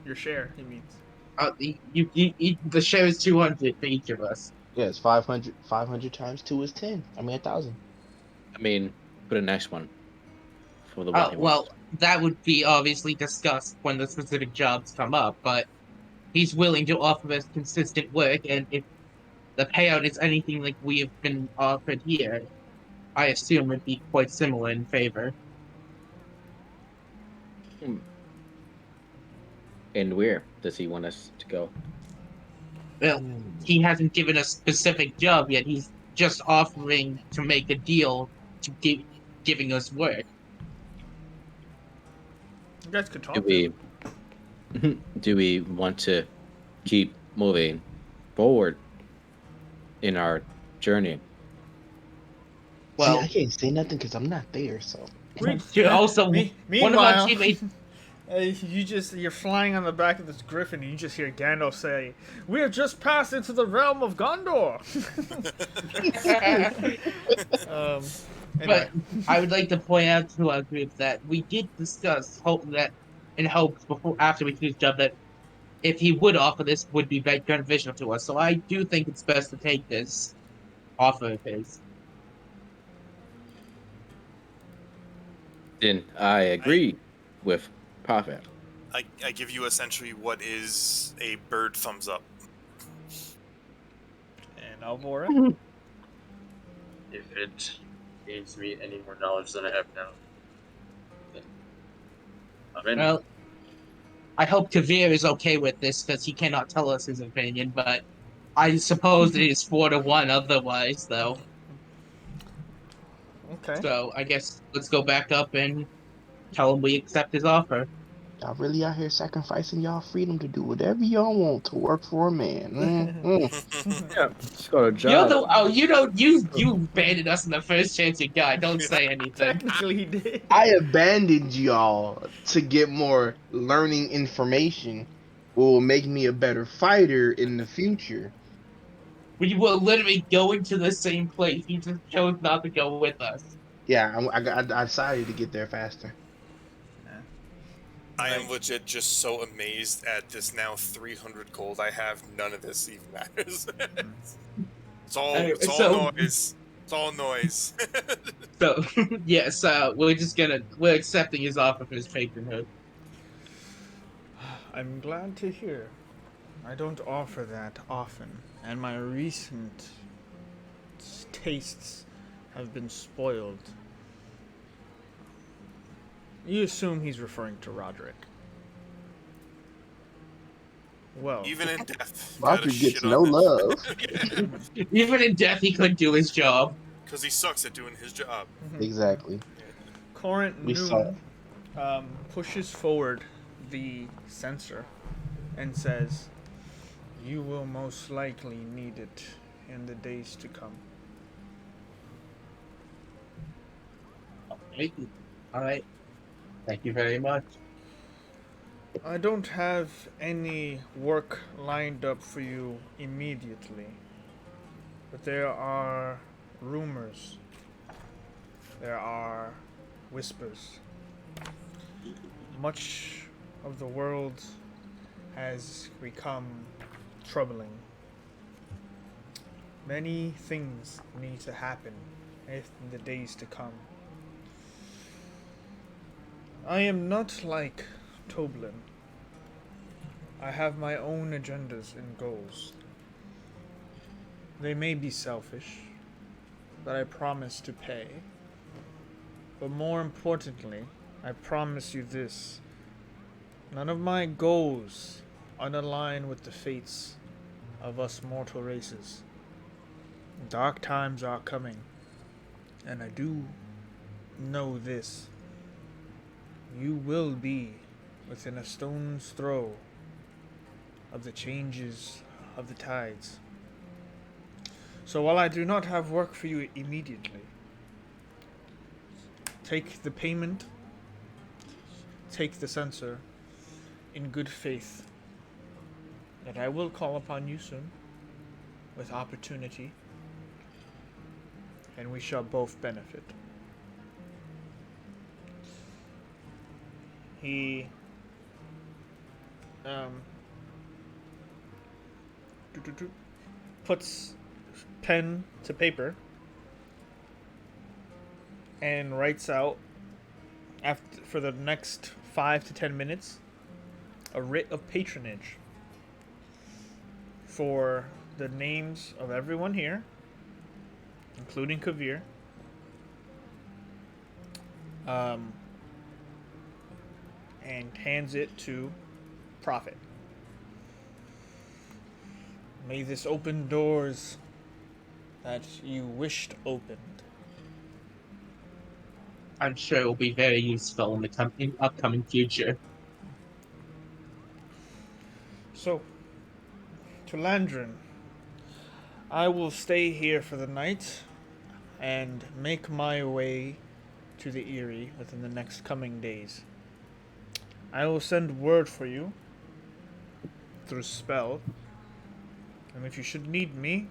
[SPEAKER 1] Your share, he means.
[SPEAKER 3] The share is 200 for each of us.
[SPEAKER 2] Yeah, it's 500. 500 times 2 is 10. I mean, 1,000.
[SPEAKER 5] I mean, for the next one. For the one he
[SPEAKER 3] Well,
[SPEAKER 5] wants.
[SPEAKER 3] that would be obviously discussed when the specific jobs come up, but he's willing to offer us consistent work, and if the payout is anything like we have been offered here, I assume it'd be quite similar in favor.
[SPEAKER 5] And where does he want us to go?
[SPEAKER 3] Well, he hasn't given a specific job yet. He's just offering to make a deal to giving us work.
[SPEAKER 1] You guys could talk.
[SPEAKER 5] Do we want to keep moving forward in our journey?
[SPEAKER 2] Well, see, I can't say nothing because I'm not there. So.
[SPEAKER 3] Also, one of our teammates.
[SPEAKER 1] You're flying on the back of this griffin and you just hear Gandalf say, "We have just passed into the realm of Gondor."
[SPEAKER 3] But I would like to point out to our group that we did discuss in hopes after we finished job that if he would offer this would be very beneficial to us. So I do think it's best to take this offer of his.
[SPEAKER 5] Then I agree with Prophet.
[SPEAKER 4] I give you essentially what is a bird thumbs up.
[SPEAKER 1] And Alvaron?
[SPEAKER 6] If it gains me any more knowledge than I have now, then I'm in.
[SPEAKER 3] Well, I hope Kavir is okay with this because he cannot tell us his opinion, but I suppose it is 4-1 otherwise, though.
[SPEAKER 1] Okay.
[SPEAKER 3] So I guess let's go back up and tell him we accept his offer.
[SPEAKER 2] Y'all really out here sacrificing y'all freedom to do whatever y'all want to work for a man.
[SPEAKER 5] Yeah, just got a job.
[SPEAKER 3] You abandoned us in the first chance you got. Don't say anything.
[SPEAKER 1] Technically, he did.
[SPEAKER 2] I abandoned y'all to get more learning information, will make me a better fighter in the future.
[SPEAKER 3] We were literally going to the same place. You just chose not to go with us.
[SPEAKER 2] Yeah, I decided to get there faster.
[SPEAKER 4] I am legit just so amazed at this now 300 gold I have. None of this even matters. It's all noise. It's all noise.
[SPEAKER 3] So, yes, we're accepting his offer for his patronhood.
[SPEAKER 1] I'm glad to hear. I don't offer that often, and my recent tastes have been spoiled. You assume he's referring to Roderick. Well,
[SPEAKER 4] even in death,
[SPEAKER 2] Roderick gets no love.
[SPEAKER 3] Even in death, he couldn't do his job.
[SPEAKER 4] Because he sucks at doing his job.
[SPEAKER 2] Exactly.
[SPEAKER 1] Current Noon pushes forward the sensor and says, "You will most likely need it in the days to come."
[SPEAKER 3] All right. Thank you very much.
[SPEAKER 1] I don't have any work lined up for you immediately, but there are rumors. There are whispers. Much of the world has become troubling. Many things need to happen in the days to come. I am not like Toblin. I have my own agendas and goals. They may be selfish, but I promise to pay. But more importantly, I promise you this. None of my goals unalign with the fates of us mortal races. Dark times are coming, and I do know this. You will be within a stone's throw of the changes of the tides. So while I do not have work for you immediately, take the payment, take the censer, in good faith that I will call upon you soon with opportunity, and we shall both benefit. He puts pen to paper and writes out, after for the next 5 to 10 minutes, a writ of patronage for the names of everyone here, including Kavir, and hands it to Prophet. May this open doors that you wished opened.
[SPEAKER 3] I'm sure it will be very useful in the upcoming future.
[SPEAKER 1] So, to Landrin, I will stay here for the night and make my way to the Eyrie within the next coming days. I will send word for you through spell, and if you should need me,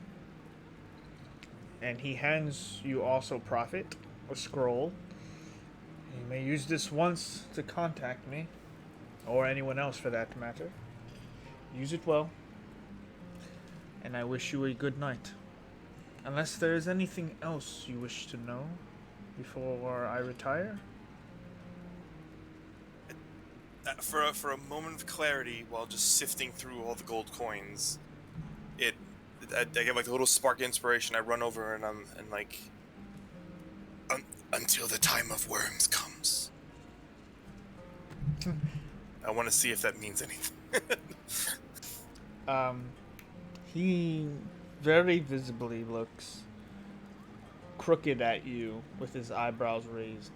[SPEAKER 1] and he hands you also Prophet, a scroll. You may use this once to contact me, or anyone else for that matter. Use it well, and I wish you a good night. Unless there is anything else you wish to know before I retire?
[SPEAKER 4] For a moment of clarity, while just sifting through all the gold coins, I get like a little spark of inspiration. I run over and like, until the time of worms comes. I want to see if that means anything.
[SPEAKER 1] He very visibly looks crooked at you with his eyebrows raised.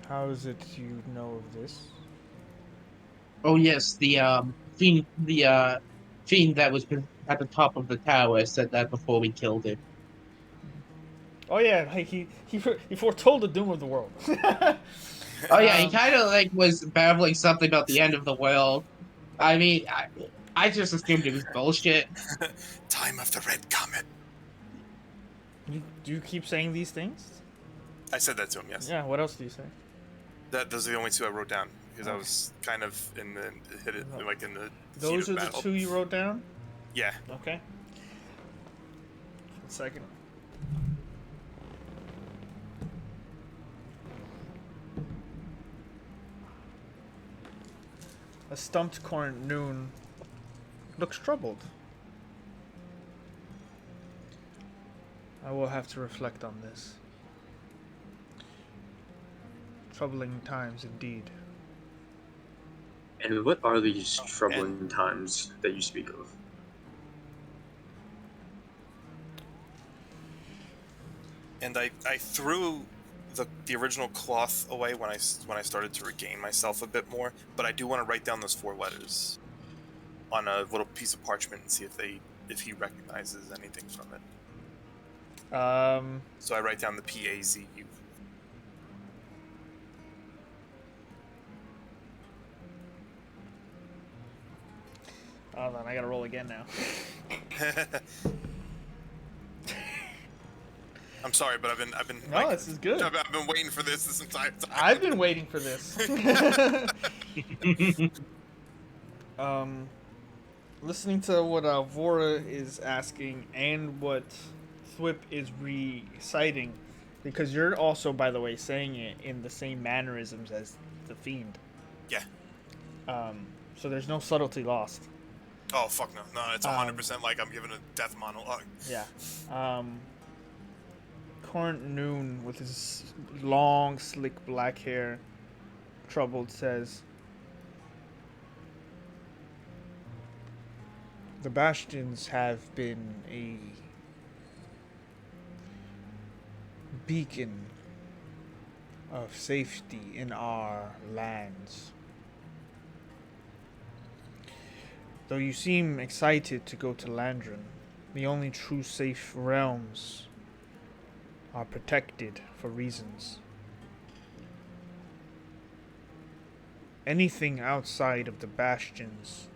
[SPEAKER 1] How is it you know of this?
[SPEAKER 3] Oh yes, the fiend that was at the top of the tower said that before we killed him.
[SPEAKER 1] Oh yeah, like he foretold the doom of the world.
[SPEAKER 3] Oh yeah, he kind of like was babbling something about the end of the world. I mean, I just assumed it was bullshit.
[SPEAKER 4] Time of the red comet.
[SPEAKER 1] Do you keep saying these things?
[SPEAKER 4] I said that to him, yes.
[SPEAKER 1] Yeah, what else do you say?
[SPEAKER 4] Those are the only two I wrote down because I was kind of in the
[SPEAKER 1] Those are the two you wrote down?
[SPEAKER 4] Yeah.
[SPEAKER 1] Okay. 1 second. A stumped Cornoon looks troubled. I will have to reflect on this. Troubling times indeed.
[SPEAKER 6] And what are these troubling times that you speak of?
[SPEAKER 4] And I threw the original cloth away when I started to regain myself a bit more, but I do want to write down those 4 letters on a little piece of parchment and see if he recognizes anything from it. So I write down the PAZU.
[SPEAKER 1] Hold on, I gotta roll again now.
[SPEAKER 4] I'm sorry, but I've been.
[SPEAKER 1] No, this is good.
[SPEAKER 4] I've been waiting for this entire time.
[SPEAKER 1] I've been waiting for this. Listening to what Vora is asking and what Thwip is reciting, because you're also, by the way, saying it in the same mannerisms as the Fiend.
[SPEAKER 4] Yeah.
[SPEAKER 1] So there's no subtlety lost.
[SPEAKER 4] Oh, fuck no. No, it's 100% like I'm giving a death monologue.
[SPEAKER 1] Yeah. Corn Noon, with his long, slick black hair, troubled, says, "The Bastions have been a beacon of safety in our lands. Though you seem excited to go to Landron, the only true safe realms are protected for reasons. Anything outside of the Bastions,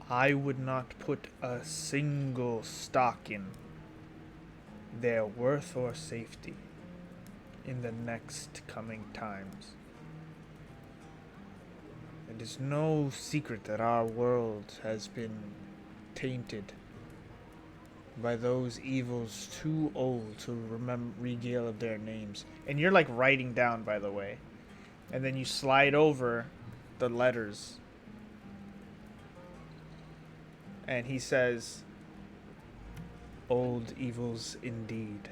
[SPEAKER 1] I would not put a single stock in their worth or safety in the next coming times. It is no secret that our world has been tainted by those evils too old to regale of their names." And you're like writing down, by the way. And then you slide over the letters. And he says, "Old evils indeed."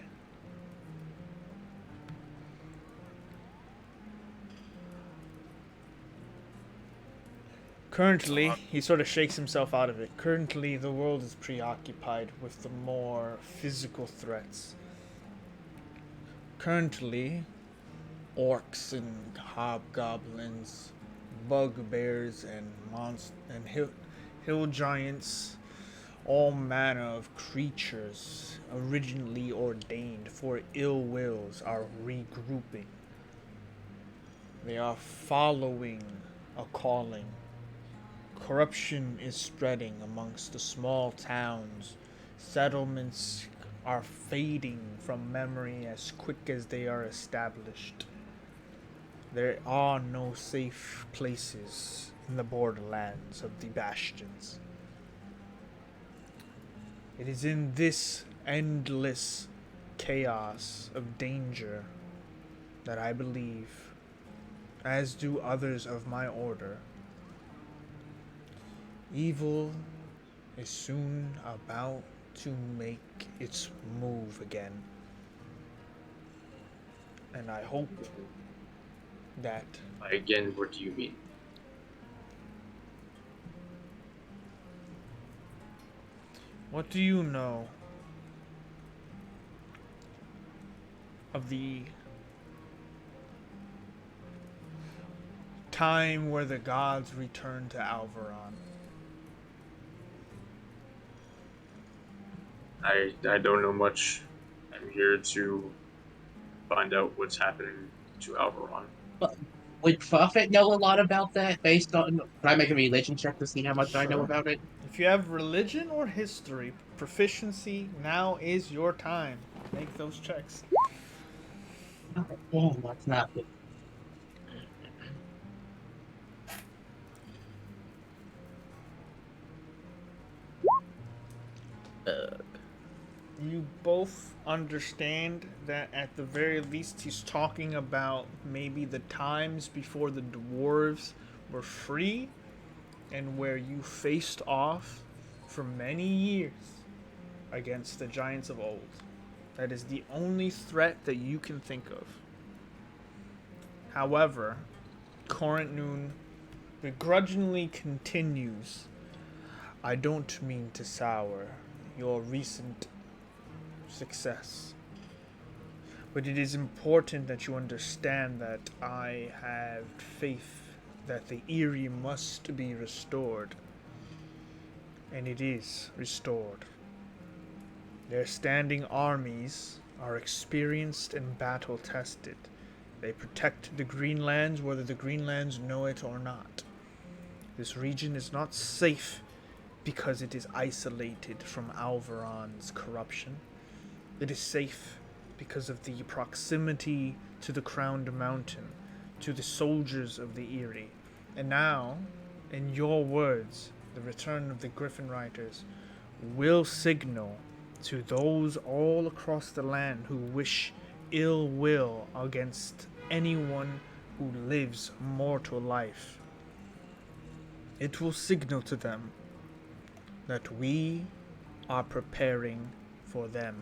[SPEAKER 1] Currently, he sort of shakes himself out of it. Currently, the world is preoccupied with the more physical threats. Currently, orcs and hobgoblins, bugbears and hill giants, all manner of creatures originally ordained for ill wills are regrouping. They are following a calling. Corruption is spreading amongst the small towns. Settlements are fading from memory as quick as they are established. There are no safe places in the borderlands of the Bastions. It is in this endless chaos of danger that I believe, as do others of my order, evil is soon about to make its move again. And I hope that...
[SPEAKER 6] Again, what do you mean?
[SPEAKER 1] What do you know of the time where the gods returned to Alvaron?
[SPEAKER 6] I don't know much. I'm here to find out what's happening to Alvaron.
[SPEAKER 3] But would Prophet know a lot about that based on... Can I make a religion check to see how much I know about it?
[SPEAKER 1] If you have religion or history proficiency, now is your time. Make those checks.
[SPEAKER 3] Oh, that's not good.
[SPEAKER 1] You both understand that at the very least he's talking about maybe the times before the dwarves were free and where you faced off for many years against the giants of old. That is the only threat that you can think of. However, Corrent Noon begrudgingly continues, "I don't mean to sour your recent success, but it is important that you understand that I have faith that the Eyrie must be restored, and it is restored. Their standing armies are experienced and battle-tested. They protect the Greenlands whether the Greenlands know it or not. This region is not safe because it is isolated from Alvaron's corruption. It is safe because of the proximity to the Crowned Mountain, to the soldiers of the Eyrie. And now, in your words, the return of the Griffin Riders will signal to those all across the land who wish ill will against anyone who lives mortal life. It will signal to them that we are preparing for them.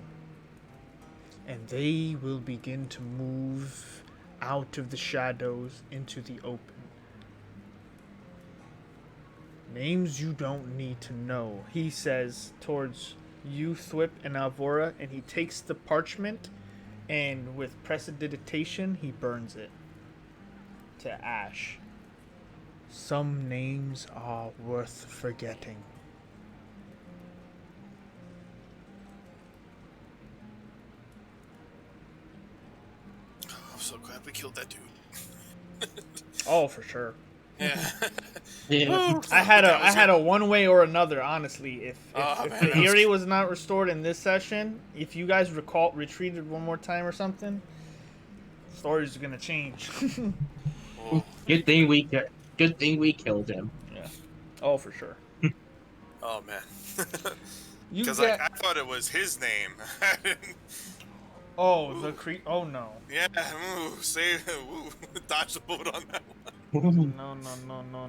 [SPEAKER 1] And they will begin to move out of the shadows into the open. Names you don't need to know, he says towards you, Thwip and Alvora, and he takes the parchment and with prestidigitation he burns it to ash. Some names are worth forgetting.
[SPEAKER 4] I'm so glad we killed that dude.
[SPEAKER 1] Oh, for sure.
[SPEAKER 4] Yeah.
[SPEAKER 3] Yeah.
[SPEAKER 1] I had a one way or another, honestly. If the Eyrie was not restored in this session, if you guys retreated one more time or something, stories are gonna change.
[SPEAKER 3] Good thing we killed him.
[SPEAKER 1] Yeah. Oh, for sure.
[SPEAKER 4] Oh man.
[SPEAKER 1] You
[SPEAKER 4] Because
[SPEAKER 1] get...
[SPEAKER 4] I thought it was his name.
[SPEAKER 1] Oh, the oh no.
[SPEAKER 4] Yeah. Dodge the bullet on that one.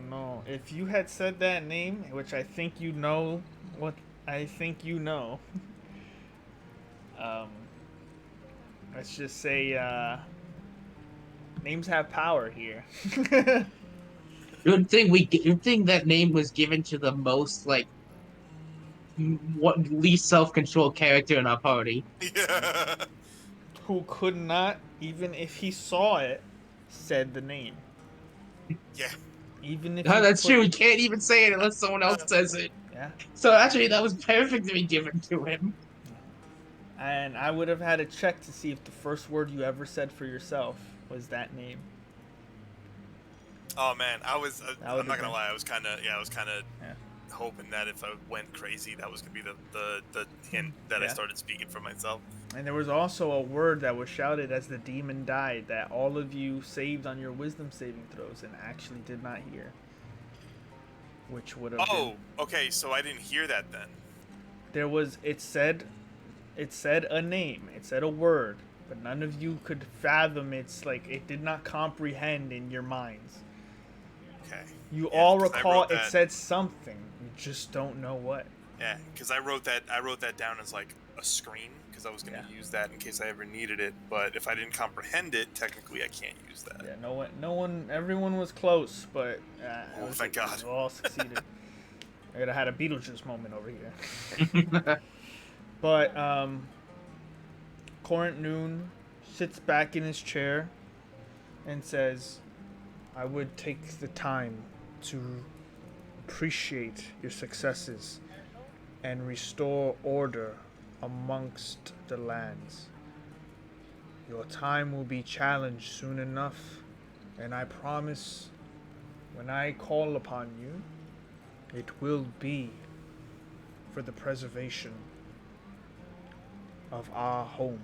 [SPEAKER 1] No. If you had said that name, which I think you know what I think you know, let's just say names have power here.
[SPEAKER 3] Good thing that name was given to the most least self-controlled character in our party.
[SPEAKER 4] Yeah.
[SPEAKER 1] Who could not, even if he saw it, said the name.
[SPEAKER 4] Yeah.
[SPEAKER 1] Even if
[SPEAKER 3] That's true. He can't even say it unless someone else says it.
[SPEAKER 1] Yeah.
[SPEAKER 3] So actually, that was perfect to be given to him.
[SPEAKER 1] And I would have had to check to see if the first word you ever said for yourself was that name.
[SPEAKER 4] Oh man, I'm not gonna lie. I was kind of hoping that if I went crazy, that was gonna be the hint that I started speaking for myself.
[SPEAKER 1] And there was also a word that was shouted as the demon died that all of you saved on your wisdom saving throws and actually did not hear. Which would have been...
[SPEAKER 4] okay, so I didn't hear that then.
[SPEAKER 1] There was... It said a name. It said a word. But none of you could fathom it's like... It did not comprehend in your minds.
[SPEAKER 4] Okay.
[SPEAKER 1] You all recall it said something. You just don't know what.
[SPEAKER 4] Yeah, because I wrote that down as like a screen because I was going to use that in case I ever needed it. But if I didn't comprehend it, technically I can't use that.
[SPEAKER 1] Yeah, everyone was close, but
[SPEAKER 4] thank God.
[SPEAKER 1] We all succeeded. I could have had a Beetlejuice moment over here. But Corrent Noon sits back in his chair and says, I would take the time to appreciate your successes and restore order amongst the lands. Your time will be challenged soon enough, and I promise when I call upon you, it will be for the preservation of our home.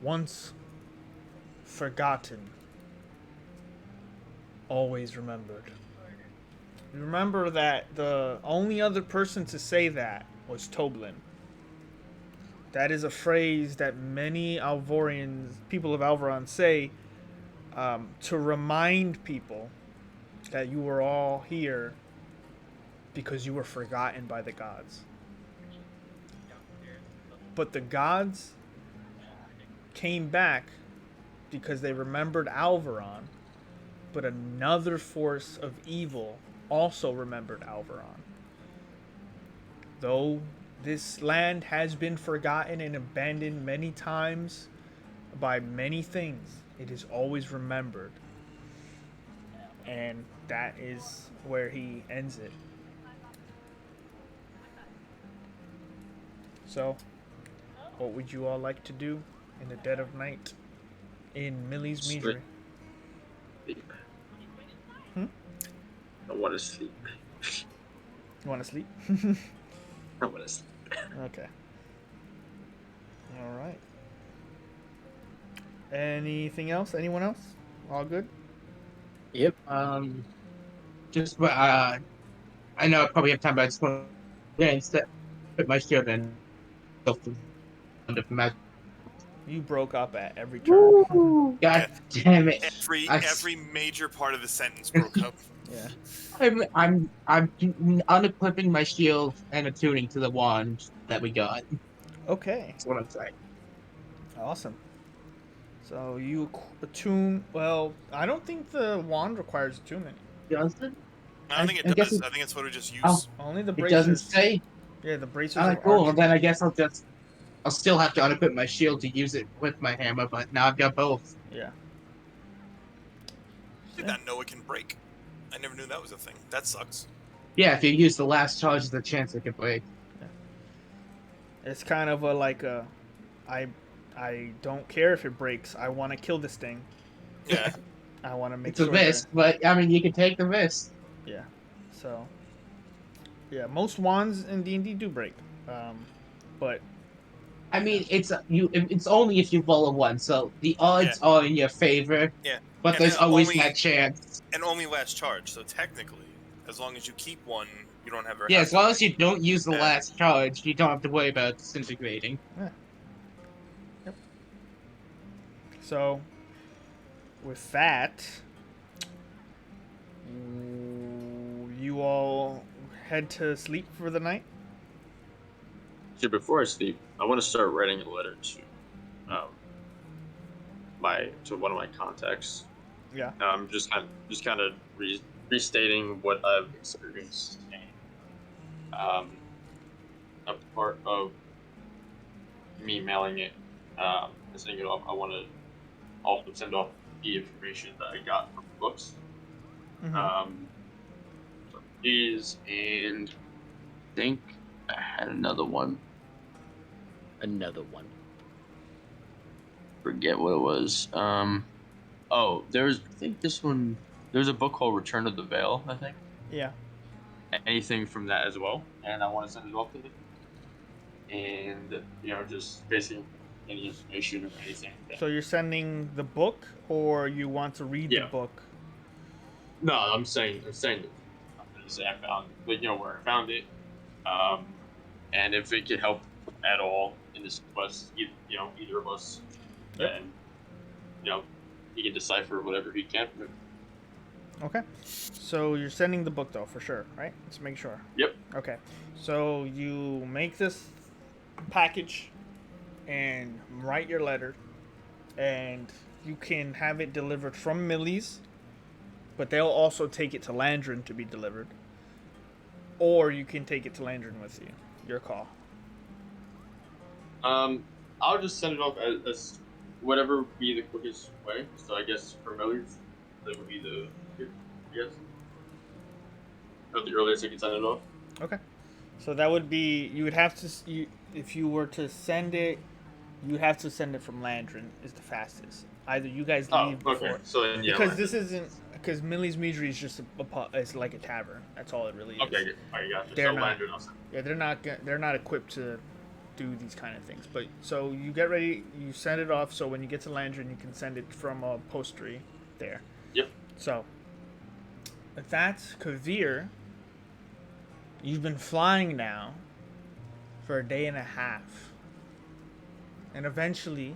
[SPEAKER 1] Once forgotten, always remembered. Remember that the only other person to say that was Toblin. That is a phrase that many people of Alvaron say to remind people that you were all here because you were forgotten by the gods. But the gods came back because they remembered Alvaron, but another force of evil also remembered Alvaron. Though this land has been forgotten and abandoned many times by many things, it is always remembered. And that is where he ends it. So, what would you all like to do in the dead of night in Millie's Meadery?
[SPEAKER 6] I want to sleep.
[SPEAKER 1] You want to sleep?
[SPEAKER 6] I want to sleep.
[SPEAKER 1] Okay. All right. Anything else? Anyone else? All good?
[SPEAKER 5] Yep.
[SPEAKER 3] Just I know I probably have time, but I just want to instead put my shield in. Under magic.
[SPEAKER 1] You broke up at every turn.
[SPEAKER 3] God damn it!
[SPEAKER 4] Every major part of the sentence broke up.
[SPEAKER 1] Yeah.
[SPEAKER 3] I'm unequipping my shield and attuning to the wand that we got.
[SPEAKER 1] Okay.
[SPEAKER 3] That's what I'm saying.
[SPEAKER 1] Awesome. So you attune. Well, I don't think the wand requires attunement.
[SPEAKER 3] Doesn't?
[SPEAKER 4] I don't think it does. I think it's what we just use.
[SPEAKER 3] Oh,
[SPEAKER 1] Only the
[SPEAKER 3] it
[SPEAKER 1] bracers.
[SPEAKER 3] doesn't say.
[SPEAKER 1] Yeah, the bracers.
[SPEAKER 3] Alright, cool. Well, then I guess I'll still have to unequip my shield to use it with my hammer, but now I've got both.
[SPEAKER 1] Yeah.
[SPEAKER 4] I did not know it can break. I never knew that was a thing. That sucks.
[SPEAKER 3] Yeah, if you use the last charge, there's a chance it could break.
[SPEAKER 1] Yeah. It's kind of I don't care if it breaks. I want to kill this thing.
[SPEAKER 4] Yeah.
[SPEAKER 1] I want to make
[SPEAKER 3] It's
[SPEAKER 1] sure.
[SPEAKER 3] a risk, but I mean, you can take the risk.
[SPEAKER 1] Yeah. So. Yeah, most wands in D&D do break, but.
[SPEAKER 3] I mean, it's only if you roll a 1, so the odds are in your favor.
[SPEAKER 4] Yeah.
[SPEAKER 3] But
[SPEAKER 4] And
[SPEAKER 3] there's
[SPEAKER 4] then
[SPEAKER 3] always
[SPEAKER 4] only-
[SPEAKER 3] that chance.
[SPEAKER 4] And only last charge. So technically, as long as you keep one, you don't ever.
[SPEAKER 3] Yeah,
[SPEAKER 4] have
[SPEAKER 3] as long
[SPEAKER 4] to-
[SPEAKER 3] as you don't use the
[SPEAKER 4] Yeah.
[SPEAKER 3] last charge, you don't have to worry about disintegrating.
[SPEAKER 1] Yeah. Yep. So, with that, you all head to sleep for the night?
[SPEAKER 6] So before I sleep, I want to start writing a letter to one of my contacts.
[SPEAKER 1] Yeah.
[SPEAKER 6] Just kind of restating what I've experienced. And, a part of me mailing it, and sending it off, I want to also send off the information that I got from books.
[SPEAKER 1] Mm-hmm.
[SPEAKER 6] So these, and I think I had another one. Forget what it was. Oh, I think this one. There's a book called Return of the Veil, I think.
[SPEAKER 1] Yeah.
[SPEAKER 6] Anything from that as well, and I want to send it off to them. And just basically any information or anything.
[SPEAKER 1] So you're sending the book, or you want to read the book?
[SPEAKER 6] No, I'm saying I'm gonna say I found, where I found it, and if it could help at all in this quest, either of us, then he can decipher whatever he can from it.
[SPEAKER 1] Okay. So you're sending the book, though, for sure, right? Let's make sure.
[SPEAKER 6] Yep.
[SPEAKER 1] Okay. So you make this package and write your letter, and you can have it delivered from Millie's, but they'll also take it to Landrin to be delivered. Or you can take it to Landrin with you. Your call.
[SPEAKER 6] I'll just send it off as whatever would be the quickest way. So I guess for Millie's, that would be the earliest I can send it off.
[SPEAKER 1] Okay. So that would be, you would have to, if you were to send it, you have to send it from Landrin is the fastest. Either you guys leave before.
[SPEAKER 6] Okay. So then,
[SPEAKER 1] because this isn't, because Millie's Meadery is just it's like a tavern. That's all it really is.
[SPEAKER 6] Okay, I got you.
[SPEAKER 1] They're
[SPEAKER 6] so
[SPEAKER 1] not,
[SPEAKER 6] Landrin, I'll send it.
[SPEAKER 1] yeah, they're not equipped to do these kind of things. But so you get ready, you send it off. So when you get to Landrin, you can send it from a postery there.
[SPEAKER 6] Yep.
[SPEAKER 1] So that's Kavir. You've been flying now for a day and a half. And eventually,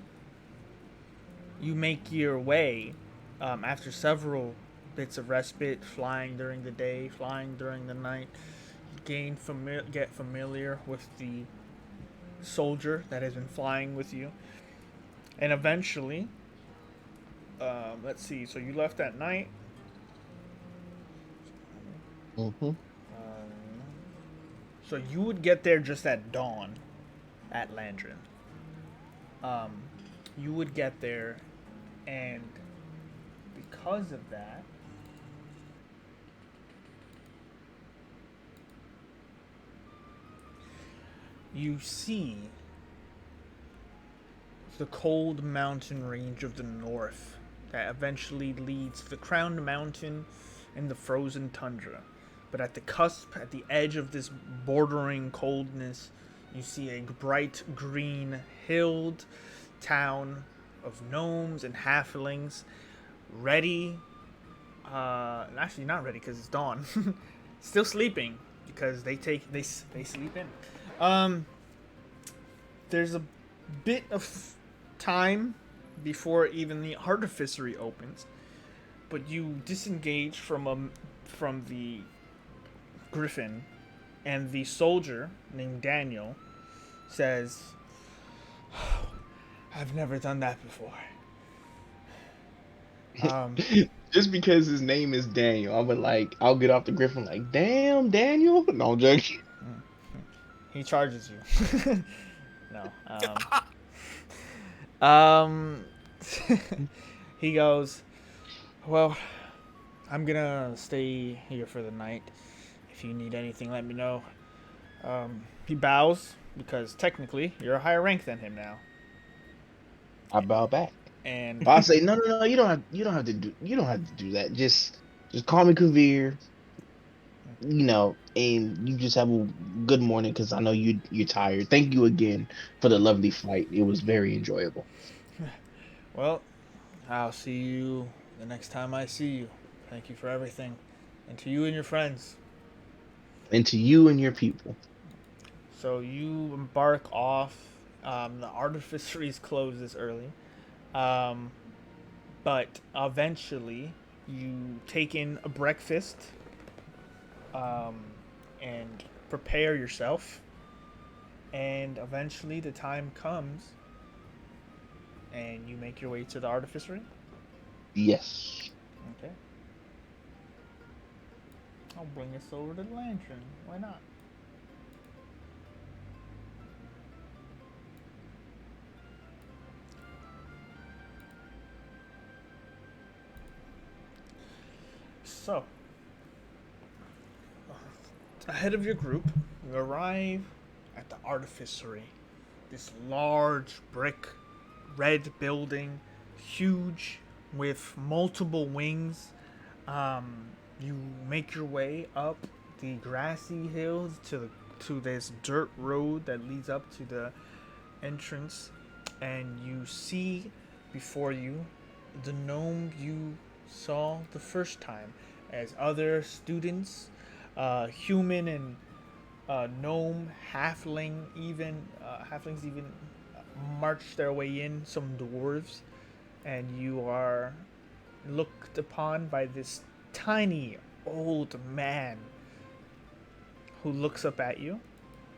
[SPEAKER 1] you make your way, after several bits of respite, flying during the day, flying during the night. You get familiar with the soldier that has been flying with you. And eventually, let's see, so you left at night.
[SPEAKER 2] Mm-hmm.
[SPEAKER 1] So you would get there just at dawn at Landrin. You would get there, and because of that, you see the cold mountain range of the north that eventually leads to the crowned mountain in the frozen tundra. But at the cusp, at the edge of this bordering coldness, you see a bright green hilled town of gnomes and halflings, ready. Actually, not ready because it's dawn. Still sleeping because they sleep in. There's a bit of time before even the artificery opens, but you disengage from the griffin, and the soldier named Daniel says, "I've never done that before."
[SPEAKER 2] Just because his name is Daniel, I'll get off the griffin like, damn, Daniel. No, I'm joking.
[SPEAKER 1] He charges you. No. He goes, "Well, I'm gonna stay here for the night. If you need anything, let me know." He bows because technically you're a higher rank than him now.
[SPEAKER 2] I bow back.
[SPEAKER 1] And
[SPEAKER 2] I'll say, no, you don't have to do that. Just call me Kavir. And you just have a good morning because I know you're tired. Thank you again for the lovely flight. It was very enjoyable.
[SPEAKER 1] Well, I'll see you the next time I see you. Thank you for everything. And to you and your friends.
[SPEAKER 2] And to you and your people.
[SPEAKER 1] So you embark off. The artificeries close this early. But eventually you take in a breakfast and prepare yourself. And eventually the time comes and you make your way to the artificery?
[SPEAKER 2] Yes.
[SPEAKER 1] Okay. I'll bring us over to the lantern. Why not? So, ahead of your group, you arrive at the artificery. This large brick red building, huge, with multiple wings. You make your way up the grassy hills to this dirt road that leads up to the entrance, and you see before you the gnome you saw the first time, as other students, human and gnome, halflings even march their way in, some dwarves, and you are looked upon by this tiny old man who looks up at you,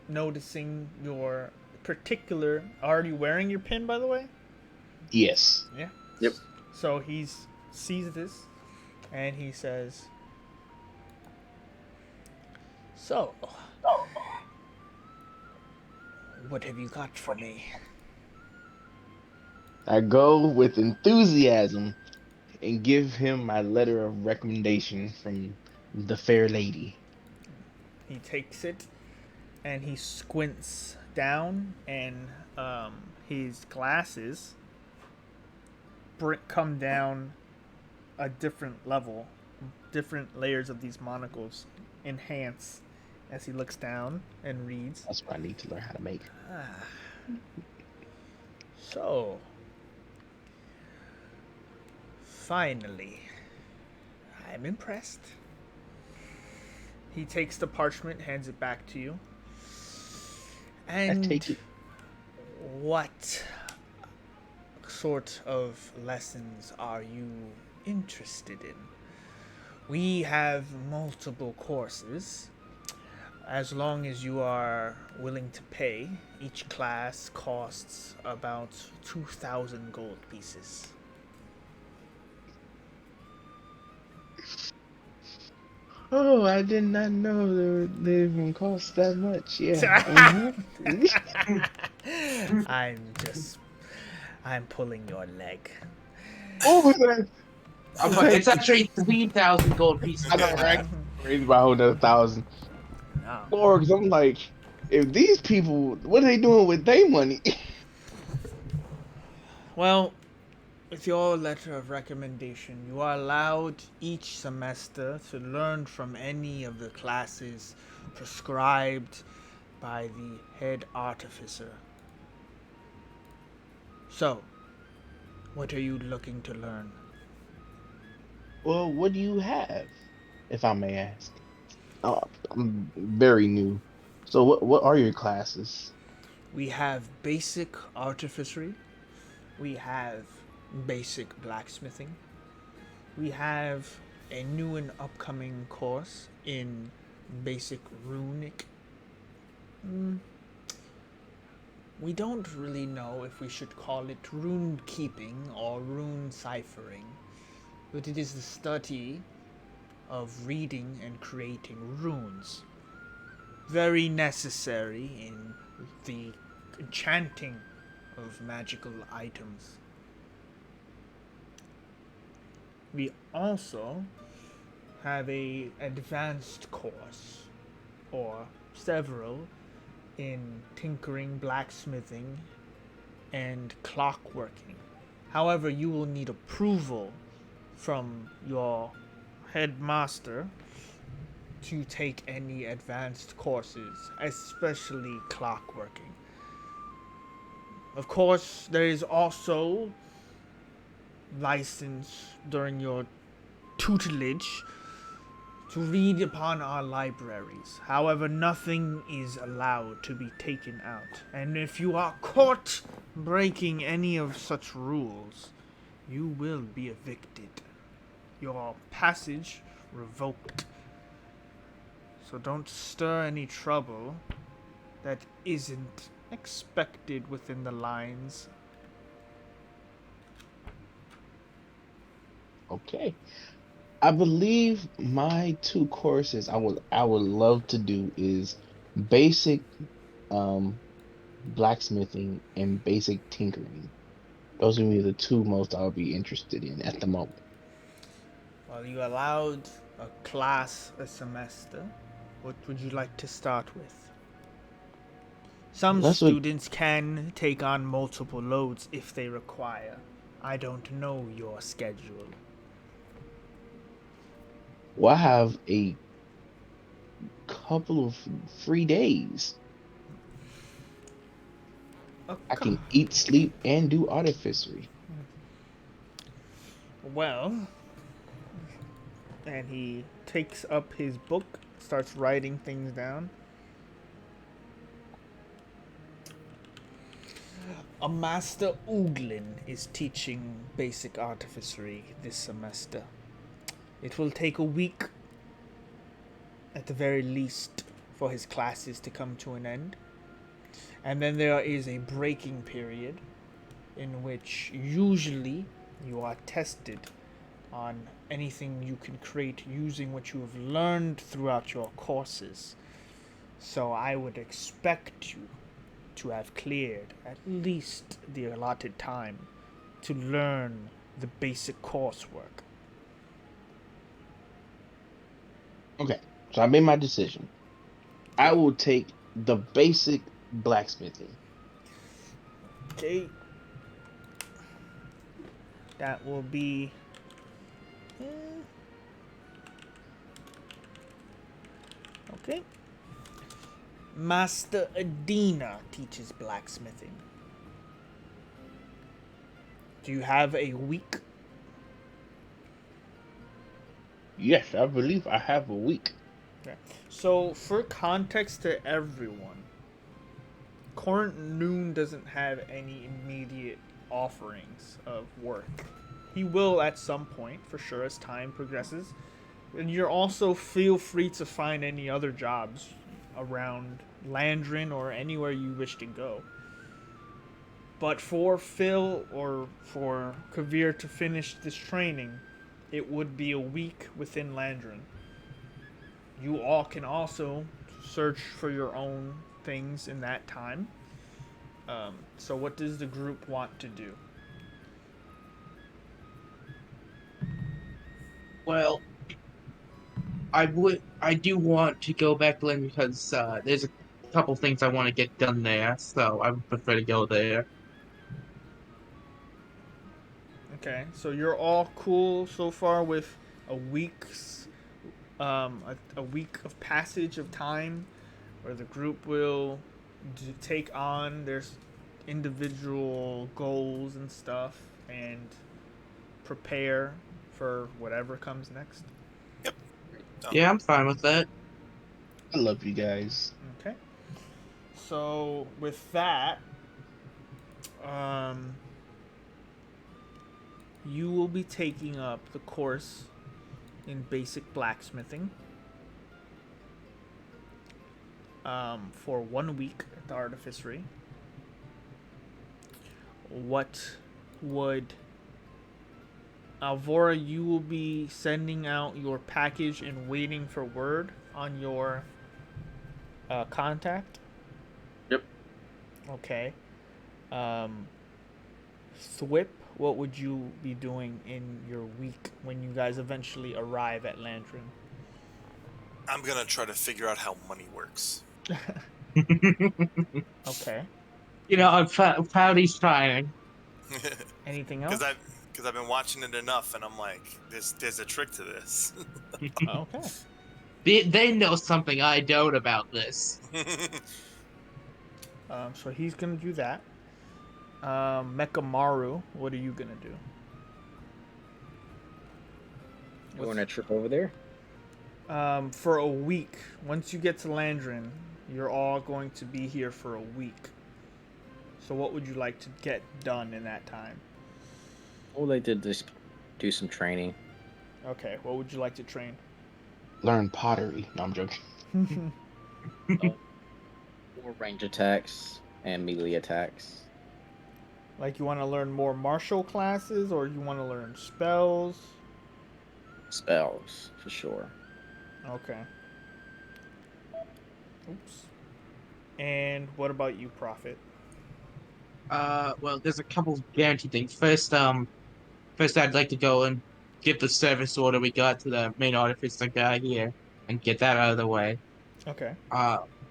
[SPEAKER 1] noticing your particular... Are you wearing your pin, by the way?
[SPEAKER 2] Yes.
[SPEAKER 1] Yeah?
[SPEAKER 6] Yep.
[SPEAKER 1] So he sees this, and he says, "So, what have you got for me?"
[SPEAKER 2] I go with enthusiasm and give him my letter of recommendation from the fair lady.
[SPEAKER 1] He takes it, and he squints down, and his glasses come down a different level. Different layers of these monocles enhance as he looks down and reads.
[SPEAKER 2] That's what I need to learn how to make.
[SPEAKER 1] So, finally, I'm impressed. He takes the parchment, hands it back to you. And
[SPEAKER 2] I take it.
[SPEAKER 1] What sort of lessons are you interested in? We have multiple courses. As long as you are willing to pay, each class costs about 2,000 gold pieces.
[SPEAKER 2] Oh, I did not know they even cost that much. Yeah.
[SPEAKER 1] I'm pulling your leg.
[SPEAKER 2] Oh, that.
[SPEAKER 3] It's actually 3,000 gold pieces.
[SPEAKER 2] I know, right? Raised by a whole another 1,000.
[SPEAKER 1] No.
[SPEAKER 2] Or, because I'm like, if these people, what are they doing with their money?
[SPEAKER 1] Well, With your letter of recommendation, you are allowed each semester to learn from any of the classes prescribed by the head artificer. So, what are you looking to learn?
[SPEAKER 2] Well, what do you have, if I may ask? Oh, I'm very new. So what are your classes?
[SPEAKER 1] We have basic artificery. We have basic blacksmithing. We have a new and upcoming course in basic runic. We don't really know if we should call it rune keeping or rune ciphering, but it is the study of reading and creating runes. Very necessary in the enchanting of magical items. We also have a advanced course, or several, in tinkering, blacksmithing, and clockworking. However, you will need approval from your headmaster to take any advanced courses, especially clockworking. Of course, there is also license during your tutelage to read upon our libraries. However, nothing is allowed to be taken out. And if you are caught breaking any of such rules, you will be evicted. Your passage revoked. So don't stir any trouble that isn't expected within the lines.
[SPEAKER 2] Okay. I believe my two courses I would love to do is basic blacksmithing and basic tinkering. Those would be the two most I would be interested in at the moment.
[SPEAKER 1] Well, you allowed a class a semester. What would you like to start with? Some
[SPEAKER 2] That's what
[SPEAKER 1] students can take on multiple loads if they require. I don't know your schedule.
[SPEAKER 2] well, I have a couple of free days. I can eat, sleep, and do artificery.
[SPEAKER 1] Well, and he takes up his book, starts writing things down. A Master Uglin is teaching basic artificery this semester. It will take a week, at the very least, for his classes to come to an end. And then there is a breaking period in which usually you are tested on anything you can create using what you have learned throughout your courses. So I would expect you to have cleared at least the allotted time to learn the basic coursework.
[SPEAKER 2] Okay, so I made my decision. I will take the basic blacksmithing.
[SPEAKER 1] Okay. That will be... Okay. Master Adina teaches blacksmithing. Do you have a week?
[SPEAKER 2] Yes, I believe I have a week.
[SPEAKER 1] Okay. So, for context to everyone, Current Noon doesn't have any immediate offerings of work. He will at some point, for sure, as time progresses. And you're also feel free to find any other jobs around Landrin or anywhere you wish to go. But for Phil or for Kavir to finish this training, it would be a week within Landrin. You all can also search for your own things in that time. So what does the group want to do?
[SPEAKER 3] Well, I do want to go back to Lynn because there's a couple things I want to get done there, so I would prefer to go there.
[SPEAKER 1] Okay, so you're all cool so far with a week's a week of passage of time where the group will take on their individual goals and stuff and prepare for whatever comes next.
[SPEAKER 4] Yep.
[SPEAKER 3] Yeah, I'm fine with that.
[SPEAKER 2] I love you guys.
[SPEAKER 1] Okay. So with that, you will be taking up the course in basic blacksmithing for 1 week at the artificery. What would Alvora, you will be sending out your package and waiting for word on your contact?
[SPEAKER 6] Yep.
[SPEAKER 1] Okay. Thwip, what would you be doing in your week when you guys eventually arrive at Landrin?
[SPEAKER 4] I'm gonna try to figure out how money works.
[SPEAKER 1] Okay.
[SPEAKER 3] You know, I'm proud he's trying.
[SPEAKER 1] Anything else?
[SPEAKER 4] Because I've been watching it enough, and I'm like, there's a trick to this.
[SPEAKER 1] Okay.
[SPEAKER 3] They know something I don't about this.
[SPEAKER 1] So he's gonna do that. Mekamaru, what are you gonna do?
[SPEAKER 5] You want a trip over there?
[SPEAKER 1] For a week. Once you get to Landrin, you're all going to be here for a week. So what would you like to get done in that time?
[SPEAKER 5] I would like to just do some training.
[SPEAKER 1] Okay, what would you like to train?
[SPEAKER 2] Learn pottery. No, I'm joking.
[SPEAKER 5] More range attacks and melee attacks.
[SPEAKER 1] Like you want to learn more martial classes, or you want to learn spells?
[SPEAKER 5] Spells, for sure.
[SPEAKER 1] Okay. Oops. And what about you, Prophet?
[SPEAKER 3] Well, there's a couple guaranteed things. First, I'd like to go and get the service order we got to the main artificer guy here and get that out of the way.
[SPEAKER 1] Okay.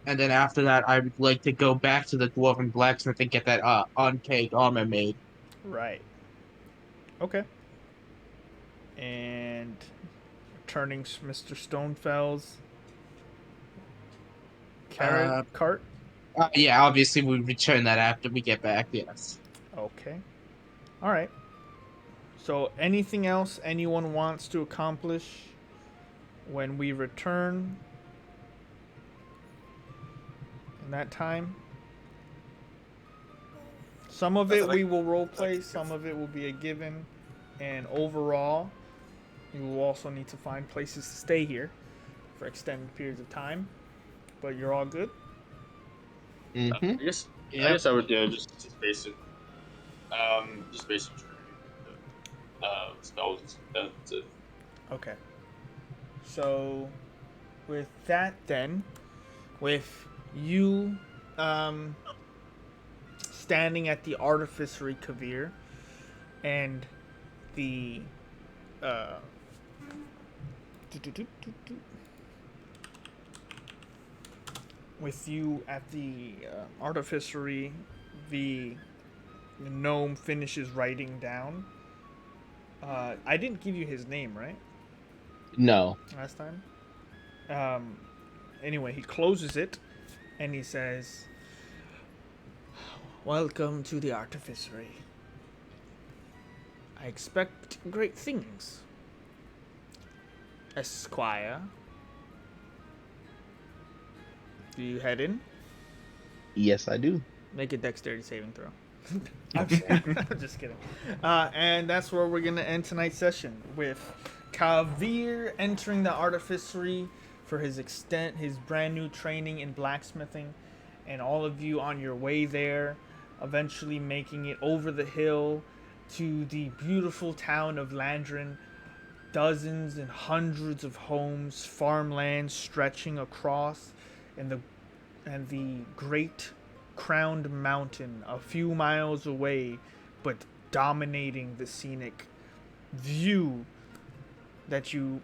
[SPEAKER 3] And then after that, I would like to go back to the dwarven blacksmith and get that uncaged armor made.
[SPEAKER 1] Right. Okay. And returning Mr. Stonefell's cart?
[SPEAKER 3] Yeah, obviously we return that after we get back, yes.
[SPEAKER 1] Okay. All right. So anything else anyone wants to accomplish when we return in that time? Some of it we will roleplay, some of it will be a given, and overall, you will also need to find places to stay here for extended periods of time. But you're all good?
[SPEAKER 2] Mm-hmm.
[SPEAKER 6] I guess I would just basic training. Spells. That's it.
[SPEAKER 1] Okay. So, with that then, with you standing at the artificery Kavir and the with you at the artificery, the gnome finishes writing down. I didn't give you his name, right?
[SPEAKER 2] No.
[SPEAKER 1] Last time. Anyway, he closes it, and he says, "Welcome to the artificery. I expect great things, Esquire. Do you head in?
[SPEAKER 2] Yes, I do.
[SPEAKER 1] Make a dexterity saving throw." I'm just kidding. And that's where we're going to end tonight's session, with Kavir entering the artificery for his brand new training in blacksmithing, and all of you on your way there, eventually making it over the hill to the beautiful town of Landrin. Dozens and hundreds of homes, farmland stretching across, and the great crowned mountain a few miles away, but dominating the scenic view that you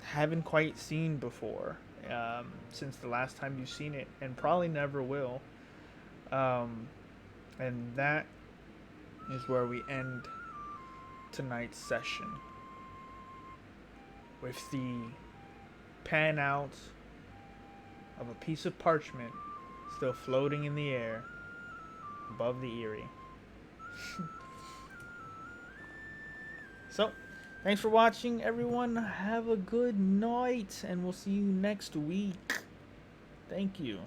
[SPEAKER 1] haven't quite seen before since the last time you've seen it, and probably never will. And that is where we end tonight's session with the pan out of a piece of parchment still floating in the air above the Erie. So, thanks for watching, everyone. Have a good night, and we'll see you next week. Thank you.